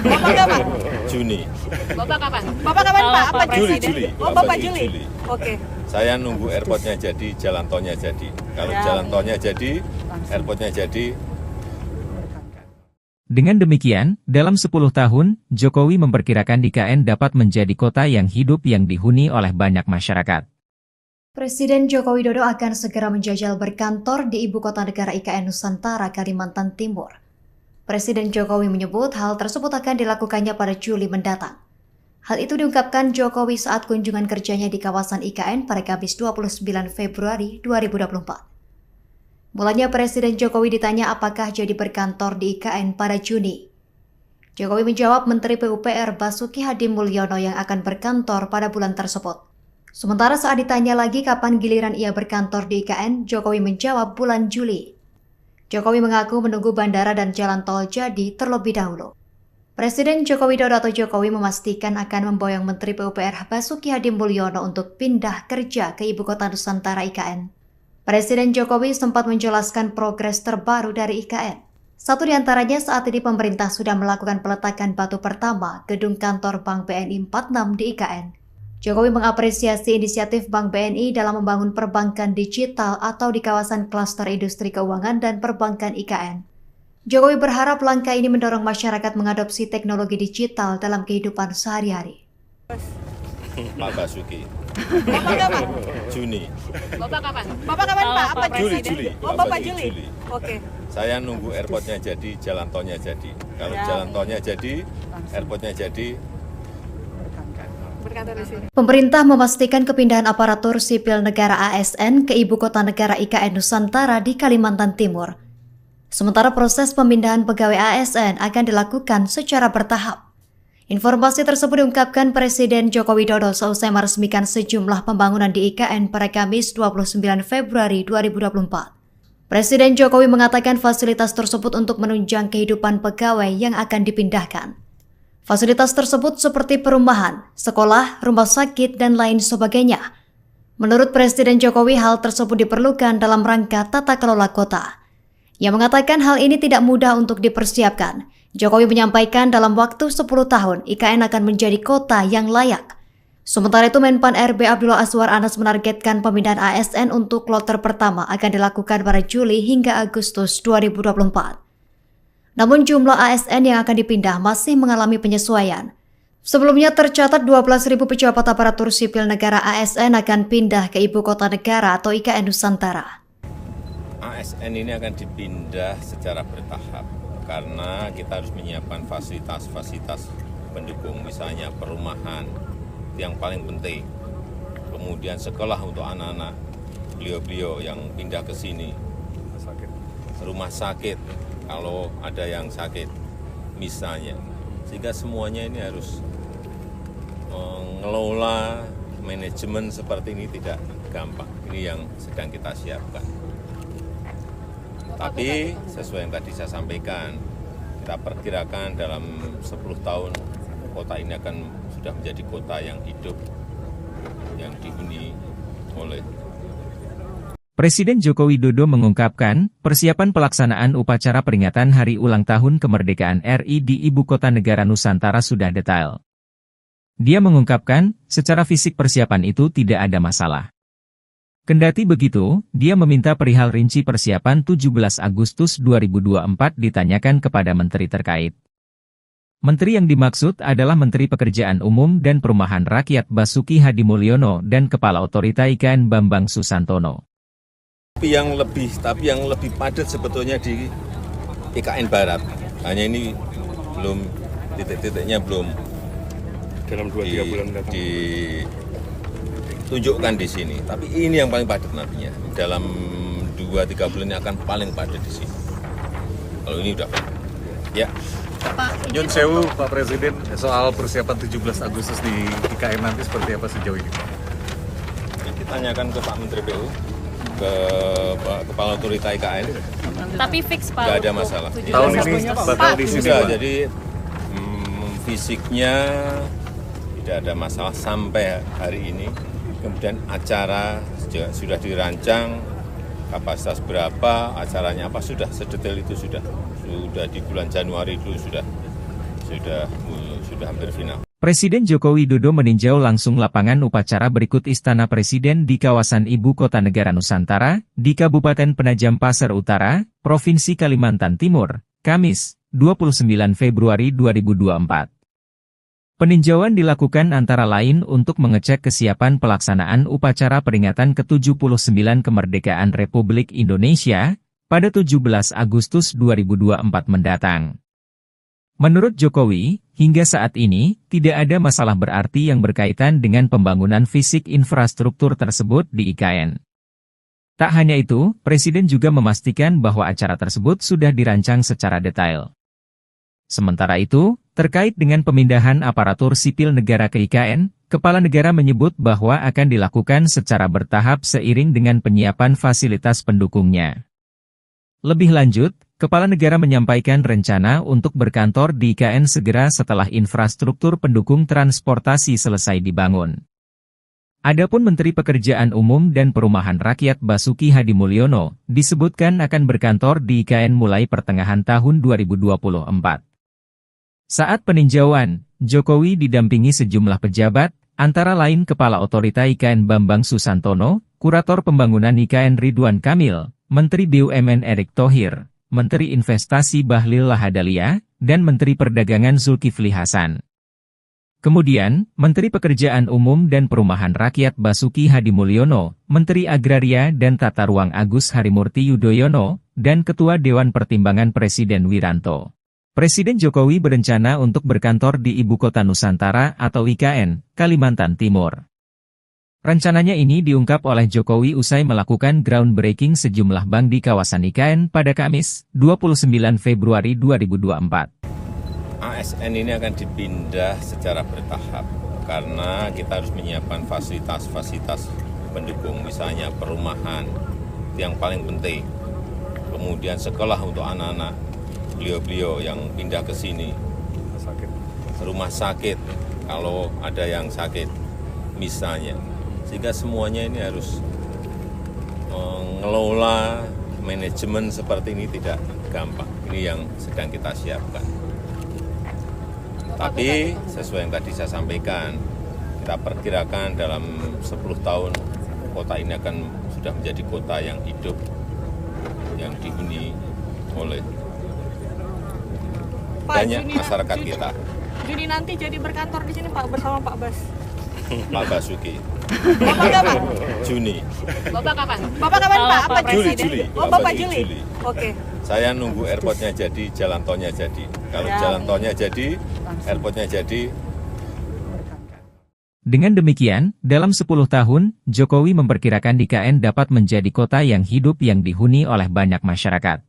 Speaker 5: Bapak kapan?
Speaker 2: Juni.
Speaker 7: Bapak kapan?
Speaker 5: Bapak kapan Pak? Apa
Speaker 2: Juli,
Speaker 5: Presiden?
Speaker 2: Juli.
Speaker 5: Oh,
Speaker 2: Bapak
Speaker 5: Bapak
Speaker 2: Juli.
Speaker 5: Juli. Oke.
Speaker 2: Saya nunggu airportnya jadi, jalan tolnya jadi. Kalau
Speaker 5: Ya.
Speaker 2: jalan tolnya jadi, airportnya jadi.
Speaker 1: Dengan demikian, dalam 10 tahun, Jokowi memperkirakan IKN dapat menjadi kota yang hidup yang dihuni oleh banyak masyarakat.
Speaker 6: Presiden Joko Widodo akan segera menjajal berkantor di Ibu Kota Negara IKN Nusantara, Kalimantan Timur. Presiden Jokowi menyebut hal tersebut akan dilakukannya pada Juli mendatang. Hal itu diungkapkan Jokowi saat kunjungan kerjanya di kawasan IKN pada Kamis 29 Februari 2024. Mulanya Presiden Jokowi ditanya apakah jadi berkantor di IKN pada Juni. Jokowi menjawab Menteri PUPR Basuki Hadimulyono yang akan berkantor pada bulan tersebut. Sementara saat ditanya lagi kapan giliran ia berkantor di IKN, Jokowi menjawab bulan Juli. Jokowi mengaku menunggu bandara dan jalan tol jadi terlebih dahulu. Presiden Joko Widodo atau Jokowi memastikan akan memboyong Menteri PUPR Basuki Hadimulyono untuk pindah kerja ke Ibu Kota Nusantara IKN. Presiden Jokowi sempat menjelaskan progres terbaru dari IKN. Satu di antaranya saat ini pemerintah sudah melakukan peletakan batu pertama gedung kantor Bank BNI 46 di IKN. Jokowi mengapresiasi inisiatif Bank BNI dalam membangun perbankan digital atau di kawasan klaster industri keuangan dan perbankan IKN. Jokowi berharap langkah ini mendorong masyarakat mengadopsi teknologi digital dalam kehidupan sehari-hari.
Speaker 2: Pak Basuki.
Speaker 5: Bapak kapan?
Speaker 2: Juni.
Speaker 7: Bapak kapan?
Speaker 5: Bapak kapan
Speaker 7: Kalau
Speaker 5: Pak? Apa
Speaker 7: Pak
Speaker 2: Juli,
Speaker 5: presiden?
Speaker 2: Juli.
Speaker 5: Oh,
Speaker 2: Bapak
Speaker 5: Bapak
Speaker 2: Juli.
Speaker 5: Juli. Oke.
Speaker 2: Saya nunggu airportnya jadi, jalan tolnya jadi. Kalau
Speaker 5: Ya.
Speaker 2: jalan tolnya jadi, airportnya jadi,
Speaker 5: Berkantor di sini.
Speaker 6: Pemerintah memastikan kepindahan aparatur sipil negara ASN ke Ibu Kota Negara IKN Nusantara di Kalimantan Timur. Sementara proses pemindahan pegawai ASN akan dilakukan secara bertahap. Informasi tersebut diungkapkan Presiden Joko Widodo seusai meresmikan sejumlah pembangunan di IKN pada Kamis 29 Februari 2024. Presiden Jokowi mengatakan fasilitas tersebut untuk menunjang kehidupan pegawai yang akan dipindahkan. Fasilitas tersebut seperti perumahan, sekolah, rumah sakit, dan lain sebagainya. Menurut Presiden Jokowi, hal tersebut diperlukan dalam rangka tata kelola kota. Ia mengatakan hal ini tidak mudah untuk dipersiapkan. Jokowi menyampaikan dalam waktu 10 tahun IKN akan menjadi kota yang layak. Sementara itu Menpan RB Abdullah Azwar Anas menargetkan pemindahan ASN untuk kloter pertama akan dilakukan pada Juli hingga Agustus 2024. Namun jumlah ASN yang akan dipindah masih mengalami penyesuaian. Sebelumnya tercatat 12.000 pejabat aparatur sipil negara ASN akan pindah ke Ibu Kota Negara atau IKN Nusantara.
Speaker 2: ASN ini akan dipindah secara bertahap karena kita harus menyiapkan fasilitas-fasilitas pendukung, misalnya perumahan yang paling penting, kemudian sekolah untuk anak-anak beliau-beliau yang pindah ke sini, rumah sakit kalau ada yang sakit misalnya, sehingga semuanya ini harus mengelola manajemen seperti ini tidak gampang. Ini yang sedang kita siapkan. Tapi sesuai yang tadi saya sampaikan, kita perkirakan dalam 10 tahun kota ini akan sudah menjadi kota yang hidup, yang dihuni oleh.
Speaker 1: Presiden Joko Widodo mengungkapkan, persiapan pelaksanaan upacara peringatan Hari Ulang Tahun Kemerdekaan RI di Ibu Kota Negara Nusantara sudah detail. Dia mengungkapkan, secara fisik persiapan itu tidak ada masalah. Kendati begitu, dia meminta perihal rinci persiapan 17 Agustus 2024 ditanyakan kepada menteri terkait. Menteri yang dimaksud adalah Menteri Pekerjaan Umum dan Perumahan Rakyat Basuki Hadimulyono dan Kepala Otorita IKN Bambang Susantono.
Speaker 2: Tapi yang lebih padat sebetulnya di IKN Barat. Hanya ini belum titik-titiknya belum
Speaker 3: Dalam 2-3 bulan mendatang.
Speaker 2: ditunjukkan di sini. Tapi ini yang paling padat nantinya. Dalam 2-3 bulan ini akan paling padat di sini. Kalau ini udah ya.
Speaker 4: Nyun Sewu, Pak Presiden, soal persiapan 17 Agustus di IKN nanti seperti apa sejauh ini, Pak?
Speaker 2: Kita tanyakan ke Pak Menteri PU, ke Pak Kepala Otorita IKN.
Speaker 7: Tapi fix Pak.
Speaker 2: Nggak ada
Speaker 7: untuk
Speaker 2: masalah.
Speaker 7: 17
Speaker 4: Tahun ini
Speaker 7: Agustus.
Speaker 4: bakal di sini,
Speaker 2: Sudah,
Speaker 4: Pak.
Speaker 2: jadi fisiknya tidak ada masalah sampai hari ini. Kemudian acara juga sudah dirancang, kapasitas berapa, acaranya apa, sudah sedetail itu sudah di bulan Januari dulu sudah hampir final.
Speaker 1: Presiden Joko Widodo meninjau langsung lapangan upacara berikut Istana Presiden di kawasan Ibu Kota Negara Nusantara, di Kabupaten Penajam Pasir Utara, Provinsi Kalimantan Timur, Kamis, 29 Februari 2024. Peninjauan dilakukan antara lain untuk mengecek kesiapan pelaksanaan upacara peringatan ke-79 Kemerdekaan Republik Indonesia pada 17 Agustus 2024 mendatang. Menurut Jokowi, hingga saat ini, tidak ada masalah berarti yang berkaitan dengan pembangunan fisik infrastruktur tersebut di IKN. Tak hanya itu, Presiden juga memastikan bahwa acara tersebut sudah dirancang secara detail. Sementara itu, terkait dengan pemindahan aparatur sipil negara ke IKN, Kepala Negara menyebut bahwa akan dilakukan secara bertahap seiring dengan penyiapan fasilitas pendukungnya. Lebih lanjut, Kepala Negara menyampaikan rencana untuk berkantor di IKN segera setelah infrastruktur pendukung transportasi selesai dibangun. Adapun Menteri Pekerjaan Umum dan Perumahan Rakyat Basuki Hadimulyono disebutkan akan berkantor di IKN mulai pertengahan tahun 2024. Saat peninjauan, Jokowi didampingi sejumlah pejabat, antara lain Kepala Otorita IKN Bambang Susantono, Kurator Pembangunan IKN Ridwan Kamil, Menteri BUMN Erick Thohir, Menteri Investasi Bahlil Lahadalia, dan Menteri Perdagangan Zulkifli Hasan. Kemudian, Menteri Pekerjaan Umum dan Perumahan Rakyat Basuki Hadimulyono, Menteri Agraria dan Tata Ruang Agus Harimurti Yudhoyono, dan Ketua Dewan Pertimbangan Presiden Wiranto. Presiden Jokowi berencana untuk berkantor di Ibu Kota Nusantara atau IKN, Kalimantan Timur. Rencananya ini diungkap oleh Jokowi usai melakukan groundbreaking sejumlah bank di kawasan IKN pada Kamis, 29 Februari 2024.
Speaker 2: ASN ini akan dipindah secara bertahap karena kita harus menyiapkan fasilitas-fasilitas pendukung, misalnya perumahan yang paling penting, kemudian sekolah untuk anak-anak beliau-beliau yang pindah ke sini, rumah sakit kalau ada yang sakit misalnya, sehingga semuanya ini harus mengelola manajemen seperti ini tidak gampang. Ini yang sedang kita siapkan. Tapi sesuai yang tadi saya sampaikan, kita perkirakan dalam 10 tahun kota ini akan sudah menjadi kota yang hidup, yang dihuni oleh banyak masyarakat kita.
Speaker 5: Juni nanti jadi berkantor di sini Pak bersama Pak Bas.
Speaker 2: Pak Basuki.
Speaker 5: Bapak kapan?
Speaker 2: Juni.
Speaker 7: Bapak kapan?
Speaker 5: Bapak kapan Pak? Apa
Speaker 2: Juli,
Speaker 5: Presiden?
Speaker 2: Juli.
Speaker 5: Oh Bapak Juli. Oke.
Speaker 2: Saya nunggu airportnya jadi, jalan tolnya jadi. Kalau jalan tolnya jadi, airportnya jadi.
Speaker 1: Dengan demikian, dalam 10 tahun, Jokowi memperkirakan IKN dapat menjadi kota yang hidup yang dihuni oleh banyak masyarakat.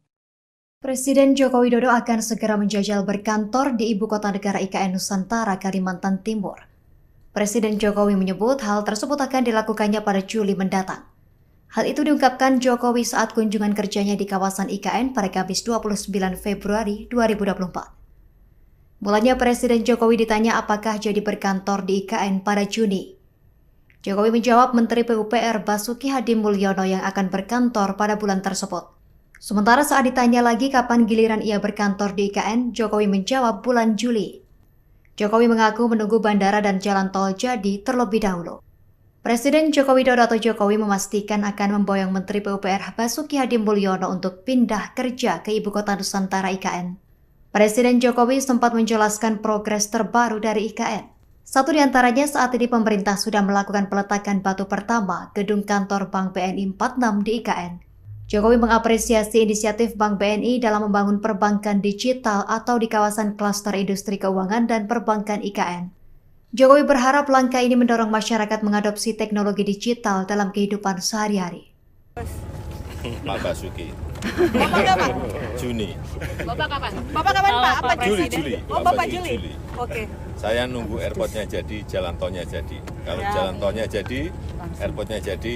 Speaker 6: Presiden Joko Widodo akan segera menjajal berkantor di Ibu Kota Negara IKN Nusantara, Kalimantan Timur. Presiden Jokowi menyebut hal tersebut akan dilakukannya pada Juli mendatang. Hal itu diungkapkan Jokowi saat kunjungan kerjanya di kawasan IKN pada Kamis 29 Februari 2024. Mulanya Presiden Jokowi ditanya apakah jadi berkantor di IKN pada Juni. Jokowi menjawab Menteri PUPR Basuki Hadimulyono yang akan berkantor pada bulan tersebut. Sementara saat ditanya lagi kapan giliran ia berkantor di IKN, Jokowi menjawab bulan Juli. Jokowi mengaku menunggu bandara dan jalan tol jadi terlebih dahulu. Presiden Joko Widodo atau Jokowi memastikan akan memboyong Menteri PUPR Basuki Hadimulyono untuk pindah kerja ke Ibu Kota Nusantara IKN. Presiden Jokowi sempat menjelaskan progres terbaru dari IKN. Satu di antaranya saat ini pemerintah sudah melakukan peletakan batu pertama gedung kantor Bank BNI 46 di IKN. Jokowi mengapresiasi inisiatif Bank BNI dalam membangun perbankan digital atau di kawasan klaster industri keuangan dan perbankan IKN. Jokowi berharap langkah ini mendorong masyarakat mengadopsi teknologi digital dalam kehidupan sehari-hari.
Speaker 2: Pak Basuki.
Speaker 5: Bapak kapan?
Speaker 2: Juni.
Speaker 7: Bapak kapan?
Speaker 5: Bapak kapan Pak? Apa
Speaker 2: Juli,
Speaker 5: Presiden?
Speaker 2: Juli.
Speaker 5: Oh Bapak Juli. Oke.
Speaker 2: Saya nunggu airportnya jadi, jalan tolnya jadi. Kalau jalan tolnya jadi, airportnya jadi.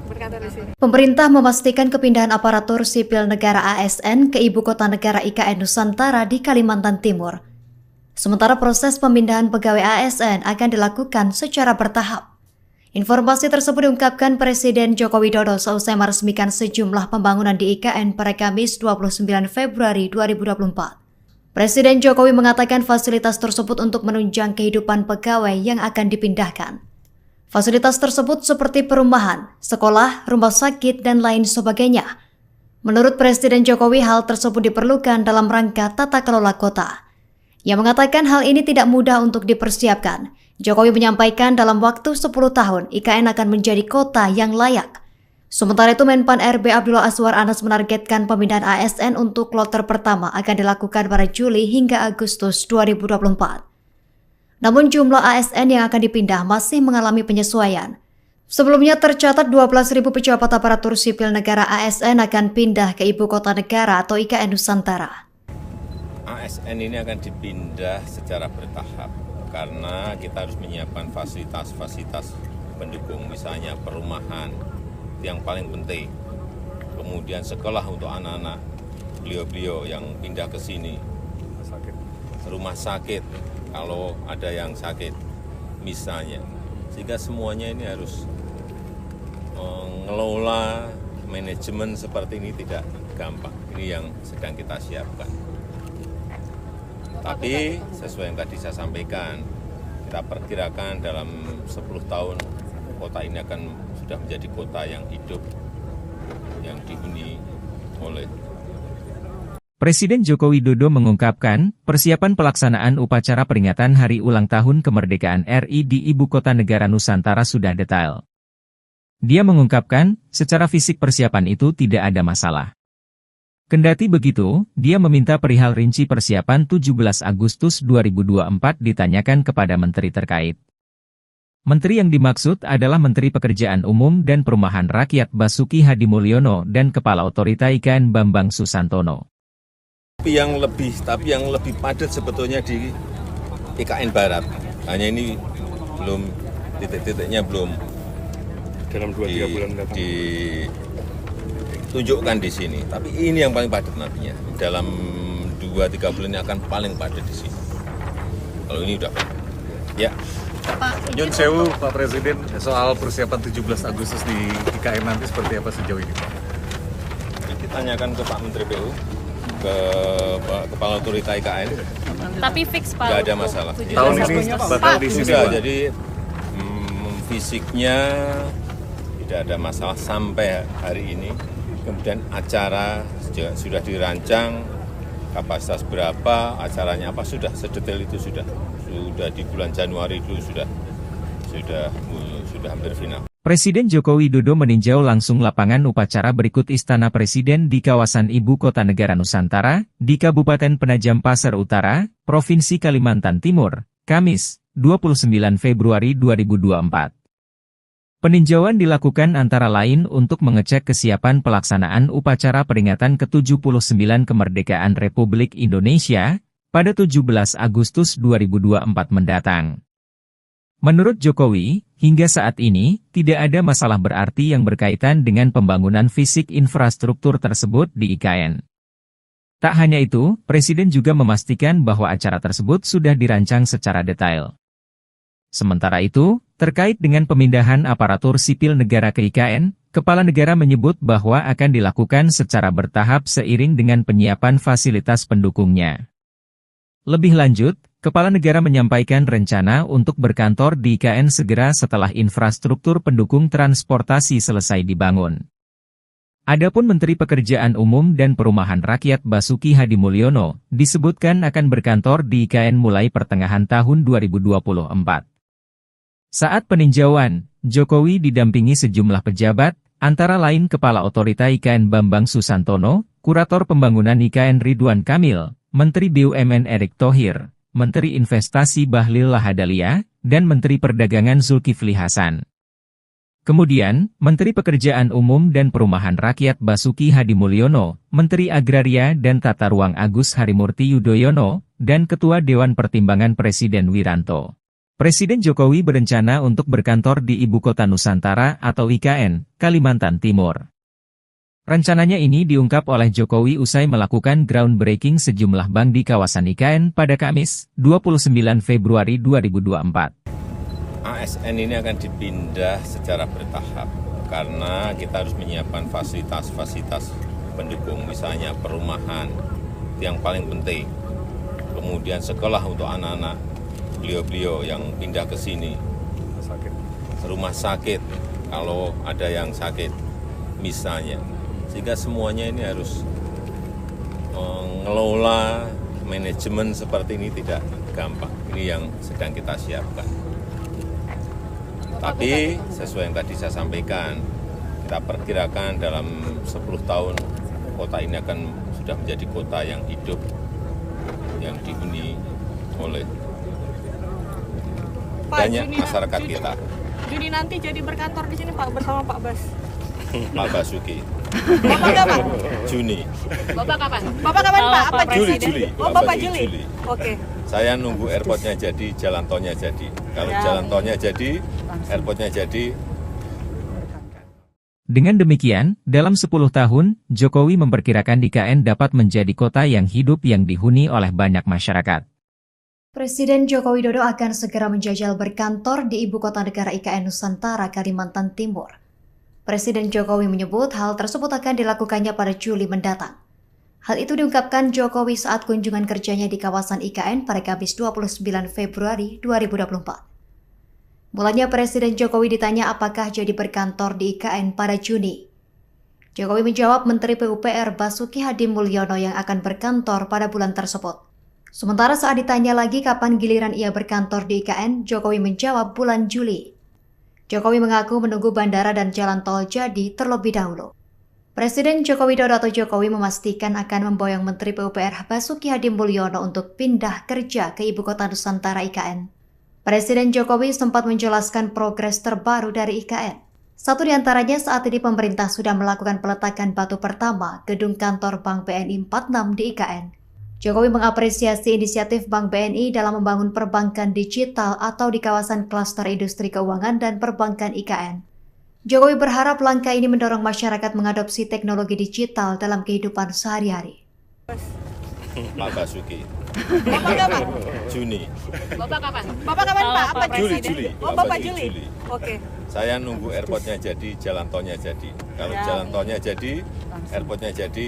Speaker 5: Berkantor di sini.
Speaker 6: Pemerintah memastikan kepindahan aparatur sipil negara ASN ke Ibu Kota Negara IKN Nusantara di Kalimantan Timur. Sementara proses pemindahan pegawai ASN akan dilakukan secara bertahap. Informasi tersebut diungkapkan Presiden Joko Widodo seusai meresmikan sejumlah pembangunan di IKN pada Kamis 29 Februari 2024. Presiden Jokowi mengatakan fasilitas tersebut untuk menunjang kehidupan pegawai yang akan dipindahkan. Fasilitas tersebut seperti perumahan, sekolah, rumah sakit, dan lain sebagainya. Menurut Presiden Jokowi, hal tersebut diperlukan dalam rangka tata kelola kota. Ia mengatakan hal ini tidak mudah untuk dipersiapkan. Jokowi menyampaikan dalam waktu 10 tahun, IKN akan menjadi kota yang layak. Sementara itu, Menpan RB Abdullah Azwar Anas menargetkan pemindahan ASN untuk kloter pertama akan dilakukan pada Juli hingga Agustus 2024. Namun jumlah ASN yang akan dipindah masih mengalami penyesuaian. Sebelumnya tercatat 12.000 pejabat aparatur sipil negara ASN akan pindah ke Ibu Kota Negara atau IKN Nusantara.
Speaker 2: ASN ini akan dipindah secara bertahap karena kita harus menyiapkan fasilitas-fasilitas pendukung, misalnya perumahan yang paling penting, kemudian sekolah untuk anak-anak beliau-beliau yang pindah ke sini, rumah sakit kalau ada yang sakit misalnya, sehingga semuanya ini harus mengelola manajemen seperti ini tidak gampang. Ini yang sedang kita siapkan. Tapi sesuai yang tadi saya sampaikan, kita perkirakan dalam 10 tahun kota ini akan sudah menjadi kota yang hidup, yang dihuni oleh
Speaker 1: Presiden Joko Widodo mengungkapkan, persiapan pelaksanaan upacara peringatan Hari Ulang Tahun Kemerdekaan RI di Ibu Kota Negara Nusantara sudah detail. Dia mengungkapkan, secara fisik persiapan itu tidak ada masalah. Kendati begitu, dia meminta perihal rinci persiapan 17 Agustus 2024 ditanyakan kepada menteri terkait. Menteri yang dimaksud adalah Menteri Pekerjaan Umum dan Perumahan Rakyat Basuki Hadimulyono dan Kepala Otorita IKN Bambang Susantono.
Speaker 2: Tapi yang lebih padat sebetulnya di IKN Barat. Hanya ini belum titik-titiknya belum
Speaker 3: dalam 2-3 bulan mendatang.
Speaker 2: ditunjukkan di sini. Tapi ini yang paling padat nantinya. Dalam 2-3 bulan ini akan paling padat di sini. Kalau ini udah padat. Ya.
Speaker 4: Nyun sewu Pak Presiden, soal persiapan 17 Agustus di IKN nanti seperti apa sejauh ini Pak?
Speaker 2: Ditanyakan ke Pak Menteri PU, ke Kepala Otorita IKN.
Speaker 5: Tapi fix Pak.
Speaker 2: Nggak ada masalah.
Speaker 4: Tahun ini bakal di sini
Speaker 2: Sudah,
Speaker 4: Pak?
Speaker 2: jadi fisiknya tidak ada masalah sampai hari ini. Kemudian acara sudah dirancang, kapasitas berapa, acaranya apa, sudah sedetail itu sudah di bulan Januari dulu sudah hampir final.
Speaker 1: Presiden Joko Widodo meninjau langsung lapangan upacara berikut Istana Presiden di kawasan Ibu Kota Negara Nusantara, di Kabupaten Penajam Pasir Utara, Provinsi Kalimantan Timur, Kamis, 29 Februari 2024. Peninjauan dilakukan antara lain untuk mengecek kesiapan pelaksanaan upacara peringatan ke-79 kemerdekaan Republik Indonesia pada 17 Agustus 2024 mendatang. Menurut Jokowi, hingga saat ini, tidak ada masalah berarti yang berkaitan dengan pembangunan fisik infrastruktur tersebut di IKN. Tak hanya itu, Presiden juga memastikan bahwa acara tersebut sudah dirancang secara detail. Sementara itu, terkait dengan pemindahan aparatur sipil negara ke IKN, Kepala Negara menyebut bahwa akan dilakukan secara bertahap seiring dengan penyiapan fasilitas pendukungnya. Lebih lanjut, Kepala Negara menyampaikan rencana untuk berkantor di IKN segera setelah infrastruktur pendukung transportasi selesai dibangun. Adapun Menteri Pekerjaan Umum dan Perumahan Rakyat Basuki Hadimulyono disebutkan akan berkantor di IKN mulai pertengahan tahun 2024. Saat peninjauan, Jokowi didampingi sejumlah pejabat, antara lain Kepala Otorita IKN Bambang Susantono, Kurator Pembangunan IKN Ridwan Kamil, Menteri BUMN Erick Thohir, Menteri Investasi Bahlil Lahadalia, dan Menteri Perdagangan Zulkifli Hasan. Kemudian, Menteri Pekerjaan Umum dan Perumahan Rakyat Basuki Hadimulyono, Menteri Agraria dan Tata Ruang Agus Harimurti Yudhoyono, dan Ketua Dewan Pertimbangan Presiden Wiranto. Presiden Jokowi berencana untuk berkantor di Ibu Kota Nusantara atau IKN, Kalimantan Timur. Rencananya ini diungkap oleh Jokowi usai melakukan groundbreaking sejumlah bank di kawasan IKN pada Kamis, 29 Februari 2024.
Speaker 2: ASN ini akan dipindah secara bertahap karena kita harus menyiapkan fasilitas-fasilitas pendukung, misalnya perumahan yang paling penting, kemudian sekolah untuk anak-anak beliau-beliau yang pindah ke sini, rumah sakit kalau ada yang sakit misalnya. Sehingga semuanya ini harus mengelola manajemen seperti ini tidak gampang. Ini yang sedang kita siapkan. Tapi sesuai yang tadi saya sampaikan, kita perkirakan dalam 10 tahun kota ini akan sudah menjadi kota yang hidup, yang dihuni oleh banyak masyarakat kita.
Speaker 5: Juni nanti jadi berkantor di sini Pak bersama Pak Bas.
Speaker 2: Pak Basuki.
Speaker 5: Bapak kapan?
Speaker 2: Juni.
Speaker 7: Bapak kapan?
Speaker 5: Bapak kapan Pak? Apa
Speaker 2: Juli.
Speaker 5: Presiden? Oh,
Speaker 2: Pak
Speaker 5: Bapak
Speaker 2: Basuki
Speaker 5: Juli. Oke.
Speaker 2: Saya nunggu airportnya jadi, jalan tolnya jadi. Kalau jalan tolnya jadi, airportnya jadi.
Speaker 1: Dengan demikian, dalam 10 tahun, Jokowi memperkirakan IKN dapat menjadi kota yang hidup yang dihuni oleh banyak masyarakat.
Speaker 6: Presiden Joko Widodo akan segera menjajal berkantor di Ibu Kota Negara IKN Nusantara, Kalimantan Timur. Presiden Jokowi menyebut hal tersebut akan dilakukannya pada Juli mendatang. Hal itu diungkapkan Jokowi saat kunjungan kerjanya di kawasan IKN pada Kamis 29 Februari 2024. Mulanya Presiden Jokowi ditanya apakah jadi berkantor di IKN pada Juni. Jokowi menjawab Menteri PUPR Basuki Hadimulyono yang akan berkantor pada bulan tersebut. Sementara saat ditanya lagi kapan giliran ia berkantor di IKN, Jokowi menjawab bulan Juli. Jokowi mengaku menunggu bandara dan jalan tol jadi terlebih dahulu. Presiden Joko Widodo atau Jokowi memastikan akan memboyong Menteri PUPR Basuki Hadimulyono untuk pindah kerja ke Ibu Kota Nusantara IKN. Presiden Jokowi sempat menjelaskan progres terbaru dari IKN. Satu di antaranya saat ini pemerintah sudah melakukan peletakan batu pertama gedung kantor Bank BNI 46 di IKN. Jokowi mengapresiasi inisiatif Bank BNI dalam membangun perbankan digital atau di kawasan klaster industri keuangan dan perbankan IKN. Jokowi berharap langkah ini mendorong masyarakat mengadopsi teknologi digital dalam kehidupan sehari-hari.
Speaker 2: Pak Basuki,
Speaker 5: Bapak kapan?
Speaker 2: Juni.
Speaker 7: Bapak kapan?
Speaker 5: Bapak kapan Pak? Apa
Speaker 2: Juli,
Speaker 5: presiden?
Speaker 2: Juli.
Speaker 5: Oh,
Speaker 2: Pak
Speaker 5: Bapak
Speaker 2: Basuki,
Speaker 5: Juli.
Speaker 2: Juli.
Speaker 5: Oke.
Speaker 2: Saya nunggu airportnya jadi, jalan tolnya jadi. Kalau jalan tolnya jadi, airportnya jadi,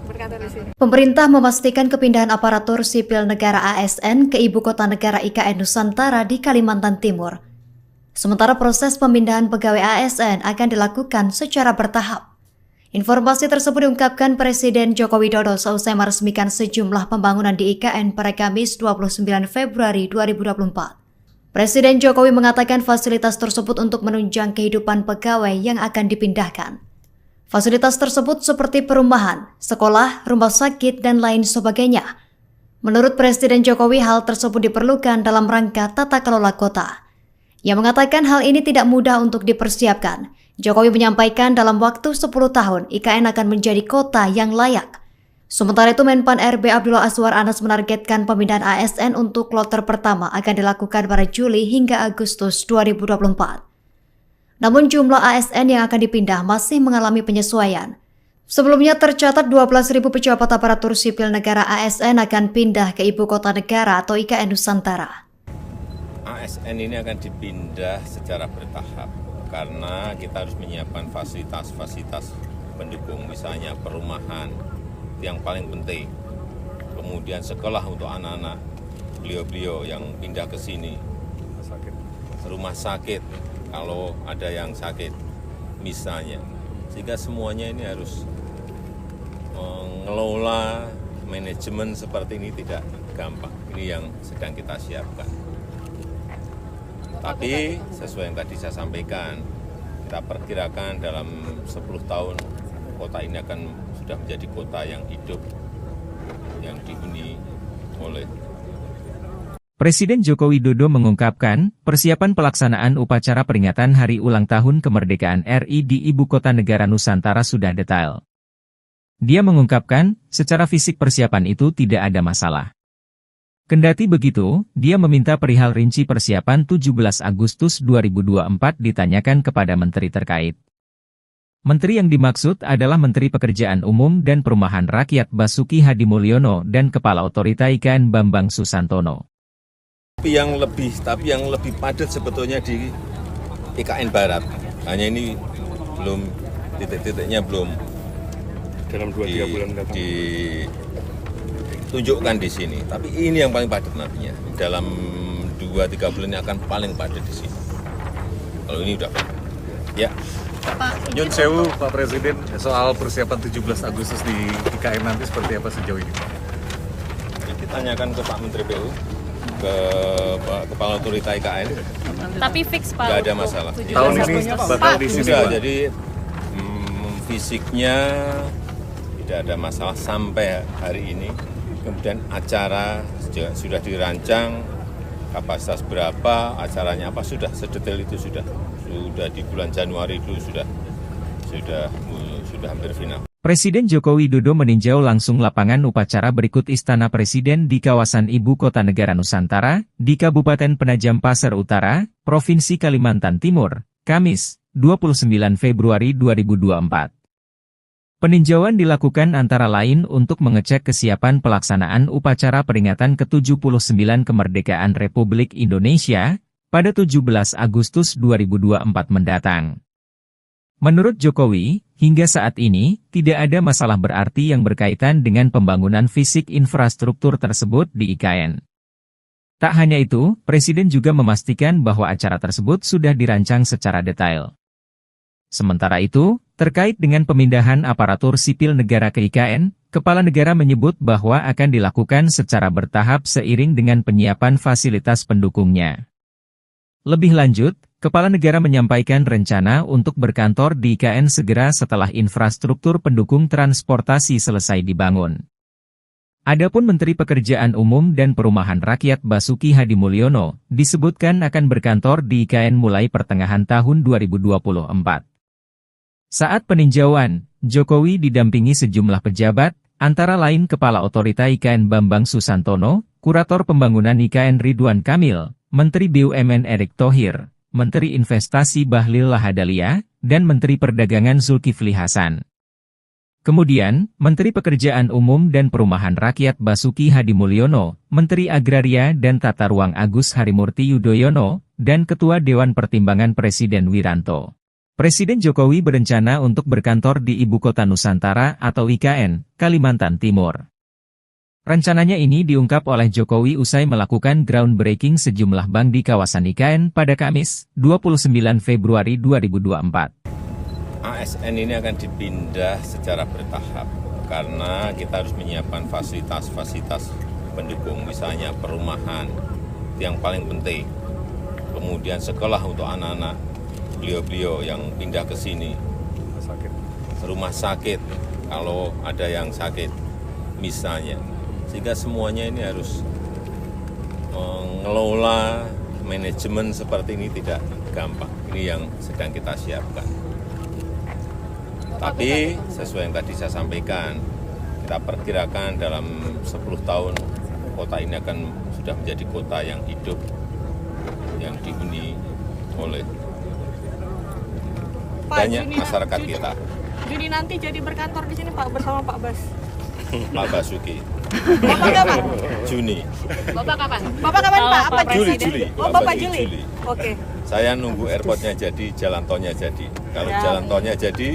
Speaker 5: Berkantor di sini.
Speaker 6: Pemerintah memastikan kepindahan aparatur sipil negara ASN ke Ibu Kota Negara IKN Nusantara di Kalimantan Timur. Sementara proses pemindahan pegawai ASN akan dilakukan secara bertahap. Informasi tersebut diungkapkan Presiden Joko Widodo seusai meresmikan sejumlah pembangunan di IKN pada Kamis 29 Februari 2024. Presiden Jokowi mengatakan fasilitas tersebut untuk menunjang kehidupan pegawai yang akan dipindahkan. Fasilitas tersebut seperti perumahan, sekolah, rumah sakit, dan lain sebagainya. Menurut Presiden Jokowi, hal tersebut diperlukan dalam rangka tata kelola kota. Ia mengatakan hal ini tidak mudah untuk dipersiapkan. Jokowi menyampaikan dalam waktu 10 tahun, IKN akan menjadi kota yang layak. Sementara itu, Menpan RB Abdullah Azwar Anas menargetkan pemindahan ASN untuk kloter pertama akan dilakukan pada Juli hingga Agustus 2024. Namun jumlah ASN yang akan dipindah masih mengalami penyesuaian. Sebelumnya tercatat 12.000 pejabat aparatur sipil negara ASN akan pindah ke Ibu Kota Negara atau IKN Nusantara.
Speaker 2: ASN ini akan dipindah secara bertahap karena kita harus menyiapkan fasilitas-fasilitas pendukung, misalnya perumahan yang paling penting, kemudian sekolah untuk anak-anak beliau-beliau yang pindah ke sini, rumah sakit kalau ada yang sakit misalnya, sehingga semuanya ini harus mengelola manajemen seperti ini tidak gampang. Ini yang sedang kita siapkan. Tapi sesuai yang tadi saya sampaikan, kita perkirakan dalam 10 tahun kota ini akan sudah menjadi kota yang hidup, yang dihuni oleh.
Speaker 1: Presiden Joko Widodo mengungkapkan, persiapan pelaksanaan upacara peringatan Hari Ulang Tahun Kemerdekaan RI di Ibu Kota Negara Nusantara sudah detail. Dia mengungkapkan, secara fisik persiapan itu tidak ada masalah. Kendati begitu, dia meminta perihal rinci persiapan 17 Agustus 2024 ditanyakan kepada menteri terkait. Menteri yang dimaksud adalah Menteri Pekerjaan Umum dan Perumahan Rakyat Basuki Hadimulyono dan Kepala Otorita IKN Bambang Susantono.
Speaker 2: Tapi yang lebih padat sebetulnya di IKN Barat. Hanya ini belum titik-titiknya belum
Speaker 3: Dalam 2-3 bulan mendatang.
Speaker 2: ditunjukkan di sini. Tapi ini yang paling padat nantinya. Dalam 2-3 bulan ini akan paling padat di sini. Kalau ini udah padat. Ya.
Speaker 4: Nyun Sewu, Pak Presiden, soal persiapan 17 Agustus di IKN nanti seperti apa sejauh ini, Pak?
Speaker 2: Ditanyakan ke Pak Menteri PU, ke Kepala Otorita IKN.
Speaker 7: Tapi fix Pak.
Speaker 2: Nggak ada masalah.
Speaker 4: Tahun ini bakal di sini,
Speaker 2: Sudah,
Speaker 4: Pak.
Speaker 2: jadi fisiknya tidak ada masalah sampai hari ini. Kemudian acara sudah dirancang, kapasitas berapa, acaranya apa, sudah sedetail itu sudah di bulan Januari itu sudah hampir final.
Speaker 1: Presiden Joko Widodo meninjau langsung lapangan upacara berikut Istana Presiden di kawasan Ibu Kota Negara Nusantara, di Kabupaten Penajam Pasar Utara, Provinsi Kalimantan Timur, Kamis, 29 Februari 2024. Peninjauan dilakukan antara lain untuk mengecek kesiapan pelaksanaan upacara peringatan ke-79 Kemerdekaan Republik Indonesia pada 17 Agustus 2024 mendatang. Menurut Jokowi, hingga saat ini, tidak ada masalah berarti yang berkaitan dengan pembangunan fisik infrastruktur tersebut di IKN. Tak hanya itu, Presiden juga memastikan bahwa acara tersebut sudah dirancang secara detail. Sementara itu, Terkait dengan pemindahan aparatur sipil negara ke IKN, Kepala Negara menyebut bahwa akan dilakukan secara bertahap seiring dengan penyiapan fasilitas pendukungnya. Lebih lanjut, Kepala Negara menyampaikan rencana untuk berkantor di IKN segera setelah infrastruktur pendukung transportasi selesai dibangun. Adapun Menteri Pekerjaan Umum dan Perumahan Rakyat Basuki Hadimulyono disebutkan akan berkantor di IKN mulai pertengahan tahun 2024. Saat peninjauan, Jokowi didampingi sejumlah pejabat, antara lain Kepala Otorita IKN Bambang Susantono, Kurator Pembangunan IKN Ridwan Kamil, Menteri BUMN Erick Thohir, Menteri Investasi Bahlil Lahadalia, dan Menteri Perdagangan Zulkifli Hasan. Kemudian, Menteri Pekerjaan Umum dan Perumahan Rakyat Basuki Hadimulyono, Menteri Agraria dan Tata Ruang Agus Harimurti Yudhoyono, dan Ketua Dewan Pertimbangan Presiden Wiranto. Presiden Jokowi berencana untuk berkantor di Ibu Kota Nusantara atau IKN, Kalimantan Timur. Rencananya ini diungkap oleh Jokowi usai melakukan groundbreaking sejumlah bank di kawasan IKN pada Kamis, 29 Februari 2024.
Speaker 2: ASN ini akan dipindah secara bertahap karena kita harus menyiapkan fasilitas-fasilitas pendukung, misalnya perumahan, itu yang paling penting. Kemudian sekolah untuk anak-anak beliau-beliau yang pindah ke sini, rumah sakit kalau ada yang sakit misalnya, sehingga semuanya ini harus mengelola manajemen seperti ini tidak gampang. Ini yang sedang kita siapkan. Tapi sesuai yang tadi saya sampaikan, kita perkirakan dalam 10 tahun kota ini akan sudah menjadi kota yang hidup, yang dihuni oleh banyak masyarakat kita.
Speaker 5: Juni nanti jadi berkantor di sini Pak bersama Pak Bas.
Speaker 2: Pak Basuki.
Speaker 5: Bapak kapan?
Speaker 2: Juni.
Speaker 7: Bapak kapan?
Speaker 5: Bapak kapan Pak? Apa
Speaker 2: Juli.
Speaker 5: Presiden? Oh Bapak Juli.
Speaker 2: Juli.
Speaker 5: Oke.
Speaker 2: Saya nunggu airportnya jadi, jalan tolnya jadi. Kalau jalan tolnya jadi,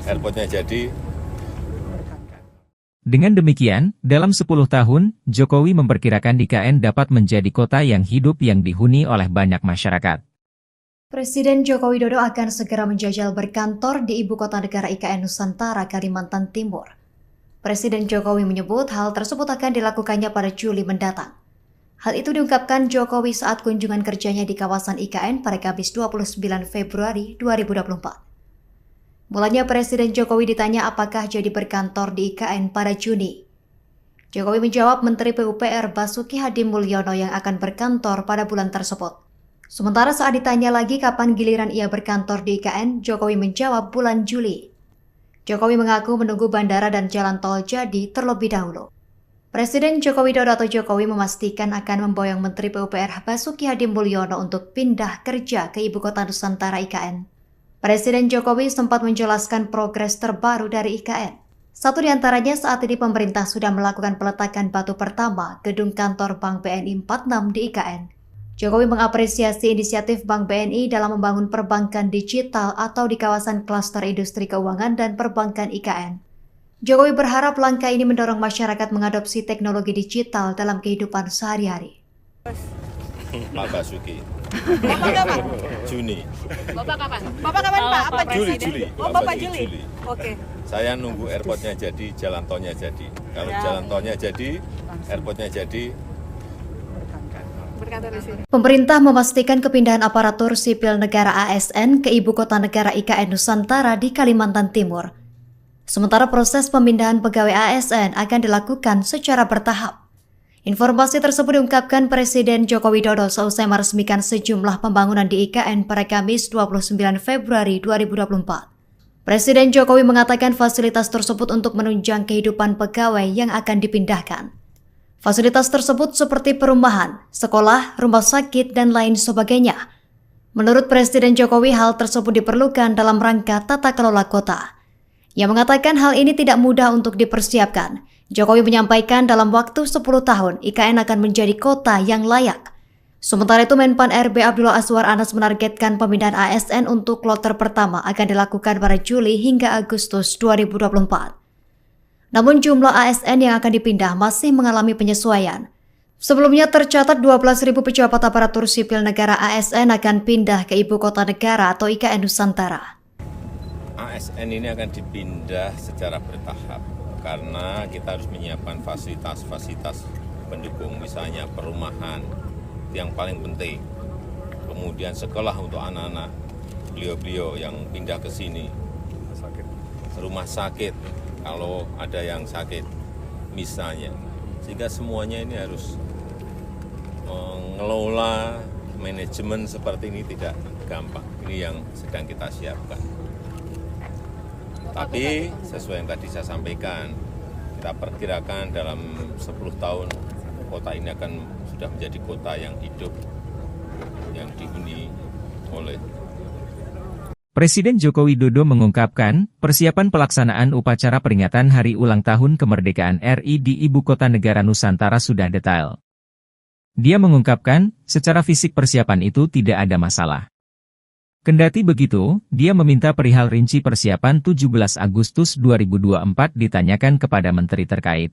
Speaker 2: airportnya jadi.
Speaker 1: Dengan demikian, dalam 10 tahun, Jokowi memperkirakan IKN dapat menjadi kota yang hidup yang dihuni oleh banyak masyarakat.
Speaker 6: Presiden Joko Widodo akan segera menjajal berkantor di Ibu Kota Negara IKN Nusantara, Kalimantan Timur. Presiden Jokowi menyebut hal tersebut akan dilakukannya pada Juli mendatang. Hal itu diungkapkan Jokowi saat kunjungan kerjanya di kawasan IKN pada Kamis 29 Februari 2024. Mulanya Presiden Jokowi ditanya apakah jadi berkantor di IKN pada Juni. Jokowi menjawab Menteri PUPR Basuki Hadimulyono yang akan berkantor pada bulan tersebut. Sementara saat ditanya lagi kapan giliran ia berkantor di IKN, Jokowi menjawab bulan Juli. Jokowi mengaku menunggu bandara dan jalan tol jadi terlebih dahulu. Presiden Joko Widodo atau Jokowi memastikan akan memboyong Menteri PUPR Basuki Hadimulyono untuk pindah kerja ke Ibu Kota Nusantara IKN. Presiden Jokowi sempat menjelaskan progres terbaru dari IKN. Satu di antaranya saat ini pemerintah sudah melakukan peletakan batu pertama gedung kantor Bank BNI 46 di IKN. Jokowi mengapresiasi inisiatif Bank BNI dalam membangun perbankan digital atau di kawasan klaster industri keuangan dan perbankan IKN. Jokowi berharap langkah ini mendorong masyarakat mengadopsi teknologi digital dalam kehidupan sehari-hari.
Speaker 2: Pak Basuki.
Speaker 5: Bapak kapan?
Speaker 2: Juni.
Speaker 7: Bapak kapan?
Speaker 5: Bapak kapan Pak? Apa
Speaker 2: Juli.
Speaker 5: Presiden?
Speaker 2: Juli.
Speaker 5: Oh Bapak Juli. Oke.
Speaker 2: Saya nunggu airportnya jadi, jalan tolnya jadi. Kalau jalan tolnya jadi, airportnya jadi.
Speaker 5: Berkantor di sini.
Speaker 6: Pemerintah memastikan kepindahan aparatur sipil negara ASN ke Ibu Kota Negara IKN Nusantara di Kalimantan Timur. Sementara proses pemindahan pegawai ASN akan dilakukan secara bertahap. Informasi tersebut diungkapkan Presiden Joko Widodo seusai meresmikan sejumlah pembangunan di IKN pada Kamis 29 Februari 2024. Presiden Jokowi mengatakan fasilitas tersebut untuk menunjang kehidupan pegawai yang akan dipindahkan. Fasilitas tersebut seperti perumahan, sekolah, rumah sakit, dan lain sebagainya. Menurut Presiden Jokowi, hal tersebut diperlukan dalam rangka tata kelola kota. Ia mengatakan hal ini tidak mudah untuk dipersiapkan. Jokowi menyampaikan dalam waktu 10 tahun, IKN akan menjadi kota yang layak. Sementara itu, Menpan RB Abdullah Azwar Anas menargetkan pemindahan ASN untuk kloter pertama akan dilakukan pada Juli hingga Agustus 2024. Namun jumlah ASN yang akan dipindah masih mengalami penyesuaian. Sebelumnya tercatat 12.000 pejabat aparatur sipil negara ASN akan pindah ke Ibu Kota Negara atau IKN Nusantara.
Speaker 2: ASN ini akan dipindah secara bertahap karena kita harus menyiapkan fasilitas-fasilitas pendukung, misalnya perumahan yang paling penting, kemudian sekolah untuk anak-anak beliau-beliau yang pindah ke sini, rumah sakit kalau ada yang sakit misalnya, sehingga semuanya ini harus mengelola manajemen seperti ini tidak gampang. Ini yang sedang kita siapkan. Tapi sesuai yang tadi saya sampaikan, kita perkirakan dalam 10 tahun kota ini akan sudah menjadi kota yang hidup, yang dihuni oleh.
Speaker 1: Presiden Joko Widodo mengungkapkan, persiapan pelaksanaan upacara peringatan Hari Ulang Tahun Kemerdekaan RI di Ibu Kota Negara Nusantara sudah detail. Dia mengungkapkan, secara fisik persiapan itu tidak ada masalah. Kendati begitu, dia meminta perihal rinci persiapan 17 Agustus 2024 ditanyakan kepada menteri terkait.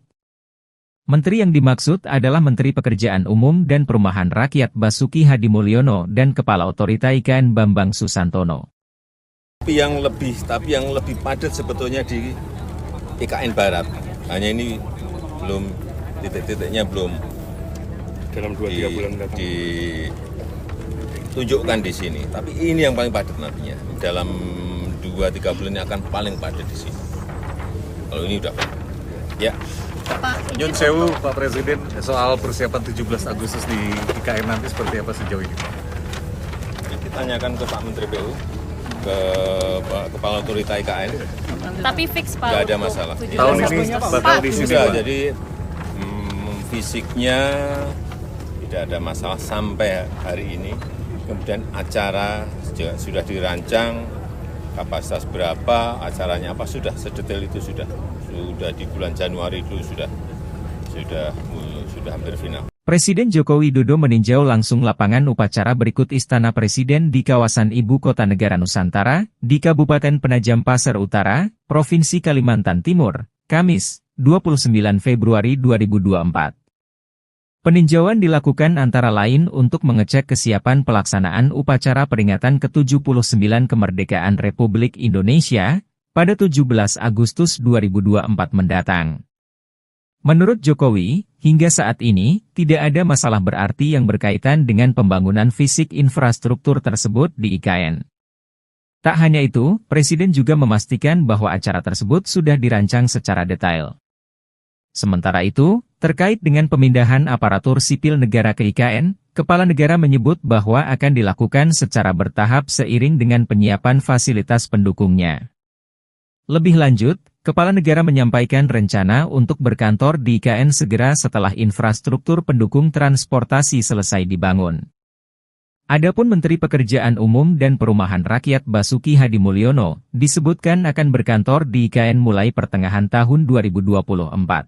Speaker 1: Menteri yang dimaksud adalah Menteri Pekerjaan Umum dan Perumahan Rakyat Basuki Hadimulyono dan Kepala Otorita IKN Bambang Susantono.
Speaker 2: Tapi yang lebih padat sebetulnya di IKN Barat. Hanya ini belum titik-titiknya belum
Speaker 3: dalam 2-3 bulan mendatang.
Speaker 2: Tunjukkan di sini, tapi ini yang paling padat nantinya. Dalam 2-3 bulan ini akan paling padat di sini. Kalau ini udah padat. Ya.
Speaker 4: Nyun sewu Pak Presiden, soal persiapan 17 Agustus di IKN nanti seperti apa sejauh ini?
Speaker 2: Ditanyakan ke Pak Menteri PU, ke Kepala Otorita IKN.
Speaker 5: Tapi fix Pak.
Speaker 2: Nggak ada masalah.
Speaker 4: Tahun ini bakal di sini,
Speaker 2: Sudah,
Speaker 4: Pak.
Speaker 2: jadi fisiknya tidak ada masalah sampai hari ini. Kemudian acara sudah dirancang, kapasitas berapa, acaranya apa, sudah sedetail itu sudah di bulan Januari itu sudah hampir final.
Speaker 1: Presiden Joko Widodo meninjau langsung lapangan upacara berikut Istana Presiden di kawasan Ibu Kota Negara Nusantara, di Kabupaten Penajam Pasir Utara, Provinsi Kalimantan Timur, Kamis, 29 Februari 2024. Peninjauan dilakukan antara lain untuk mengecek kesiapan pelaksanaan upacara peringatan ke-79 Kemerdekaan Republik Indonesia pada 17 Agustus 2024 mendatang. Menurut Jokowi, hingga saat ini, tidak ada masalah berarti yang berkaitan dengan pembangunan fisik infrastruktur tersebut di IKN. Tak hanya itu, Presiden juga memastikan bahwa acara tersebut sudah dirancang secara detail. Sementara itu, terkait dengan pemindahan aparatur sipil negara ke IKN, Kepala Negara menyebut bahwa akan dilakukan secara bertahap seiring dengan penyiapan fasilitas pendukungnya. Lebih lanjut, Kepala Negara menyampaikan rencana untuk berkantor di IKN segera setelah infrastruktur pendukung transportasi selesai dibangun. Adapun Menteri Pekerjaan Umum dan Perumahan Rakyat Basuki Hadimulyono disebutkan akan berkantor di IKN mulai pertengahan tahun 2024.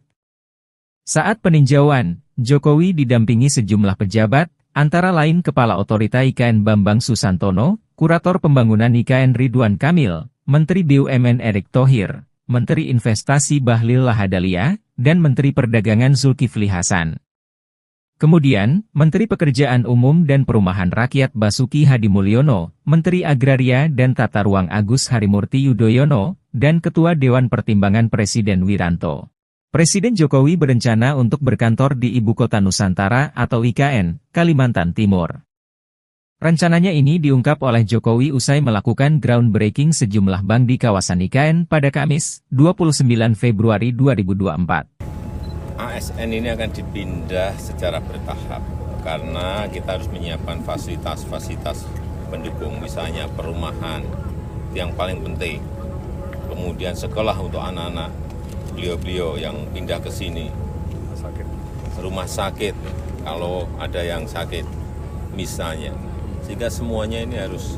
Speaker 1: Saat peninjauan, Jokowi didampingi sejumlah pejabat, antara lain Kepala Otorita IKN Bambang Susantono, Kurator Pembangunan IKN Ridwan Kamil, Menteri BUMN Erick Thohir, Menteri Investasi Bahlil Lahadalia, dan Menteri Perdagangan Zulkifli Hasan. Kemudian, Menteri Pekerjaan Umum dan Perumahan Rakyat Basuki Hadimulyono, Menteri Agraria dan Tata Ruang Agus Harimurti Yudhoyono, dan Ketua Dewan Pertimbangan Presiden Wiranto. Presiden Jokowi berencana untuk berkantor di Ibu Kota Nusantara atau IKN, Kalimantan Timur. Rencananya ini diungkap oleh Jokowi usai melakukan groundbreaking sejumlah bank di kawasan IKN pada Kamis, 29 Februari 2024.
Speaker 2: ASN ini akan dipindah secara bertahap karena kita harus menyiapkan fasilitas-fasilitas pendukung, misalnya perumahan yang paling penting, kemudian sekolah untuk anak-anak beliau-beliau yang pindah ke sini, rumah sakit kalau ada yang sakit misalnya, sehingga semuanya ini harus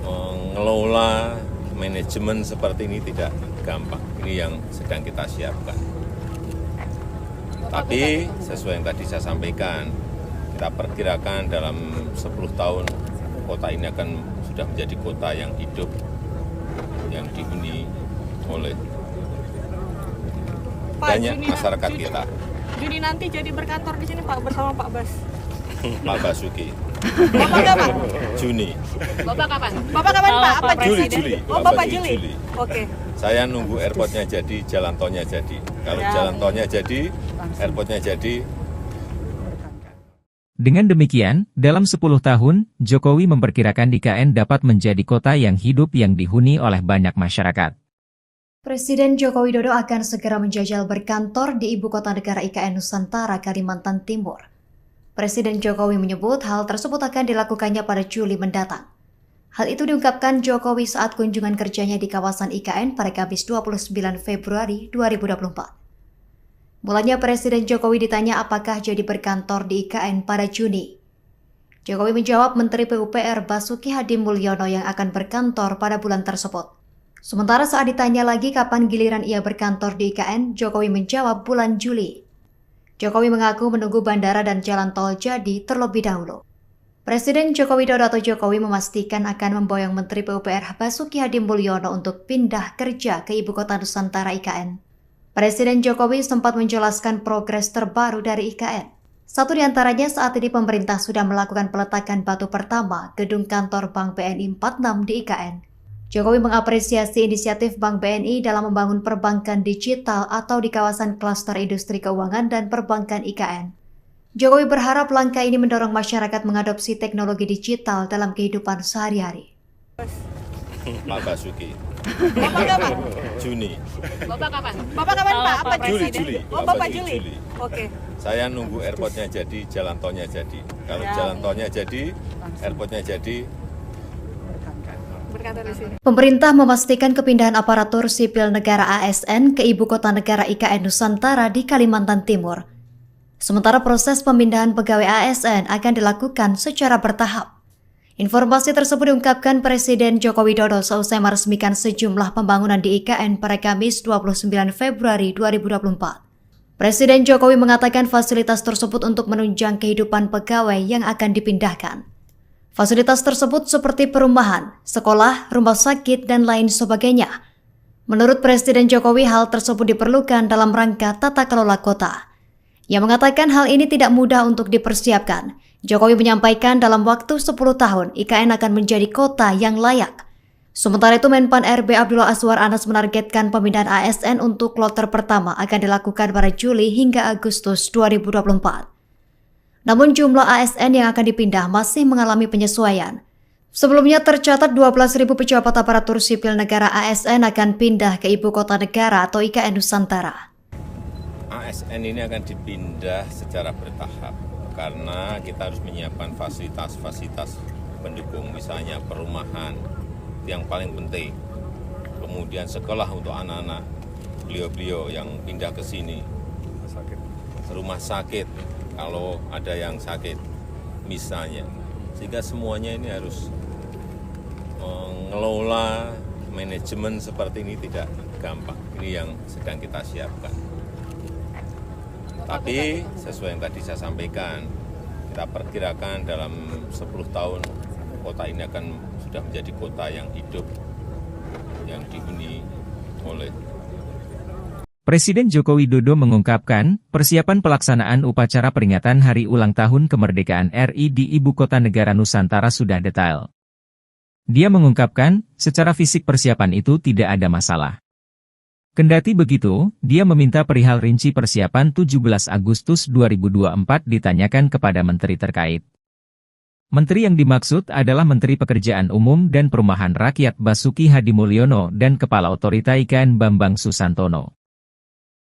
Speaker 2: mengelola manajemen seperti ini tidak gampang. Ini yang sedang kita siapkan. Tapi sesuai yang tadi saya sampaikan, kita perkirakan dalam 10 tahun kota ini akan sudah menjadi kota yang hidup, yang dihuni oleh banyak masyarakat kita.
Speaker 5: Juni nanti jadi berkantor di sini Pak bersama Pak Bas.
Speaker 2: Pak Basuki.
Speaker 5: Bapak kapan?
Speaker 2: Juni.
Speaker 7: Bapak kapan?
Speaker 5: Bapak kapan Pak? Apa
Speaker 2: Juli,
Speaker 5: presiden?
Speaker 2: Juli.
Speaker 5: Oh Bapak
Speaker 2: Juli,
Speaker 5: Juli.
Speaker 2: Juli.
Speaker 5: Oke.
Speaker 2: Saya nunggu airportnya jadi, jalan tolnya jadi. Kalau
Speaker 5: Ya.
Speaker 2: jalan tolnya jadi, airportnya jadi,
Speaker 1: Dengan demikian, dalam 10 tahun, Jokowi memperkirakan IKN dapat menjadi kota yang hidup yang dihuni oleh banyak masyarakat.
Speaker 6: Presiden Joko Widodo akan segera menjajal berkantor di Ibu Kota Negara IKN Nusantara, Kalimantan Timur. Presiden Jokowi menyebut hal tersebut akan dilakukannya pada Juli mendatang. Hal itu diungkapkan Jokowi saat kunjungan kerjanya di kawasan IKN pada Kamis 29 Februari 2024. Mulanya Presiden Jokowi ditanya apakah jadi berkantor di IKN pada Juni. Jokowi menjawab Menteri PUPR Basuki Hadimulyono yang akan berkantor pada bulan tersebut. Sementara saat ditanya lagi kapan giliran ia berkantor di IKN, Jokowi menjawab bulan Juli. Jokowi mengaku menunggu bandara dan jalan tol jadi terlebih dahulu. Presiden Joko Widodo atau Jokowi memastikan akan memboyong Menteri PUPR Basuki Hadimulyono untuk pindah kerja ke Ibu Kota Nusantara IKN. Presiden Jokowi sempat menjelaskan progres terbaru dari IKN. Satu di antaranya saat ini pemerintah sudah melakukan peletakan batu pertama gedung kantor Bank BNI 46 di IKN. Jokowi mengapresiasi inisiatif Bank BNI dalam membangun perbankan digital atau di kawasan klaster industri keuangan dan perbankan IKN. Jokowi berharap langkah ini mendorong masyarakat mengadopsi teknologi digital dalam kehidupan sehari-hari.
Speaker 2: Pak Basuki.
Speaker 5: Bapak kapan?
Speaker 2: Juni.
Speaker 7: Bapak kapan?
Speaker 5: Bapak kapan Pak? Apa
Speaker 2: Juli,
Speaker 5: presiden?
Speaker 2: Juli.
Speaker 5: Oh Bapak Juli. Oke.
Speaker 2: Saya nunggu airportnya jadi, jalan tolnya jadi. Kalau
Speaker 5: Ya.
Speaker 2: jalan tolnya jadi, airportnya jadi,
Speaker 5: Berkantor di sini.
Speaker 6: Pemerintah memastikan kepindahan aparatur sipil negara ASN ke Ibu Kota Negara IKN Nusantara di Kalimantan Timur. Sementara proses pemindahan pegawai ASN akan dilakukan secara bertahap. Informasi tersebut diungkapkan Presiden Joko Widodo seusai meresmikan sejumlah pembangunan di IKN pada Kamis 29 Februari 2024. Presiden Jokowi mengatakan fasilitas tersebut untuk menunjang kehidupan pegawai yang akan dipindahkan. Fasilitas tersebut seperti perumahan, sekolah, rumah sakit, dan lain sebagainya. Menurut Presiden Jokowi, hal tersebut diperlukan dalam rangka tata kelola kota. Ia mengatakan hal ini tidak mudah untuk dipersiapkan. Jokowi menyampaikan dalam waktu 10 tahun, IKN akan menjadi kota yang layak. Sementara itu, Menpan RB Abdullah Azwar Anas menargetkan pemindahan ASN untuk kloter pertama akan dilakukan pada Juli hingga Agustus 2024. Namun jumlah ASN yang akan dipindah masih mengalami penyesuaian. Sebelumnya tercatat 12.000 pejabat aparatur sipil negara ASN akan pindah ke Ibu Kota Negara atau IKN Nusantara.
Speaker 2: ASN ini akan dipindah secara bertahap karena kita harus menyiapkan fasilitas-fasilitas pendukung, misalnya perumahan yang paling penting, kemudian sekolah untuk anak-anak beliau-beliau yang pindah ke sini, rumah sakit kalau ada yang sakit misalnya, sehingga semuanya ini harus mengelola manajemen seperti ini tidak gampang. Ini yang sedang kita siapkan. Tapi sesuai yang tadi saya sampaikan, kita perkirakan dalam 10 tahun kota ini akan sudah menjadi kota yang hidup, yang dihuni oleh.
Speaker 1: Presiden Joko Widodo mengungkapkan, persiapan pelaksanaan upacara peringatan Hari Ulang Tahun Kemerdekaan RI di Ibu Kota Negara Nusantara sudah detail. Dia mengungkapkan, secara fisik persiapan itu tidak ada masalah. Kendati begitu, dia meminta perihal rinci persiapan 17 Agustus 2024 ditanyakan kepada menteri terkait. Menteri yang dimaksud adalah Menteri Pekerjaan Umum dan Perumahan Rakyat Basuki Hadimulyono dan Kepala Otorita IKN Bambang Susantono.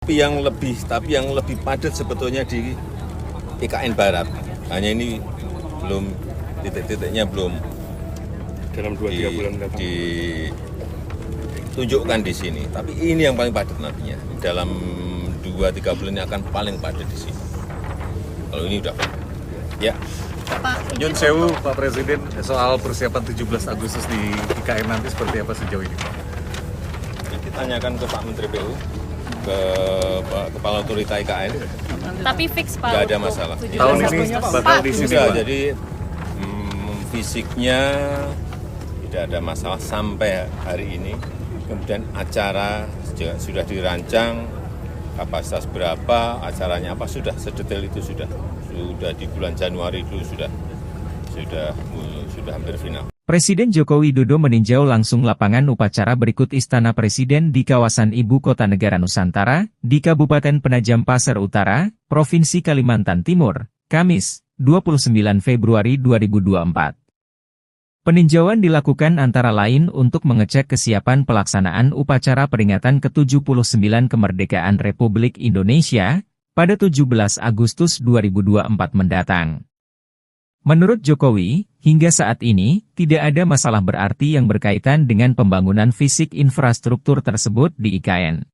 Speaker 2: Tapi yang lebih padat sebetulnya di IKN Barat. Hanya ini belum titik-titiknya belum
Speaker 3: dalam 2-3 bulan mendatang.
Speaker 2: ditunjukkan di sini. Tapi ini yang paling padat nantinya. Dalam 2-3 bulan ini akan paling padat di sini. Kalau ini udah padat. Ya.
Speaker 4: Nyun Sewu, Pak Presiden, soal persiapan 17 Agustus di IKN nanti seperti apa sejauh ini, Pak?
Speaker 2: Ditanyakan ke Pak Menteri PU, ke Pak Kepala Otorita IKN.
Speaker 7: Tapi fix Pak.
Speaker 2: Nggak ada masalah.
Speaker 4: Tahun ini bakal di sini,
Speaker 2: Sudah,
Speaker 4: Pak.
Speaker 2: jadi fisiknya tidak ada masalah sampai hari ini. Kemudian acara juga sudah dirancang, kapasitas berapa, acaranya apa, sudah sedetail itu sudah di bulan Januari dulu sudah hampir final.
Speaker 1: Presiden Joko Widodo meninjau langsung lapangan upacara berikut Istana Presiden di kawasan Ibu Kota Negara Nusantara, di Kabupaten Penajam Pasir Utara, Provinsi Kalimantan Timur, Kamis, 29 Februari 2024. Peninjauan dilakukan antara lain untuk mengecek kesiapan pelaksanaan upacara peringatan ke-79 kemerdekaan Republik Indonesia pada 17 Agustus 2024 mendatang. Menurut Jokowi, hingga saat ini, tidak ada masalah berarti yang berkaitan dengan pembangunan fisik infrastruktur tersebut di IKN.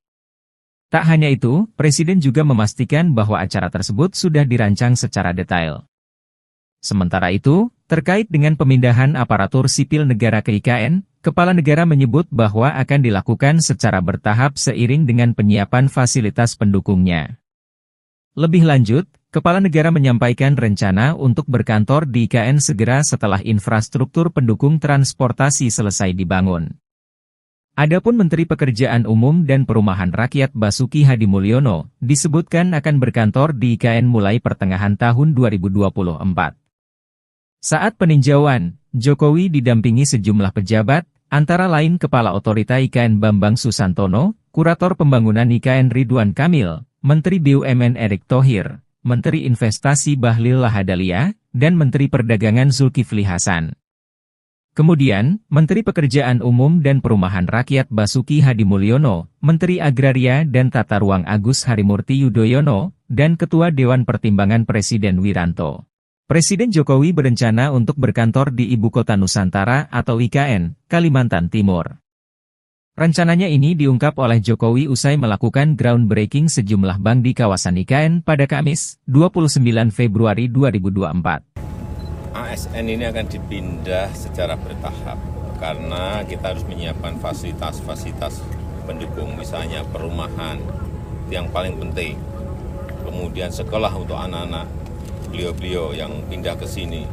Speaker 1: Tak hanya itu, Presiden juga memastikan bahwa acara tersebut sudah dirancang secara detail. Sementara itu, terkait dengan pemindahan aparatur sipil negara ke IKN, Kepala Negara menyebut bahwa akan dilakukan secara bertahap seiring dengan penyiapan fasilitas pendukungnya. Lebih lanjut, Kepala Negara menyampaikan rencana untuk berkantor di IKN segera setelah infrastruktur pendukung transportasi selesai dibangun. Adapun Menteri Pekerjaan Umum dan Perumahan Rakyat Basuki Hadimulyono disebutkan akan berkantor di IKN mulai pertengahan tahun 2024. Saat peninjauan, Jokowi didampingi sejumlah pejabat, antara lain Kepala Otorita IKN Bambang Susantono, Kurator Pembangunan IKN Ridwan Kamil, Menteri BUMN Erick Thohir, Menteri Investasi Bahlil Lahadalia, dan Menteri Perdagangan Zulkifli Hasan. Kemudian, Menteri Pekerjaan Umum dan Perumahan Rakyat Basuki Hadimulyono, Menteri Agraria dan Tata Ruang Agus Harimurti Yudhoyono, dan Ketua Dewan Pertimbangan Presiden Wiranto. Presiden Jokowi berencana untuk berkantor di Ibu Kota Nusantara atau IKN, Kalimantan Timur. Rencananya ini diungkap oleh Jokowi usai melakukan groundbreaking sejumlah bank di kawasan IKN pada Kamis, 29 Februari 2024.
Speaker 2: ASN ini akan dipindah secara bertahap, karena kita harus menyiapkan fasilitas-fasilitas pendukung, misalnya perumahan, yang paling penting. Kemudian sekolah untuk anak-anak beliau-beliau yang pindah ke sini.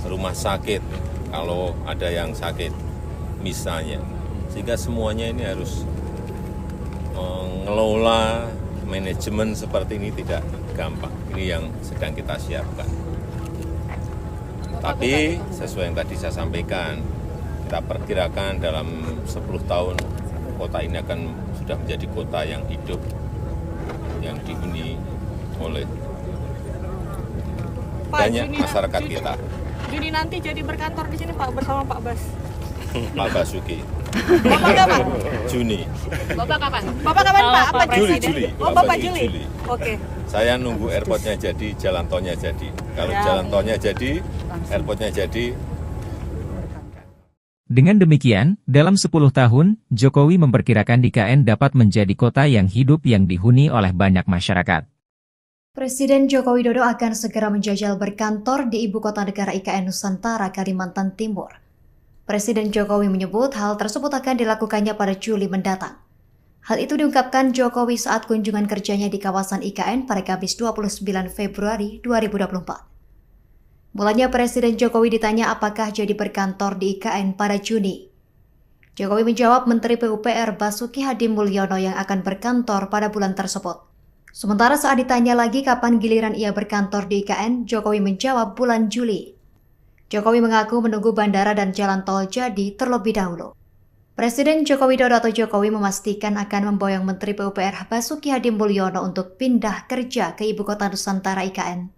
Speaker 2: Rumah sakit, kalau ada yang sakit, misalnya. Sehingga semuanya ini harus mengelola manajemen seperti ini tidak gampang. Ini yang sedang kita siapkan. Tapi sesuai yang tadi saya sampaikan, kita perkirakan dalam 10 tahun kota ini akan sudah menjadi kota yang hidup, yang dihuni oleh banyak masyarakat kita.
Speaker 5: Juni nanti jadi berkantor di sini Pak bersama Pak Bas.
Speaker 2: Pak Basuki.
Speaker 5: Bapak kapan?
Speaker 2: Juni.
Speaker 7: Bapak kapan?
Speaker 5: Bapak kapan Pak? Apa
Speaker 2: Juli.
Speaker 5: Presiden? Oh Bapak Juli. Oke.
Speaker 2: Saya nunggu airportnya jadi, jalan tolnya jadi. Kalau jalan tolnya jadi, airportnya jadi.
Speaker 1: Dengan demikian, dalam 10 tahun, Jokowi memperkirakan IKN dapat menjadi kota yang hidup yang dihuni oleh banyak masyarakat.
Speaker 6: Presiden Joko Widodo akan segera menjajal berkantor di Ibu Kota Negara IKN Nusantara, Kalimantan Timur. Presiden Jokowi menyebut hal tersebut akan dilakukannya pada Juli mendatang. Hal itu diungkapkan Jokowi saat kunjungan kerjanya di kawasan IKN pada Kamis 29 Februari 2024. Mulanya Presiden Jokowi ditanya apakah jadi berkantor di IKN pada Juni. Jokowi menjawab Menteri PUPR Basuki Hadimulyono yang akan berkantor pada bulan tersebut. Sementara saat ditanya lagi kapan giliran ia berkantor di IKN, Jokowi menjawab bulan Juli. Jokowi mengaku menunggu bandara dan jalan tol jadi terlebih dahulu. Presiden Joko Widodo atau Jokowi memastikan akan memboyong Menteri PUPR Basuki Hadimulyono untuk pindah kerja ke Ibu Kota Nusantara IKN.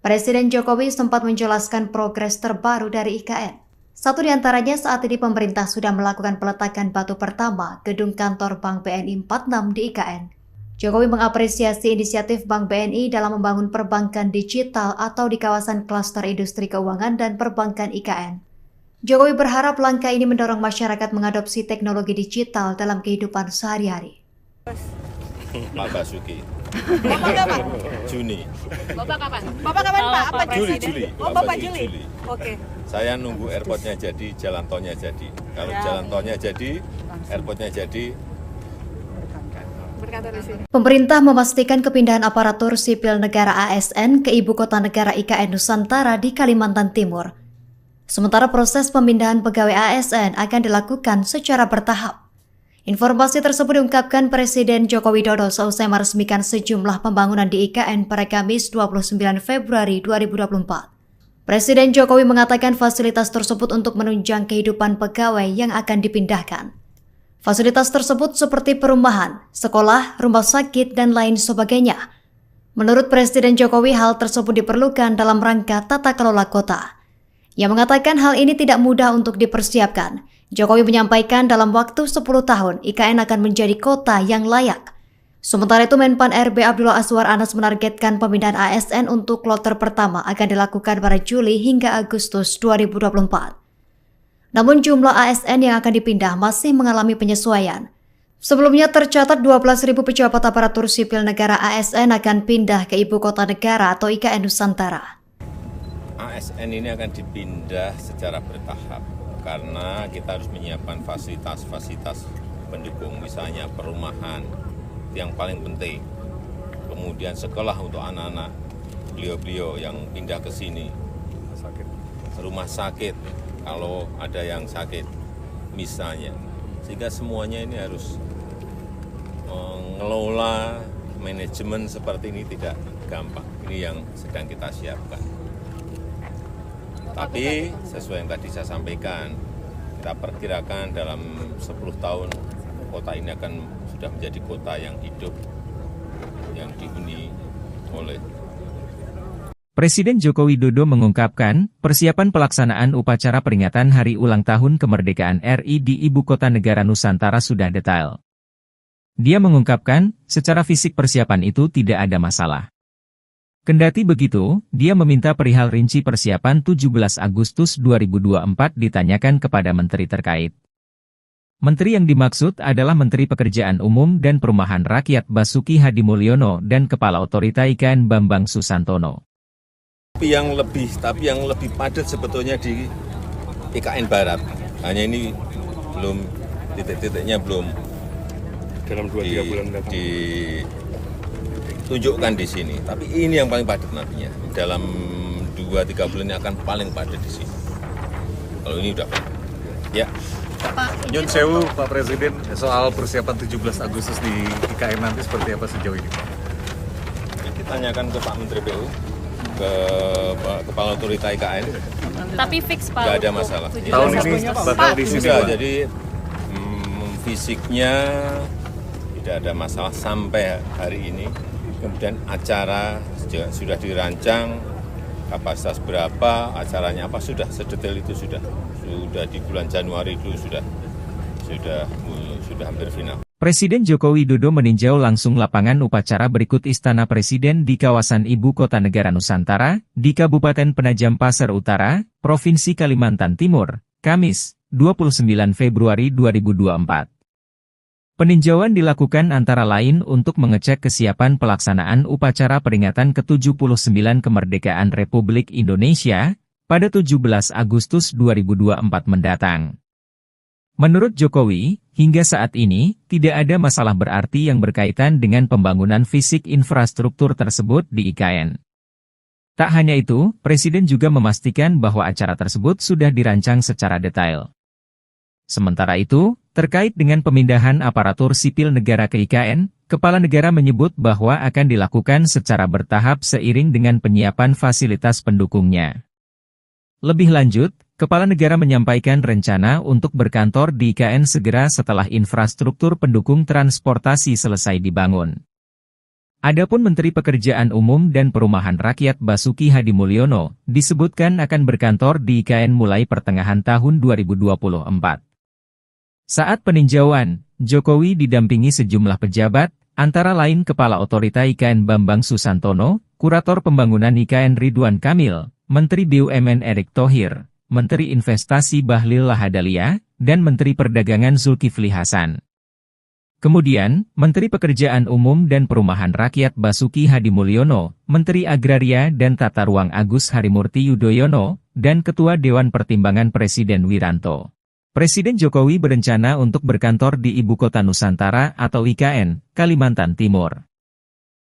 Speaker 6: Presiden Jokowi sempat menjelaskan progres terbaru dari IKN. Satu di antaranya saat ini pemerintah sudah melakukan peletakan batu pertama gedung kantor Bank BNI 46 di IKN. Jokowi mengapresiasi inisiatif Bank BNI dalam membangun perbankan digital atau di kawasan klaster industri keuangan dan perbankan IKN. Jokowi berharap langkah ini mendorong masyarakat mengadopsi teknologi digital dalam kehidupan sehari-hari.
Speaker 2: Pak Basuki.
Speaker 5: Bapak kapan?
Speaker 2: Juni.
Speaker 7: Bapak kapan?
Speaker 5: Bapak kapan Pak? Apa
Speaker 2: Juli.
Speaker 5: Oh Bapak Juli. Oke.
Speaker 2: Saya nunggu airportnya jadi, jalan tolnya jadi. Kalau jalan tolnya jadi, airportnya jadi.
Speaker 6: Pemerintah memastikan kepindahan aparatur sipil negara ASN ke Ibu Kota Negara IKN Nusantara di Kalimantan Timur. Sementara proses pemindahan pegawai ASN akan dilakukan secara bertahap. Informasi tersebut diungkapkan Presiden Joko Widodo seusai meresmikan sejumlah pembangunan di IKN pada Kamis 29 Februari 2024. Presiden Jokowi mengatakan fasilitas tersebut untuk menunjang kehidupan pegawai yang akan dipindahkan. Fasilitas tersebut seperti perumahan, sekolah, rumah sakit, dan lain sebagainya. Menurut Presiden Jokowi, hal tersebut diperlukan dalam rangka tata kelola kota. Ia mengatakan hal ini tidak mudah untuk dipersiapkan. Jokowi menyampaikan dalam waktu 10 tahun, IKN akan menjadi kota yang layak. Sementara itu, Menpan RB Abdullah Azwar Anas menargetkan pemindahan ASN untuk kloter pertama akan dilakukan pada Juli hingga Agustus 2024. Namun jumlah ASN yang akan dipindah masih mengalami penyesuaian. Sebelumnya tercatat 12.000 pejabat aparatur sipil negara ASN akan pindah ke Ibu Kota Negara atau IKN Nusantara.
Speaker 2: ASN ini akan dipindah secara bertahap karena kita harus menyiapkan fasilitas-fasilitas pendukung, misalnya perumahan yang paling penting, kemudian sekolah untuk anak-anak beliau-beliau yang pindah ke sini, rumah sakit kalau ada yang sakit misalnya, sehingga semuanya ini harus mengelola manajemen seperti ini tidak gampang. Ini yang sedang kita siapkan. Tapi sesuai yang tadi saya sampaikan, kita perkirakan dalam 10 tahun kota ini akan sudah menjadi kota yang hidup, yang dihuni oleh.
Speaker 1: Presiden Joko Widodo mengungkapkan, persiapan pelaksanaan upacara peringatan Hari Ulang Tahun Kemerdekaan RI di Ibu Kota Negara Nusantara sudah detail. Dia mengungkapkan, secara fisik persiapan itu tidak ada masalah. Kendati begitu, dia meminta perihal rinci persiapan 17 Agustus 2024 ditanyakan kepada menteri terkait. Menteri yang dimaksud adalah Menteri Pekerjaan Umum dan Perumahan Rakyat Basuki Hadimulyono dan Kepala Otorita IKN Bambang Susantono.
Speaker 2: Tapi yang lebih padat sebetulnya di IKN Barat. Hanya ini belum titik-titiknya belum
Speaker 3: dalam 2-3 bulan mendatang.
Speaker 2: Ditunjukkan di sini. Tapi ini yang paling padat nantinya. Dalam 2-3 bulan ini akan paling padat di sini. Kalau ini udah ya.
Speaker 4: Nyun sewu Pak Presiden, soal persiapan 17 Agustus di IKN nanti seperti apa sejauh ini Pak?
Speaker 2: Kita tanyakan ke Pak Menteri PU, ke Kepala Otorita IKN.
Speaker 7: Tapi fix Pak.
Speaker 2: Nggak ada masalah.
Speaker 4: Tahun ini bakal di sini
Speaker 2: Sudah,
Speaker 4: Pak?
Speaker 2: jadi fisiknya tidak ada masalah sampai hari ini. Kemudian acara sudah dirancang, kapasitas berapa, acaranya apa, sudah sedetail itu sudah di bulan Januari itu sudah hampir final.
Speaker 1: Presiden Joko Widodo meninjau langsung lapangan upacara berikut Istana Presiden di kawasan Ibu Kota Negara Nusantara, di Kabupaten Penajam Pasar Utara, Provinsi Kalimantan Timur, Kamis, 29 Februari 2024. Peninjauan dilakukan antara lain untuk mengecek kesiapan pelaksanaan upacara peringatan ke-79 Kemerdekaan Republik Indonesia pada 17 Agustus 2024 mendatang. Menurut Jokowi, hingga saat ini, tidak ada masalah berarti yang berkaitan dengan pembangunan fisik infrastruktur tersebut di IKN. Tak hanya itu, Presiden juga memastikan bahwa acara tersebut sudah dirancang secara detail. Sementara itu, terkait dengan pemindahan aparatur sipil negara ke IKN, Kepala Negara menyebut bahwa akan dilakukan secara bertahap seiring dengan penyiapan fasilitas pendukungnya. Lebih lanjut, Kepala Negara menyampaikan rencana untuk berkantor di IKN segera setelah infrastruktur pendukung transportasi selesai dibangun. Adapun Menteri Pekerjaan Umum dan Perumahan Rakyat Basuki Hadimulyono disebutkan akan berkantor di IKN mulai pertengahan tahun 2024. Saat peninjauan, Jokowi didampingi sejumlah pejabat, antara lain Kepala Otorita IKN Bambang Susantono, Kurator Pembangunan IKN Ridwan Kamil, Menteri BUMN Erick Thohir, Menteri Investasi Bahlil Lahadalia, dan Menteri Perdagangan Zulkifli Hasan. Kemudian, Menteri Pekerjaan Umum dan Perumahan Rakyat Basuki Hadimulyono, Menteri Agraria dan Tata Ruang Agus Harimurti Yudhoyono, dan Ketua Dewan Pertimbangan Presiden Wiranto. Presiden Jokowi berencana untuk berkantor di Ibu Kota Nusantara atau IKN, Kalimantan Timur.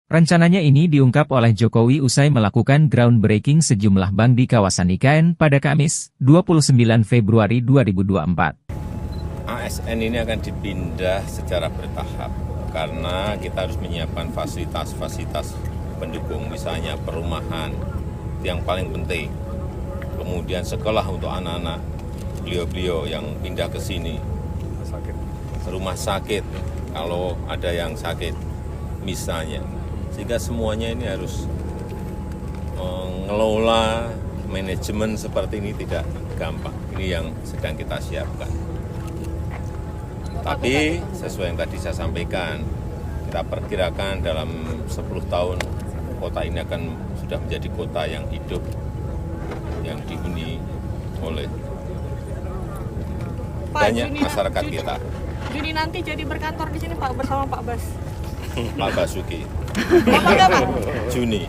Speaker 1: Rencananya ini diungkap oleh Jokowi usai melakukan groundbreaking sejumlah bank di kawasan IKN pada Kamis, 29 Februari 2024.
Speaker 2: ASN ini akan dipindah secara bertahap karena kita harus menyiapkan fasilitas-fasilitas pendukung, misalnya perumahan yang paling penting, kemudian sekolah untuk anak-anak beliau-beliau yang pindah ke sini, rumah sakit kalau ada yang sakit misalnya, sehingga semuanya ini harus mengelola manajemen seperti ini tidak gampang. Ini yang sedang kita siapkan. Tapi sesuai yang tadi saya sampaikan, kita perkirakan dalam 10 tahun kota ini akan sudah menjadi kota yang hidup, yang dihuni oleh banyak masyarakat kita.
Speaker 5: Juni nanti jadi berkantor di sini Pak bersama Pak Bas.
Speaker 2: Pak Basuki.
Speaker 5: Bapak kapan?
Speaker 2: Juni.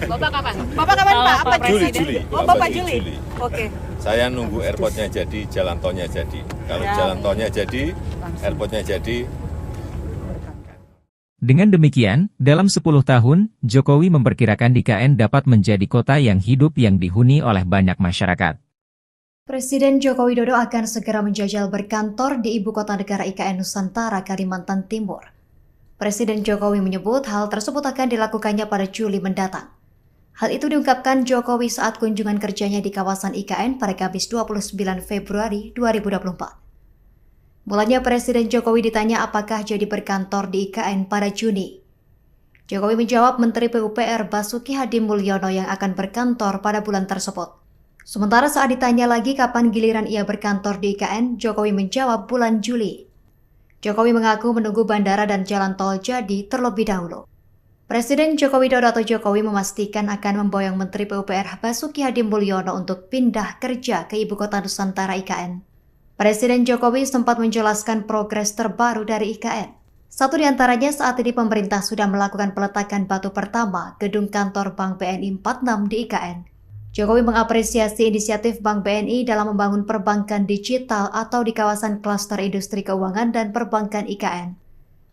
Speaker 7: Bapak kapan?
Speaker 5: Bapak kapan Pak? Apa
Speaker 2: Juli,
Speaker 5: presiden?
Speaker 2: Juli.
Speaker 5: Oh Bapak Juli. Oke.
Speaker 2: Saya nunggu airportnya jadi, jalan tolnya jadi. Kalau jalan tolnya jadi, airportnya jadi.
Speaker 1: Dengan demikian, dalam 10 tahun, Jokowi memperkirakan IKN dapat menjadi kota yang hidup yang dihuni oleh banyak masyarakat.
Speaker 6: Presiden Joko Widodo akan segera menjajal berkantor di Ibu Kota Negara IKN Nusantara, Kalimantan Timur. Presiden Jokowi menyebut hal tersebut akan dilakukannya pada Juli mendatang. Hal itu diungkapkan Jokowi saat kunjungan kerjanya di kawasan IKN pada Kamis 29 Februari 2024. Mulanya Presiden Jokowi ditanya apakah jadi berkantor di IKN pada Juni. Jokowi menjawab Menteri PUPR Basuki Hadimulyono yang akan berkantor pada bulan tersebut. Sementara saat ditanya lagi kapan giliran ia berkantor di IKN, Jokowi menjawab bulan Juli. Jokowi mengaku menunggu bandara dan jalan tol jadi terlebih dahulu. Presiden Joko Widodo atau Jokowi memastikan akan memboyong Menteri PUPR Basuki Hadimulyono untuk pindah kerja ke Ibu Kota Nusantara IKN. Presiden Jokowi sempat menjelaskan progres terbaru dari IKN. Satu di antaranya saat ini pemerintah sudah melakukan peletakan batu pertama gedung kantor Bank BNI 46 di IKN. Jokowi mengapresiasi inisiatif Bank BNI dalam membangun perbankan digital atau di kawasan klaster industri keuangan dan perbankan IKN.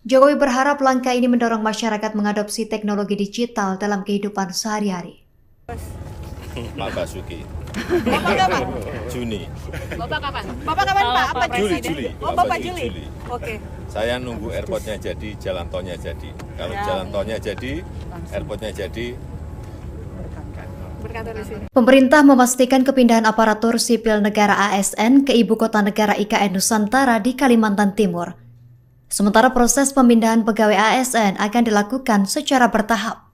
Speaker 6: Jokowi berharap langkah ini mendorong masyarakat mengadopsi teknologi digital dalam kehidupan sehari-hari.
Speaker 2: Pak Basuki.
Speaker 5: Bapak kapan?
Speaker 2: Juni.
Speaker 7: Bapak kapan?
Speaker 5: Bapak kapan Pak? Apa
Speaker 2: Juli,
Speaker 5: presiden?
Speaker 2: Juli.
Speaker 5: Oh Bapak Juli. Oke.
Speaker 2: Saya nunggu airportnya jadi, jalan tolnya jadi. Kalau jalan tolnya jadi, airportnya jadi.
Speaker 5: Berkantor di sini.
Speaker 6: Pemerintah memastikan kepindahan aparatur sipil negara ASN ke Ibu Kota Negara IKN Nusantara di Kalimantan Timur. Sementara proses pemindahan pegawai ASN akan dilakukan secara bertahap.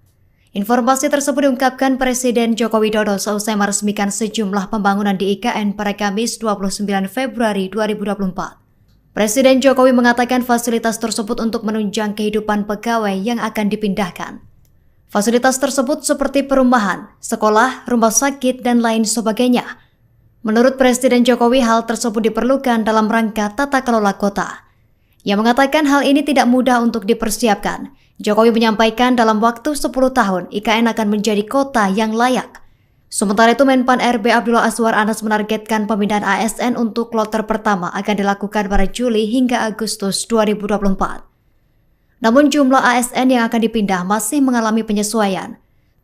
Speaker 6: Informasi tersebut diungkapkan Presiden Joko Widodo seusai meresmikan sejumlah pembangunan di IKN pada Kamis 29 Februari 2024. Presiden Jokowi mengatakan fasilitas tersebut untuk menunjang kehidupan pegawai yang akan dipindahkan. Fasilitas tersebut seperti perumahan, sekolah, rumah sakit, dan lain sebagainya. Menurut Presiden Jokowi, hal tersebut diperlukan dalam rangka tata kelola kota. Ia mengatakan hal ini tidak mudah untuk dipersiapkan. Jokowi menyampaikan dalam waktu 10 tahun, IKN akan menjadi kota yang layak. Sementara itu, Menpan RB Abdullah Azwar Anas menargetkan pemindahan ASN untuk kloter pertama akan dilakukan pada Juli hingga Agustus 2024. Namun jumlah ASN yang akan dipindah masih mengalami penyesuaian.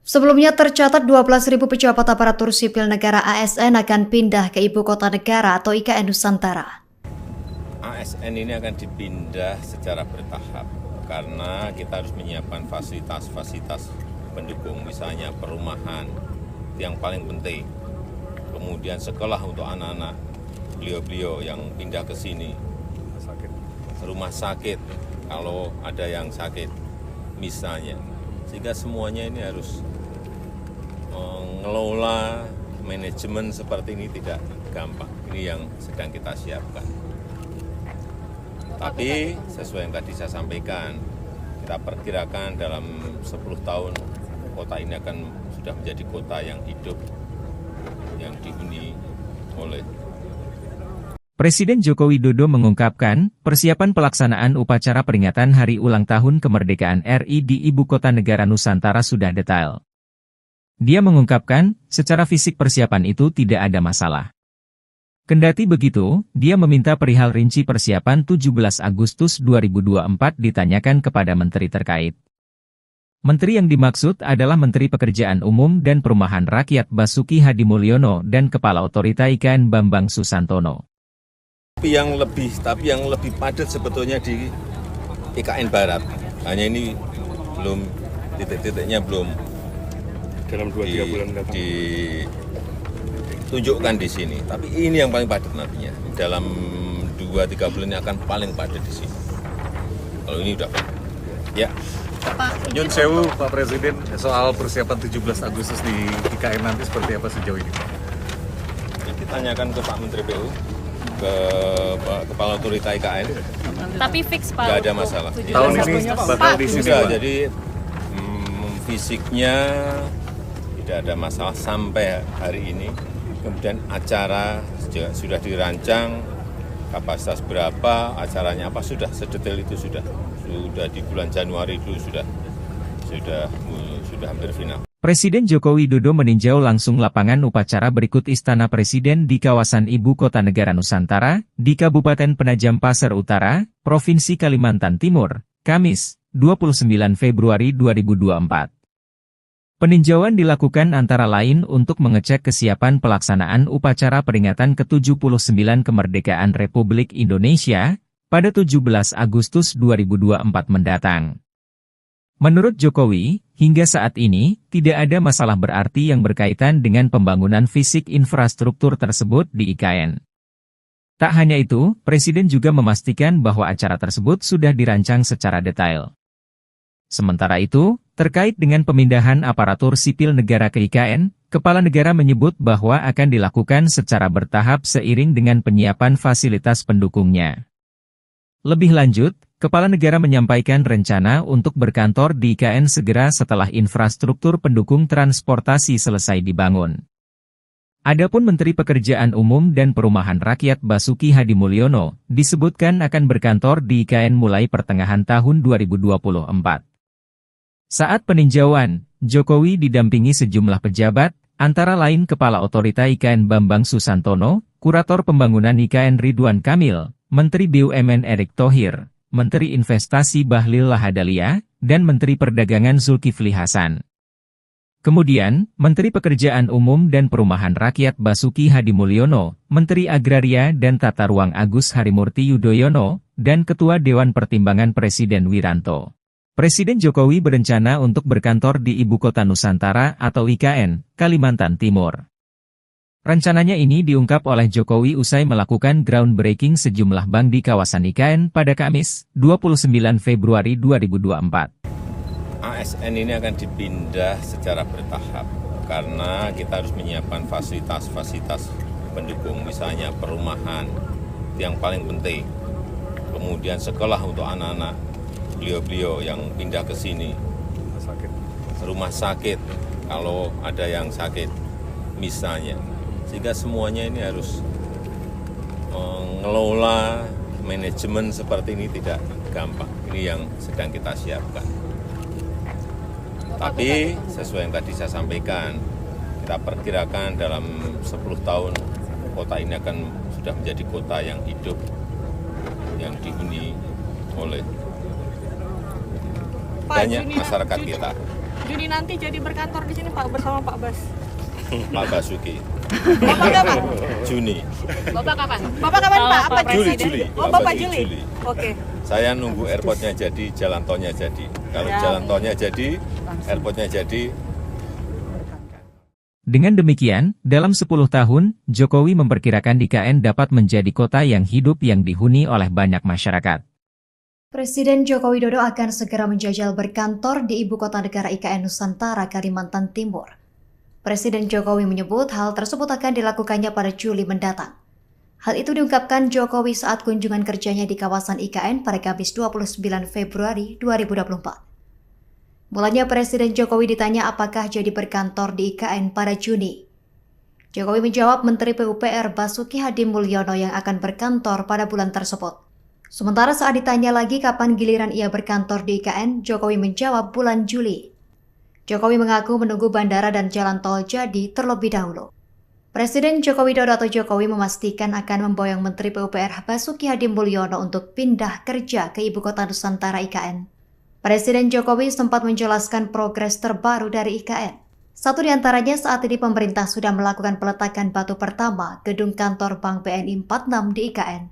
Speaker 6: Sebelumnya tercatat 12.000 pejabat aparatur sipil negara ASN akan pindah ke Ibu Kota Negara atau IKN Nusantara.
Speaker 2: ASN ini akan dipindah secara bertahap karena kita harus menyiapkan fasilitas-fasilitas pendukung, misalnya perumahan yang paling penting, kemudian sekolah untuk anak-anak beliau-beliau yang pindah ke sini, rumah sakit kalau ada yang sakit misalnya, sehingga semuanya ini harus mengelola manajemen seperti ini tidak gampang. Ini yang sedang kita siapkan. Tapi sesuai yang tadi saya sampaikan, kita perkirakan dalam 10 tahun kota ini akan sudah menjadi kota yang hidup, yang dihuni oleh.
Speaker 1: Presiden Joko Widodo mengungkapkan, persiapan pelaksanaan upacara peringatan Hari Ulang Tahun Kemerdekaan RI di Ibu Kota Negara Nusantara sudah detail. Dia mengungkapkan, secara fisik persiapan itu tidak ada masalah. Kendati begitu, dia meminta perihal rinci persiapan 17 Agustus 2024 ditanyakan kepada menteri terkait. Menteri yang dimaksud adalah Menteri Pekerjaan Umum dan Perumahan Rakyat Basuki Hadimulyono dan Kepala Otorita IKN Bambang Susantono.
Speaker 2: Tapi yang lebih padat sebetulnya di IKN Barat. Hanya ini belum titik-titiknya belum
Speaker 3: dalam 2-3 bulan mendatang.
Speaker 2: tunjukkan di sini. Tapi ini yang paling padat nantinya. Dalam 2-3 bulan ini akan paling padat di sini. Kalau ini udah padat. Ya.
Speaker 4: Nyun sewu Pak Presiden, soal persiapan 17 Agustus di IKN nanti seperti apa sejauh ini Pak?
Speaker 2: Kita tanyakan ke Pak Menteri PU, ke Kepala Otorita IKN.
Speaker 5: Tapi fix Pak.
Speaker 2: Nggak ada masalah.
Speaker 4: Tahun ini bakal di sini
Speaker 2: Sudah,
Speaker 4: Pak?
Speaker 2: jadi fisiknya tidak ada masalah sampai hari ini. Kemudian acara sudah dirancang, kapasitas berapa, acaranya apa, sudah sedetail itu sudah di bulan Januari itu sudah hampir final.
Speaker 1: Presiden Joko Widodo meninjau langsung lapangan upacara berikut Istana Presiden di kawasan Ibu Kota Negara Nusantara, di Kabupaten Penajam Pasir Utara, Provinsi Kalimantan Timur, Kamis, 29 Februari 2024. Peninjauan dilakukan antara lain untuk mengecek kesiapan pelaksanaan upacara peringatan ke-79 kemerdekaan Republik Indonesia pada 17 Agustus 2024 mendatang. Menurut Jokowi, hingga saat ini, tidak ada masalah berarti yang berkaitan dengan pembangunan fisik infrastruktur tersebut di IKN. Tak hanya itu, Presiden juga memastikan bahwa acara tersebut sudah dirancang secara detail. Sementara itu, terkait dengan pemindahan aparatur sipil negara ke IKN, Kepala Negara menyebut bahwa akan dilakukan secara bertahap seiring dengan penyiapan fasilitas pendukungnya. Lebih lanjut, Kepala Negara menyampaikan rencana untuk berkantor di IKN segera setelah infrastruktur pendukung transportasi selesai dibangun. Adapun Menteri Pekerjaan Umum dan Perumahan Rakyat Basuki Hadimulyono disebutkan akan berkantor di IKN mulai pertengahan tahun 2024. Saat peninjauan, Jokowi didampingi sejumlah pejabat, antara lain Kepala Otorita IKN Bambang Susantono, Kurator Pembangunan IKN Ridwan Kamil, Menteri BUMN Erick Thohir, Menteri Investasi Bahlil Lahadalia, dan Menteri Perdagangan Zulkifli Hasan. Kemudian, Menteri Pekerjaan Umum dan Perumahan Rakyat Basuki Hadimulyono, Menteri Agraria dan Tata Ruang Agus Harimurti Yudhoyono, dan Ketua Dewan Pertimbangan Presiden Wiranto. Presiden Jokowi berencana untuk berkantor di Ibu Kota Nusantara atau IKN, Kalimantan Timur. Rencananya ini diungkap oleh Jokowi usai melakukan groundbreaking sejumlah bank di kawasan IKN pada Kamis, 29 Februari 2024.
Speaker 2: ASN ini akan dipindah secara bertahap karena kita harus menyiapkan fasilitas-fasilitas pendukung, misalnya perumahan yang paling penting, kemudian sekolah untuk anak-anak beliau-beliau yang pindah ke sini, rumah sakit kalau ada yang sakit misalnya, sehingga semuanya ini harus mengelola manajemen seperti ini tidak gampang. Ini yang sedang kita siapkan. Tapi sesuai yang tadi saya sampaikan, kita perkirakan dalam 10 tahun kota ini akan sudah menjadi kota yang hidup, yang dihuni oleh banyak masyarakat kita.
Speaker 5: Juni nanti jadi berkantor di sini Pak bersama Pak Bas.
Speaker 2: Pak Basuki.
Speaker 5: Bapak kapan?
Speaker 2: Juni.
Speaker 7: Bapak kapan?
Speaker 5: Bapak kapan Pak? Apa Presiden?
Speaker 2: Juli.
Speaker 5: Oh Bapak Juli. Oke.
Speaker 2: Saya nunggu airportnya jadi, jalan tolnya jadi. Kalau jalan tolnya jadi, airportnya jadi.
Speaker 1: Dengan demikian, dalam 10 tahun, Jokowi memperkirakan IKN dapat menjadi kota yang hidup yang dihuni oleh banyak masyarakat.
Speaker 6: Presiden Joko Widodo akan segera menjajal berkantor di Ibu Kota Negara IKN Nusantara, Kalimantan Timur. Presiden Jokowi menyebut hal tersebut akan dilakukannya pada Juli mendatang. Hal itu diungkapkan Jokowi saat kunjungan kerjanya di kawasan IKN pada Kamis 29 Februari 2024. Mulanya Presiden Jokowi ditanya apakah jadi berkantor di IKN pada Juni. Jokowi menjawab Menteri PUPR Basuki Hadimulyono yang akan berkantor pada bulan tersebut. Sementara saat ditanya lagi kapan giliran ia berkantor di IKN, Jokowi menjawab bulan Juli. Jokowi mengaku menunggu bandara dan jalan tol jadi terlebih dahulu. Presiden Joko Widodo atau Jokowi memastikan akan memboyong Menteri PUPR Basuki Hadimulyono untuk pindah kerja ke Ibu Kota Nusantara IKN. Presiden Jokowi sempat menjelaskan progres terbaru dari IKN. Satu di antaranya saat ini pemerintah sudah melakukan peletakan batu pertama gedung kantor Bank BNI 46 di IKN.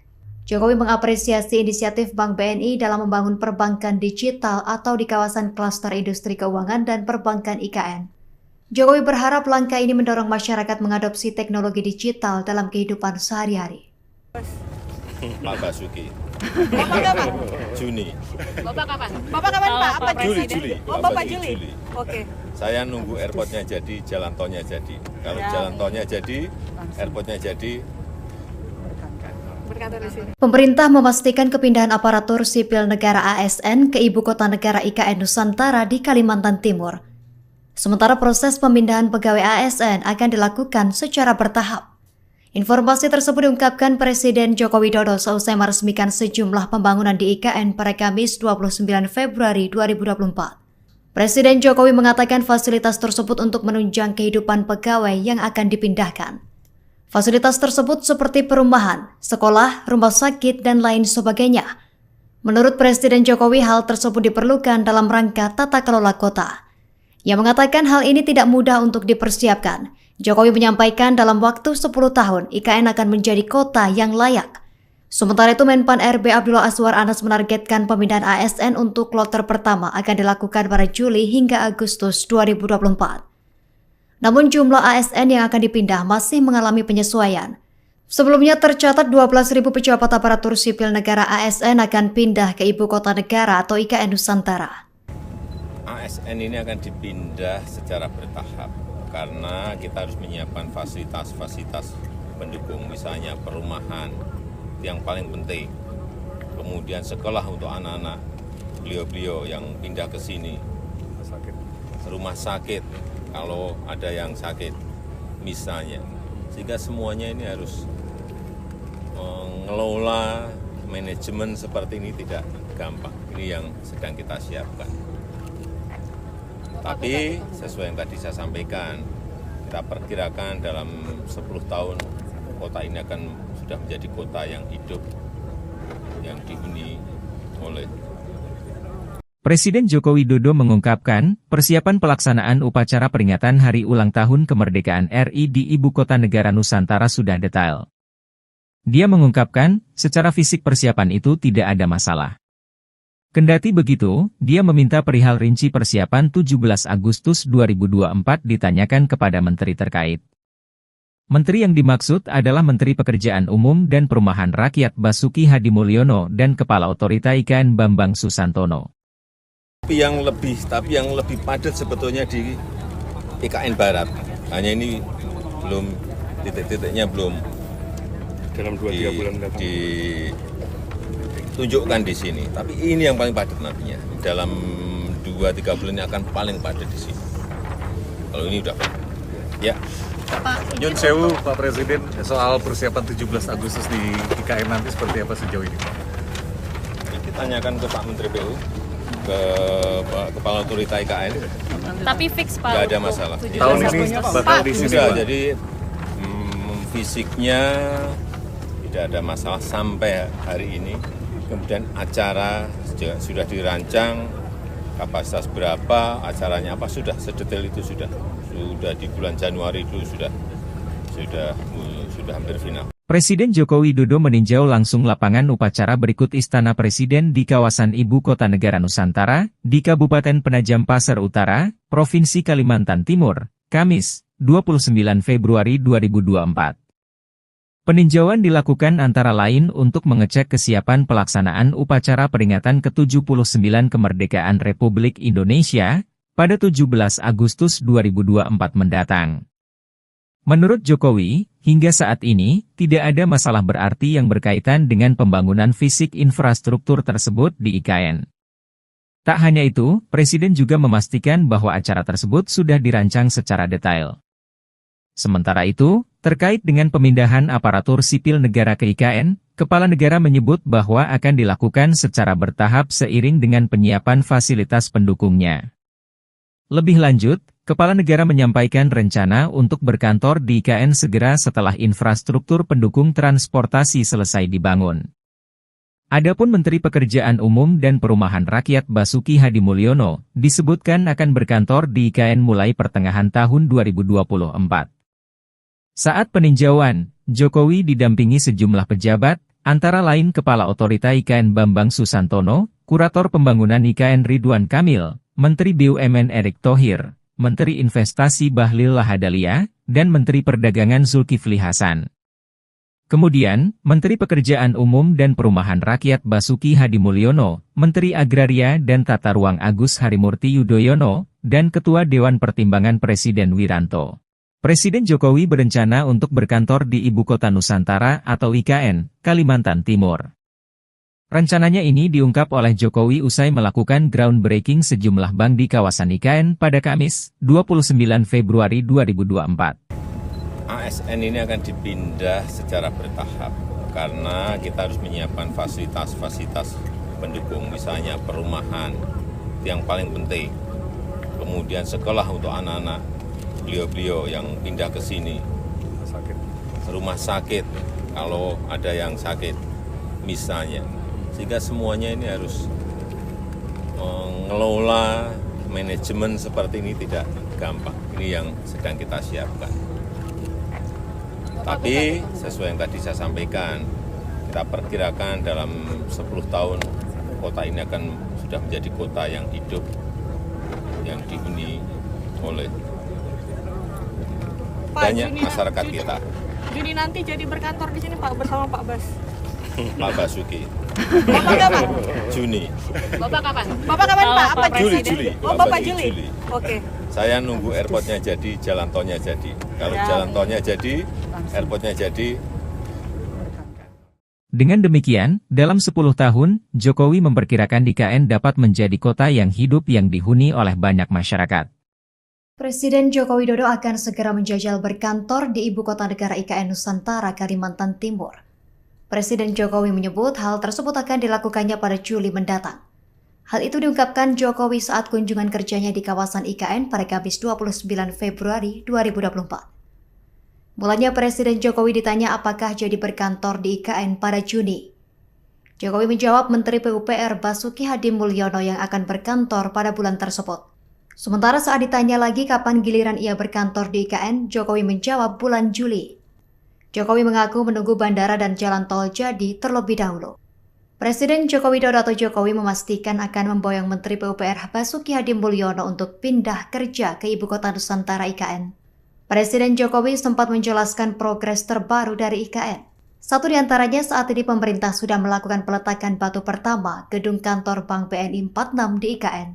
Speaker 6: Jokowi mengapresiasi inisiatif Bank BNI dalam membangun perbankan digital atau di kawasan klaster industri keuangan dan perbankan IKN. Jokowi berharap langkah ini mendorong masyarakat mengadopsi teknologi digital dalam kehidupan sehari-hari.
Speaker 2: Pak Basuki,
Speaker 5: Bapak kapan?
Speaker 2: Juni,
Speaker 7: Bapak kapan?
Speaker 5: Bapak kapan Pak? Apa
Speaker 2: Juli,
Speaker 5: presiden?
Speaker 2: Juli.
Speaker 5: Oh
Speaker 2: Pak
Speaker 5: Bapak
Speaker 2: Basuki,
Speaker 5: Juli.
Speaker 2: Juli.
Speaker 5: Oke.
Speaker 2: Saya nunggu airportnya jadi, jalan tolnya jadi. Kalau jalan tolnya jadi, airportnya jadi,
Speaker 5: Berkantor di sini.
Speaker 6: Pemerintah memastikan kepindahan aparatur sipil negara ASN ke Ibu Kota Negara IKN Nusantara di Kalimantan Timur. Sementara proses pemindahan pegawai ASN akan dilakukan secara bertahap. Informasi tersebut diungkapkan Presiden Joko Widodo seusai meresmikan sejumlah pembangunan di IKN pada Kamis 29 Februari 2024. Presiden Jokowi mengatakan fasilitas tersebut untuk menunjang kehidupan pegawai yang akan dipindahkan. Fasilitas tersebut seperti perumahan, sekolah, rumah sakit, dan lain sebagainya. Menurut Presiden Jokowi, hal tersebut diperlukan dalam rangka tata kelola kota. Ia mengatakan hal ini tidak mudah untuk dipersiapkan. Jokowi menyampaikan dalam waktu 10 tahun IKN akan menjadi kota yang layak. Sementara itu Menpan RB Abdullah Azwar Anas menargetkan pemindahan ASN untuk kloter pertama akan dilakukan pada Juli hingga Agustus 2024. Namun jumlah ASN yang akan dipindah masih mengalami penyesuaian. Sebelumnya tercatat 12.000 pejabat aparatur sipil negara ASN akan pindah ke Ibu Kota Negara atau IKN Nusantara.
Speaker 2: ASN ini akan dipindah secara bertahap karena kita harus menyiapkan fasilitas-fasilitas pendukung, misalnya perumahan yang paling penting, kemudian sekolah untuk anak-anak beliau-beliau yang pindah ke sini, rumah sakit kalau ada yang sakit misalnya, sehingga semuanya ini harus mengelola manajemen seperti ini tidak gampang. Ini yang sedang kita siapkan. Tapi sesuai yang tadi saya sampaikan, kita perkirakan dalam 10 tahun kota ini akan sudah menjadi kota yang hidup, yang dihuni oleh.
Speaker 1: Presiden Joko Widodo mengungkapkan, persiapan pelaksanaan upacara peringatan Hari Ulang Tahun Kemerdekaan RI di Ibu Kota Negara Nusantara sudah detail. Dia mengungkapkan, secara fisik persiapan itu tidak ada masalah. Kendati begitu, dia meminta perihal rinci persiapan 17 Agustus 2024 ditanyakan kepada menteri terkait. Menteri yang dimaksud adalah Menteri Pekerjaan Umum dan Perumahan Rakyat Basuki Hadimulyono dan Kepala Otorita IKN Bambang Susantono.
Speaker 2: Tapi yang lebih padat sebetulnya di IKN Barat. Hanya ini belum titik-titiknya belum
Speaker 3: Dalam 2-3 bulan mendatang.
Speaker 2: ditunjukkan di sini. Tapi ini yang paling padat nantinya. Dalam 2-3 bulan ini akan paling padat di sini. Kalau ini udah padat. Ya.
Speaker 4: Nyun Sewu, Pak Presiden, soal persiapan 17 Agustus di IKN nanti seperti apa sejauh ini, Pak?
Speaker 2: Ditanyakan ke Pak Menteri PU, ke Kepala Otorita IKN.
Speaker 7: Tapi fix Pak.
Speaker 2: Nggak ada masalah.
Speaker 4: Tahun ini bakal di sini,
Speaker 2: Sudah,
Speaker 4: Pak.
Speaker 2: jadi fisiknya tidak ada masalah sampai hari ini. Kemudian acara juga sudah dirancang, kapasitas berapa, acaranya apa, sudah sedetail itu sudah di bulan Januari dulu sudah hampir final.
Speaker 1: Presiden Joko Widodo meninjau langsung lapangan upacara berikut Istana Presiden di kawasan Ibu Kota Negara Nusantara, di Kabupaten Penajam Pasir Utara, Provinsi Kalimantan Timur, Kamis, 29 Februari 2024. Peninjauan dilakukan antara lain untuk mengecek kesiapan pelaksanaan upacara peringatan ke-79 Kemerdekaan Republik Indonesia pada 17 Agustus 2024 mendatang. Menurut Jokowi, hingga saat ini, tidak ada masalah berarti yang berkaitan dengan pembangunan fisik infrastruktur tersebut di IKN. Tak hanya itu, Presiden juga memastikan bahwa acara tersebut sudah dirancang secara detail. Sementara itu, terkait dengan pemindahan aparatur sipil negara ke IKN, Kepala Negara menyebut bahwa akan dilakukan secara bertahap seiring dengan penyiapan fasilitas pendukungnya. Lebih lanjut, Kepala Negara menyampaikan rencana untuk berkantor di IKN segera setelah infrastruktur pendukung transportasi selesai dibangun. Adapun Menteri Pekerjaan Umum dan Perumahan Rakyat Basuki Hadimulyono disebutkan akan berkantor di IKN mulai pertengahan tahun 2024. Saat peninjauan, Jokowi didampingi sejumlah pejabat, antara lain Kepala Otorita IKN Bambang Susantono, Kurator Pembangunan IKN Ridwan Kamil, Menteri BUMN Erick Thohir, Menteri Investasi Bahlil Lahadalia, dan Menteri Perdagangan Zulkifli Hasan. Kemudian, Menteri Pekerjaan Umum dan Perumahan Rakyat Basuki Hadimulyono, Menteri Agraria dan Tata Ruang Agus Harimurti Yudhoyono, dan Ketua Dewan Pertimbangan Presiden Wiranto. Presiden Jokowi berencana untuk berkantor di Ibu Kota Nusantara atau IKN, Kalimantan Timur. Rencananya ini diungkap oleh Jokowi usai melakukan groundbreaking sejumlah bank di kawasan IKN pada Kamis, 29 Februari 2024.
Speaker 2: ASN ini akan dipindah secara bertahap karena kita harus menyiapkan fasilitas-fasilitas pendukung, misalnya perumahan yang paling penting, kemudian sekolah untuk anak-anak beliau-beliau yang pindah ke sini, rumah sakit kalau ada yang sakit misalnya, sehingga semuanya ini harus mengelola manajemen seperti ini tidak gampang. Ini yang sedang kita siapkan. Tapi sesuai yang tadi saya sampaikan, kita perkirakan dalam 10 tahun kota ini akan sudah menjadi kota yang hidup, yang dihuni oleh banyak masyarakat kita.
Speaker 5: Juni nanti jadi berkantor di sini Pak bersama Pak Bas.
Speaker 2: Pak Basuki.
Speaker 5: Bapak kapan?
Speaker 2: Juni.
Speaker 7: Bapak kapan?
Speaker 5: Bapak kapan Pak? Apa
Speaker 2: Juli.
Speaker 5: Oh Bapak Juli. Oke.
Speaker 2: Saya nunggu airportnya jadi, jalan tolnya jadi. Kalau jalan tolnya jadi, airportnya jadi.
Speaker 1: Dengan demikian, dalam 10 tahun, Jokowi memperkirakan IKN dapat menjadi kota yang hidup yang dihuni oleh banyak masyarakat.
Speaker 6: Presiden Joko Widodo akan segera menjajal berkantor di Ibu Kota Negara IKN Nusantara, Kalimantan Timur. Presiden Jokowi menyebut hal tersebut akan dilakukannya pada Juli mendatang. Hal itu diungkapkan Jokowi saat kunjungan kerjanya di kawasan IKN pada Kamis 29 Februari 2024. Mulanya Presiden Jokowi ditanya apakah jadi berkantor di IKN pada Juni. Jokowi menjawab Menteri PUPR Basuki Hadimulyono yang akan berkantor pada bulan tersebut. Sementara saat ditanya lagi kapan giliran ia berkantor di IKN, Jokowi menjawab bulan Juli. Jokowi mengaku menunggu bandara dan jalan tol jadi terlebih dahulu. Presiden Joko Widodo atau Jokowi memastikan akan memboyong Menteri PUPR Basuki Hadimulyono untuk pindah kerja ke Ibu Kota Nusantara IKN. Presiden Jokowi sempat menjelaskan progres terbaru dari IKN. Satu di antaranya saat ini pemerintah sudah melakukan peletakan batu pertama gedung kantor Bank BNI 46 di IKN.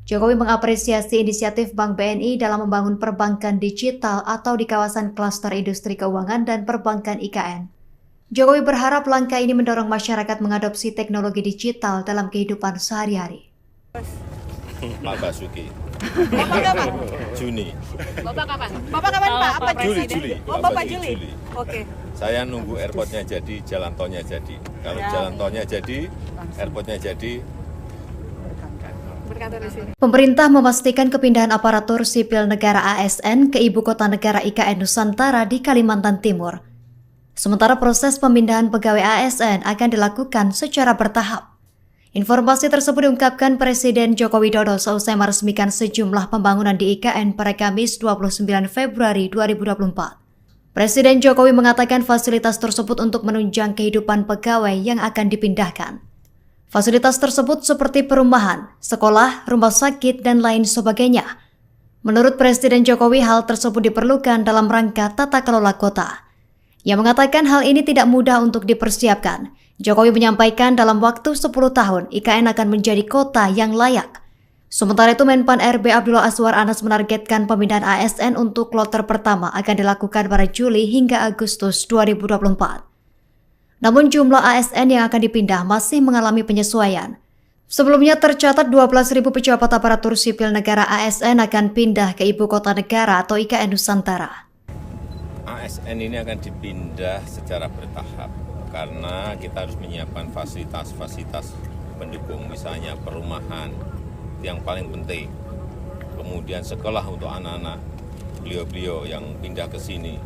Speaker 6: Jokowi mengapresiasi inisiatif Bank BNI dalam membangun perbankan digital atau di kawasan klaster industri keuangan dan perbankan IKN. Jokowi berharap langkah ini mendorong masyarakat mengadopsi teknologi digital dalam kehidupan sehari-hari.
Speaker 2: Pak Basuki.
Speaker 5: Bapak kapan?
Speaker 2: Juni.
Speaker 7: Bapak kapan?
Speaker 5: Bapak kapan Pak? Apa
Speaker 2: Juli.
Speaker 5: Oh Bapak Juli. Oke.
Speaker 2: Saya nunggu airportnya jadi, jalan tolnya jadi. Kalau jalan tolnya jadi, airportnya jadi.
Speaker 5: Berkantor di sini.
Speaker 6: Pemerintah memastikan kepindahan aparatur sipil negara ASN ke Ibu Kota Negara IKN Nusantara di Kalimantan Timur. Sementara proses pemindahan pegawai ASN akan dilakukan secara bertahap. Informasi tersebut diungkapkan Presiden Joko Widodo seusai meresmikan sejumlah pembangunan di IKN pada Kamis 29 Februari 2024. Presiden Jokowi mengatakan fasilitas tersebut untuk menunjang kehidupan pegawai yang akan dipindahkan. Fasilitas tersebut seperti perumahan, sekolah, rumah sakit, dan lain sebagainya. Menurut Presiden Jokowi, hal tersebut diperlukan dalam rangka tata kelola kota. Ia mengatakan hal ini tidak mudah untuk dipersiapkan. Jokowi menyampaikan dalam waktu 10 tahun, IKN akan menjadi kota yang layak. Sementara itu, Menpan RB Abdullah Azwar Anas menargetkan pemindahan ASN untuk kloter pertama akan dilakukan pada Juli hingga Agustus 2024. Namun jumlah ASN yang akan dipindah masih mengalami penyesuaian. Sebelumnya tercatat 12.000 pejabat aparatur sipil negara ASN akan pindah ke Ibu Kota Negara atau IKN Nusantara.
Speaker 2: ASN ini akan dipindah secara bertahap karena kita harus menyiapkan fasilitas-fasilitas pendukung, misalnya perumahan yang paling penting, kemudian sekolah untuk anak-anak beliau-beliau yang pindah ke sini,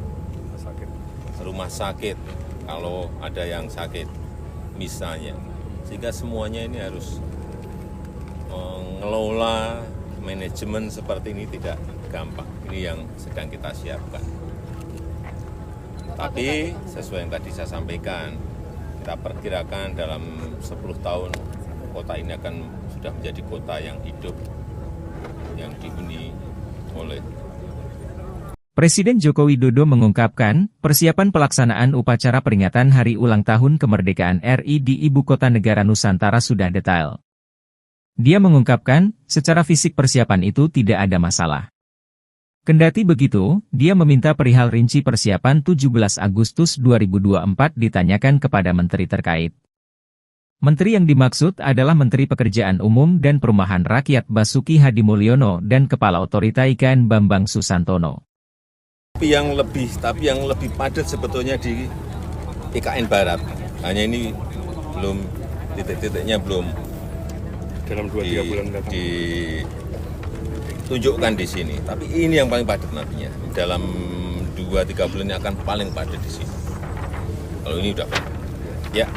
Speaker 2: rumah sakit kalau ada yang sakit misalnya, sehingga semuanya ini harus mengelola manajemen seperti ini tidak gampang. Ini yang sedang kita siapkan. Tapi sesuai yang tadi saya sampaikan, kita perkirakan dalam 10 tahun kota ini akan sudah menjadi kota yang hidup, yang dihuni oleh
Speaker 1: Presiden Joko Widodo mengungkapkan, persiapan pelaksanaan upacara peringatan Hari Ulang Tahun Kemerdekaan RI di Ibu Kota Negara Nusantara sudah detail. Dia mengungkapkan, secara fisik persiapan itu tidak ada masalah. Kendati begitu, dia meminta perihal rinci persiapan 17 Agustus 2024 ditanyakan kepada menteri terkait. Menteri yang dimaksud adalah Menteri Pekerjaan Umum dan Perumahan Rakyat Basuki Hadimulyono dan Kepala Otorita IKN Bambang Susantono.
Speaker 2: tapi yang lebih padat sebetulnya di IKN Barat. Hanya ini belum titik-titiknya belum
Speaker 3: Dalam 2-3 bulan mendatang.
Speaker 2: ditunjukkan di sini. Tapi ini yang paling padat nantinya. Dalam 2-3 bulan ini akan paling padat di sini. Kalau ini udah ya.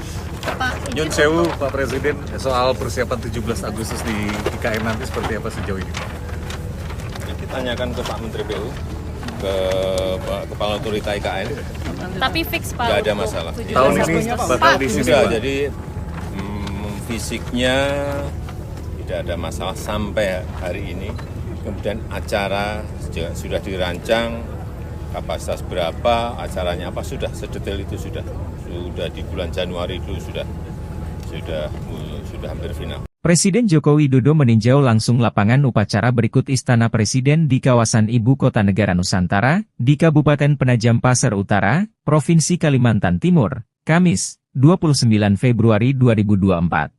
Speaker 4: Nyun Sewu, Pak Presiden, soal persiapan 17 Agustus di IKN nanti seperti apa sejauh ini, Pak?
Speaker 2: Kita tanyakan ke Pak Menteri PU, ke Pak Kepala Otorita IKN.
Speaker 7: Tapi fix Pak.
Speaker 2: Nggak ada
Speaker 7: untuk
Speaker 2: masalah.
Speaker 7: 17
Speaker 4: Tahun ini
Speaker 7: Agustus.
Speaker 4: bakal di sini,
Speaker 2: Sudah,
Speaker 4: Pak.
Speaker 2: jadi fisiknya tidak ada masalah sampai hari ini. Kemudian acara juga sudah dirancang, kapasitas berapa, acaranya apa, sudah sedetail itu sudah di bulan Januari itu sudah hampir final.
Speaker 1: Presiden Joko Widodo meninjau langsung lapangan upacara berikut Istana Presiden di kawasan Ibu Kota Negara Nusantara, di Kabupaten Penajam Pasir Utara, Provinsi Kalimantan Timur, Kamis, 29 Februari 2024.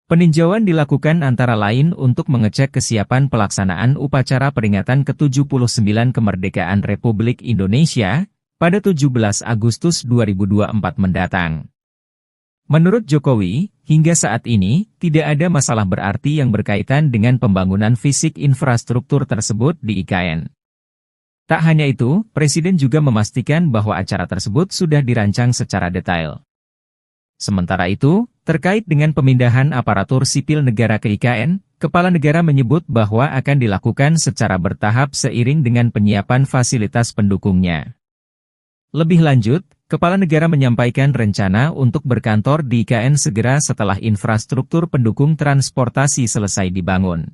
Speaker 1: Peninjauan dilakukan antara lain untuk mengecek kesiapan pelaksanaan upacara peringatan ke-79 Kemerdekaan Republik Indonesia pada 17 Agustus 2024 mendatang. Menurut Jokowi, hingga saat ini, tidak ada masalah berarti yang berkaitan dengan pembangunan fisik infrastruktur tersebut di IKN. Tak hanya itu, Presiden juga memastikan bahwa acara tersebut sudah dirancang secara detail. Sementara itu, terkait dengan pemindahan aparatur sipil negara ke IKN, Kepala Negara menyebut bahwa akan dilakukan secara bertahap seiring dengan penyiapan fasilitas pendukungnya. Lebih lanjut, Kepala Negara menyampaikan rencana untuk berkantor di IKN segera setelah infrastruktur pendukung transportasi selesai dibangun.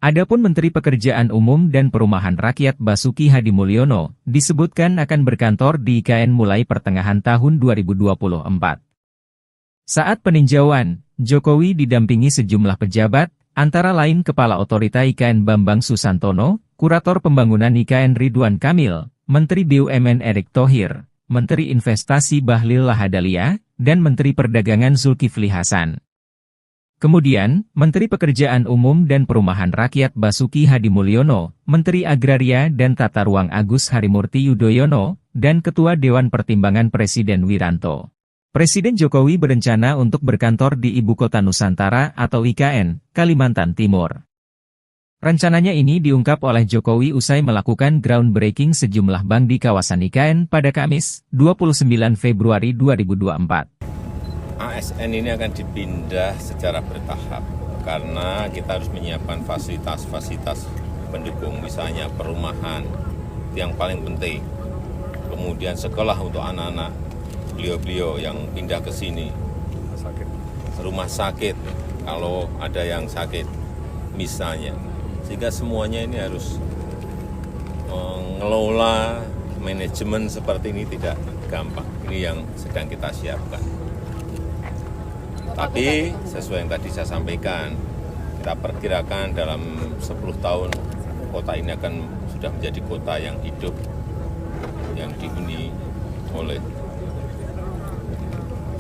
Speaker 1: Adapun Menteri Pekerjaan Umum dan Perumahan Rakyat Basuki Hadimulyono disebutkan akan berkantor di IKN mulai pertengahan tahun 2024. Saat peninjauan, Jokowi didampingi sejumlah pejabat, antara lain Kepala Otorita IKN Bambang Susantono, Kurator Pembangunan IKN Ridwan Kamil, Menteri BUMN Erick Thohir, Menteri Investasi Bahlil Lahadalia, dan Menteri Perdagangan Zulkifli Hasan. Kemudian, Menteri Pekerjaan Umum dan Perumahan Rakyat Basuki Hadimulyono, Menteri Agraria dan Tata Ruang Agus Harimurti Yudhoyono, dan Ketua Dewan Pertimbangan Presiden Wiranto. Presiden Jokowi berencana untuk berkantor di Ibu Kota Nusantara atau IKN, Kalimantan Timur. Rencananya ini diungkap oleh Jokowi usai melakukan groundbreaking sejumlah bank di kawasan IKN pada Kamis, 29 Februari 2024.
Speaker 2: ASN ini akan dipindah secara bertahap karena kita harus menyiapkan fasilitas-fasilitas pendukung, misalnya perumahan yang paling penting, kemudian sekolah untuk anak-anak beliau-beliau yang pindah ke sini, rumah sakit kalau ada yang sakit misalnya, sehingga semuanya ini harus mengelola manajemen seperti ini tidak gampang. Ini yang sedang kita siapkan. Tapi sesuai yang tadi saya sampaikan, kita perkirakan dalam 10 tahun kota ini akan sudah menjadi kota yang hidup, yang dihuni oleh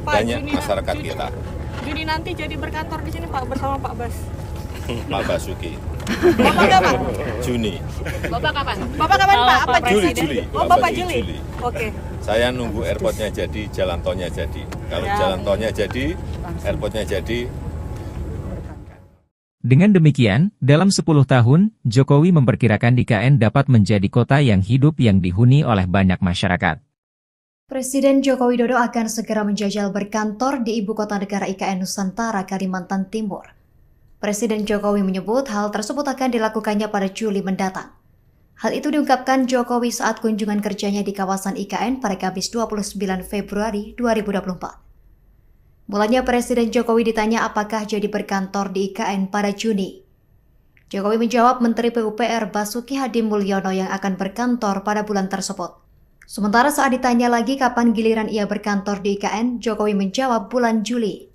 Speaker 2: banyak masyarakat kita.
Speaker 5: Juni nanti jadi berkantor di sini Pak bersama Pak Bas.
Speaker 2: Pak Basuki.
Speaker 5: Bapak kapan?
Speaker 2: Juni.
Speaker 7: Bapak kapan?
Speaker 5: Bapak kapan Pak? Apa
Speaker 2: Juli,
Speaker 5: Presiden?
Speaker 2: Juli.
Speaker 5: Oh Bapak Juli. Oke.
Speaker 2: Saya nunggu airportnya jadi, jalan tolnya jadi. Kalau jalan tolnya jadi, airportnya jadi.
Speaker 1: Dengan demikian, dalam 10 tahun, Jokowi memperkirakan IKN dapat menjadi kota yang hidup yang dihuni oleh banyak masyarakat.
Speaker 6: Presiden Joko Widodo akan segera menjajal berkantor di Ibu Kota Negara IKN Nusantara, Kalimantan Timur. Presiden Jokowi menyebut hal tersebut akan dilakukannya pada Juli mendatang. Hal itu diungkapkan Jokowi saat kunjungan kerjanya di kawasan IKN pada Kamis 29 Februari 2024. Mulanya Presiden Jokowi ditanya apakah jadi berkantor di IKN pada Juni. Jokowi menjawab Menteri PUPR Basuki Hadimulyono yang akan berkantor pada bulan tersebut. Sementara saat ditanya lagi kapan giliran ia berkantor di IKN, Jokowi menjawab bulan Juli.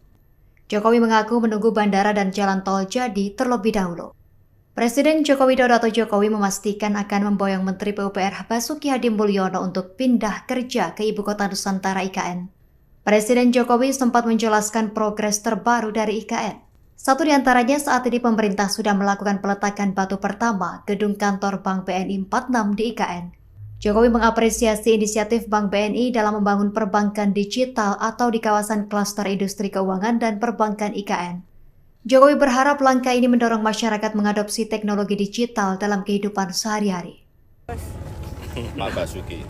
Speaker 6: Jokowi mengaku menunggu bandara dan jalan tol jadi terlebih dahulu. Presiden Joko Widodo atau Jokowi memastikan akan memboyong Menteri PUPR Basuki Hadimulyono untuk pindah kerja ke Ibu Kota Nusantara IKN. Presiden Jokowi sempat menjelaskan progres terbaru dari IKN. Satu di antaranya saat ini pemerintah sudah melakukan peletakan batu pertama gedung kantor Bank BNI 46 di IKN. Jokowi mengapresiasi inisiatif Bank BNI dalam membangun perbankan digital atau di kawasan klaster industri keuangan dan perbankan IKN. Jokowi berharap langkah ini mendorong masyarakat mengadopsi teknologi digital dalam kehidupan sehari-hari.
Speaker 2: Pak Basuki.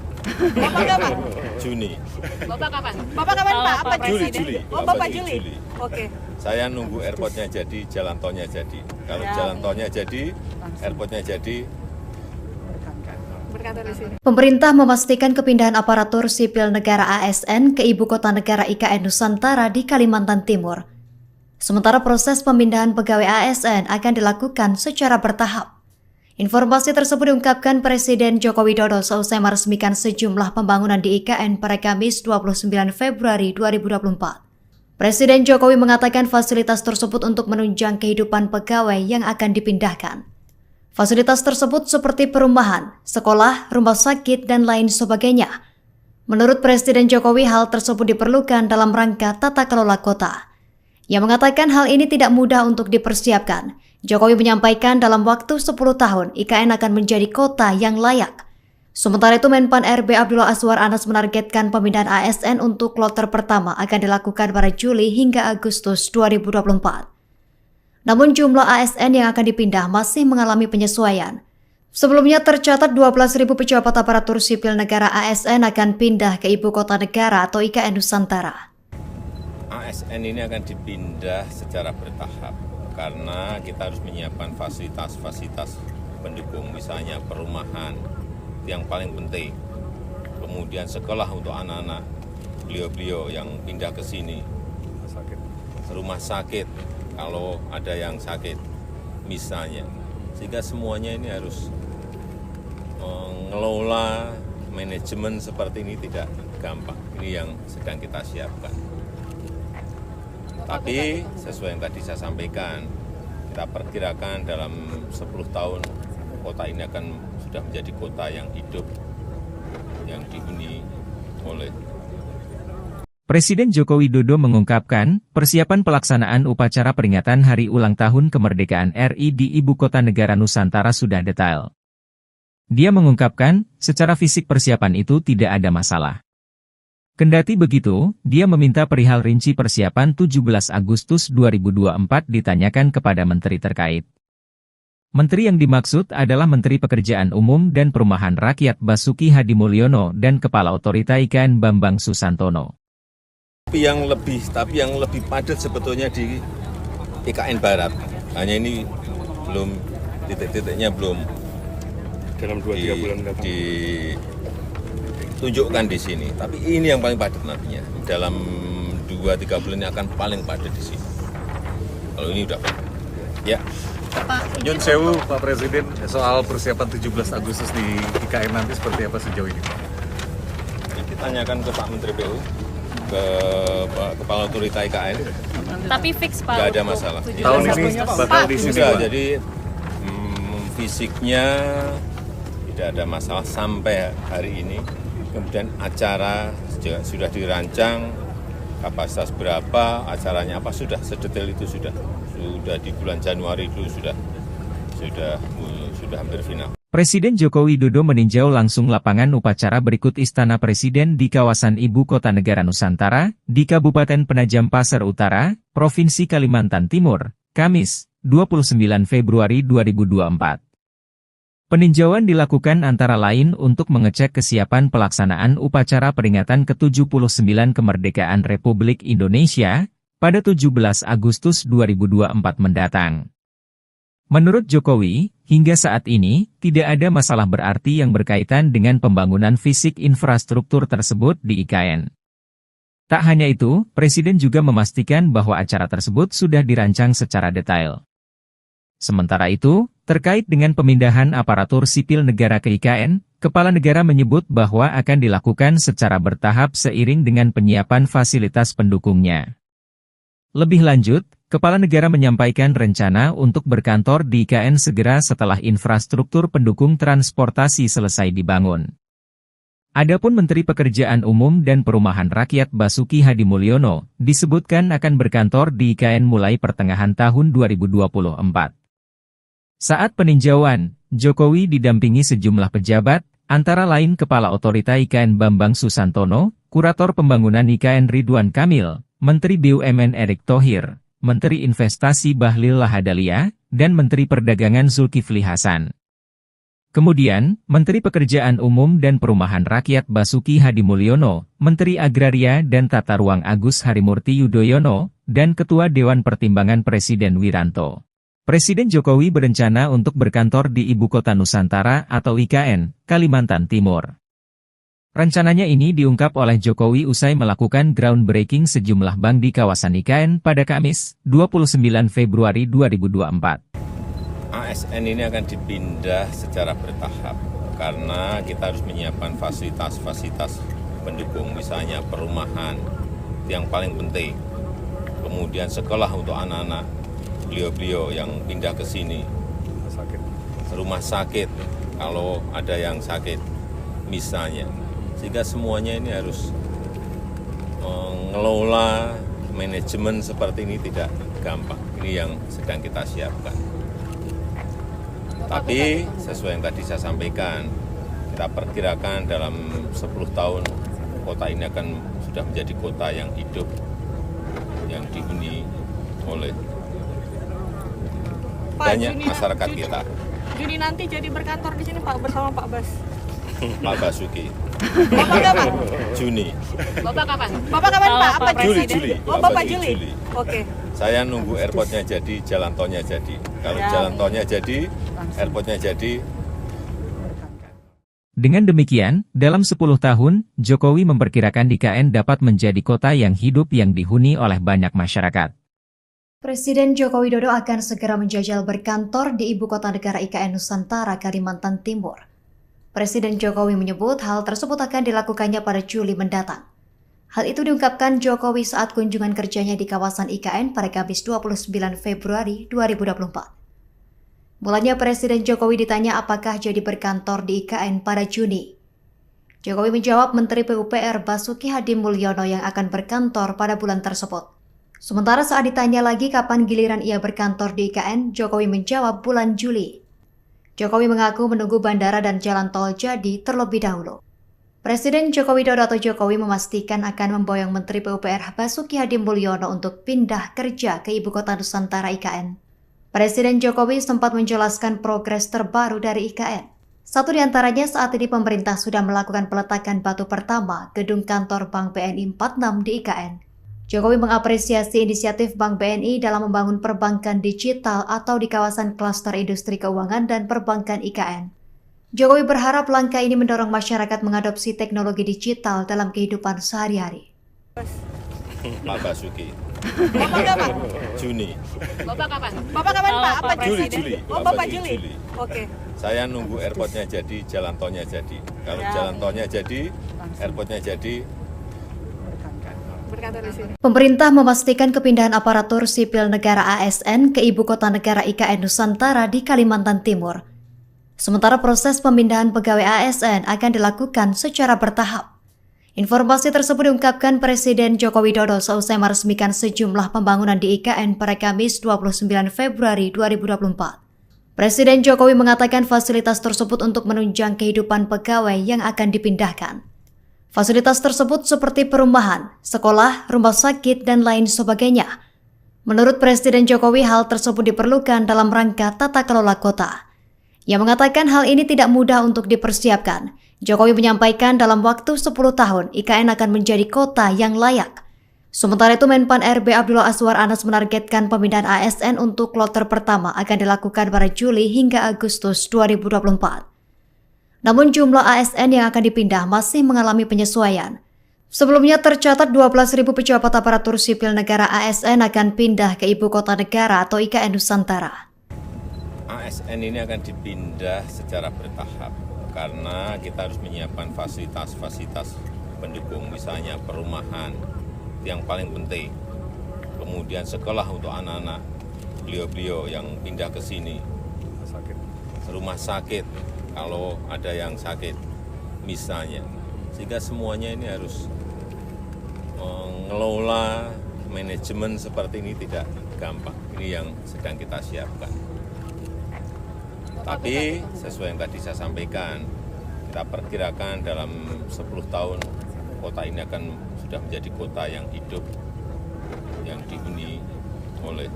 Speaker 5: Bapak kapan?
Speaker 2: Juni.
Speaker 7: Bapak kapan?
Speaker 5: Bapak kapan Pak? Apa
Speaker 2: Juli.
Speaker 5: Oh, Bapak Juli. Oke.
Speaker 2: Saya nunggu airportnya jadi, jalan tolnya jadi. Kalau jalan tolnya jadi, airportnya jadi.
Speaker 5: Berkantor di sini.
Speaker 6: Pemerintah memastikan kepindahan aparatur sipil negara ASN ke Ibu Kota Negara IKN Nusantara di Kalimantan Timur. Sementara proses pemindahan pegawai ASN akan dilakukan secara bertahap. Informasi tersebut diungkapkan Presiden Joko Widodo seusai meresmikan sejumlah pembangunan di IKN pada Kamis 29 Februari 2024. Presiden Jokowi mengatakan fasilitas tersebut untuk menunjang kehidupan pegawai yang akan dipindahkan. Fasilitas tersebut seperti perumahan, sekolah, rumah sakit, dan lain sebagainya. Menurut Presiden Jokowi, hal tersebut diperlukan dalam rangka tata kelola kota. Ia mengatakan hal ini tidak mudah untuk dipersiapkan. Jokowi menyampaikan dalam waktu 10 tahun IKN akan menjadi kota yang layak. Sementara itu Menpan RB Abdullah Azwar Anas menargetkan pemindahan ASN untuk kloter pertama akan dilakukan pada Juli hingga Agustus 2024. Namun jumlah ASN yang akan dipindah masih mengalami penyesuaian. Sebelumnya tercatat 12.000 pejabat aparatur sipil negara ASN akan pindah ke Ibu Kota Negara atau IKN Nusantara.
Speaker 2: ASN ini akan dipindah secara bertahap karena kita harus menyiapkan fasilitas-fasilitas pendukung, misalnya perumahan yang paling penting, kemudian sekolah untuk anak-anak beliau-beliau yang pindah ke sini, rumah sakit kalau ada yang sakit misalnya, sehingga semuanya ini harus mengelola manajemen seperti ini tidak gampang. Ini yang sedang kita siapkan. Tapi sesuai yang tadi saya sampaikan, kita perkirakan dalam 10 tahun kota ini akan sudah menjadi kota yang hidup, yang dihuni oleh.
Speaker 1: Presiden Joko Widodo mengungkapkan, persiapan pelaksanaan upacara peringatan Hari Ulang Tahun Kemerdekaan RI di Ibu Kota Negara Nusantara sudah detail. Dia mengungkapkan, secara fisik persiapan itu tidak ada masalah. Kendati begitu, dia meminta perihal rinci persiapan 17 Agustus 2024 ditanyakan kepada menteri terkait. Menteri yang dimaksud adalah Menteri Pekerjaan Umum dan Perumahan Rakyat Basuki Hadimulyono dan Kepala Otorita IKN Bambang Susantono.
Speaker 2: Tapi yang lebih padat sebetulnya di IKN Barat. Hanya ini belum titik-titiknya belum
Speaker 3: dalam 2-3 bulan mendatang.
Speaker 2: Tunjukkan di sini, tapi ini yang paling padat nantinya. Dalam 2-3 bulan ini akan paling padat di sini. Kalau ini udah padat. Ya.
Speaker 4: Nyun Sewu, Pak Presiden, soal persiapan 17 Agustus di IKN nanti seperti apa sejauh ini, Pak?
Speaker 2: Ditanyakan ke Pak Menteri PU, ke Kepala Otorita IKN.
Speaker 7: Tapi fix Pak.
Speaker 2: Nggak ada masalah.
Speaker 4: Tahun ini bakal di sini,
Speaker 2: Sudah,
Speaker 4: Pak.
Speaker 2: jadi fisiknya tidak ada masalah sampai hari ini. Kemudian acara juga sudah dirancang, kapasitas berapa, acaranya apa, sudah sedetail itu sudah di bulan Januari itu sudah hampir final.
Speaker 1: Presiden Joko Widodo meninjau langsung lapangan upacara berikut Istana Presiden di kawasan Ibu Kota Negara Nusantara, di Kabupaten Penajam Pasar Utara, Provinsi Kalimantan Timur, Kamis, 29 Februari 2024. Peninjauan dilakukan antara lain untuk mengecek kesiapan pelaksanaan upacara peringatan ke-79 Kemerdekaan Republik Indonesia pada 17 Agustus 2024 mendatang. Menurut Jokowi, hingga saat ini, tidak ada masalah berarti yang berkaitan dengan pembangunan fisik infrastruktur tersebut di IKN. Tak hanya itu, Presiden juga memastikan bahwa acara tersebut sudah dirancang secara detail. Sementara itu, terkait dengan pemindahan aparatur sipil negara ke IKN, Kepala Negara menyebut bahwa akan dilakukan secara bertahap seiring dengan penyiapan fasilitas pendukungnya. Lebih lanjut, Kepala Negara menyampaikan rencana untuk berkantor di IKN segera setelah infrastruktur pendukung transportasi selesai dibangun. Adapun Menteri Pekerjaan Umum dan Perumahan Rakyat Basuki Hadi Mulyono disebutkan akan berkantor di IKN mulai pertengahan tahun 2024. Saat peninjauan, Jokowi didampingi sejumlah pejabat, antara lain Kepala Otorita IKN Bambang Susantono, Kurator Pembangunan IKN Ridwan Kamil, Menteri BUMN Erick Thohir, Menteri Investasi Bahlil Lahadalia, dan Menteri Perdagangan Zulkifli Hasan. Kemudian, Menteri Pekerjaan Umum dan Perumahan Rakyat Basuki Hadi Mulyono, Menteri Agraria dan Tata Ruang Agus Harimurti Yudhoyono, dan Ketua Dewan Pertimbangan Presiden Wiranto. Presiden Jokowi berencana untuk berkantor di Ibu Kota Nusantara atau IKN, Kalimantan Timur. Rencananya ini diungkap oleh Jokowi usai melakukan groundbreaking sejumlah bank di kawasan IKN pada Kamis, 29 Februari 2024.
Speaker 2: ASN ini akan dipindah secara bertahap karena kita harus menyiapkan fasilitas-fasilitas pendukung, misalnya perumahan, yang paling penting. Kemudian sekolah untuk anak-anak beliau-beliau yang pindah ke sini, rumah sakit kalau ada yang sakit misalnya, sehingga semuanya ini harus mengelola manajemen seperti ini tidak gampang. Ini yang sedang kita siapkan. Tapi sesuai yang tadi saya sampaikan, kita perkirakan dalam 10 tahun kota ini akan sudah menjadi kota yang hidup, yang dihuni oleh banyak masyarakat kita.
Speaker 5: Juni nanti jadi berkantor di sini Pak bersama Pak Bas.
Speaker 2: Pak Basuki.
Speaker 5: Bapak kapan?
Speaker 2: Juni.
Speaker 7: Bapak kapan?
Speaker 5: Bapak kapan Pak? Apa
Speaker 2: Juli,
Speaker 5: presiden?
Speaker 2: Juli.
Speaker 5: Oh Bapak Juli. Oke.
Speaker 2: Saya nunggu airportnya jadi, jalan tolnya jadi. Kalau jalan tolnya jadi, airportnya jadi.
Speaker 1: Dengan demikian, dalam 10 tahun, Jokowi memperkirakan IKN dapat menjadi kota yang hidup yang dihuni oleh banyak masyarakat.
Speaker 6: Presiden Joko Widodo akan segera menjajal berkantor di Ibu Kota Negara IKN Nusantara, Kalimantan Timur. Presiden Jokowi menyebut hal tersebut akan dilakukannya pada Juli mendatang. Hal itu diungkapkan Jokowi saat kunjungan kerjanya di kawasan IKN pada Kamis 29 Februari 2024. Mulanya Presiden Jokowi ditanya apakah jadi berkantor di IKN pada Juni. Jokowi menjawab Menteri PUPR Basuki Hadi Mulyono yang akan berkantor pada bulan tersebut. Sementara saat ditanya lagi kapan giliran ia berkantor di IKN, Jokowi menjawab bulan Juli. Jokowi mengaku menunggu bandara dan jalan tol jadi terlebih dahulu. Presiden Joko Widodo atau Jokowi memastikan akan memboyong Menteri PUPR Basuki Hadi Mulyono untuk pindah kerja ke Ibu Kota Nusantara IKN. Presiden Jokowi sempat menjelaskan progres terbaru dari IKN. Satu di antaranya saat ini pemerintah sudah melakukan peletakan batu pertama gedung kantor Bank BNI 46 di IKN. Jokowi mengapresiasi inisiatif Bank BNI dalam membangun perbankan digital atau di kawasan klaster industri keuangan dan perbankan IKN. Jokowi berharap langkah ini mendorong masyarakat mengadopsi teknologi digital dalam kehidupan sehari-hari.
Speaker 2: Pak Basuki.
Speaker 5: Bapak kapan?
Speaker 2: Juni.
Speaker 7: Bapak kapan?
Speaker 5: Bapak kapan Pak? Apa
Speaker 2: Juli,
Speaker 5: presiden?
Speaker 2: Juli.
Speaker 5: Oh Bapak Juli. Oke.
Speaker 2: Saya nunggu airportnya jadi, jalan tolnya jadi. Kalau jalan tolnya jadi, airportnya jadi.
Speaker 5: Berkantor di sini.
Speaker 6: Pemerintah memastikan kepindahan aparatur sipil negara ASN ke Ibu Kota Negara IKN Nusantara di Kalimantan Timur. Sementara proses pemindahan pegawai ASN akan dilakukan secara bertahap. Informasi tersebut diungkapkan Presiden Joko Widodo seusai meresmikan sejumlah pembangunan di IKN pada Kamis 29 Februari 2024. Presiden Jokowi mengatakan fasilitas tersebut untuk menunjang kehidupan pegawai yang akan dipindahkan. Fasilitas tersebut seperti perumahan, sekolah, rumah sakit, dan lain sebagainya. Menurut Presiden Jokowi, hal tersebut diperlukan dalam rangka tata kelola kota. Ia mengatakan hal ini tidak mudah untuk dipersiapkan. Jokowi menyampaikan dalam waktu 10 tahun, IKN akan menjadi kota yang layak. Sementara itu, Menpan RB Abdullah Azwar Anas menargetkan pemindahan ASN untuk kloter pertama akan dilakukan pada Juli hingga Agustus 2024. Namun jumlah ASN yang akan dipindah masih mengalami penyesuaian. Sebelumnya tercatat 12.000 pejabat aparatur sipil negara ASN akan pindah ke Ibu Kota Negara atau IKN Nusantara.
Speaker 2: ASN ini akan dipindah secara bertahap karena kita harus menyiapkan fasilitas-fasilitas pendukung, misalnya perumahan yang paling penting, kemudian sekolah untuk anak-anak beliau-beliau yang pindah ke sini, rumah sakit kalau ada yang sakit misalnya, sehingga semuanya ini harus mengelola manajemen seperti ini tidak gampang. Ini yang sedang kita siapkan. Tapi sesuai yang tadi saya sampaikan, kita perkirakan dalam 10 tahun kota ini akan sudah menjadi kota yang hidup, yang dihuni oleh.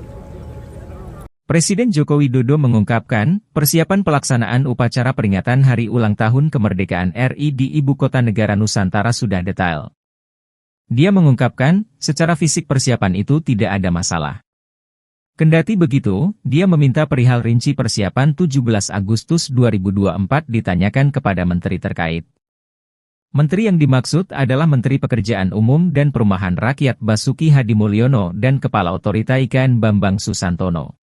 Speaker 1: Presiden Joko Widodo mengungkapkan, persiapan pelaksanaan upacara peringatan Hari Ulang Tahun Kemerdekaan RI di Ibu Kota Negara Nusantara sudah detail. Dia mengungkapkan, secara fisik persiapan itu tidak ada masalah. Kendati begitu, dia meminta perihal rinci persiapan 17 Agustus 2024 ditanyakan kepada menteri terkait. Menteri yang dimaksud adalah Menteri Pekerjaan Umum dan Perumahan Rakyat Basuki Hadimulyono dan Kepala Otorita IKN Bambang Susantono.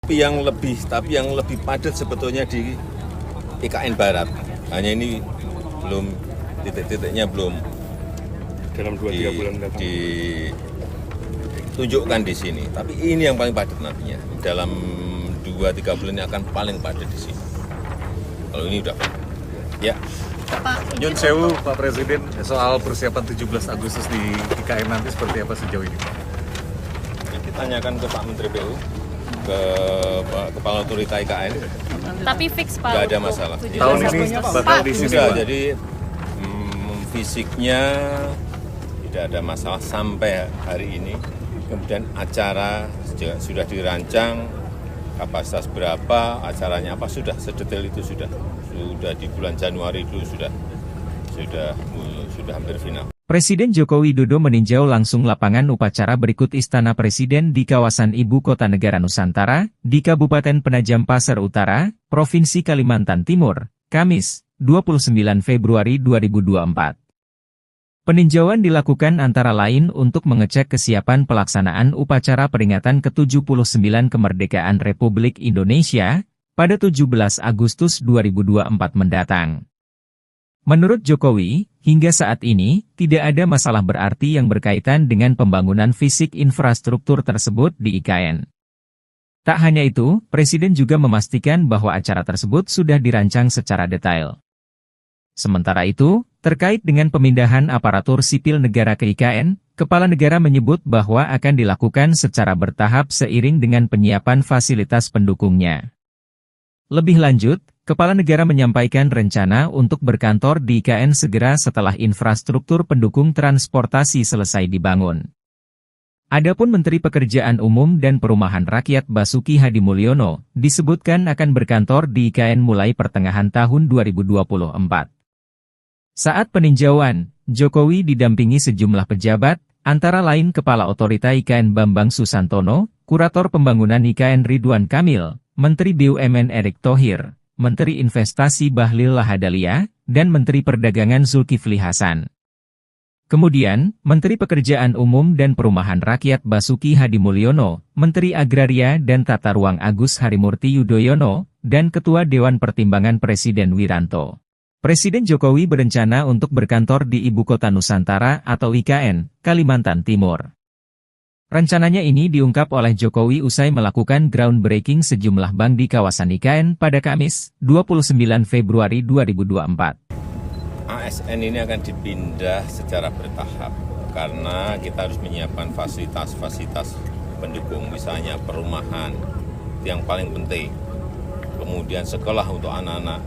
Speaker 2: Tapi yang lebih padat sebetulnya di IKN Barat. Hanya ini belum titik-titiknya belum
Speaker 3: dalam 2-3 bulan
Speaker 2: ditunjukkan di sini. Tapi ini yang paling padat nantinya. Dalam 2-3 bulan ini akan paling padat di sini. Kalau ini udah padat. Ya.
Speaker 4: Nyun sewu Pak Presiden, soal persiapan 17 Agustus di IKN nanti seperti apa sejauh ini?
Speaker 2: Ditanyakan ke Pak Menteri PU, ke Kepala Otorita IKN.
Speaker 7: Tapi fix Pak.
Speaker 2: Nggak ada masalah.
Speaker 4: Tahun ini bakal di sini,
Speaker 2: Sudah,
Speaker 4: Pak.
Speaker 2: jadi fisiknya tidak ada masalah sampai hari ini. Kemudian acara sudah dirancang, kapasitas berapa, acaranya apa, sudah sedetail itu sudah di bulan Januari dulu sudah hampir final.
Speaker 1: Presiden Joko Widodo meninjau langsung lapangan upacara berikut Istana Presiden di kawasan Ibu Kota Negara Nusantara, di Kabupaten Penajam Pasir Utara, Provinsi Kalimantan Timur, Kamis, 29 Februari 2024. Peninjauan dilakukan antara lain untuk mengecek kesiapan pelaksanaan upacara peringatan ke-79 Kemerdekaan Republik Indonesia pada 17 Agustus 2024 mendatang. Menurut Jokowi, hingga saat ini, tidak ada masalah berarti yang berkaitan dengan pembangunan fisik infrastruktur tersebut di IKN. Tak hanya itu, Presiden juga memastikan bahwa acara tersebut sudah dirancang secara detail. Sementara itu, terkait dengan pemindahan aparatur sipil negara ke IKN, Kepala Negara menyebut bahwa akan dilakukan secara bertahap seiring dengan penyiapan fasilitas pendukungnya. Lebih lanjut, Kepala Negara menyampaikan rencana untuk berkantor di IKN segera setelah infrastruktur pendukung transportasi selesai dibangun. Adapun Menteri Pekerjaan Umum dan Perumahan Rakyat Basuki Hadimulyono disebutkan akan berkantor di IKN mulai pertengahan tahun 2024. Saat peninjauan, Jokowi didampingi sejumlah pejabat, antara lain Kepala Otorita IKN Bambang Susantono, Kurator Pembangunan IKN Ridwan Kamil, Menteri BUMN Erick Thohir, Menteri Investasi Bahlil Lahadalia, dan Menteri Perdagangan Zulkifli Hasan. Kemudian, Menteri Pekerjaan Umum dan Perumahan Rakyat Basuki Hadimulyono, Menteri Agraria dan Tata Ruang Agus Harimurti Yudhoyono, dan Ketua Dewan Pertimbangan Presiden Wiranto. Presiden Jokowi berencana untuk berkantor di Ibu Kota Nusantara atau IKN, Kalimantan Timur. Rencananya ini diungkap oleh Jokowi usai melakukan groundbreaking sejumlah bank di kawasan IKN pada Kamis, 29 Februari 2024.
Speaker 2: ASN ini akan dipindah secara bertahap karena kita harus menyiapkan fasilitas-fasilitas pendukung, misalnya perumahan yang paling penting, kemudian sekolah untuk anak-anak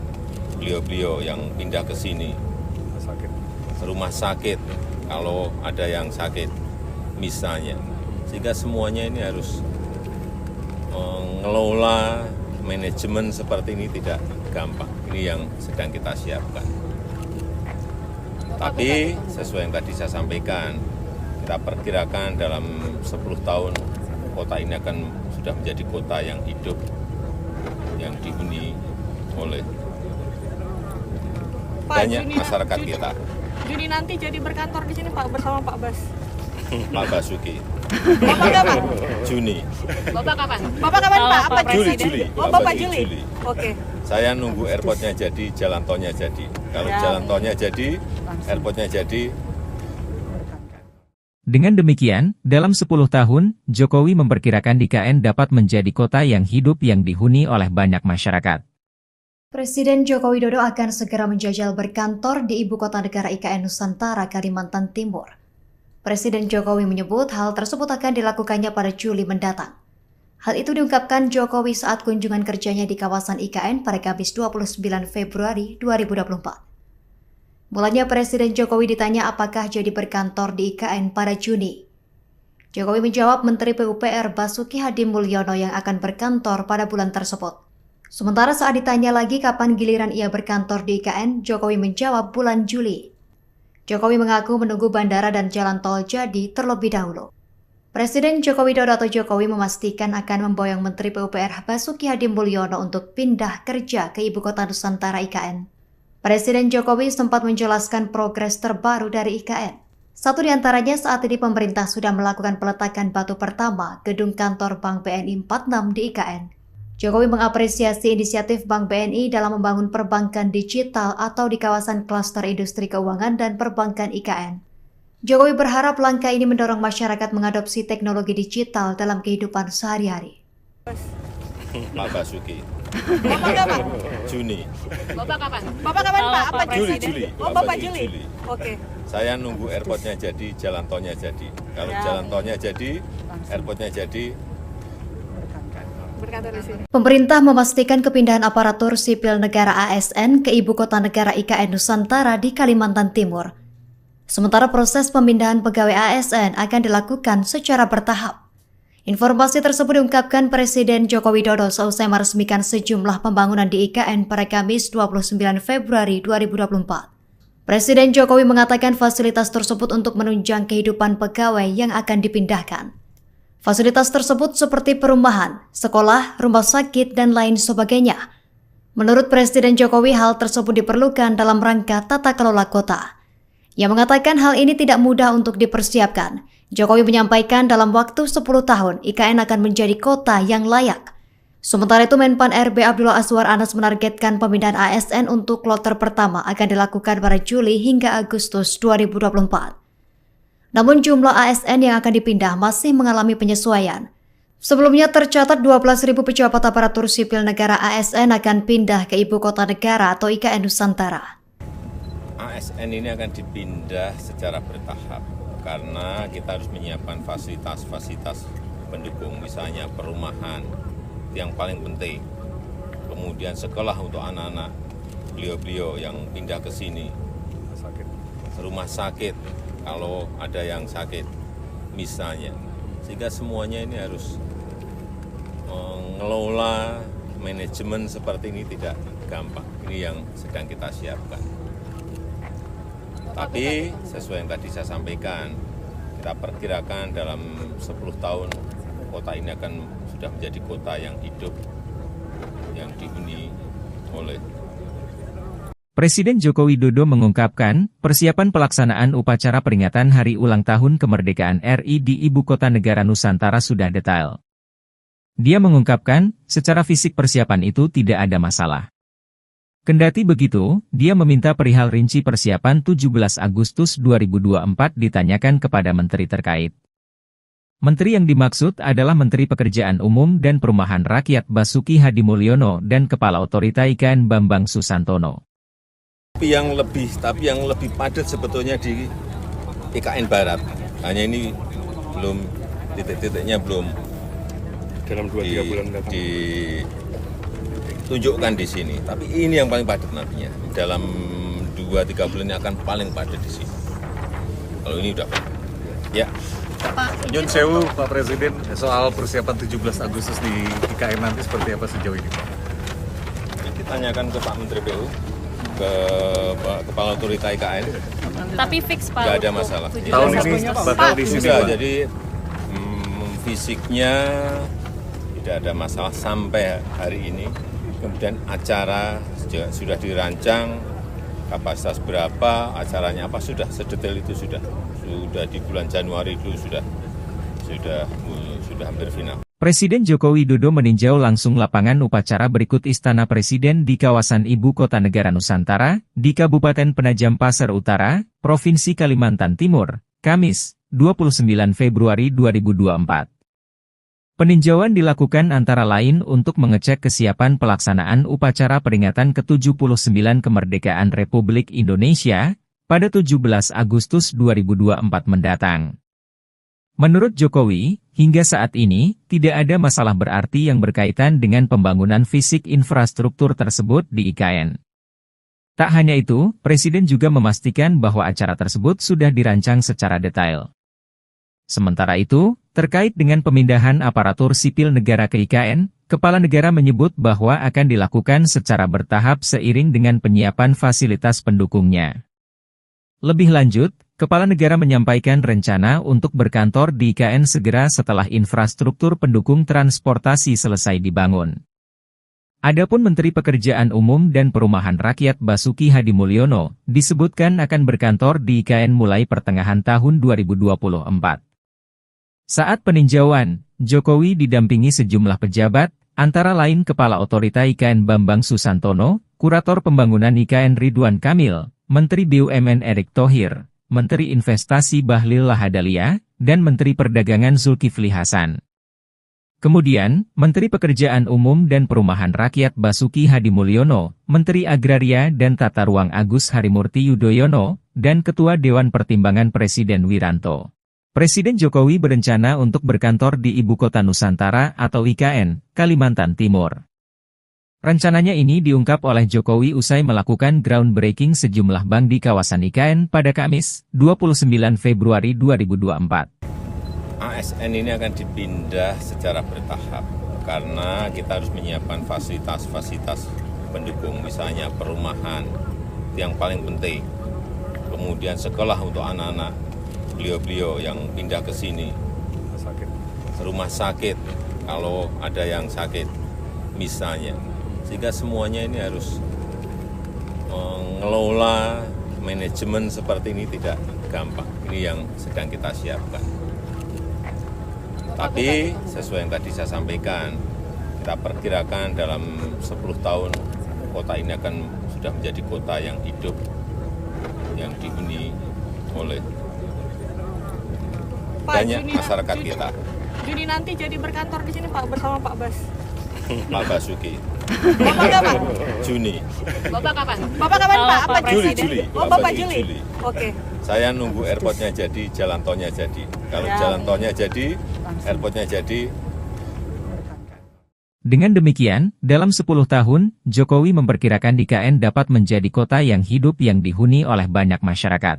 Speaker 2: beliau-beliau yang pindah ke sini, rumah sakit kalau ada yang sakit misalnya, sehingga semuanya ini harus mengelola manajemen seperti ini tidak gampang. Ini yang sedang kita siapkan. Tapi sesuai yang tadi saya sampaikan, kita perkirakan dalam 10 tahun kota ini akan sudah menjadi kota yang hidup, yang dihuni oleh banyak masyarakat kita.
Speaker 5: Juni nanti jadi berkantor di sini Pak bersama Pak Bas.
Speaker 2: Pak Basuki.
Speaker 5: Bapak kapan?
Speaker 2: Juni.
Speaker 7: Bapak kapan?
Speaker 5: Bapak kapan Pak? Apa
Speaker 2: Juli.
Speaker 5: Oh,
Speaker 2: Pak
Speaker 5: Bapak
Speaker 2: Basuki,
Speaker 5: Juli.
Speaker 2: Juli.
Speaker 5: Oke.
Speaker 2: Saya nunggu airportnya jadi, jalan tolnya jadi. Kalau
Speaker 5: Ya.
Speaker 2: jalan tolnya jadi, airportnya jadi.
Speaker 1: Dengan demikian, dalam 10 tahun, Jokowi memperkirakan IKN dapat menjadi kota yang hidup yang dihuni oleh banyak masyarakat.
Speaker 6: Presiden Joko Widodo akan segera menjajal berkantor di Ibu Kota Negara IKN Nusantara, Kalimantan Timur. Presiden Jokowi menyebut hal tersebut akan dilakukannya pada Juli mendatang. Hal itu diungkapkan Jokowi saat kunjungan kerjanya di kawasan IKN pada Kamis 29 Februari 2024. Mulanya Presiden Jokowi ditanya apakah jadi berkantor di IKN pada Juni. Jokowi menjawab Menteri PUPR Basuki Hadimulyono yang akan berkantor pada bulan tersebut. Sementara saat ditanya lagi kapan giliran ia berkantor di IKN, Jokowi menjawab bulan Juli. Jokowi mengaku menunggu bandara dan jalan tol jadi terlebih dahulu. Presiden Joko Widodo atau Jokowi memastikan akan memboyong Menteri PUPR Basuki Hadimulyono untuk pindah kerja ke Ibu Kota Nusantara IKN. Presiden Jokowi sempat menjelaskan progres terbaru dari IKN. Satu di antaranya saat ini pemerintah sudah melakukan peletakan batu pertama gedung kantor Bank BNI 46 di IKN. Jokowi mengapresiasi inisiatif Bank BNI dalam membangun perbankan digital atau di kawasan klaster industri keuangan dan perbankan IKN. Jokowi berharap langkah ini mendorong masyarakat mengadopsi teknologi digital dalam kehidupan sehari-hari.
Speaker 2: Pak Basuki.
Speaker 5: Bapak kapan?
Speaker 2: Juni.
Speaker 7: Bapak kapan?
Speaker 5: Bapak kapan Pak? Apa
Speaker 2: Juli.
Speaker 5: Oh,
Speaker 2: Pak
Speaker 5: Bapak
Speaker 2: Basuki,
Speaker 5: Juli.
Speaker 2: Juli.
Speaker 5: Oke.
Speaker 2: Saya nunggu airportnya jadi, jalan tolnya jadi. Kalau
Speaker 5: Ya.
Speaker 2: jalan tolnya jadi, airportnya jadi.
Speaker 5: Berkantor di sini.
Speaker 6: Pemerintah memastikan kepindahan aparatur sipil negara ASN ke Ibu Kota Negara IKN Nusantara di Kalimantan Timur. Sementara proses pemindahan pegawai ASN akan dilakukan secara bertahap. Informasi tersebut diungkapkan Presiden Joko Widodo seusai meresmikan sejumlah pembangunan di IKN pada Kamis 29 Februari 2024. Presiden Jokowi mengatakan fasilitas tersebut untuk menunjang kehidupan pegawai yang akan dipindahkan. Fasilitas tersebut seperti perumahan, sekolah, rumah sakit, dan lain sebagainya. Menurut Presiden Jokowi, hal tersebut diperlukan dalam rangka tata kelola kota. Ia mengatakan hal ini tidak mudah untuk dipersiapkan. Jokowi menyampaikan dalam waktu 10 tahun IKN akan menjadi kota yang layak. Sementara itu Menpan RB Abdullah Azwar Anas menargetkan pemindahan ASN untuk kloter pertama akan dilakukan pada Juli hingga Agustus 2024. Namun jumlah ASN yang akan dipindah masih mengalami penyesuaian. Sebelumnya tercatat 12.000 pejabat aparatur sipil negara ASN akan pindah ke Ibu Kota Negara atau IKN Nusantara.
Speaker 2: ASN ini akan dipindah secara bertahap karena kita harus menyiapkan fasilitas-fasilitas pendukung, misalnya perumahan yang paling penting, kemudian sekolah untuk anak-anak beliau-beliau yang pindah ke sini, rumah sakit kalau ada yang sakit misalnya, sehingga semuanya ini harus mengelola manajemen seperti ini tidak gampang. Ini yang sedang kita siapkan. Tapi sesuai yang tadi saya sampaikan, kita perkirakan dalam 10 tahun kota ini akan sudah menjadi kota yang hidup, yang dihuni oleh.
Speaker 1: Presiden Joko Widodo mengungkapkan, persiapan pelaksanaan upacara peringatan Hari Ulang Tahun Kemerdekaan RI di Ibu Kota Negara Nusantara sudah detail. Dia mengungkapkan, secara fisik persiapan itu tidak ada masalah. Kendati begitu, dia meminta perihal rinci persiapan 17 Agustus 2024 ditanyakan kepada menteri terkait. Menteri yang dimaksud adalah Menteri Pekerjaan Umum dan Perumahan Rakyat Basuki Hadimulyono dan Kepala Otorita IKN Bambang Susantono.
Speaker 2: Tapi yang lebih padat sebetulnya di IKN Barat. Hanya ini belum titik-titiknya belum
Speaker 3: dalam 2-3 bulan mendatang.
Speaker 2: Tunjukkan di sini. Tapi ini yang paling padat nantinya. Dalam 2-3 bulan ini akan paling padat di sini. Kalau ini udah padat. Ya.
Speaker 4: Nyun sewu Pak Presiden, soal persiapan 17 Agustus di IKN nanti seperti apa sejauh ini Pak?
Speaker 2: Ditanyakan ke Pak Menteri PU, ke Pak Kepala Otorita IKN.
Speaker 7: Tapi fix Pak.
Speaker 2: Nggak ada masalah.
Speaker 4: Tahun ini bakal di sini
Speaker 2: Sudah,
Speaker 4: Pak?
Speaker 2: jadi fisiknya tidak ada masalah sampai hari ini. Kemudian acara sudah dirancang, kapasitas berapa, acaranya apa, sudah, sedetail itu sudah. Sudah di bulan Januari dulu sudah hampir final.
Speaker 1: Presiden Joko Widodo meninjau langsung lapangan upacara berikut Istana Presiden di kawasan Ibu Kota Negara Nusantara, di Kabupaten Penajam Pasar Utara, Provinsi Kalimantan Timur, Kamis, 29 Februari 2024. Peninjauan dilakukan antara lain untuk mengecek kesiapan pelaksanaan upacara peringatan ke-79 kemerdekaan Republik Indonesia pada 17 Agustus 2024 mendatang. Menurut Jokowi, hingga saat ini, tidak ada masalah berarti yang berkaitan dengan pembangunan fisik infrastruktur tersebut di IKN. Tak hanya itu, Presiden juga memastikan bahwa acara tersebut sudah dirancang secara detail. Sementara itu, terkait dengan pemindahan aparatur sipil negara ke IKN, Kepala Negara menyebut bahwa akan dilakukan secara bertahap seiring dengan penyiapan fasilitas pendukungnya. Lebih lanjut, Kepala Negara menyampaikan rencana untuk berkantor di IKN segera setelah infrastruktur pendukung transportasi selesai dibangun. Adapun Menteri Pekerjaan Umum dan Perumahan Rakyat Basuki Hadimulyono disebutkan akan berkantor di IKN mulai pertengahan tahun 2024. Saat peninjauan, Jokowi didampingi sejumlah pejabat, antara lain Kepala Otorita IKN Bambang Susantono, Kurator Pembangunan IKN Ridwan Kamil, Menteri BUMN Erick Thohir, Menteri Investasi Bahlil Lahadalia, dan Menteri Perdagangan Zulkifli Hasan. Kemudian, Menteri Pekerjaan Umum dan Perumahan Rakyat Basuki Hadimulyono, Menteri Agraria dan Tata Ruang Agus Harimurti Yudhoyono, dan Ketua Dewan Pertimbangan Presiden Wiranto. Presiden Jokowi berencana untuk berkantor di Ibu Kota Nusantara atau IKN, Kalimantan Timur. Rencananya ini diungkap oleh Jokowi usai melakukan groundbreaking sejumlah bank di kawasan IKN pada Kamis, 29 Februari 2024.
Speaker 2: ASN ini akan dipindah secara bertahap, karena kita harus menyiapkan fasilitas-fasilitas pendukung, misalnya perumahan, yang paling penting. Kemudian sekolah untuk anak-anak beliau-beliau yang pindah ke sini. Rumah sakit, kalau ada yang sakit, misalnya. Sehingga semuanya ini harus mengelola manajemen seperti ini tidak gampang. Ini yang sedang kita siapkan. Tapi sesuai yang tadi saya sampaikan, kita perkirakan dalam 10 tahun kota ini akan sudah menjadi kota yang hidup, yang dihuni oleh banyak masyarakat kita.
Speaker 5: Juni nanti jadi berkantor di sini Pak bersama Pak Bas.
Speaker 2: Pak Basuki.
Speaker 5: Bapak kapan?
Speaker 2: Juni.
Speaker 7: Bapak kapan?
Speaker 5: Bapak kapan Pak? Apa
Speaker 2: Juli.
Speaker 5: Oh Bapak Juli. Oke.
Speaker 2: Saya nunggu airportnya jadi, jalan tolnya jadi. Kalau jalan tolnya jadi, airportnya jadi.
Speaker 1: Dengan demikian, dalam 10 tahun, Jokowi memperkirakan IKN dapat menjadi kota yang hidup yang dihuni oleh banyak masyarakat.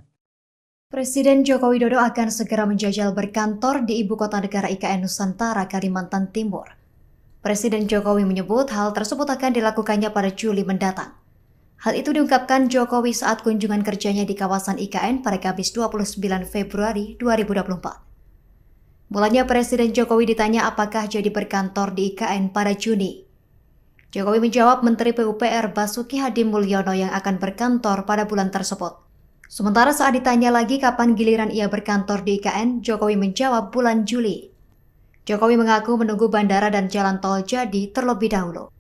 Speaker 6: Presiden Joko Widodo akan segera menjajal berkantor di Ibu Kota Negara IKN Nusantara, Kalimantan Timur. Presiden Jokowi menyebut hal tersebut akan dilakukannya pada Juli mendatang. Hal itu diungkapkan Jokowi saat kunjungan kerjanya di kawasan IKN pada Kamis 29 Februari 2024. Mulanya Presiden Jokowi ditanya apakah jadi berkantor di IKN pada Juni. Jokowi menjawab Menteri PUPR Basuki Hadimulyono yang akan berkantor pada bulan tersebut. Sementara saat ditanya lagi kapan giliran ia berkantor di IKN, Jokowi menjawab bulan Juli. Jokowi mengaku menunggu bandara dan jalan tol jadi terlebih dahulu.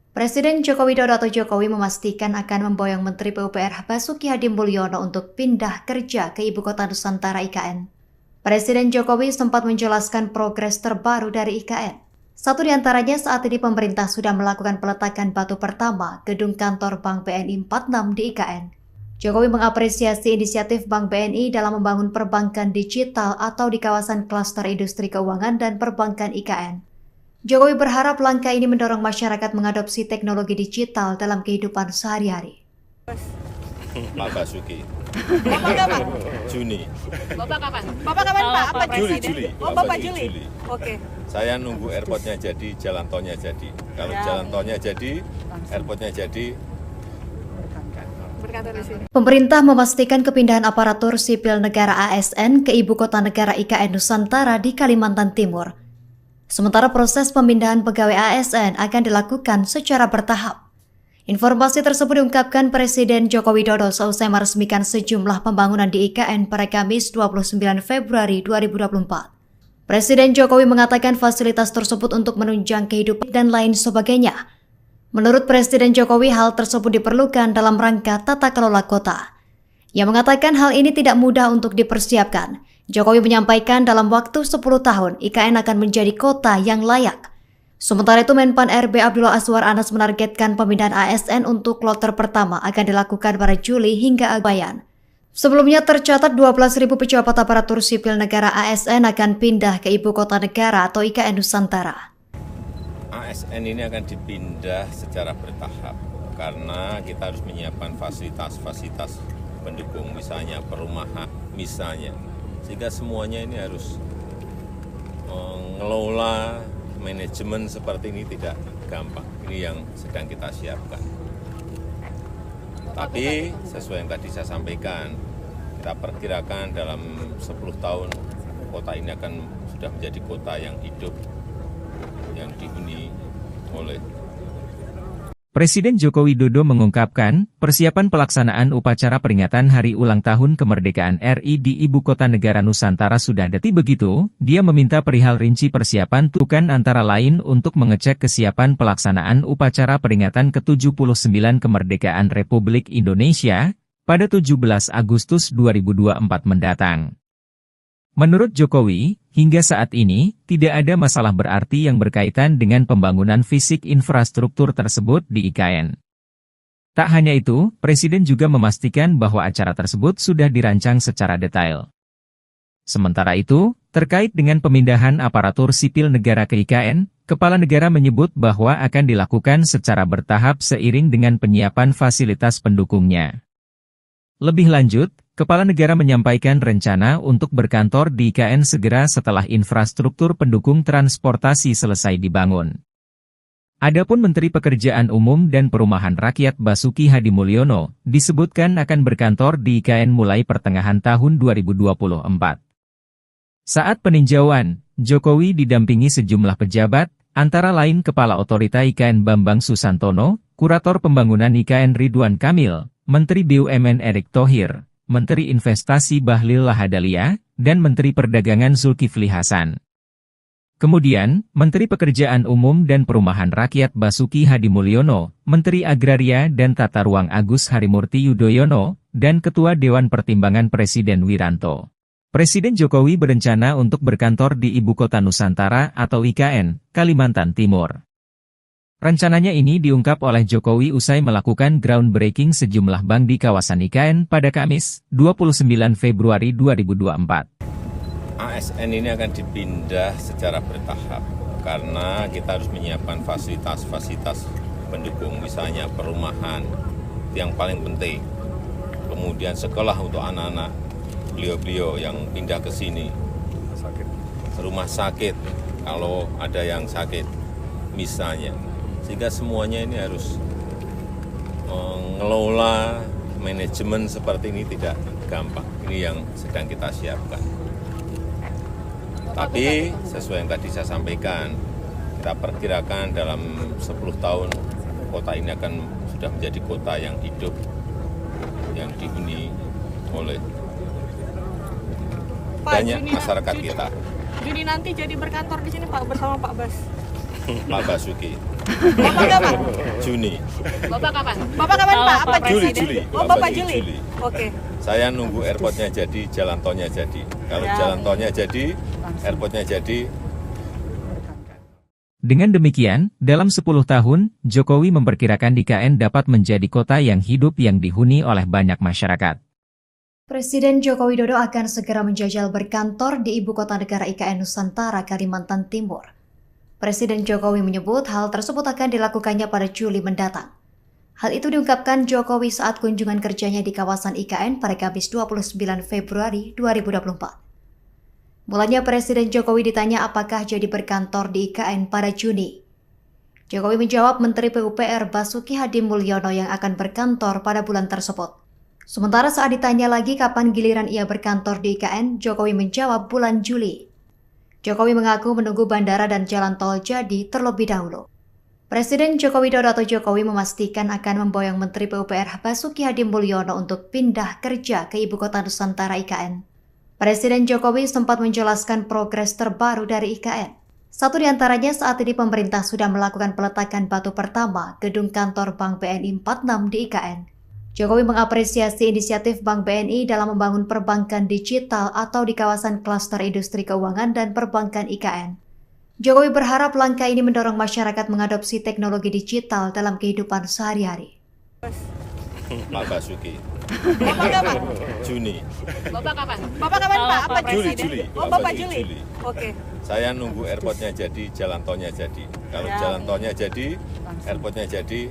Speaker 6: Presiden Joko Widodo atau Jokowi memastikan akan memboyong Menteri PUPR Basuki Hadimulyono untuk pindah kerja ke Ibu Kota Nusantara IKN. Presiden Jokowi sempat menjelaskan progres terbaru dari IKN. Satu di antaranya saat ini pemerintah sudah melakukan peletakan batu pertama gedung kantor Bank BNI 46 di IKN. Jokowi mengapresiasi inisiatif Bank BNI dalam membangun perbankan digital atau di kawasan klaster industri keuangan dan perbankan IKN. Jokowi berharap langkah ini mendorong masyarakat mengadopsi teknologi digital dalam kehidupan sehari-hari.
Speaker 2: Pak Basuki.
Speaker 5: Bapak kapan?
Speaker 2: Juni.
Speaker 7: Bapak kapan?
Speaker 5: Bapak kapan Pak? Apa
Speaker 2: Juli.
Speaker 5: Oh Bapak Juli. Oke.
Speaker 2: Saya nunggu airportnya jadi, jalan tolnya jadi. Kalau jalan tolnya jadi, airportnya jadi.
Speaker 6: Pemerintah memastikan kepindahan aparatur sipil negara ASN ke Ibu Kota Negara IKN Nusantara di Kalimantan Timur. Sementara proses pemindahan pegawai ASN akan dilakukan secara bertahap. Informasi tersebut diungkapkan Presiden Joko Widodo seusai meresmikan sejumlah pembangunan di IKN pada Kamis 29 Februari 2024. Presiden Jokowi mengatakan fasilitas tersebut untuk menunjang kehidupan dan lain sebagainya. Menurut Presiden Jokowi, hal tersebut diperlukan dalam rangka tata kelola kota. Ia mengatakan hal ini tidak mudah untuk dipersiapkan. Jokowi menyampaikan dalam waktu 10 tahun IKN akan menjadi kota yang layak. Sementara itu, Menpan RB Abdullah Azwar Anas menargetkan pemindahan ASN untuk kloter pertama akan dilakukan pada Juli hingga Agustus. Sebelumnya tercatat 12.000 pejabat aparatur sipil negara ASN akan pindah ke Ibu Kota Negara atau IKN Nusantara.
Speaker 2: ASN ini akan dipindah secara bertahap karena kita harus menyiapkan fasilitas-fasilitas pendukung, misalnya perumahan, misalnya. Sehingga semuanya ini harus mengelola manajemen seperti ini tidak gampang. Ini yang sedang kita siapkan. Tapi sesuai yang tadi saya sampaikan, kita perkirakan dalam 10 tahun kota ini akan sudah menjadi kota yang hidup, yang dihuni oleh
Speaker 1: Presiden Joko Widodo mengungkapkan, persiapan pelaksanaan upacara peringatan Hari Ulang Tahun Kemerdekaan RI di Ibu Kota Negara Nusantara sudah deti begitu, dia meminta perihal rinci persiapan bukan antara lain untuk mengecek kesiapan pelaksanaan upacara peringatan ke-79 Kemerdekaan Republik Indonesia pada 17 Agustus 2024 mendatang. Menurut Jokowi, hingga saat ini, tidak ada masalah berarti yang berkaitan dengan pembangunan fisik infrastruktur tersebut di IKN. Tak hanya itu, Presiden juga memastikan bahwa acara tersebut sudah dirancang secara detail. Sementara itu, terkait dengan pemindahan aparatur sipil negara ke IKN, Kepala Negara menyebut bahwa akan dilakukan secara bertahap seiring dengan penyiapan fasilitas pendukungnya. Lebih lanjut, Kepala Negara menyampaikan rencana untuk berkantor di IKN segera setelah infrastruktur pendukung transportasi selesai dibangun. Adapun Menteri Pekerjaan Umum dan Perumahan Rakyat Basuki Hadimulyono disebutkan akan berkantor di IKN mulai pertengahan tahun 2024. Saat peninjauan, Jokowi didampingi sejumlah pejabat, antara lain Kepala Otorita IKN Bambang Susantono, Kurator Pembangunan IKN Ridwan Kamil, Menteri BUMN Erick Thohir, Menteri Investasi Bahlil Lahadalia, dan Menteri Perdagangan Zulkifli Hasan. Kemudian, Menteri Pekerjaan Umum dan Perumahan Rakyat Basuki Hadimulyono, Menteri Agraria dan Tata Ruang Agus Harimurti Yudhoyono, dan Ketua Dewan Pertimbangan Presiden Wiranto. Presiden Jokowi berencana untuk berkantor di Ibu Kota Nusantara atau IKN, Kalimantan Timur. Rencananya ini diungkap oleh Jokowi usai melakukan groundbreaking sejumlah bank di kawasan IKN pada Kamis, 29 Februari 2024.
Speaker 2: ASN ini akan dipindah secara bertahap karena kita harus menyiapkan fasilitas-fasilitas pendukung, misalnya perumahan, yang paling penting. Kemudian sekolah untuk anak-anak beliau-beliau yang pindah ke sini, rumah sakit kalau ada yang sakit, misalnya. Sehingga semuanya ini harus mengelola manajemen seperti ini tidak gampang. Ini yang sedang kita siapkan. Tapi sesuai yang tadi saya sampaikan, kita perkirakan dalam 10 tahun kota ini akan sudah menjadi kota yang hidup, yang dihuni oleh banyak masyarakat kita.
Speaker 5: Juni nanti jadi berkantor di sini Pak bersama Pak Bas.
Speaker 2: Pak Basuki.
Speaker 5: Bapak kapan?
Speaker 2: Juni.
Speaker 7: Bapak kapan?
Speaker 5: Bapak kapan Pak? Apa
Speaker 2: Juli,
Speaker 5: Presiden?
Speaker 2: Juli.
Speaker 5: Oh Bapak Juli. Oke.
Speaker 2: Saya nunggu airportnya jadi, jalan tolnya jadi. Kalau jalan tolnya jadi, airportnya jadi.
Speaker 1: Dengan demikian, dalam 10 tahun, Jokowi memperkirakan IKN dapat menjadi kota yang hidup yang dihuni oleh banyak masyarakat.
Speaker 6: Presiden Joko Widodo akan segera menjajal berkantor di Ibu Kota Negara IKN Nusantara, Kalimantan Timur. Presiden Jokowi menyebut hal tersebut akan dilakukannya pada Juli mendatang. Hal itu diungkapkan Jokowi saat kunjungan kerjanya di kawasan IKN pada Kamis 29 Februari 2024. Mulanya Presiden Jokowi ditanya apakah jadi berkantor di IKN pada Juni. Jokowi menjawab Menteri PUPR Basuki Hadimulyono yang akan berkantor pada bulan tersebut. Sementara saat ditanya lagi kapan giliran ia berkantor di IKN, Jokowi menjawab bulan Juli. Jokowi mengaku menunggu bandara dan jalan tol jadi terlebih dahulu. Presiden Joko Widodo atau Jokowi memastikan akan memboyong Menteri PUPR Basuki Hadimulyono untuk pindah kerja ke Ibu Kota Nusantara IKN. Presiden Jokowi sempat menjelaskan progres terbaru dari IKN. Satu di antaranya saat ini pemerintah sudah melakukan peletakan batu pertama gedung kantor Bank BNI 46 di IKN. Jokowi mengapresiasi inisiatif Bank BNI dalam membangun perbankan digital atau di kawasan klaster industri keuangan dan perbankan IKN. Jokowi berharap langkah ini mendorong masyarakat mengadopsi teknologi digital dalam kehidupan sehari-hari.
Speaker 2: Pak Basuki,
Speaker 5: Bapak kapan?
Speaker 2: Juni.
Speaker 7: Bapak kapan?
Speaker 5: Bapak kapan Pak? Apa
Speaker 2: Juli,
Speaker 5: presiden?
Speaker 2: Juli.
Speaker 5: Oh,
Speaker 2: Pak
Speaker 5: Bapak
Speaker 2: Basuki,
Speaker 5: Juli.
Speaker 2: Juli.
Speaker 5: Oke.
Speaker 2: Saya nunggu airportnya jadi, jalan tolnya jadi. Kalau jalan tolnya jadi, airportnya jadi,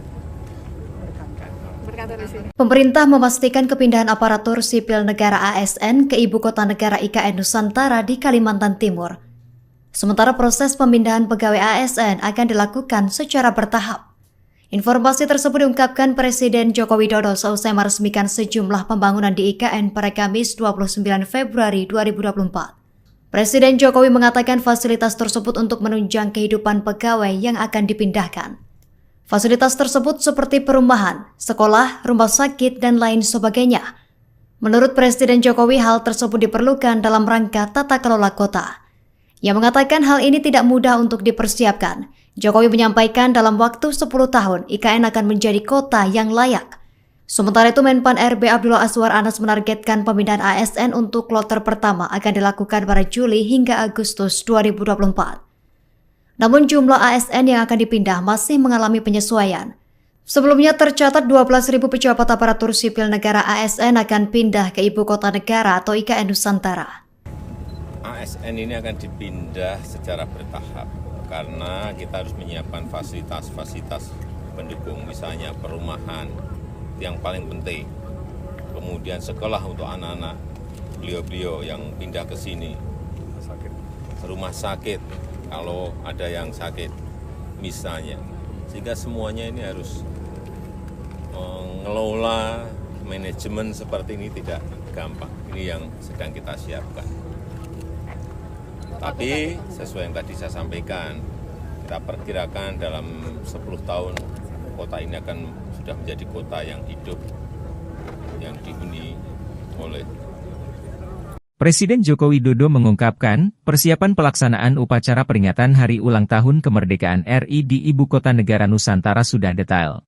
Speaker 5: Berkantor di sini.
Speaker 6: Pemerintah memastikan kepindahan aparatur sipil negara ASN ke Ibu Kota Negara IKN Nusantara di Kalimantan Timur. Sementara proses pemindahan pegawai ASN akan dilakukan secara bertahap. Informasi tersebut diungkapkan Presiden Joko Widodo seusai meresmikan sejumlah pembangunan di IKN pada Kamis 29 Februari 2024. Presiden Jokowi mengatakan fasilitas tersebut untuk menunjang kehidupan pegawai yang akan dipindahkan. Fasilitas tersebut seperti perumahan, sekolah, rumah sakit, dan lain sebagainya. Menurut Presiden Jokowi, hal tersebut diperlukan dalam rangka tata kelola kota. Ia mengatakan hal ini tidak mudah untuk dipersiapkan. Jokowi menyampaikan dalam waktu 10 tahun IKN akan menjadi kota yang layak. Sementara itu Menpan RB Abdullah Azwar Anas menargetkan pemindahan ASN untuk kloter pertama akan dilakukan pada Juli hingga Agustus 2024. Namun jumlah ASN yang akan dipindah masih mengalami penyesuaian. Sebelumnya tercatat 12.000 pejabat aparatur sipil negara ASN akan pindah ke Ibu Kota Negara atau IKN Nusantara.
Speaker 2: ASN ini akan dipindah secara bertahap karena kita harus menyiapkan fasilitas-fasilitas pendukung, misalnya perumahan yang paling penting, kemudian sekolah untuk anak-anak beliau-beliau yang pindah ke sini, rumah sakit kalau ada yang sakit misalnya, sehingga semuanya ini harus mengelola manajemen seperti ini tidak gampang. Ini yang sedang kita siapkan. Tapi sesuai yang tadi saya sampaikan, kita perkirakan dalam 10 tahun kota ini akan sudah menjadi kota yang hidup, yang dihuni oleh.
Speaker 1: Presiden Joko Widodo mengungkapkan, persiapan pelaksanaan upacara peringatan Hari Ulang Tahun Kemerdekaan RI di Ibu Kota Negara Nusantara sudah detail.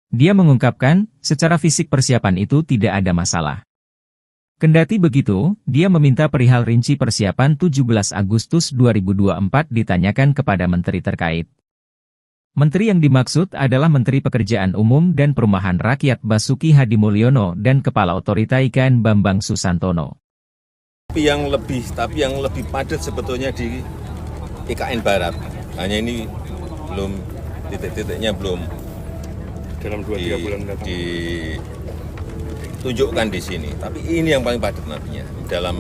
Speaker 1: Dia mengungkapkan, secara fisik persiapan itu tidak ada masalah. Kendati begitu, dia meminta perihal rinci persiapan 17 Agustus 2024 ditanyakan kepada menteri terkait. Menteri yang dimaksud adalah Menteri Pekerjaan Umum dan Perumahan Rakyat Basuki Hadimulyono dan Kepala Otorita IKN Bambang Susantono.
Speaker 2: Tapi yang lebih padat sebetulnya di IKN Barat. Hanya ini belum titik-titiknya belum
Speaker 3: Dalam 2-3 bulan mendatang.
Speaker 2: tunjukkan di sini. Tapi ini yang paling padat nantinya. Dalam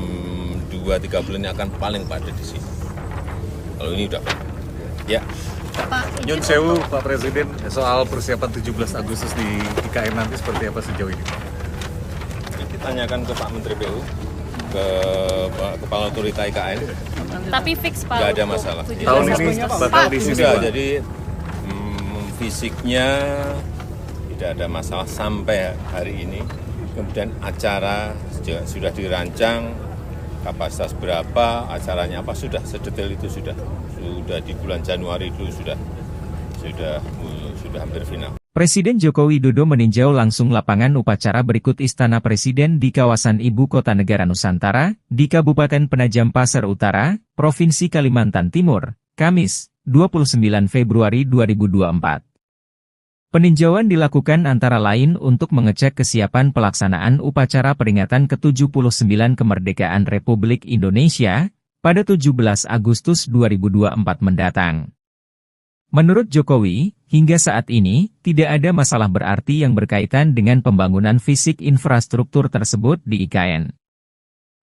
Speaker 2: 2-3 bulan ini akan paling padat di sini. Kalau ini udah, ya.
Speaker 4: Nyun sewu Pak Presiden, soal persiapan 17 Agustus di IKN nanti seperti apa sejauh ini?
Speaker 2: Ditanyakan ke Pak Menteri PU, ke Kepala Otorita IKN,
Speaker 7: Tapi fix Pak.
Speaker 2: nggak ada masalah.
Speaker 4: Tahun ini bakal di sini
Speaker 2: Sudah,
Speaker 4: Pak.
Speaker 2: jadi fisiknya tidak ada masalah sampai hari ini. Kemudian acara sudah dirancang, kapasitas berapa, acaranya apa, sudah sedetail itu sudah di bulan Januari dulu sudah hampir final.
Speaker 1: Presiden Joko Widodo meninjau langsung lapangan upacara berikut Istana Presiden di kawasan Ibu Kota Negara Nusantara, di Kabupaten Penajam Pasir Utara, Provinsi Kalimantan Timur, Kamis, 29 Februari 2024. Peninjauan dilakukan antara lain untuk mengecek kesiapan pelaksanaan upacara peringatan ke-79 Kemerdekaan Republik Indonesia pada 17 Agustus 2024 mendatang. Menurut Jokowi, hingga saat ini, tidak ada masalah berarti yang berkaitan dengan pembangunan fisik infrastruktur tersebut di IKN.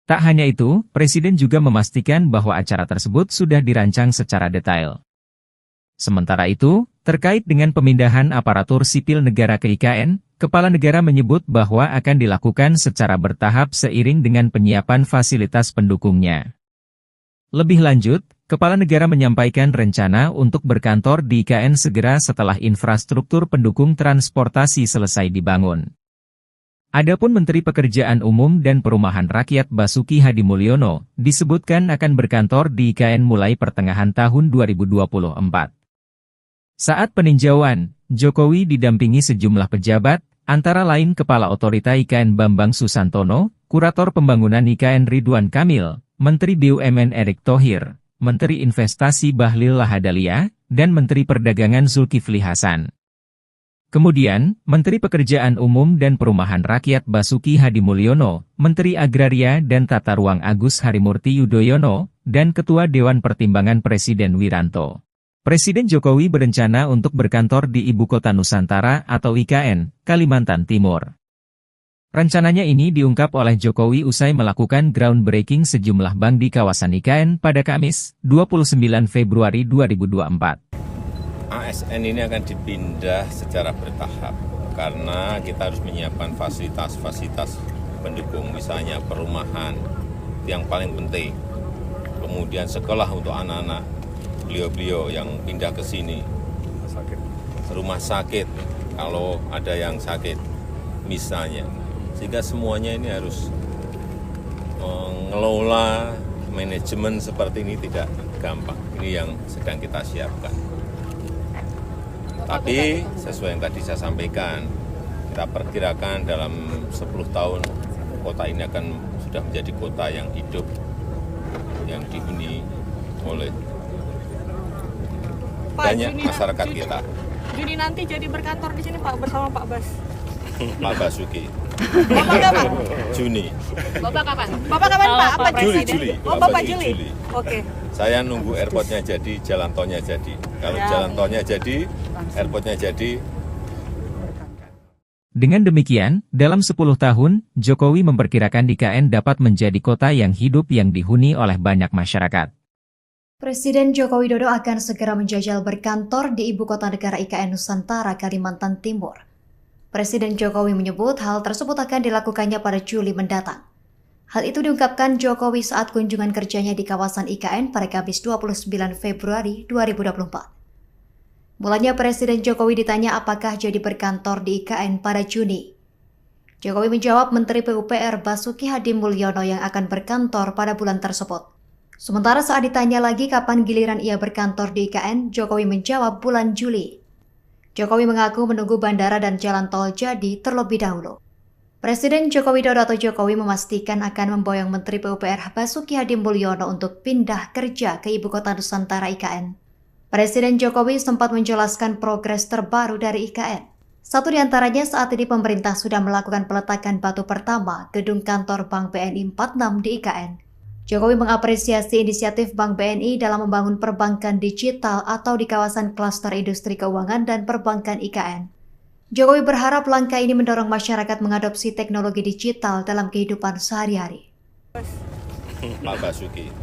Speaker 1: Tak hanya itu, Presiden juga memastikan bahwa acara tersebut sudah dirancang secara detail. Sementara itu, terkait dengan pemindahan aparatur sipil negara ke IKN, Kepala Negara menyebut bahwa akan dilakukan secara bertahap seiring dengan penyiapan fasilitas pendukungnya. Lebih lanjut, Kepala Negara menyampaikan rencana untuk berkantor di IKN segera setelah infrastruktur pendukung transportasi selesai dibangun. Adapun Menteri Pekerjaan Umum dan Perumahan Rakyat Basuki Hadi Mulyono disebutkan akan berkantor di IKN mulai pertengahan tahun 2024. Saat peninjauan, Jokowi didampingi sejumlah pejabat, antara lain Kepala Otorita IKN Bambang Susantono, Kurator Pembangunan IKN Ridwan Kamil, Menteri BUMN Erick Thohir, Menteri Investasi Bahlil Lahadalia, dan Menteri Perdagangan Zulkifli Hasan. Kemudian, Menteri Pekerjaan Umum dan Perumahan Rakyat Basuki Hadi Mulyono, Menteri Agraria dan Tata Ruang Agus Harimurti Yudhoyono, dan Ketua Dewan Pertimbangan Presiden Wiranto. Presiden Jokowi berencana untuk berkantor di Ibu Kota Nusantara atau IKN, Kalimantan Timur. Rencananya ini diungkap oleh Jokowi usai melakukan groundbreaking sejumlah bank di kawasan IKN pada Kamis, 29 Februari 2024.
Speaker 2: ASN ini akan dipindah secara bertahap, karena kita harus menyiapkan fasilitas-fasilitas pendukung, misalnya perumahan, yang paling penting. Kemudian sekolah untuk anak-anak beliau-beliau yang pindah ke sini, rumah sakit, kalau ada yang sakit, misalnya. Sehingga semuanya ini harus mengelola manajemen seperti ini tidak gampang. Ini yang sedang kita siapkan. Tapi sesuai yang tadi saya sampaikan, kita perkirakan dalam 10 tahun kota ini akan sudah menjadi kota yang hidup, yang dihuni oleh banyak masyarakat kita.
Speaker 5: Juni nanti jadi berkantor di sini Pak bersama Pak Bas.
Speaker 2: Pak Basuki.
Speaker 5: Bapak kapan?
Speaker 2: Juni.
Speaker 7: Bapak kapan?
Speaker 5: Bapak kapan Pak? Apa
Speaker 2: Juli.
Speaker 5: Oh Bapak Juli. Oke.
Speaker 2: Saya nunggu airportnya jadi, jalan tolnya jadi. Kalau jalan tolnya jadi, airportnya jadi.
Speaker 1: Dengan demikian, dalam 10 tahun, Jokowi memperkirakan IKN dapat menjadi kota yang hidup yang dihuni oleh banyak masyarakat.
Speaker 6: Presiden Joko Widodo akan segera menjajal berkantor di Ibu Kota Negara IKN Nusantara, Kalimantan Timur. Presiden Jokowi menyebut hal tersebut akan dilakukannya pada Juli mendatang. Hal itu diungkapkan Jokowi saat kunjungan kerjanya di kawasan IKN pada Kamis 29 Februari 2024. Mulanya Presiden Jokowi ditanya apakah jadi berkantor di IKN pada Juni. Jokowi menjawab Menteri PUPR Basuki Hadi Mulyono yang akan berkantor pada bulan tersebut. Sementara saat ditanya lagi kapan giliran ia berkantor di IKN, Jokowi menjawab bulan Juli. Jokowi mengaku menunggu bandara dan jalan tol jadi terlebih dahulu. Presiden Joko Widodo atau Jokowi memastikan akan memboyong Menteri PUPR Basuki Hadi Mulyono untuk pindah kerja ke Ibu Kota Nusantara IKN. Presiden Jokowi sempat menjelaskan progres terbaru dari IKN. Satu di antaranya saat ini pemerintah sudah melakukan peletakan batu pertama gedung kantor Bank BNI 46 di IKN. Jokowi mengapresiasi inisiatif Bank BNI dalam membangun perbankan digital atau di kawasan klaster industri keuangan dan perbankan IKN. Jokowi berharap langkah ini mendorong masyarakat mengadopsi teknologi digital dalam kehidupan sehari-hari.
Speaker 2: Pak Basuki.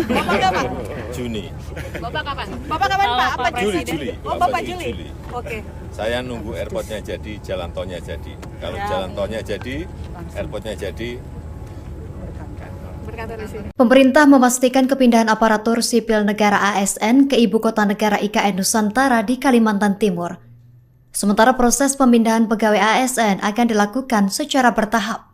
Speaker 5: Bapak kapan?
Speaker 2: Juni.
Speaker 7: Bapak kapan?
Speaker 5: Bapak kapan Pak? Apa
Speaker 2: Juli.
Speaker 5: Oh Bapak Juli. Oke.
Speaker 2: Saya nunggu airportnya jadi, jalan tolnya jadi. Kalau jalan tolnya jadi, airportnya jadi.
Speaker 6: Pemerintah memastikan kepindahan aparatur sipil negara ASN ke Ibu Kota Negara IKN Nusantara di Kalimantan Timur. Sementara proses pemindahan pegawai ASN akan dilakukan secara bertahap.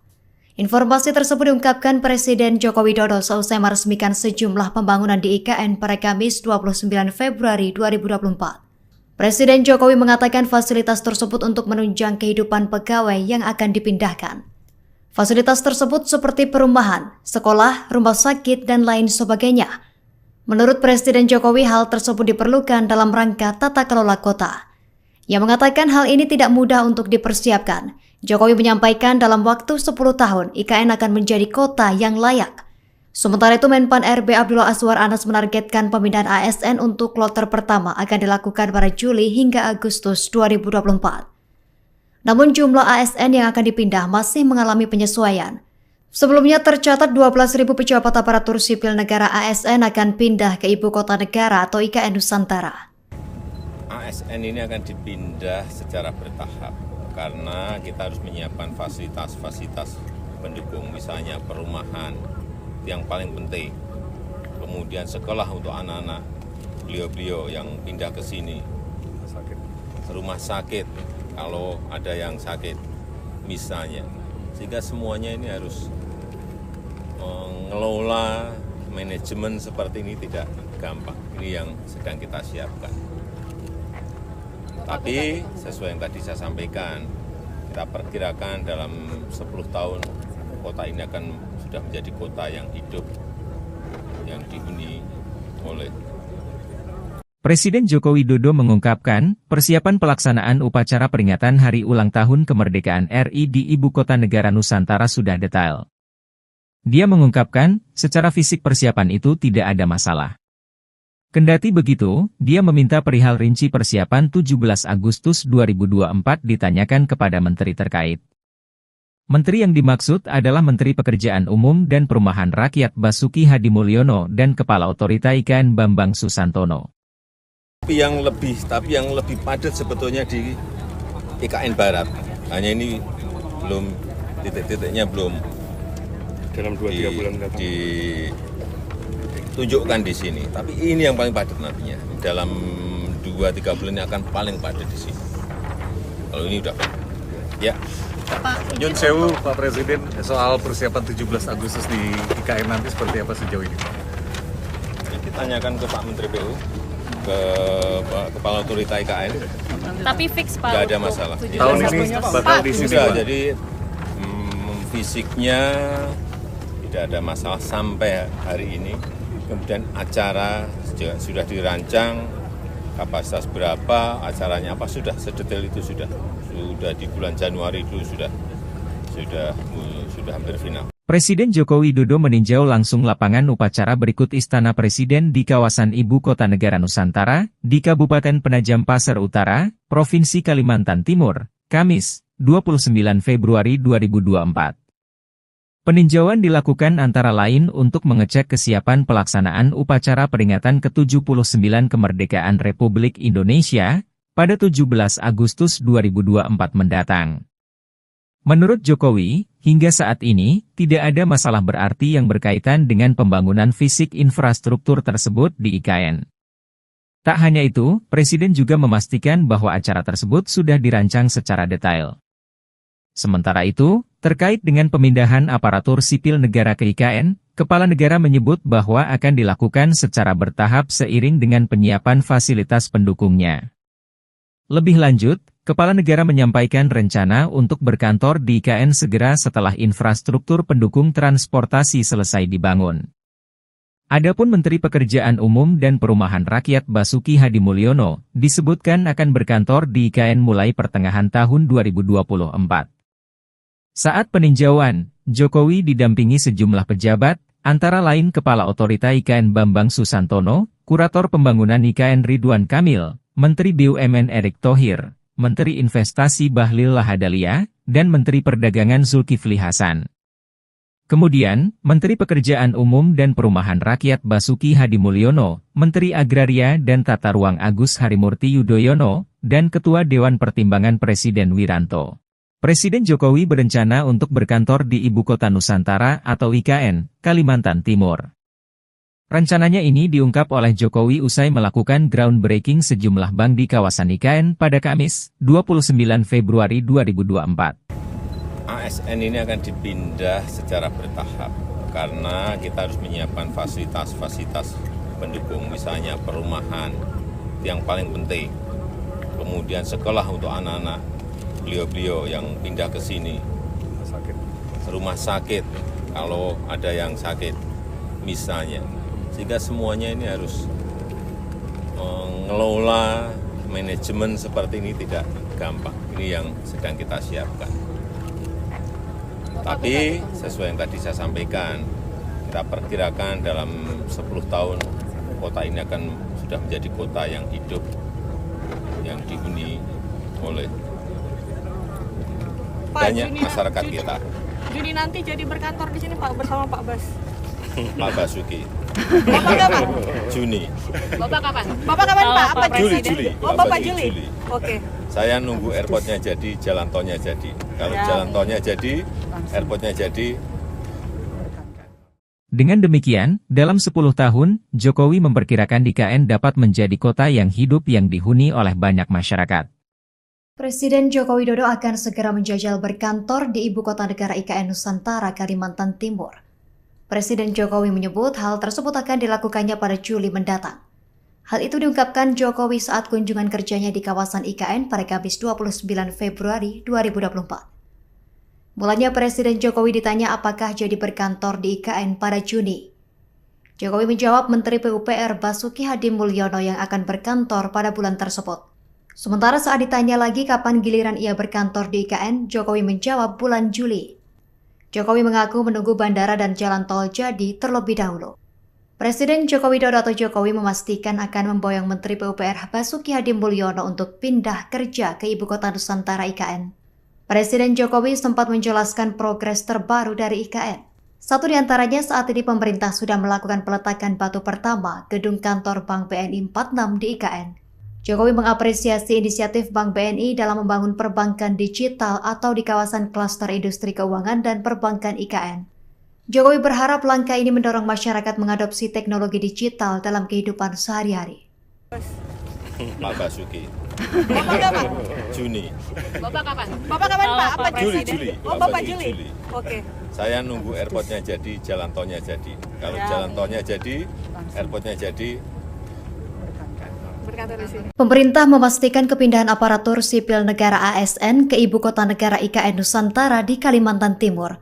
Speaker 6: Informasi tersebut diungkapkan Presiden Joko Widodo seusai meresmikan sejumlah pembangunan di IKN pada Kamis 29 Februari 2024. Presiden Jokowi mengatakan fasilitas tersebut untuk menunjang kehidupan pegawai yang akan dipindahkan. Fasilitas tersebut seperti perumahan, sekolah, rumah sakit, dan lain sebagainya. Menurut Presiden Jokowi, hal tersebut diperlukan dalam rangka tata kelola kota. Ia mengatakan hal ini tidak mudah untuk dipersiapkan. Jokowi menyampaikan dalam waktu 10 tahun, IKN akan menjadi kota yang layak. Sementara itu, Menpan RB Abdullah Azwar Anas menargetkan pemindahan ASN untuk kloter pertama akan dilakukan pada Juli hingga Agustus 2024. Namun jumlah ASN yang akan dipindah masih mengalami penyesuaian. Sebelumnya tercatat 12.000 pejabat aparatur sipil negara ASN akan pindah ke Ibu Kota Negara atau IKN Nusantara.
Speaker 2: ASN ini akan dipindah secara bertahap, karena kita harus menyiapkan fasilitas-fasilitas pendukung, misalnya perumahan, yang paling penting. kemudian sekolah untuk anak-anak beliau-beliau yang pindah ke sini, rumah sakit kalau ada yang sakit misalnya, sehingga semuanya ini harus mengelola manajemen seperti ini tidak gampang. Ini yang sedang kita siapkan. Tapi sesuai yang tadi saya sampaikan, kita perkirakan dalam 10 tahun kota ini akan sudah menjadi kota yang hidup, yang dihuni oleh.
Speaker 1: Presiden Joko Widodo mengungkapkan, persiapan pelaksanaan upacara peringatan Hari Ulang Tahun Kemerdekaan RI di Ibu Kota Negara Nusantara sudah detail. Dia mengungkapkan, secara fisik persiapan itu tidak ada masalah. Kendati begitu, dia meminta perihal rinci persiapan 17 Agustus 2024 ditanyakan kepada menteri terkait. Menteri yang dimaksud adalah Menteri Pekerjaan Umum dan Perumahan Rakyat Basuki Hadimulyono dan Kepala Otorita IKN Bambang Susantono.
Speaker 2: Tapi yang lebih padat sebetulnya di IKN Barat. Hanya ini belum titik-titiknya belum
Speaker 3: dalam 2-3 bulan mendatang.
Speaker 2: Ditunjukkan di sini. Tapi ini yang paling padat nantinya. Dalam 2-3 bulan ini akan paling padat di sini. Kalau ini udah, ya.
Speaker 4: Nyun Sewu, Pak Presiden, soal persiapan 17 Agustus di IKN nanti seperti apa sejauh ini?
Speaker 2: Ditanyakan ke Pak Menteri PU, ke Kepala Otorita IKN.
Speaker 7: Tapi fix Pak.
Speaker 2: Nggak ada masalah.
Speaker 4: Tahun ini bakal di sini,
Speaker 2: Sudah,
Speaker 4: Pak.
Speaker 2: jadi fisiknya tidak ada masalah sampai hari ini. Kemudian acara juga sudah dirancang, kapasitas berapa, acaranya apa, sudah sedetail itu sudah di bulan Januari itu sudah hampir final.
Speaker 1: Presiden Joko Widodo meninjau langsung lapangan upacara berikut Istana Presiden di kawasan Ibu Kota Negara Nusantara, di Kabupaten Penajam Pasir Utara, Provinsi Kalimantan Timur, Kamis, 29 Februari 2024. Peninjauan dilakukan antara lain untuk mengecek kesiapan pelaksanaan upacara peringatan ke-79 Kemerdekaan Republik Indonesia pada 17 Agustus 2024 mendatang. Menurut Jokowi, hingga saat ini, tidak ada masalah berarti yang berkaitan dengan pembangunan fisik infrastruktur tersebut di IKN. Tak hanya itu, Presiden juga memastikan bahwa acara tersebut sudah dirancang secara detail. Sementara itu, terkait dengan pemindahan aparatur sipil negara ke IKN, Kepala Negara menyebut bahwa akan dilakukan secara bertahap seiring dengan penyiapan fasilitas pendukungnya. Lebih lanjut, Kepala Negara menyampaikan rencana untuk berkantor di IKN segera setelah infrastruktur pendukung transportasi selesai dibangun. Adapun Menteri Pekerjaan Umum dan Perumahan Rakyat Basuki Hadimulyono disebutkan akan berkantor di IKN mulai pertengahan tahun 2024. Saat peninjauan, Jokowi didampingi sejumlah pejabat, antara lain Kepala Otorita IKN Bambang Susantono, Kurator Pembangunan IKN Ridwan Kamil, Menteri BUMN Erick Thohir, Menteri Investasi Bahlil Lahadalia, dan Menteri Perdagangan Zulkifli Hasan. Kemudian, Menteri Pekerjaan Umum dan Perumahan Rakyat Basuki Hadimulyono, Menteri Agraria dan Tata Ruang Agus Harimurti Yudhoyono, dan Ketua Dewan Pertimbangan Presiden Wiranto. Presiden Jokowi berencana untuk berkantor di Ibu Kota Nusantara atau IKN, Kalimantan Timur. Rencananya ini diungkap oleh Jokowi usai melakukan groundbreaking sejumlah bank di kawasan IKN pada Kamis, 29 Februari 2024.
Speaker 2: ASN ini akan dipindah secara bertahap karena kita harus menyiapkan fasilitas-fasilitas pendukung, misalnya perumahan, yang paling penting. Kemudian sekolah untuk anak-anak beliau-beliau yang pindah ke sini, rumah sakit kalau ada yang sakit misalnya, sehingga semuanya ini harus mengelola manajemen seperti ini tidak gampang. Ini yang sedang kita siapkan. Tapi sesuai yang tadi saya sampaikan, kita perkirakan dalam 10 tahun kota ini akan sudah menjadi kota yang hidup, yang dihuni oleh banyak masyarakat kita.
Speaker 5: Juni nanti jadi berkantor di sini Pak bersama Pak Bas.
Speaker 2: Pak Basuki.
Speaker 5: Bapak kapan?
Speaker 2: Juni.
Speaker 7: Bapak kapan?
Speaker 5: Bapak kapan Pak? Apa
Speaker 2: Juli.
Speaker 5: Presiden? Oh
Speaker 2: Bapak
Speaker 5: Bapak
Speaker 2: Juli.
Speaker 5: Juli. Oke.
Speaker 2: Saya nunggu airportnya jadi, jalan tolnya jadi. Kalau
Speaker 5: Ya.
Speaker 2: jalan tolnya jadi, airportnya jadi,
Speaker 1: Dengan demikian, dalam 10 tahun, Jokowi memperkirakan IKN dapat menjadi kota yang hidup yang dihuni oleh banyak masyarakat.
Speaker 6: Presiden Joko Widodo akan segera menjajal berkantor di Ibu Kota Negara IKN Nusantara, Kalimantan Timur. Presiden Jokowi menyebut hal tersebut akan dilakukannya pada Juli mendatang. Hal itu diungkapkan Jokowi saat kunjungan kerjanya di kawasan IKN pada Kamis 29 Februari 2024. Mulanya Presiden Jokowi ditanya apakah jadi berkantor di IKN pada Juni. Jokowi menjawab Menteri PUPR Basuki Hadimulyono yang akan berkantor pada bulan tersebut. Sementara saat ditanya lagi kapan giliran ia berkantor di IKN, Jokowi menjawab bulan Juli. Jokowi mengaku menunggu bandara dan jalan tol jadi terlebih dahulu. Presiden Joko Widodo atau Jokowi memastikan akan memboyong Menteri PUPR Basuki Hadimulyono untuk pindah kerja ke Ibu Kota Nusantara IKN. Presiden Jokowi sempat menjelaskan progres terbaru dari IKN. Satu di antaranya saat ini pemerintah sudah melakukan peletakan batu pertama gedung kantor Bank BNI 46 di IKN. Jokowi mengapresiasi inisiatif Bank BNI dalam membangun perbankan digital atau di kawasan klaster industri keuangan dan perbankan IKN. Jokowi berharap langkah ini mendorong masyarakat mengadopsi teknologi digital dalam kehidupan sehari-hari.
Speaker 2: Pak Basuki.
Speaker 5: Bapak kapan?
Speaker 2: Juni.
Speaker 7: Bapak kapan?
Speaker 5: Bapak kapan Pak? Apa
Speaker 2: Juli,
Speaker 5: presiden?
Speaker 2: Juli.
Speaker 5: Oh,
Speaker 2: Pak
Speaker 5: Bapak
Speaker 2: Basuki
Speaker 5: Juli.
Speaker 2: Juli.
Speaker 5: Oke.
Speaker 2: Saya nunggu airportnya jadi, jalan tolnya jadi. Kalau jalan tolnya jadi, airportnya jadi,
Speaker 5: Berkantor di sini.
Speaker 6: Pemerintah memastikan kepindahan aparatur sipil negara ASN ke Ibu Kota Negara IKN Nusantara di Kalimantan Timur.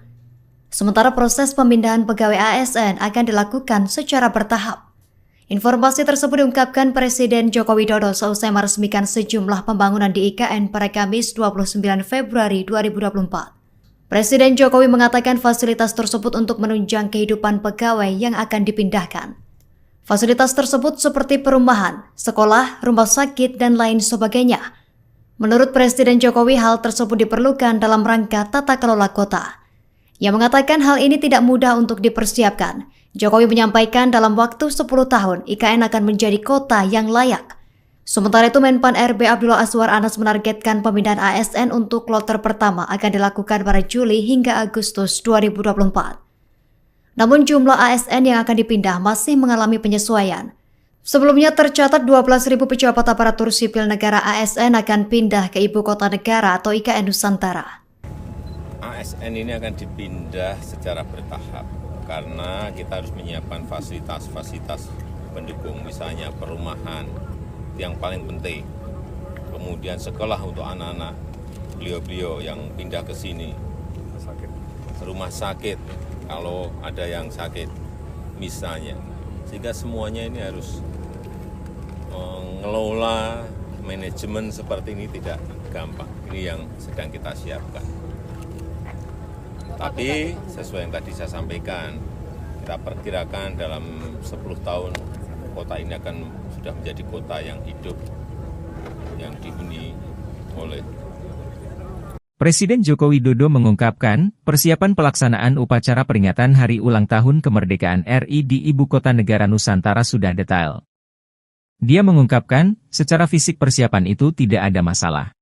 Speaker 6: Sementara proses pemindahan pegawai ASN akan dilakukan secara bertahap. Informasi tersebut diungkapkan Presiden Joko Widodo seusai meresmikan sejumlah pembangunan di IKN pada Kamis 29 Februari 2024. Presiden Jokowi mengatakan fasilitas tersebut untuk menunjang kehidupan pegawai yang akan dipindahkan. Fasilitas tersebut seperti perumahan, sekolah, rumah sakit, dan lain sebagainya. Menurut Presiden Jokowi, hal tersebut diperlukan dalam rangka tata kelola kota. Ia mengatakan hal ini tidak mudah untuk dipersiapkan. Jokowi menyampaikan dalam waktu 10 tahun IKN akan menjadi kota yang layak. Sementara itu Menpan RB Abdullah Azwar Anas menargetkan pemindahan ASN untuk kloter pertama akan dilakukan pada Juli hingga Agustus 2024. Namun jumlah ASN yang akan dipindah masih mengalami penyesuaian. Sebelumnya tercatat 12.000 pejabat aparatur sipil negara ASN akan pindah ke Ibu Kota Negara atau IKN Nusantara.
Speaker 2: ASN ini akan dipindah secara bertahap karena kita harus menyiapkan fasilitas-fasilitas pendukung, misalnya perumahan yang paling penting, kemudian sekolah untuk anak-anak beliau-beliau yang pindah ke sini, rumah sakit kalau ada yang sakit misalnya, sehingga semuanya ini harus mengelola manajemen seperti ini tidak gampang. Ini yang sedang kita siapkan. Tapi sesuai yang tadi saya sampaikan, kita perkirakan dalam 10 tahun kota ini akan sudah menjadi kota yang hidup, yang dihuni oleh.
Speaker 1: Presiden Joko Widodo mengungkapkan, persiapan pelaksanaan upacara peringatan Hari Ulang Tahun Kemerdekaan RI di Ibu Kota Negara Nusantara sudah detail. Dia mengungkapkan, secara fisik persiapan itu tidak ada masalah.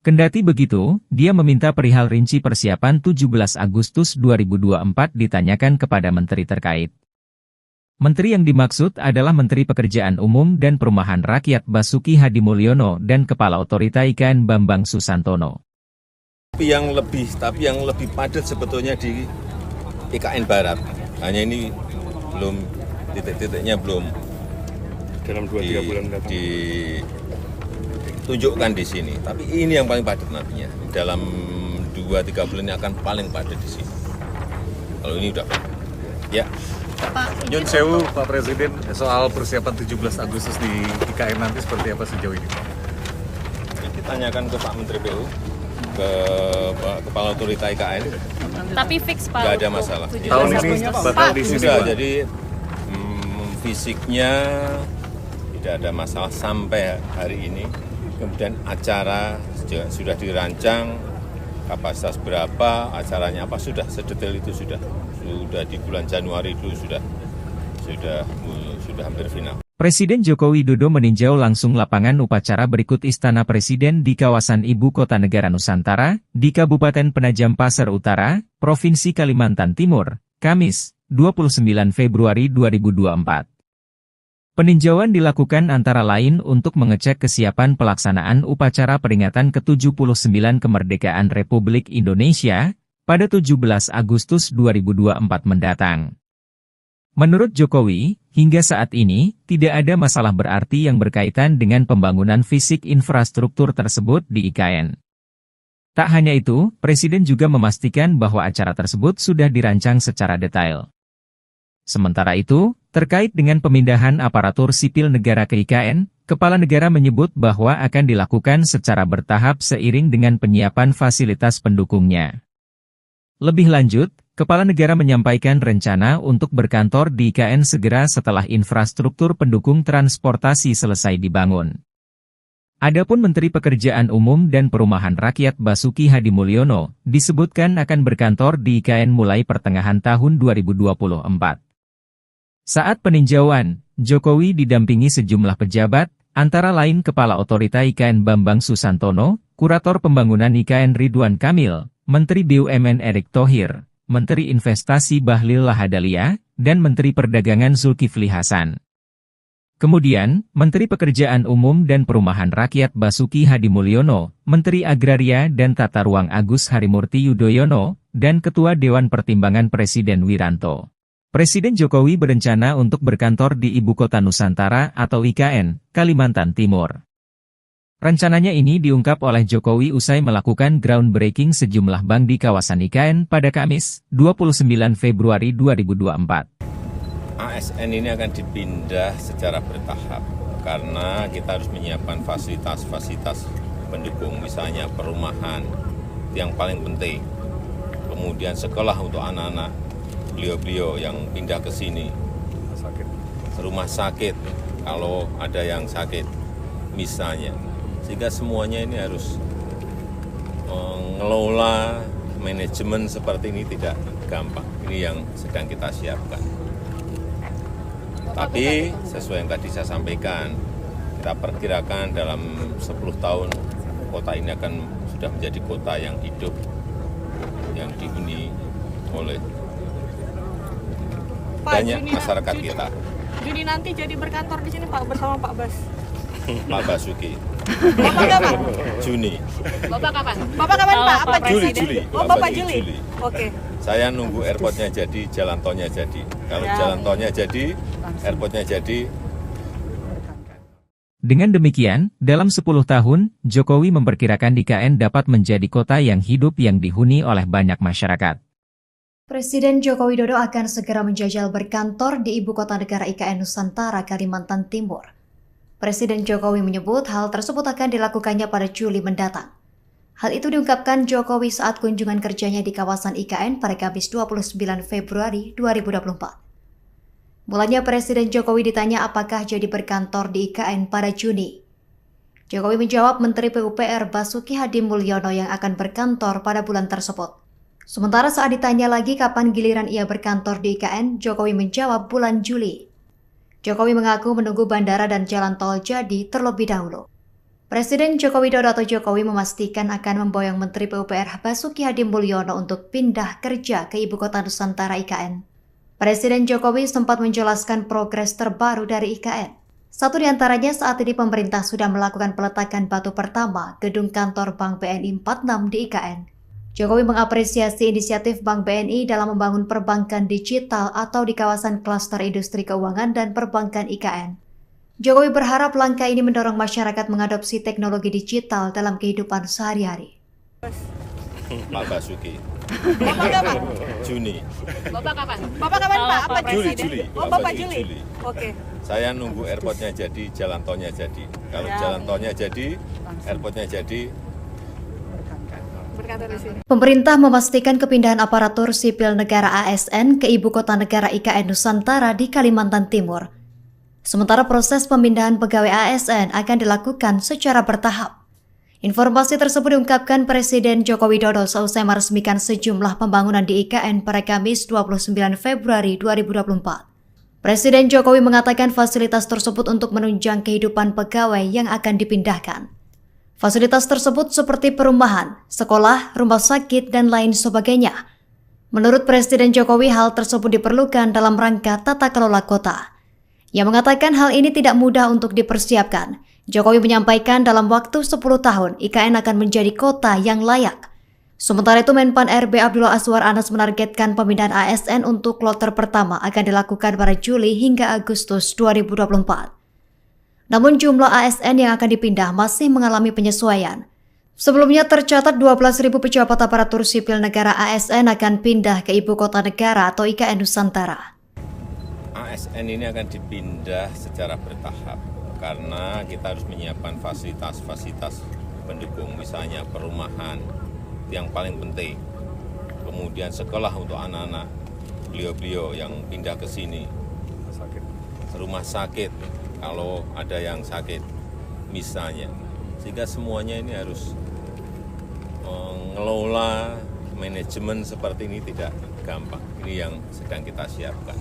Speaker 1: Kendati begitu, dia meminta perihal rinci persiapan 17 Agustus 2024 ditanyakan kepada menteri terkait. Menteri yang dimaksud adalah Menteri Pekerjaan Umum dan Perumahan Rakyat Basuki Hadimulyono dan Kepala Otorita IKN Bambang Susantono.
Speaker 2: Tapi yang lebih padat sebetulnya di IKN Barat. Hanya ini belum titik-titiknya belum
Speaker 3: dalam 2-3 bulan mendatang.
Speaker 2: Tunjukkan di sini, tapi ini yang paling padat nantinya. Dalam 2-3 bulan ini akan paling padat di sini. Kalau ini udah padat. Ya.
Speaker 4: Nyun Sewu, Pak Presiden, soal persiapan 17 Agustus di IKN nanti seperti apa sejauh ini, Pak?
Speaker 2: Ditanyakan ke Pak Menteri PU, ke Kepala Otorita IKN.
Speaker 7: Tapi fix Pak.
Speaker 2: Nggak ada masalah.
Speaker 4: Tahun ini bakal di sini,
Speaker 2: Sudah,
Speaker 4: Pak.
Speaker 2: jadi fisiknya tidak ada masalah sampai hari ini. Kemudian acara sudah dirancang, kapasitas berapa, acaranya apa, sudah sedetail itu sudah di bulan Januari dulu sudah hampir final.
Speaker 1: Presiden Joko Widodo meninjau langsung lapangan upacara berikut Istana Presiden di kawasan Ibu Kota Negara Nusantara, di Kabupaten Penajam Pasir Utara, Provinsi Kalimantan Timur, Kamis, 29 Februari 2024. Peninjauan dilakukan antara lain untuk mengecek kesiapan pelaksanaan upacara peringatan ke-79 kemerdekaan Republik Indonesia pada 17 Agustus 2024 mendatang. Menurut Jokowi, hingga saat ini, tidak ada masalah berarti yang berkaitan dengan pembangunan fisik infrastruktur tersebut di IKN. Tak hanya itu, Presiden juga memastikan bahwa acara tersebut sudah dirancang secara detail. Sementara itu, terkait dengan pemindahan aparatur sipil negara ke IKN, Kepala Negara menyebut bahwa akan dilakukan secara bertahap seiring dengan penyiapan fasilitas pendukungnya. Lebih lanjut, Kepala Negara menyampaikan rencana untuk berkantor di IKN segera setelah infrastruktur pendukung transportasi selesai dibangun. Adapun Menteri Pekerjaan Umum dan Perumahan Rakyat Basuki Hadimulyono disebutkan akan berkantor di IKN mulai pertengahan tahun 2024. Saat peninjauan, Jokowi didampingi sejumlah pejabat, antara lain Kepala Otorita IKN Bambang Susantono, Kurator Pembangunan IKN Ridwan Kamil, Menteri BUMN Erick Thohir, Menteri Investasi Bahlil Lahadalia, dan Menteri Perdagangan Zulkifli Hasan. Kemudian, Menteri Pekerjaan Umum dan Perumahan Rakyat Basuki Hadimulyono, Menteri Agraria dan Tata Ruang Agus Harimurti Yudhoyono, dan Ketua Dewan Pertimbangan Presiden Wiranto. Presiden Jokowi berencana untuk berkantor di Ibu Kota Nusantara atau IKN, Kalimantan Timur. Rencananya ini diungkap oleh Jokowi usai melakukan groundbreaking sejumlah bank di kawasan IKN pada Kamis, 29 Februari 2024.
Speaker 2: ASN ini akan dipindah secara bertahap karena kita harus menyiapkan fasilitas-fasilitas pendukung, misalnya perumahan yang paling penting, kemudian sekolah untuk anak-anak beliau-beliau yang pindah ke sini, rumah sakit kalau ada yang sakit misalnya, sehingga semuanya ini harus mengelola manajemen seperti ini tidak gampang. Ini yang sedang kita siapkan. Tapi sesuai yang tadi saya sampaikan, kita perkirakan dalam 10 tahun kota ini akan sudah menjadi kota yang hidup, yang dihuni oleh banyak masyarakat kita.
Speaker 5: Juni nanti jadi berkantor di sini Pak bersama Pak Bas.
Speaker 2: Pak Basuki.
Speaker 5: Bapak kapan?
Speaker 2: Juni.
Speaker 7: Bapak kapan?
Speaker 5: Bapak kapan Pak? Apa
Speaker 2: Juli.
Speaker 5: Oh Bapak Juli. Oke.
Speaker 2: Saya nunggu airportnya jadi, jalan tolnya jadi. Kalau jalan tolnya jadi, airportnya jadi.
Speaker 1: Dengan demikian, dalam 10 tahun, Jokowi memperkirakan IKN dapat menjadi kota yang hidup yang dihuni oleh banyak masyarakat.
Speaker 6: Presiden Joko Widodo akan segera menjajal berkantor di Ibu Kota Negara IKN Nusantara, Kalimantan Timur. Presiden Jokowi menyebut hal tersebut akan dilakukannya pada Juli mendatang. Hal itu diungkapkan Jokowi saat kunjungan kerjanya di kawasan IKN pada Kamis 29 Februari 2024. Mulanya Presiden Jokowi ditanya apakah jadi berkantor di IKN pada Juni. Jokowi menjawab Menteri PUPR Basuki Hadimulyono yang akan berkantor pada bulan tersebut. Sementara saat ditanya lagi kapan giliran ia berkantor di IKN, Jokowi menjawab bulan Juli. Jokowi mengaku menunggu bandara dan jalan tol jadi terlebih dahulu. Presiden Joko Widodo atau Jokowi memastikan akan memboyong Menteri PUPR Basuki Hadimulyono untuk pindah kerja ke Ibu Kota Nusantara IKN. Presiden Jokowi sempat menjelaskan progres terbaru dari IKN. Satu di antaranya saat ini pemerintah sudah melakukan peletakan batu pertama gedung kantor Bank BNI 46 di IKN. Jokowi mengapresiasi inisiatif Bank BNI dalam membangun perbankan digital atau di kawasan klaster industri keuangan dan perbankan IKN. Jokowi berharap langkah ini mendorong masyarakat mengadopsi teknologi digital dalam kehidupan sehari-hari.
Speaker 2: Pak Basuki.
Speaker 5: Bapak kapan?
Speaker 2: Juni.
Speaker 7: Bapak kapan?
Speaker 5: Bapak kapan Pak? Apa
Speaker 2: Juli.
Speaker 5: Oh Bapak Juli. Oke.
Speaker 2: Saya nunggu airportnya jadi, jalan tolnya jadi. Kalau jalan tolnya jadi, airportnya jadi.
Speaker 5: Berkantor di sini.
Speaker 6: Pemerintah memastikan kepindahan aparatur sipil negara ASN ke Ibu Kota Negara IKN Nusantara di Kalimantan Timur. Sementara proses pemindahan pegawai ASN akan dilakukan secara bertahap. Informasi tersebut diungkapkan Presiden Joko Widodo seusai meresmikan sejumlah pembangunan di IKN pada Kamis 29 Februari 2024. Presiden Jokowi mengatakan fasilitas tersebut untuk menunjang kehidupan pegawai yang akan dipindahkan. Fasilitas tersebut seperti perumahan, sekolah, rumah sakit, dan lain sebagainya. Menurut Presiden Jokowi, hal tersebut diperlukan dalam rangka tata kelola kota. Ia mengatakan hal ini tidak mudah untuk dipersiapkan. Jokowi menyampaikan dalam waktu 10 tahun IKN akan menjadi kota yang layak. Sementara itu, Menpan RB Abdullah Azwar Anas menargetkan pemindahan ASN untuk kloter pertama akan dilakukan pada Juli hingga Agustus 2024. Namun jumlah ASN yang akan dipindah masih mengalami penyesuaian. Sebelumnya tercatat 12.000 pejabat aparatur sipil negara ASN akan pindah ke Ibu Kota Negara atau IKN Nusantara.
Speaker 2: ASN ini akan dipindah secara bertahap karena kita harus menyiapkan fasilitas-fasilitas pendukung, misalnya perumahan yang paling penting, kemudian sekolah untuk anak-anak beliau-beliau yang pindah ke sini, rumah sakit kalau ada yang sakit misalnya, sehingga semuanya ini harus mengelola manajemen seperti ini tidak gampang. Ini yang sedang kita siapkan.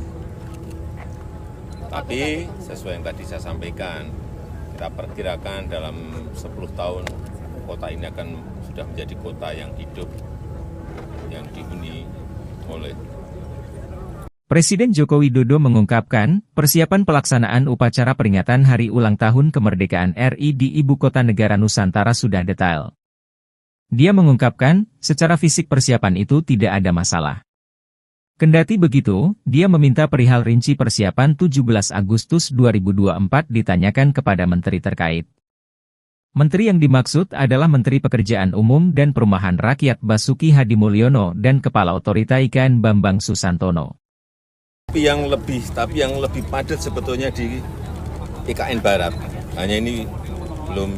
Speaker 2: Tapi sesuai yang tadi saya sampaikan, kita perkirakan dalam 10 tahun kota ini akan sudah menjadi kota yang hidup, yang dihuni oleh.
Speaker 1: Presiden Joko Widodo mengungkapkan, persiapan pelaksanaan upacara peringatan Hari Ulang Tahun Kemerdekaan RI di Ibu Kota Negara Nusantara sudah detail. Dia mengungkapkan, secara fisik persiapan itu tidak ada masalah. Kendati begitu, dia meminta perihal rinci persiapan 17 Agustus 2024 ditanyakan kepada menteri terkait. Menteri yang dimaksud adalah Menteri Pekerjaan Umum dan Perumahan Rakyat Basuki Hadimulyono dan Kepala Otorita IKN Bambang Susantono.
Speaker 2: Tapi yang lebih padat sebetulnya di IKN Barat. Hanya ini belum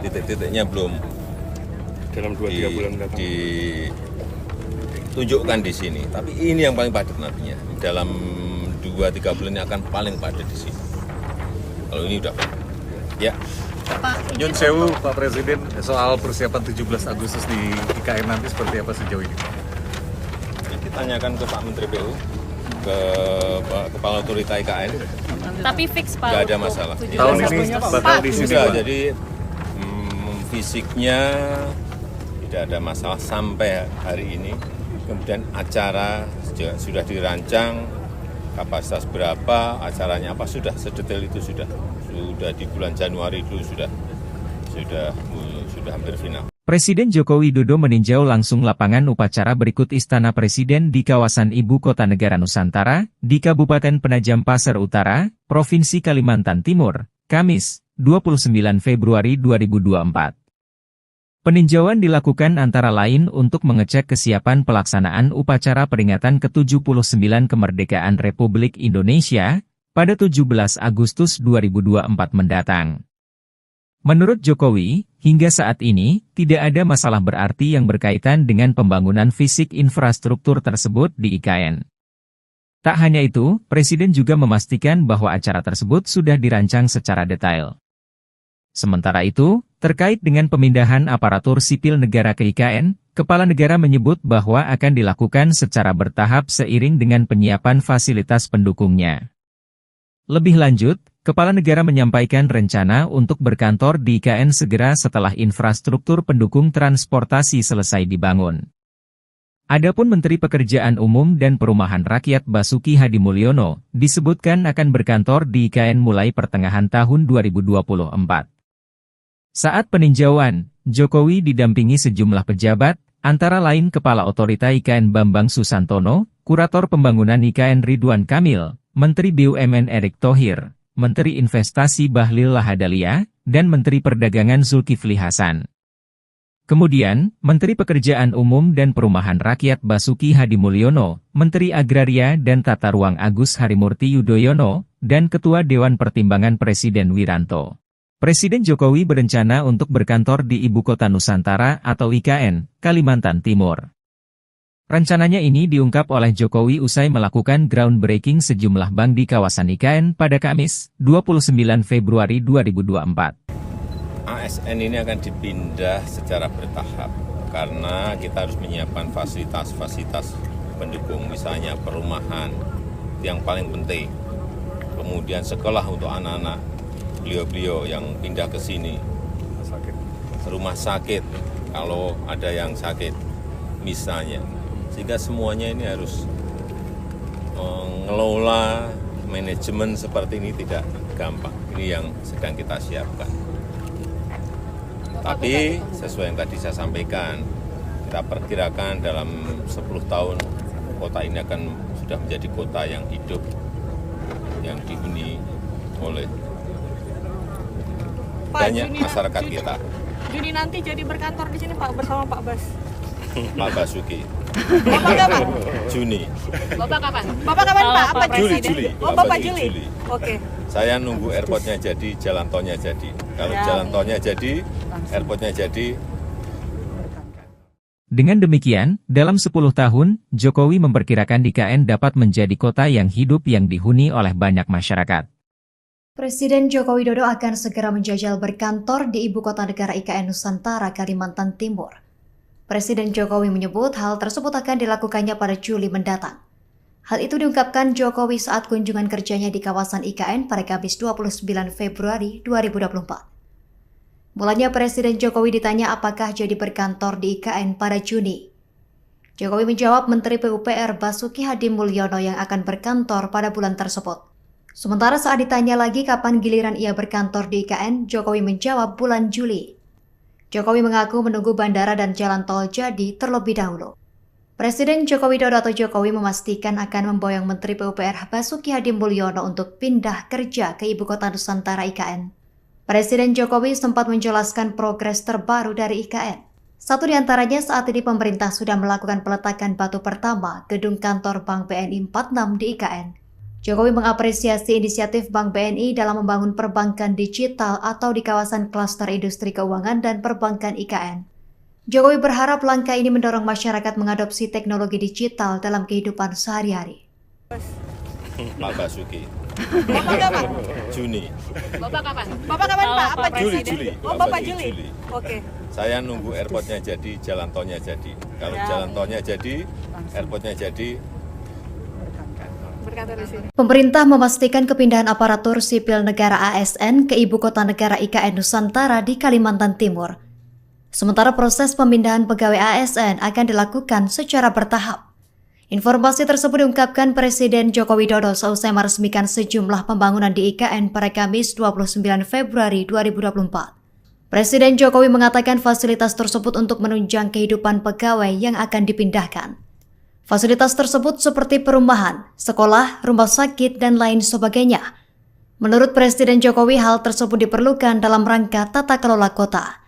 Speaker 2: titik-titiknya belum
Speaker 3: dalam 2-3 bulan mendatang.
Speaker 2: Tunjukkan di sini, tapi ini yang paling padat nantinya. Dalam 2-3 bulan ini akan paling padat di sini. Kalau ini udah, ya.
Speaker 4: Nyun sewu Pak Presiden, soal persiapan 17 Agustus di IKN nanti seperti apa sejauh ini?
Speaker 2: Ditanyakan ke Pak Menteri PU, ke Kepala Otorita IKN.
Speaker 7: Tapi fix Pak.
Speaker 2: Nggak ada masalah.
Speaker 4: Tahun ini bakal di sini,
Speaker 2: Sudah,
Speaker 4: Pak.
Speaker 2: jadi fisiknya tidak ada masalah sampai hari ini. Kemudian acara sudah dirancang, kapasitas berapa, acaranya apa, sudah sedetail itu sudah di bulan Januari dulu sudah hampir final.
Speaker 1: Presiden Joko Widodo meninjau langsung lapangan upacara berikut Istana Presiden di kawasan Ibu Kota Negara Nusantara, di Kabupaten Penajam Pasir Utara, Provinsi Kalimantan Timur, Kamis, 29 Februari 2024. Peninjauan dilakukan antara lain untuk mengecek kesiapan pelaksanaan upacara peringatan ke-79 Kemerdekaan Republik Indonesia pada 17 Agustus 2024 mendatang. Menurut Jokowi, hingga saat ini, tidak ada masalah berarti yang berkaitan dengan pembangunan fisik infrastruktur tersebut di IKN. Tak hanya itu, Presiden juga memastikan bahwa acara tersebut sudah dirancang secara detail. Sementara itu, terkait dengan pemindahan aparatur sipil negara ke IKN, Kepala Negara menyebut bahwa akan dilakukan secara bertahap seiring dengan penyiapan fasilitas pendukungnya. Lebih lanjut, Kepala Negara menyampaikan rencana untuk berkantor di IKN segera setelah infrastruktur pendukung transportasi selesai dibangun. Adapun Menteri Pekerjaan Umum dan Perumahan Rakyat Basuki Hadimulyono disebutkan akan berkantor di IKN mulai pertengahan tahun 2024. Saat peninjauan, Jokowi didampingi sejumlah pejabat, antara lain Kepala Otorita IKN Bambang Susantono, Kurator Pembangunan IKN Ridwan Kamil, Menteri BUMN Erick Thohir, Menteri Investasi Bahlil Lahadalia, dan Menteri Perdagangan Zulkifli Hasan. Kemudian, Menteri Pekerjaan Umum dan Perumahan Rakyat Basuki Hadimulyono, Menteri Agraria dan Tata Ruang Agus Harimurti Yudhoyono, dan Ketua Dewan Pertimbangan Presiden Wiranto. Presiden Jokowi berencana untuk berkantor di Ibu Kota Nusantara atau IKN, Kalimantan Timur. Rencananya ini diungkap oleh Jokowi usai melakukan groundbreaking sejumlah bank di kawasan IKN pada Kamis, 29 Februari 2024.
Speaker 2: ASN ini akan dipindah secara bertahap karena kita harus menyiapkan fasilitas-fasilitas pendukung, misalnya perumahan yang paling penting, kemudian sekolah untuk anak-anak beliau-beliau yang pindah ke sini, rumah sakit kalau ada yang sakit misalnya, Sehingga semuanya ini harus mengelola manajemen seperti ini tidak gampang. Ini yang sedang kita siapkan. Tapi sesuai yang tadi saya sampaikan, kita perkirakan dalam 10 tahun kota ini akan sudah menjadi kota yang hidup, yang dihuni oleh banyak masyarakat kita.
Speaker 5: Juni nanti jadi berkantor di sini Pak bersama Pak Bas.
Speaker 2: Pak Basuki,
Speaker 5: Bapak kapan?
Speaker 2: Juni,
Speaker 7: Bapak kapan?
Speaker 5: Bapak kapan Pak? Apa
Speaker 2: Juli,
Speaker 5: Presiden?
Speaker 2: Juli.
Speaker 5: Oh
Speaker 2: Bapak
Speaker 5: Bapak
Speaker 2: di
Speaker 5: Juli.
Speaker 2: Juli.
Speaker 5: Oke.
Speaker 2: saya nunggu airportnya jadi, jalan tolnya jadi. Kalau
Speaker 5: Ya.
Speaker 2: jalan tolnya jadi, airportnya jadi,
Speaker 1: Dengan demikian, dalam 10 tahun, Jokowi memperkirakan IKN dapat menjadi kota yang hidup yang dihuni oleh banyak masyarakat.
Speaker 6: Presiden Joko Widodo akan segera menjajal berkantor di Ibu Kota Negara IKN Nusantara, Kalimantan Timur. Presiden Jokowi menyebut hal tersebut akan dilakukannya pada Juli mendatang. Hal itu diungkapkan Jokowi saat kunjungan kerjanya di kawasan IKN pada Kamis 29 Februari 2024. Mulanya Presiden Jokowi ditanya apakah jadi berkantor di IKN pada Juni. Jokowi menjawab Menteri PUPR Basuki Hadimulyono yang akan berkantor pada bulan tersebut. Sementara saat ditanya lagi kapan giliran ia berkantor di IKN, Jokowi menjawab bulan Juli. Jokowi mengaku menunggu bandara dan jalan tol jadi terlebih dahulu. Presiden Joko Widodo atau Jokowi memastikan akan memboyong Menteri PUPR Basuki Hadimulyono untuk pindah kerja ke Ibu Kota Nusantara IKN. Presiden Jokowi sempat menjelaskan progres terbaru dari IKN. Satu di antaranya saat ini pemerintah sudah melakukan peletakan batu pertama gedung kantor Bank BNI 46 di IKN. Jokowi mengapresiasi inisiatif Bank BNI dalam membangun perbankan digital atau di kawasan klaster industri keuangan dan perbankan IKN. Jokowi berharap langkah ini mendorong masyarakat mengadopsi teknologi digital dalam kehidupan sehari-hari.
Speaker 2: Pak Basuki,
Speaker 5: Bapak kapan?
Speaker 2: Juni,
Speaker 7: Bapak kapan?
Speaker 5: Bapak kapan Pak? Apa
Speaker 2: Juli,
Speaker 5: Presiden?
Speaker 2: Juli.
Speaker 5: Oh
Speaker 2: Bapak
Speaker 5: Bapak
Speaker 2: di
Speaker 5: Juli.
Speaker 2: Juli.
Speaker 5: Oke.
Speaker 2: saya nunggu airportnya jadi, jalan tolnya jadi. Kalau
Speaker 5: Ya.
Speaker 2: jalan tolnya jadi, airportnya jadi,
Speaker 5: Berkantor di sini.
Speaker 6: Pemerintah memastikan kepindahan aparatur sipil negara ASN ke Ibu Kota Negara IKN Nusantara di Kalimantan Timur. Sementara proses pemindahan pegawai ASN akan dilakukan secara bertahap. Informasi tersebut diungkapkan Presiden Joko Widodo seusai meresmikan sejumlah pembangunan di IKN pada Kamis 29 Februari 2024. Presiden Jokowi mengatakan fasilitas tersebut untuk menunjang kehidupan pegawai yang akan dipindahkan. Fasilitas tersebut seperti perumahan, sekolah, rumah sakit, dan lain sebagainya. Menurut Presiden Jokowi, hal tersebut diperlukan dalam rangka tata kelola kota.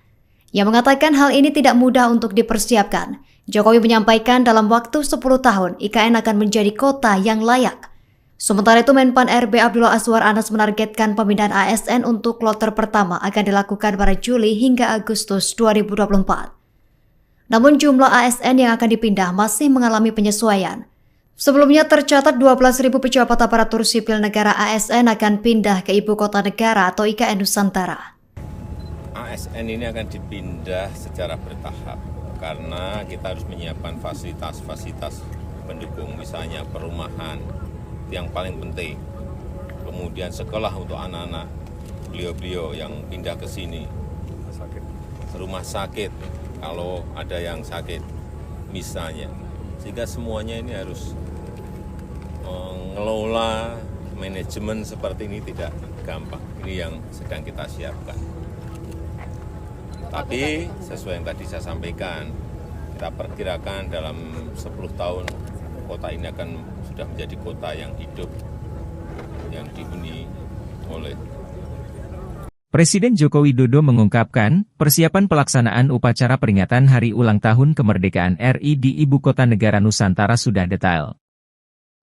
Speaker 6: Ia mengatakan hal ini tidak mudah untuk dipersiapkan. Jokowi menyampaikan dalam waktu 10 tahun, IKN akan menjadi kota yang layak. Sementara itu, Menpan RB Abdullah Azwar Anas menargetkan pemindahan ASN untuk kloter pertama akan dilakukan pada Juli hingga Agustus 2024. Namun jumlah ASN yang akan dipindah masih mengalami penyesuaian. Sebelumnya tercatat 12.000 pejabat aparatur sipil negara ASN akan pindah ke Ibu Kota Negara atau IKN Nusantara.
Speaker 2: ASN ini akan dipindah secara bertahap karena kita harus menyiapkan fasilitas-fasilitas pendukung, misalnya perumahan yang paling penting, kemudian sekolah untuk anak-anak beliau-beliau yang pindah ke sini, rumah sakit kalau ada yang sakit misalnya, sehingga semuanya ini harus mengelola manajemen seperti ini tidak gampang. Ini yang sedang kita siapkan. Tapi sesuai yang tadi saya sampaikan, kita perkirakan dalam 10 tahun kota ini akan sudah menjadi kota yang hidup, yang dihuni oleh.
Speaker 1: Presiden Joko Widodo mengungkapkan, persiapan pelaksanaan upacara peringatan Hari Ulang Tahun Kemerdekaan RI di Ibu Kota Negara Nusantara sudah detail.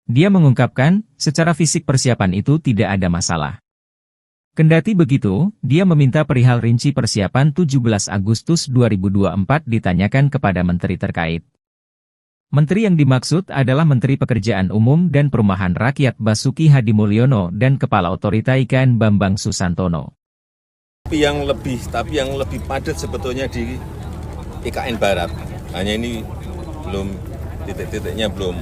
Speaker 1: Dia mengungkapkan, secara fisik persiapan itu tidak ada masalah. Kendati begitu, dia meminta perihal rinci persiapan 17 Agustus 2024 ditanyakan kepada menteri terkait. Menteri yang dimaksud adalah Menteri Pekerjaan Umum dan Perumahan Rakyat Basuki Hadimulyono dan Kepala Otorita IKN Bambang Susantono.
Speaker 2: Tapi yang lebih padat sebetulnya di IKN Barat. Hanya ini belum titik-titiknya belum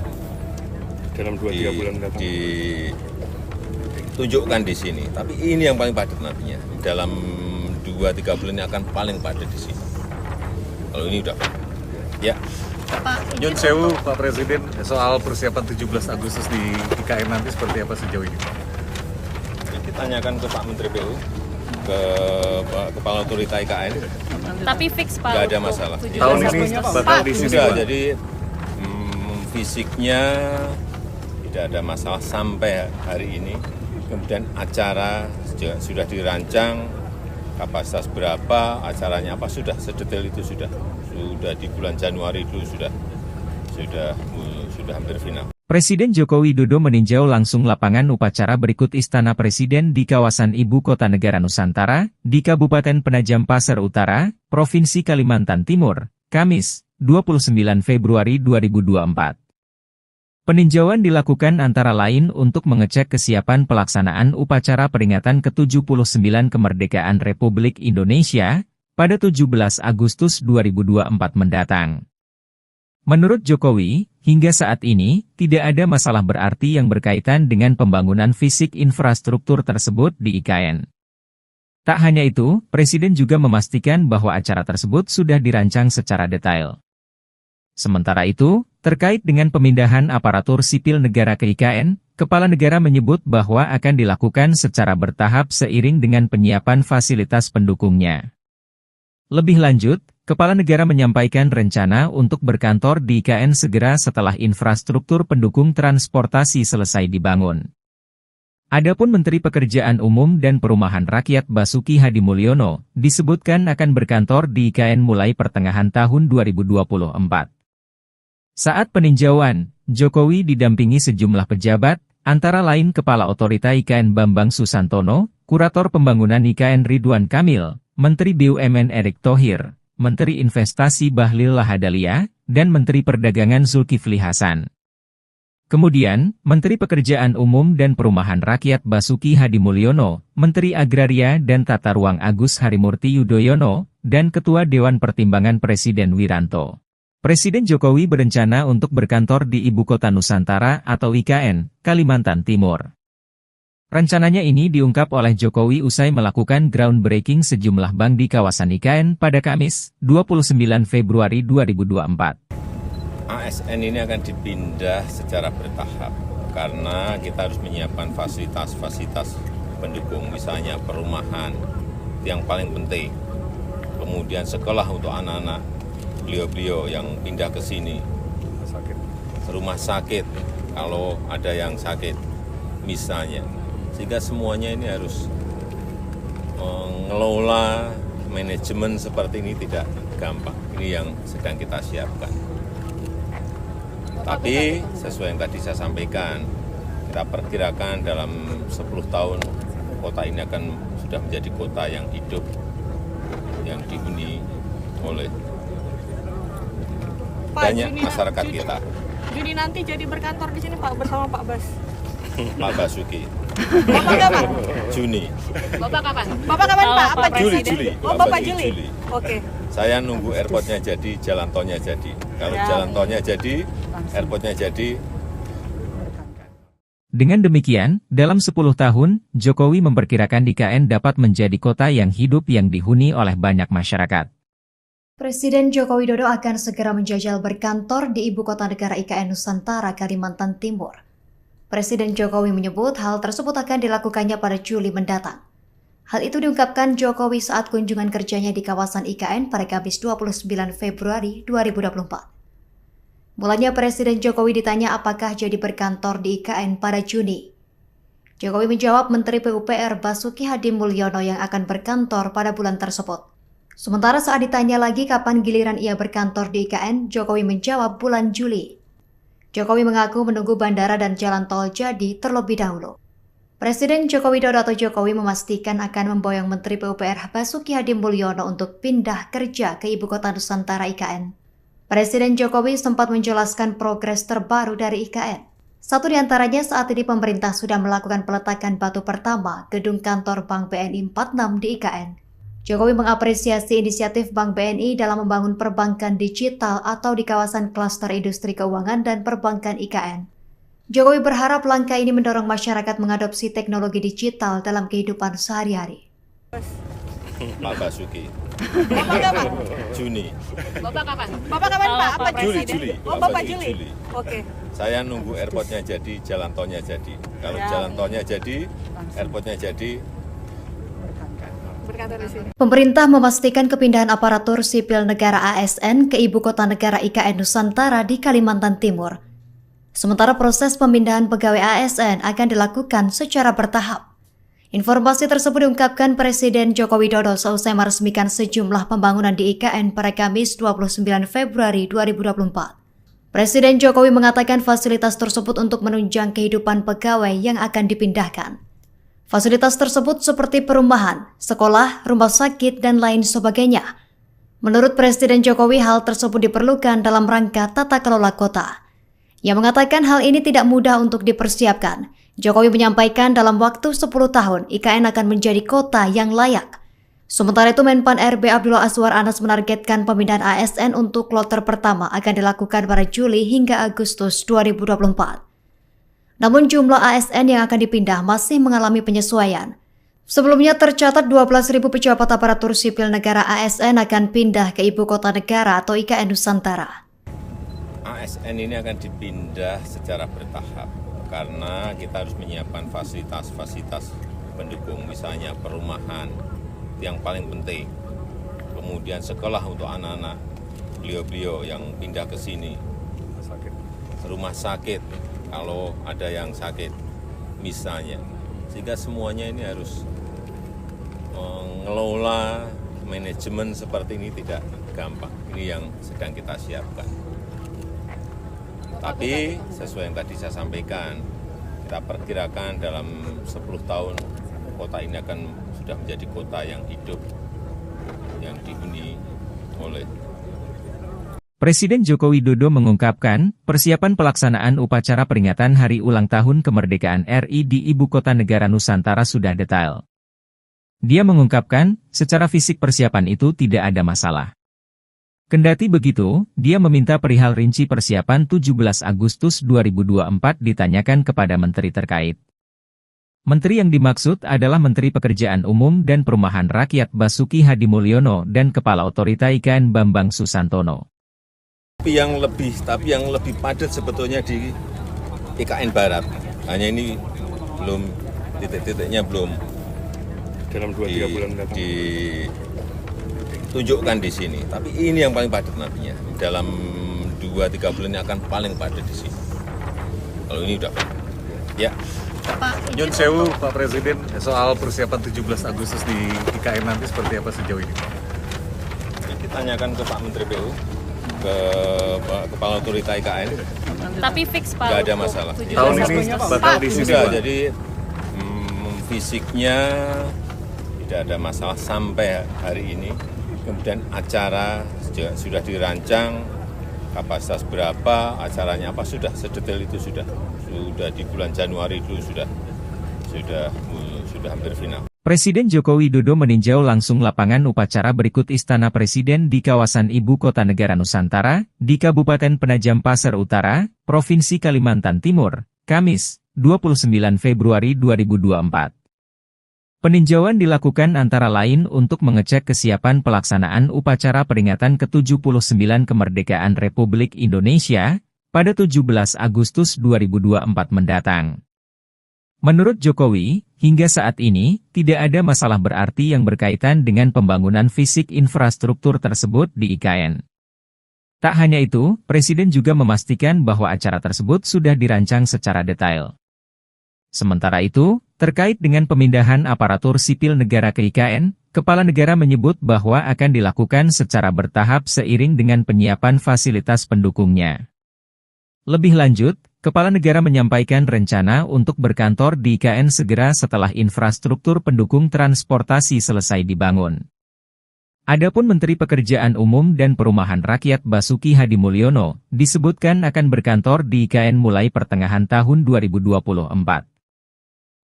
Speaker 3: Dalam 2-3 bulan mendatang.
Speaker 2: ditunjukkan di sini. Tapi ini yang paling padat nantinya. Dalam 2-3 bulan ini akan paling padat di sini. Kalau ini udah padat. Ya.
Speaker 4: Nyun Sewu Pak Presiden, soal persiapan 17 Agustus di IKN nanti seperti apa sejauh ini Pak?
Speaker 2: Ditanyakan ke Pak Menteri PU, ke Kepala Otorita IKN,
Speaker 5: Tapi fix Pak.
Speaker 2: nggak ada
Speaker 5: untuk
Speaker 2: masalah.
Speaker 5: 17
Speaker 4: Tahun ini
Speaker 5: Agustus.
Speaker 4: bakal di sini
Speaker 2: Sudah,
Speaker 4: Pak.
Speaker 2: jadi fisiknya tidak ada masalah sampai hari ini. Kemudian acara juga sudah dirancang, kapasitas berapa, acaranya apa, sudah sedetail itu sudah di bulan Januari dulu sudah hampir final.
Speaker 1: Presiden Joko Widodo meninjau langsung lapangan upacara berikut Istana Presiden di kawasan Ibu Kota Negara Nusantara, di Kabupaten Penajam Pasar Utara, Provinsi Kalimantan Timur, Kamis, 29 Februari 2024. Peninjauan dilakukan antara lain untuk mengecek kesiapan pelaksanaan upacara peringatan ke-79 kemerdekaan Republik Indonesia pada 17 Agustus 2024 mendatang. Menurut Jokowi, hingga saat ini, tidak ada masalah berarti yang berkaitan dengan pembangunan fisik infrastruktur tersebut di IKN. Tak hanya itu, Presiden juga memastikan bahwa acara tersebut sudah dirancang secara detail. Sementara itu, terkait dengan pemindahan aparatur sipil negara ke IKN, Kepala Negara menyebut bahwa akan dilakukan secara bertahap seiring dengan penyiapan fasilitas pendukungnya. Lebih lanjut, Kepala Negara menyampaikan rencana untuk berkantor di IKN segera setelah infrastruktur pendukung transportasi selesai dibangun. Adapun Menteri Pekerjaan Umum dan Perumahan Rakyat Basuki Hadimulyono disebutkan akan berkantor di IKN mulai pertengahan tahun 2024. Saat peninjauan, Jokowi didampingi sejumlah pejabat, antara lain Kepala Otorita IKN Bambang Susantono, Kurator Pembangunan IKN Ridwan Kamil, Menteri BUMN Erick Thohir, Menteri Investasi Bahlil Lahadalia, dan Menteri Perdagangan Zulkifli Hasan. Kemudian, Menteri Pekerjaan Umum dan Perumahan Rakyat Basuki Hadimulyono, Menteri Agraria dan Tata Ruang Agus Harimurti Yudhoyono, dan Ketua Dewan Pertimbangan Presiden Wiranto. Presiden Jokowi berencana untuk berkantor di Ibu Kota Nusantara atau IKN, Kalimantan Timur. Rencananya ini diungkap oleh Jokowi usai melakukan groundbreaking sejumlah bank di kawasan IKN pada Kamis, 29 Februari 2024.
Speaker 2: ASN ini akan dipindah secara bertahap, karena kita harus menyiapkan fasilitas-fasilitas pendukung, misalnya perumahan, yang paling penting. Kemudian sekolah untuk anak-anak beliau-beliau yang pindah ke sini, rumah sakit, kalau ada yang sakit, misalnya. Sehingga semuanya ini harus mengelola manajemen seperti ini tidak gampang. Ini yang sedang kita siapkan. Tapi sesuai yang tadi saya sampaikan, kita perkirakan dalam 10 tahun kota ini akan sudah menjadi kota yang hidup, yang dihuni oleh banyak masyarakat kita.
Speaker 5: Juni nanti jadi berkantor di sini Pak bersama Pak Bas.
Speaker 2: Pak Basuki.
Speaker 5: Bapak kapan?
Speaker 2: Juni.
Speaker 7: Bapak kapan?
Speaker 5: Bapak kapan Pak? Apa
Speaker 2: Juli,
Speaker 5: Presiden?
Speaker 2: Juli.
Speaker 5: Oh Bapak
Speaker 2: Basuki,
Speaker 5: Juli.
Speaker 2: Juli.
Speaker 5: Oke.
Speaker 2: Saya nunggu airportnya jadi, jalan tolnya jadi. Kalau
Speaker 5: Ya.
Speaker 2: jalan tolnya jadi, airportnya jadi.
Speaker 1: Dengan demikian, dalam 10 tahun, Jokowi memperkirakan IKN dapat menjadi kota yang hidup yang dihuni oleh banyak masyarakat.
Speaker 6: Presiden Joko Widodo akan segera menjajal berkantor di Ibu Kota Negara IKN Nusantara, Kalimantan Timur. Presiden Jokowi menyebut hal tersebut akan dilakukannya pada Juli mendatang. Hal itu diungkapkan Jokowi saat kunjungan kerjanya di kawasan IKN pada Kamis 29 Februari 2024. Mulanya Presiden Jokowi ditanya apakah jadi berkantor di IKN pada Juni. Jokowi menjawab Menteri PUPR Basuki Hadimulyono yang akan berkantor pada bulan tersebut. Sementara saat ditanya lagi kapan giliran ia berkantor di IKN, Jokowi menjawab bulan Juli. Jokowi mengaku menunggu bandara dan jalan tol jadi terlebih dahulu. Presiden Joko Widodo atau Jokowi memastikan akan memboyong Menteri PUPR Basuki Hadimulyono untuk pindah kerja ke Ibu Kota Nusantara IKN. Presiden Jokowi sempat menjelaskan progres terbaru dari IKN. Satu di antaranya saat ini pemerintah sudah melakukan peletakan batu pertama gedung kantor Bank BNI 46 di IKN. Jokowi mengapresiasi inisiatif Bank BNI dalam membangun perbankan digital atau di kawasan klaster industri keuangan dan perbankan IKN. Jokowi berharap langkah ini mendorong masyarakat mengadopsi teknologi digital dalam kehidupan sehari-hari.
Speaker 2: Pak Basuki.
Speaker 5: Bapak kapan?
Speaker 2: Juni.
Speaker 7: Bapak kapan?
Speaker 5: Bapak kapan
Speaker 7: Kalau
Speaker 5: Pak?
Speaker 7: Pak
Speaker 5: Apa
Speaker 2: Juli,
Speaker 5: presiden?
Speaker 2: Juli.
Speaker 5: Oh,
Speaker 2: Bapak
Speaker 5: Bapak
Speaker 2: di
Speaker 5: Juli.
Speaker 2: Juli.
Speaker 5: Oke.
Speaker 2: Saya nunggu airportnya jadi, jalan tolnya jadi. Kalau
Speaker 5: Ya.
Speaker 2: jalan tolnya jadi, airportnya jadi,
Speaker 5: Berkantor di sini.
Speaker 6: Pemerintah memastikan kepindahan aparatur sipil negara ASN ke Ibu Kota Negara IKN Nusantara di Kalimantan Timur. Sementara proses pemindahan pegawai ASN akan dilakukan secara bertahap. Informasi tersebut diungkapkan Presiden Joko Widodo seusai meresmikan sejumlah pembangunan di IKN pada Kamis 29 Februari 2024. Presiden Jokowi mengatakan fasilitas tersebut untuk menunjang kehidupan pegawai yang akan dipindahkan. Fasilitas tersebut seperti perumahan, sekolah, rumah sakit, dan lain sebagainya. Menurut Presiden Jokowi, hal tersebut diperlukan dalam rangka tata kelola kota. Ia mengatakan hal ini tidak mudah untuk dipersiapkan. Jokowi menyampaikan dalam waktu 10 tahun, IKN akan menjadi kota yang layak. Sementara itu, Menpan RB Abdullah Azwar Anas menargetkan pemindahan ASN untuk kloter pertama akan dilakukan pada Juli hingga Agustus 2024. Namun jumlah ASN yang akan dipindah masih mengalami penyesuaian. Sebelumnya tercatat 12.000 pejabat aparatur sipil negara ASN akan pindah ke Ibu Kota Negara atau IKN Nusantara.
Speaker 2: ASN ini akan dipindah secara bertahap karena kita harus menyiapkan fasilitas-fasilitas pendukung, misalnya perumahan yang paling penting, kemudian sekolah untuk anak-anak beliau-beliau yang pindah ke sini, rumah sakit kalau ada yang sakit misalnya, sehingga semuanya ini harus mengelola manajemen seperti ini tidak gampang. Ini yang sedang kita siapkan. Tapi sesuai yang tadi saya sampaikan, kita perkirakan dalam 10 tahun kota ini akan sudah menjadi kota yang hidup, yang dihuni oleh.
Speaker 1: Presiden Joko Widodo mengungkapkan, persiapan pelaksanaan upacara peringatan Hari Ulang Tahun Kemerdekaan RI di Ibu Kota Negara Nusantara sudah detail. Dia mengungkapkan, secara fisik persiapan itu tidak ada masalah. Kendati begitu, dia meminta perihal rinci persiapan 17 Agustus 2024 ditanyakan kepada menteri terkait. Menteri yang dimaksud adalah Menteri Pekerjaan Umum dan Perumahan Rakyat Basuki Hadimulyono dan Kepala Otorita IKN Bambang Susantono.
Speaker 2: Tapi yang lebih padat sebetulnya di IKN Barat. Hanya ini belum titik-titiknya belum
Speaker 3: Dalam 2-3 bulan mendatang.
Speaker 2: ditunjukkan di sini. Tapi ini yang paling padat nantinya. Dalam 2-3 bulan ini akan paling padat di sini. Kalau ini udah ya.
Speaker 4: Nyun Sewu, Pak Presiden, soal persiapan 17 Agustus di IKN nanti seperti apa sejauh ini?
Speaker 2: Ditanyakan ke Pak Menteri PU, ke Kepala Otorita IKN,
Speaker 5: Tapi fix Pak.
Speaker 2: nggak ada
Speaker 5: untuk
Speaker 2: masalah.
Speaker 5: 17
Speaker 4: Tahun ini
Speaker 5: Agustus.
Speaker 4: bakal
Speaker 5: Pak,
Speaker 4: di sini,
Speaker 2: Sudah,
Speaker 4: Pak.
Speaker 2: jadi fisiknya tidak ada masalah sampai hari ini. Kemudian acara juga sudah dirancang, kapasitas berapa, acaranya apa, sudah sedetail itu sudah di bulan Januari dulu sudah hampir final.
Speaker 1: Presiden Joko Widodo meninjau langsung lapangan upacara berikut Istana Presiden di kawasan Ibu Kota Negara Nusantara, di Kabupaten Penajam Pasir Utara, Provinsi Kalimantan Timur, Kamis, 29 Februari 2024. Peninjauan dilakukan antara lain untuk mengecek kesiapan pelaksanaan upacara peringatan ke-79 Kemerdekaan Republik Indonesia pada 17 Agustus 2024 mendatang. Menurut Jokowi, hingga saat ini, tidak ada masalah berarti yang berkaitan dengan pembangunan fisik infrastruktur tersebut di IKN. Tak hanya itu, Presiden juga memastikan bahwa acara tersebut sudah dirancang secara detail. Sementara itu, terkait dengan pemindahan aparatur sipil negara ke IKN, Kepala Negara menyebut bahwa akan dilakukan secara bertahap seiring dengan penyiapan fasilitas pendukungnya. Lebih lanjut, Kepala Negara menyampaikan rencana untuk berkantor di IKN segera setelah infrastruktur pendukung transportasi selesai dibangun. Adapun Menteri Pekerjaan Umum dan Perumahan Rakyat Basuki Hadimulyono disebutkan akan berkantor di IKN mulai pertengahan tahun 2024.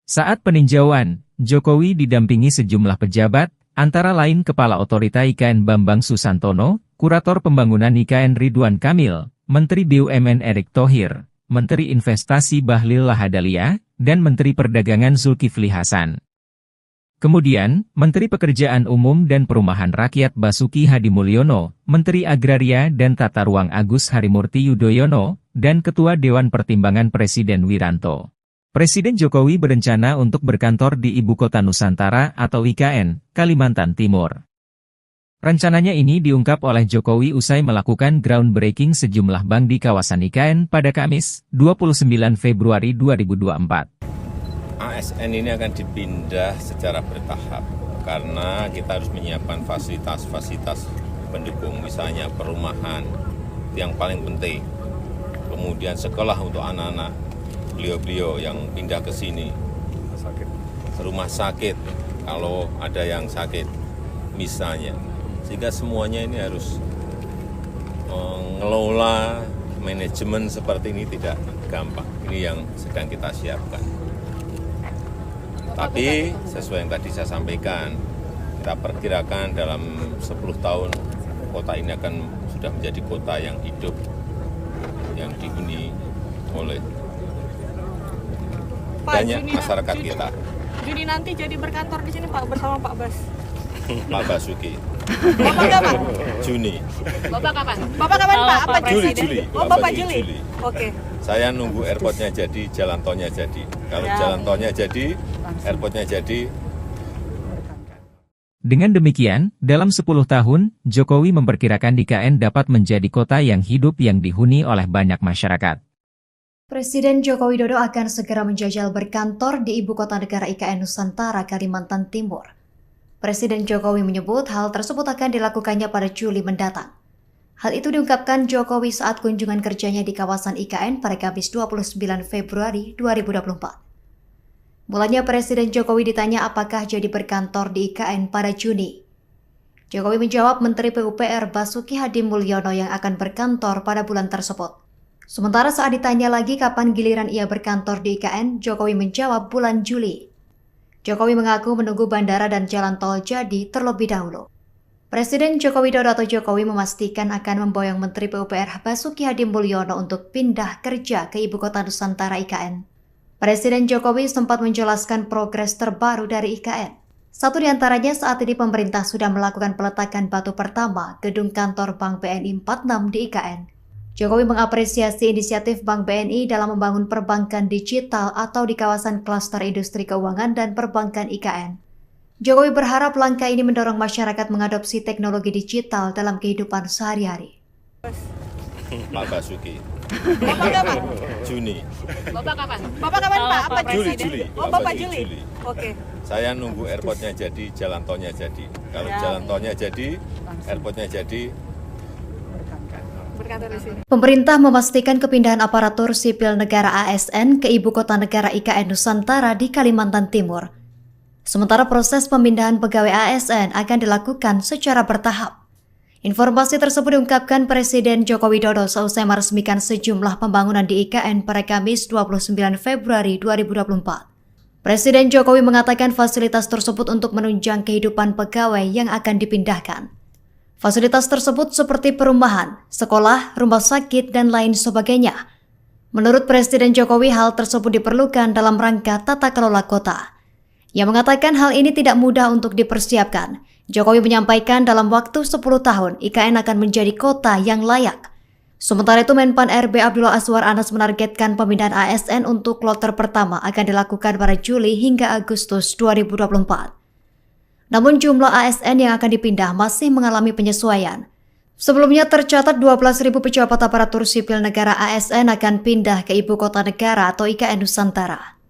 Speaker 1: Saat peninjauan, Jokowi didampingi sejumlah pejabat, antara lain Kepala Otorita IKN Bambang Susantono, Kurator Pembangunan IKN Ridwan Kamil, Menteri BUMN Erick Thohir, Menteri Investasi Bahlil Lahadalia, dan Menteri Perdagangan Zulkifli Hasan. Kemudian, Menteri Pekerjaan Umum dan Perumahan Rakyat Basuki Hadimulyono, Menteri Agraria dan Tata Ruang Agus Harimurti Yudhoyono, dan Ketua Dewan Pertimbangan Presiden Wiranto. Presiden Jokowi berencana untuk berkantor di Ibu Kota Nusantara atau IKN, Kalimantan Timur. Rencananya ini diungkap oleh Jokowi usai melakukan groundbreaking sejumlah bank di kawasan IKN pada Kamis, 29 Februari 2024.
Speaker 2: ASN ini akan dipindah secara bertahap karena kita harus menyiapkan fasilitas-fasilitas pendukung, misalnya perumahan yang paling penting, kemudian sekolah untuk anak-anak beliau-beliau yang pindah ke sini, rumah sakit kalau ada yang sakit misalnya, sehingga semuanya ini harus mengelola manajemen seperti ini tidak gampang. Ini yang sedang kita siapkan. Tapi sesuai yang tadi saya sampaikan, kita perkirakan dalam 10 tahun kota ini akan sudah menjadi kota yang hidup, yang dihuni oleh banyak masyarakat kita.
Speaker 5: Juni nanti jadi berkantor di sini Pak bersama Pak Bas.
Speaker 2: Pak Basuki.
Speaker 5: Bapak kapan?
Speaker 2: Juni.
Speaker 7: Bapak kapan?
Speaker 5: Bapak kapan Pak? Apa
Speaker 2: Juli.
Speaker 5: Oh Bapak Juli. Oke.
Speaker 2: Saya nunggu airportnya jadi, jalan tolnya jadi. Kalau jalan tolnya jadi, airportnya jadi.
Speaker 1: Dengan demikian, dalam 10 tahun, Jokowi memperkirakan IKN dapat menjadi kota yang hidup yang dihuni oleh banyak masyarakat.
Speaker 6: Presiden Joko Widodo akan segera menjajal berkantor di Ibu Kota Negara IKN Nusantara, Kalimantan Timur. Presiden Jokowi menyebut hal tersebut akan dilakukannya pada Juli mendatang. Hal itu diungkapkan Jokowi saat kunjungan kerjanya di kawasan IKN pada Kamis 29 Februari 2024. Mulanya Presiden Jokowi ditanya apakah jadi berkantor di IKN pada Juni. Jokowi menjawab Menteri PUPR Basuki Hadimulyono yang akan berkantor pada bulan tersebut. Sementara saat ditanya lagi kapan giliran ia berkantor di IKN, Jokowi menjawab bulan Juli. Jokowi mengaku menunggu bandara dan jalan tol jadi terlebih dahulu. Presiden Joko Widodo atau Jokowi memastikan akan memboyong Menteri PUPR Basuki Hadimulyono untuk pindah kerja ke Ibu Kota Nusantara IKN. Presiden Jokowi sempat menjelaskan progres terbaru dari IKN. Satu di antaranya saat ini pemerintah sudah melakukan peletakan batu pertama gedung kantor Bank BNI 46 di IKN. Jokowi mengapresiasi inisiatif Bank BNI dalam membangun perbankan digital atau di kawasan klaster industri keuangan dan perbankan IKN. Jokowi berharap langkah ini mendorong masyarakat mengadopsi teknologi digital dalam kehidupan sehari-hari.
Speaker 2: Pak Basuki.
Speaker 5: Bapak kapan?
Speaker 2: Juni.
Speaker 7: Bapak kapan?
Speaker 5: Bapak kapan Pak? Apa
Speaker 2: Juli.
Speaker 5: Presiden? Oh Bapak Juli. Oke.
Speaker 2: Saya nunggu airportnya jadi, jalan tolnya jadi. Kalau jalan tolnya jadi, airportnya jadi.
Speaker 5: Berkantor di sini.
Speaker 6: Pemerintah memastikan kepindahan aparatur sipil negara ASN ke Ibu Kota Negara IKN Nusantara di Kalimantan Timur. Sementara proses pemindahan pegawai ASN akan dilakukan secara bertahap. Informasi tersebut diungkapkan Presiden Joko Widodo seusai meresmikan sejumlah pembangunan di IKN pada Kamis 29 Februari 2024. Presiden Jokowi mengatakan fasilitas tersebut untuk menunjang kehidupan pegawai yang akan dipindahkan. Fasilitas tersebut seperti perumahan, sekolah, rumah sakit, dan lain sebagainya. Menurut Presiden Jokowi, hal tersebut diperlukan dalam rangka tata kelola kota. Ia mengatakan hal ini tidak mudah untuk dipersiapkan. Jokowi menyampaikan dalam waktu 10 tahun IKN akan menjadi kota yang layak. Sementara itu Menpan RB Abdullah Azwar Anas menargetkan pemindahan ASN untuk kloter pertama akan dilakukan pada Juli hingga Agustus 2024. Namun jumlah ASN yang akan dipindah masih mengalami penyesuaian. Sebelumnya tercatat 12.000 pejabat aparatur sipil negara ASN akan pindah ke Ibu Kota Negara atau IKN Nusantara.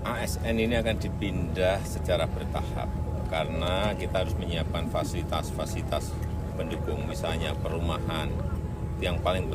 Speaker 2: ASN ini akan dipindah secara bertahap karena kita harus menyiapkan fasilitas-fasilitas pendukung, misalnya perumahan yang paling penting.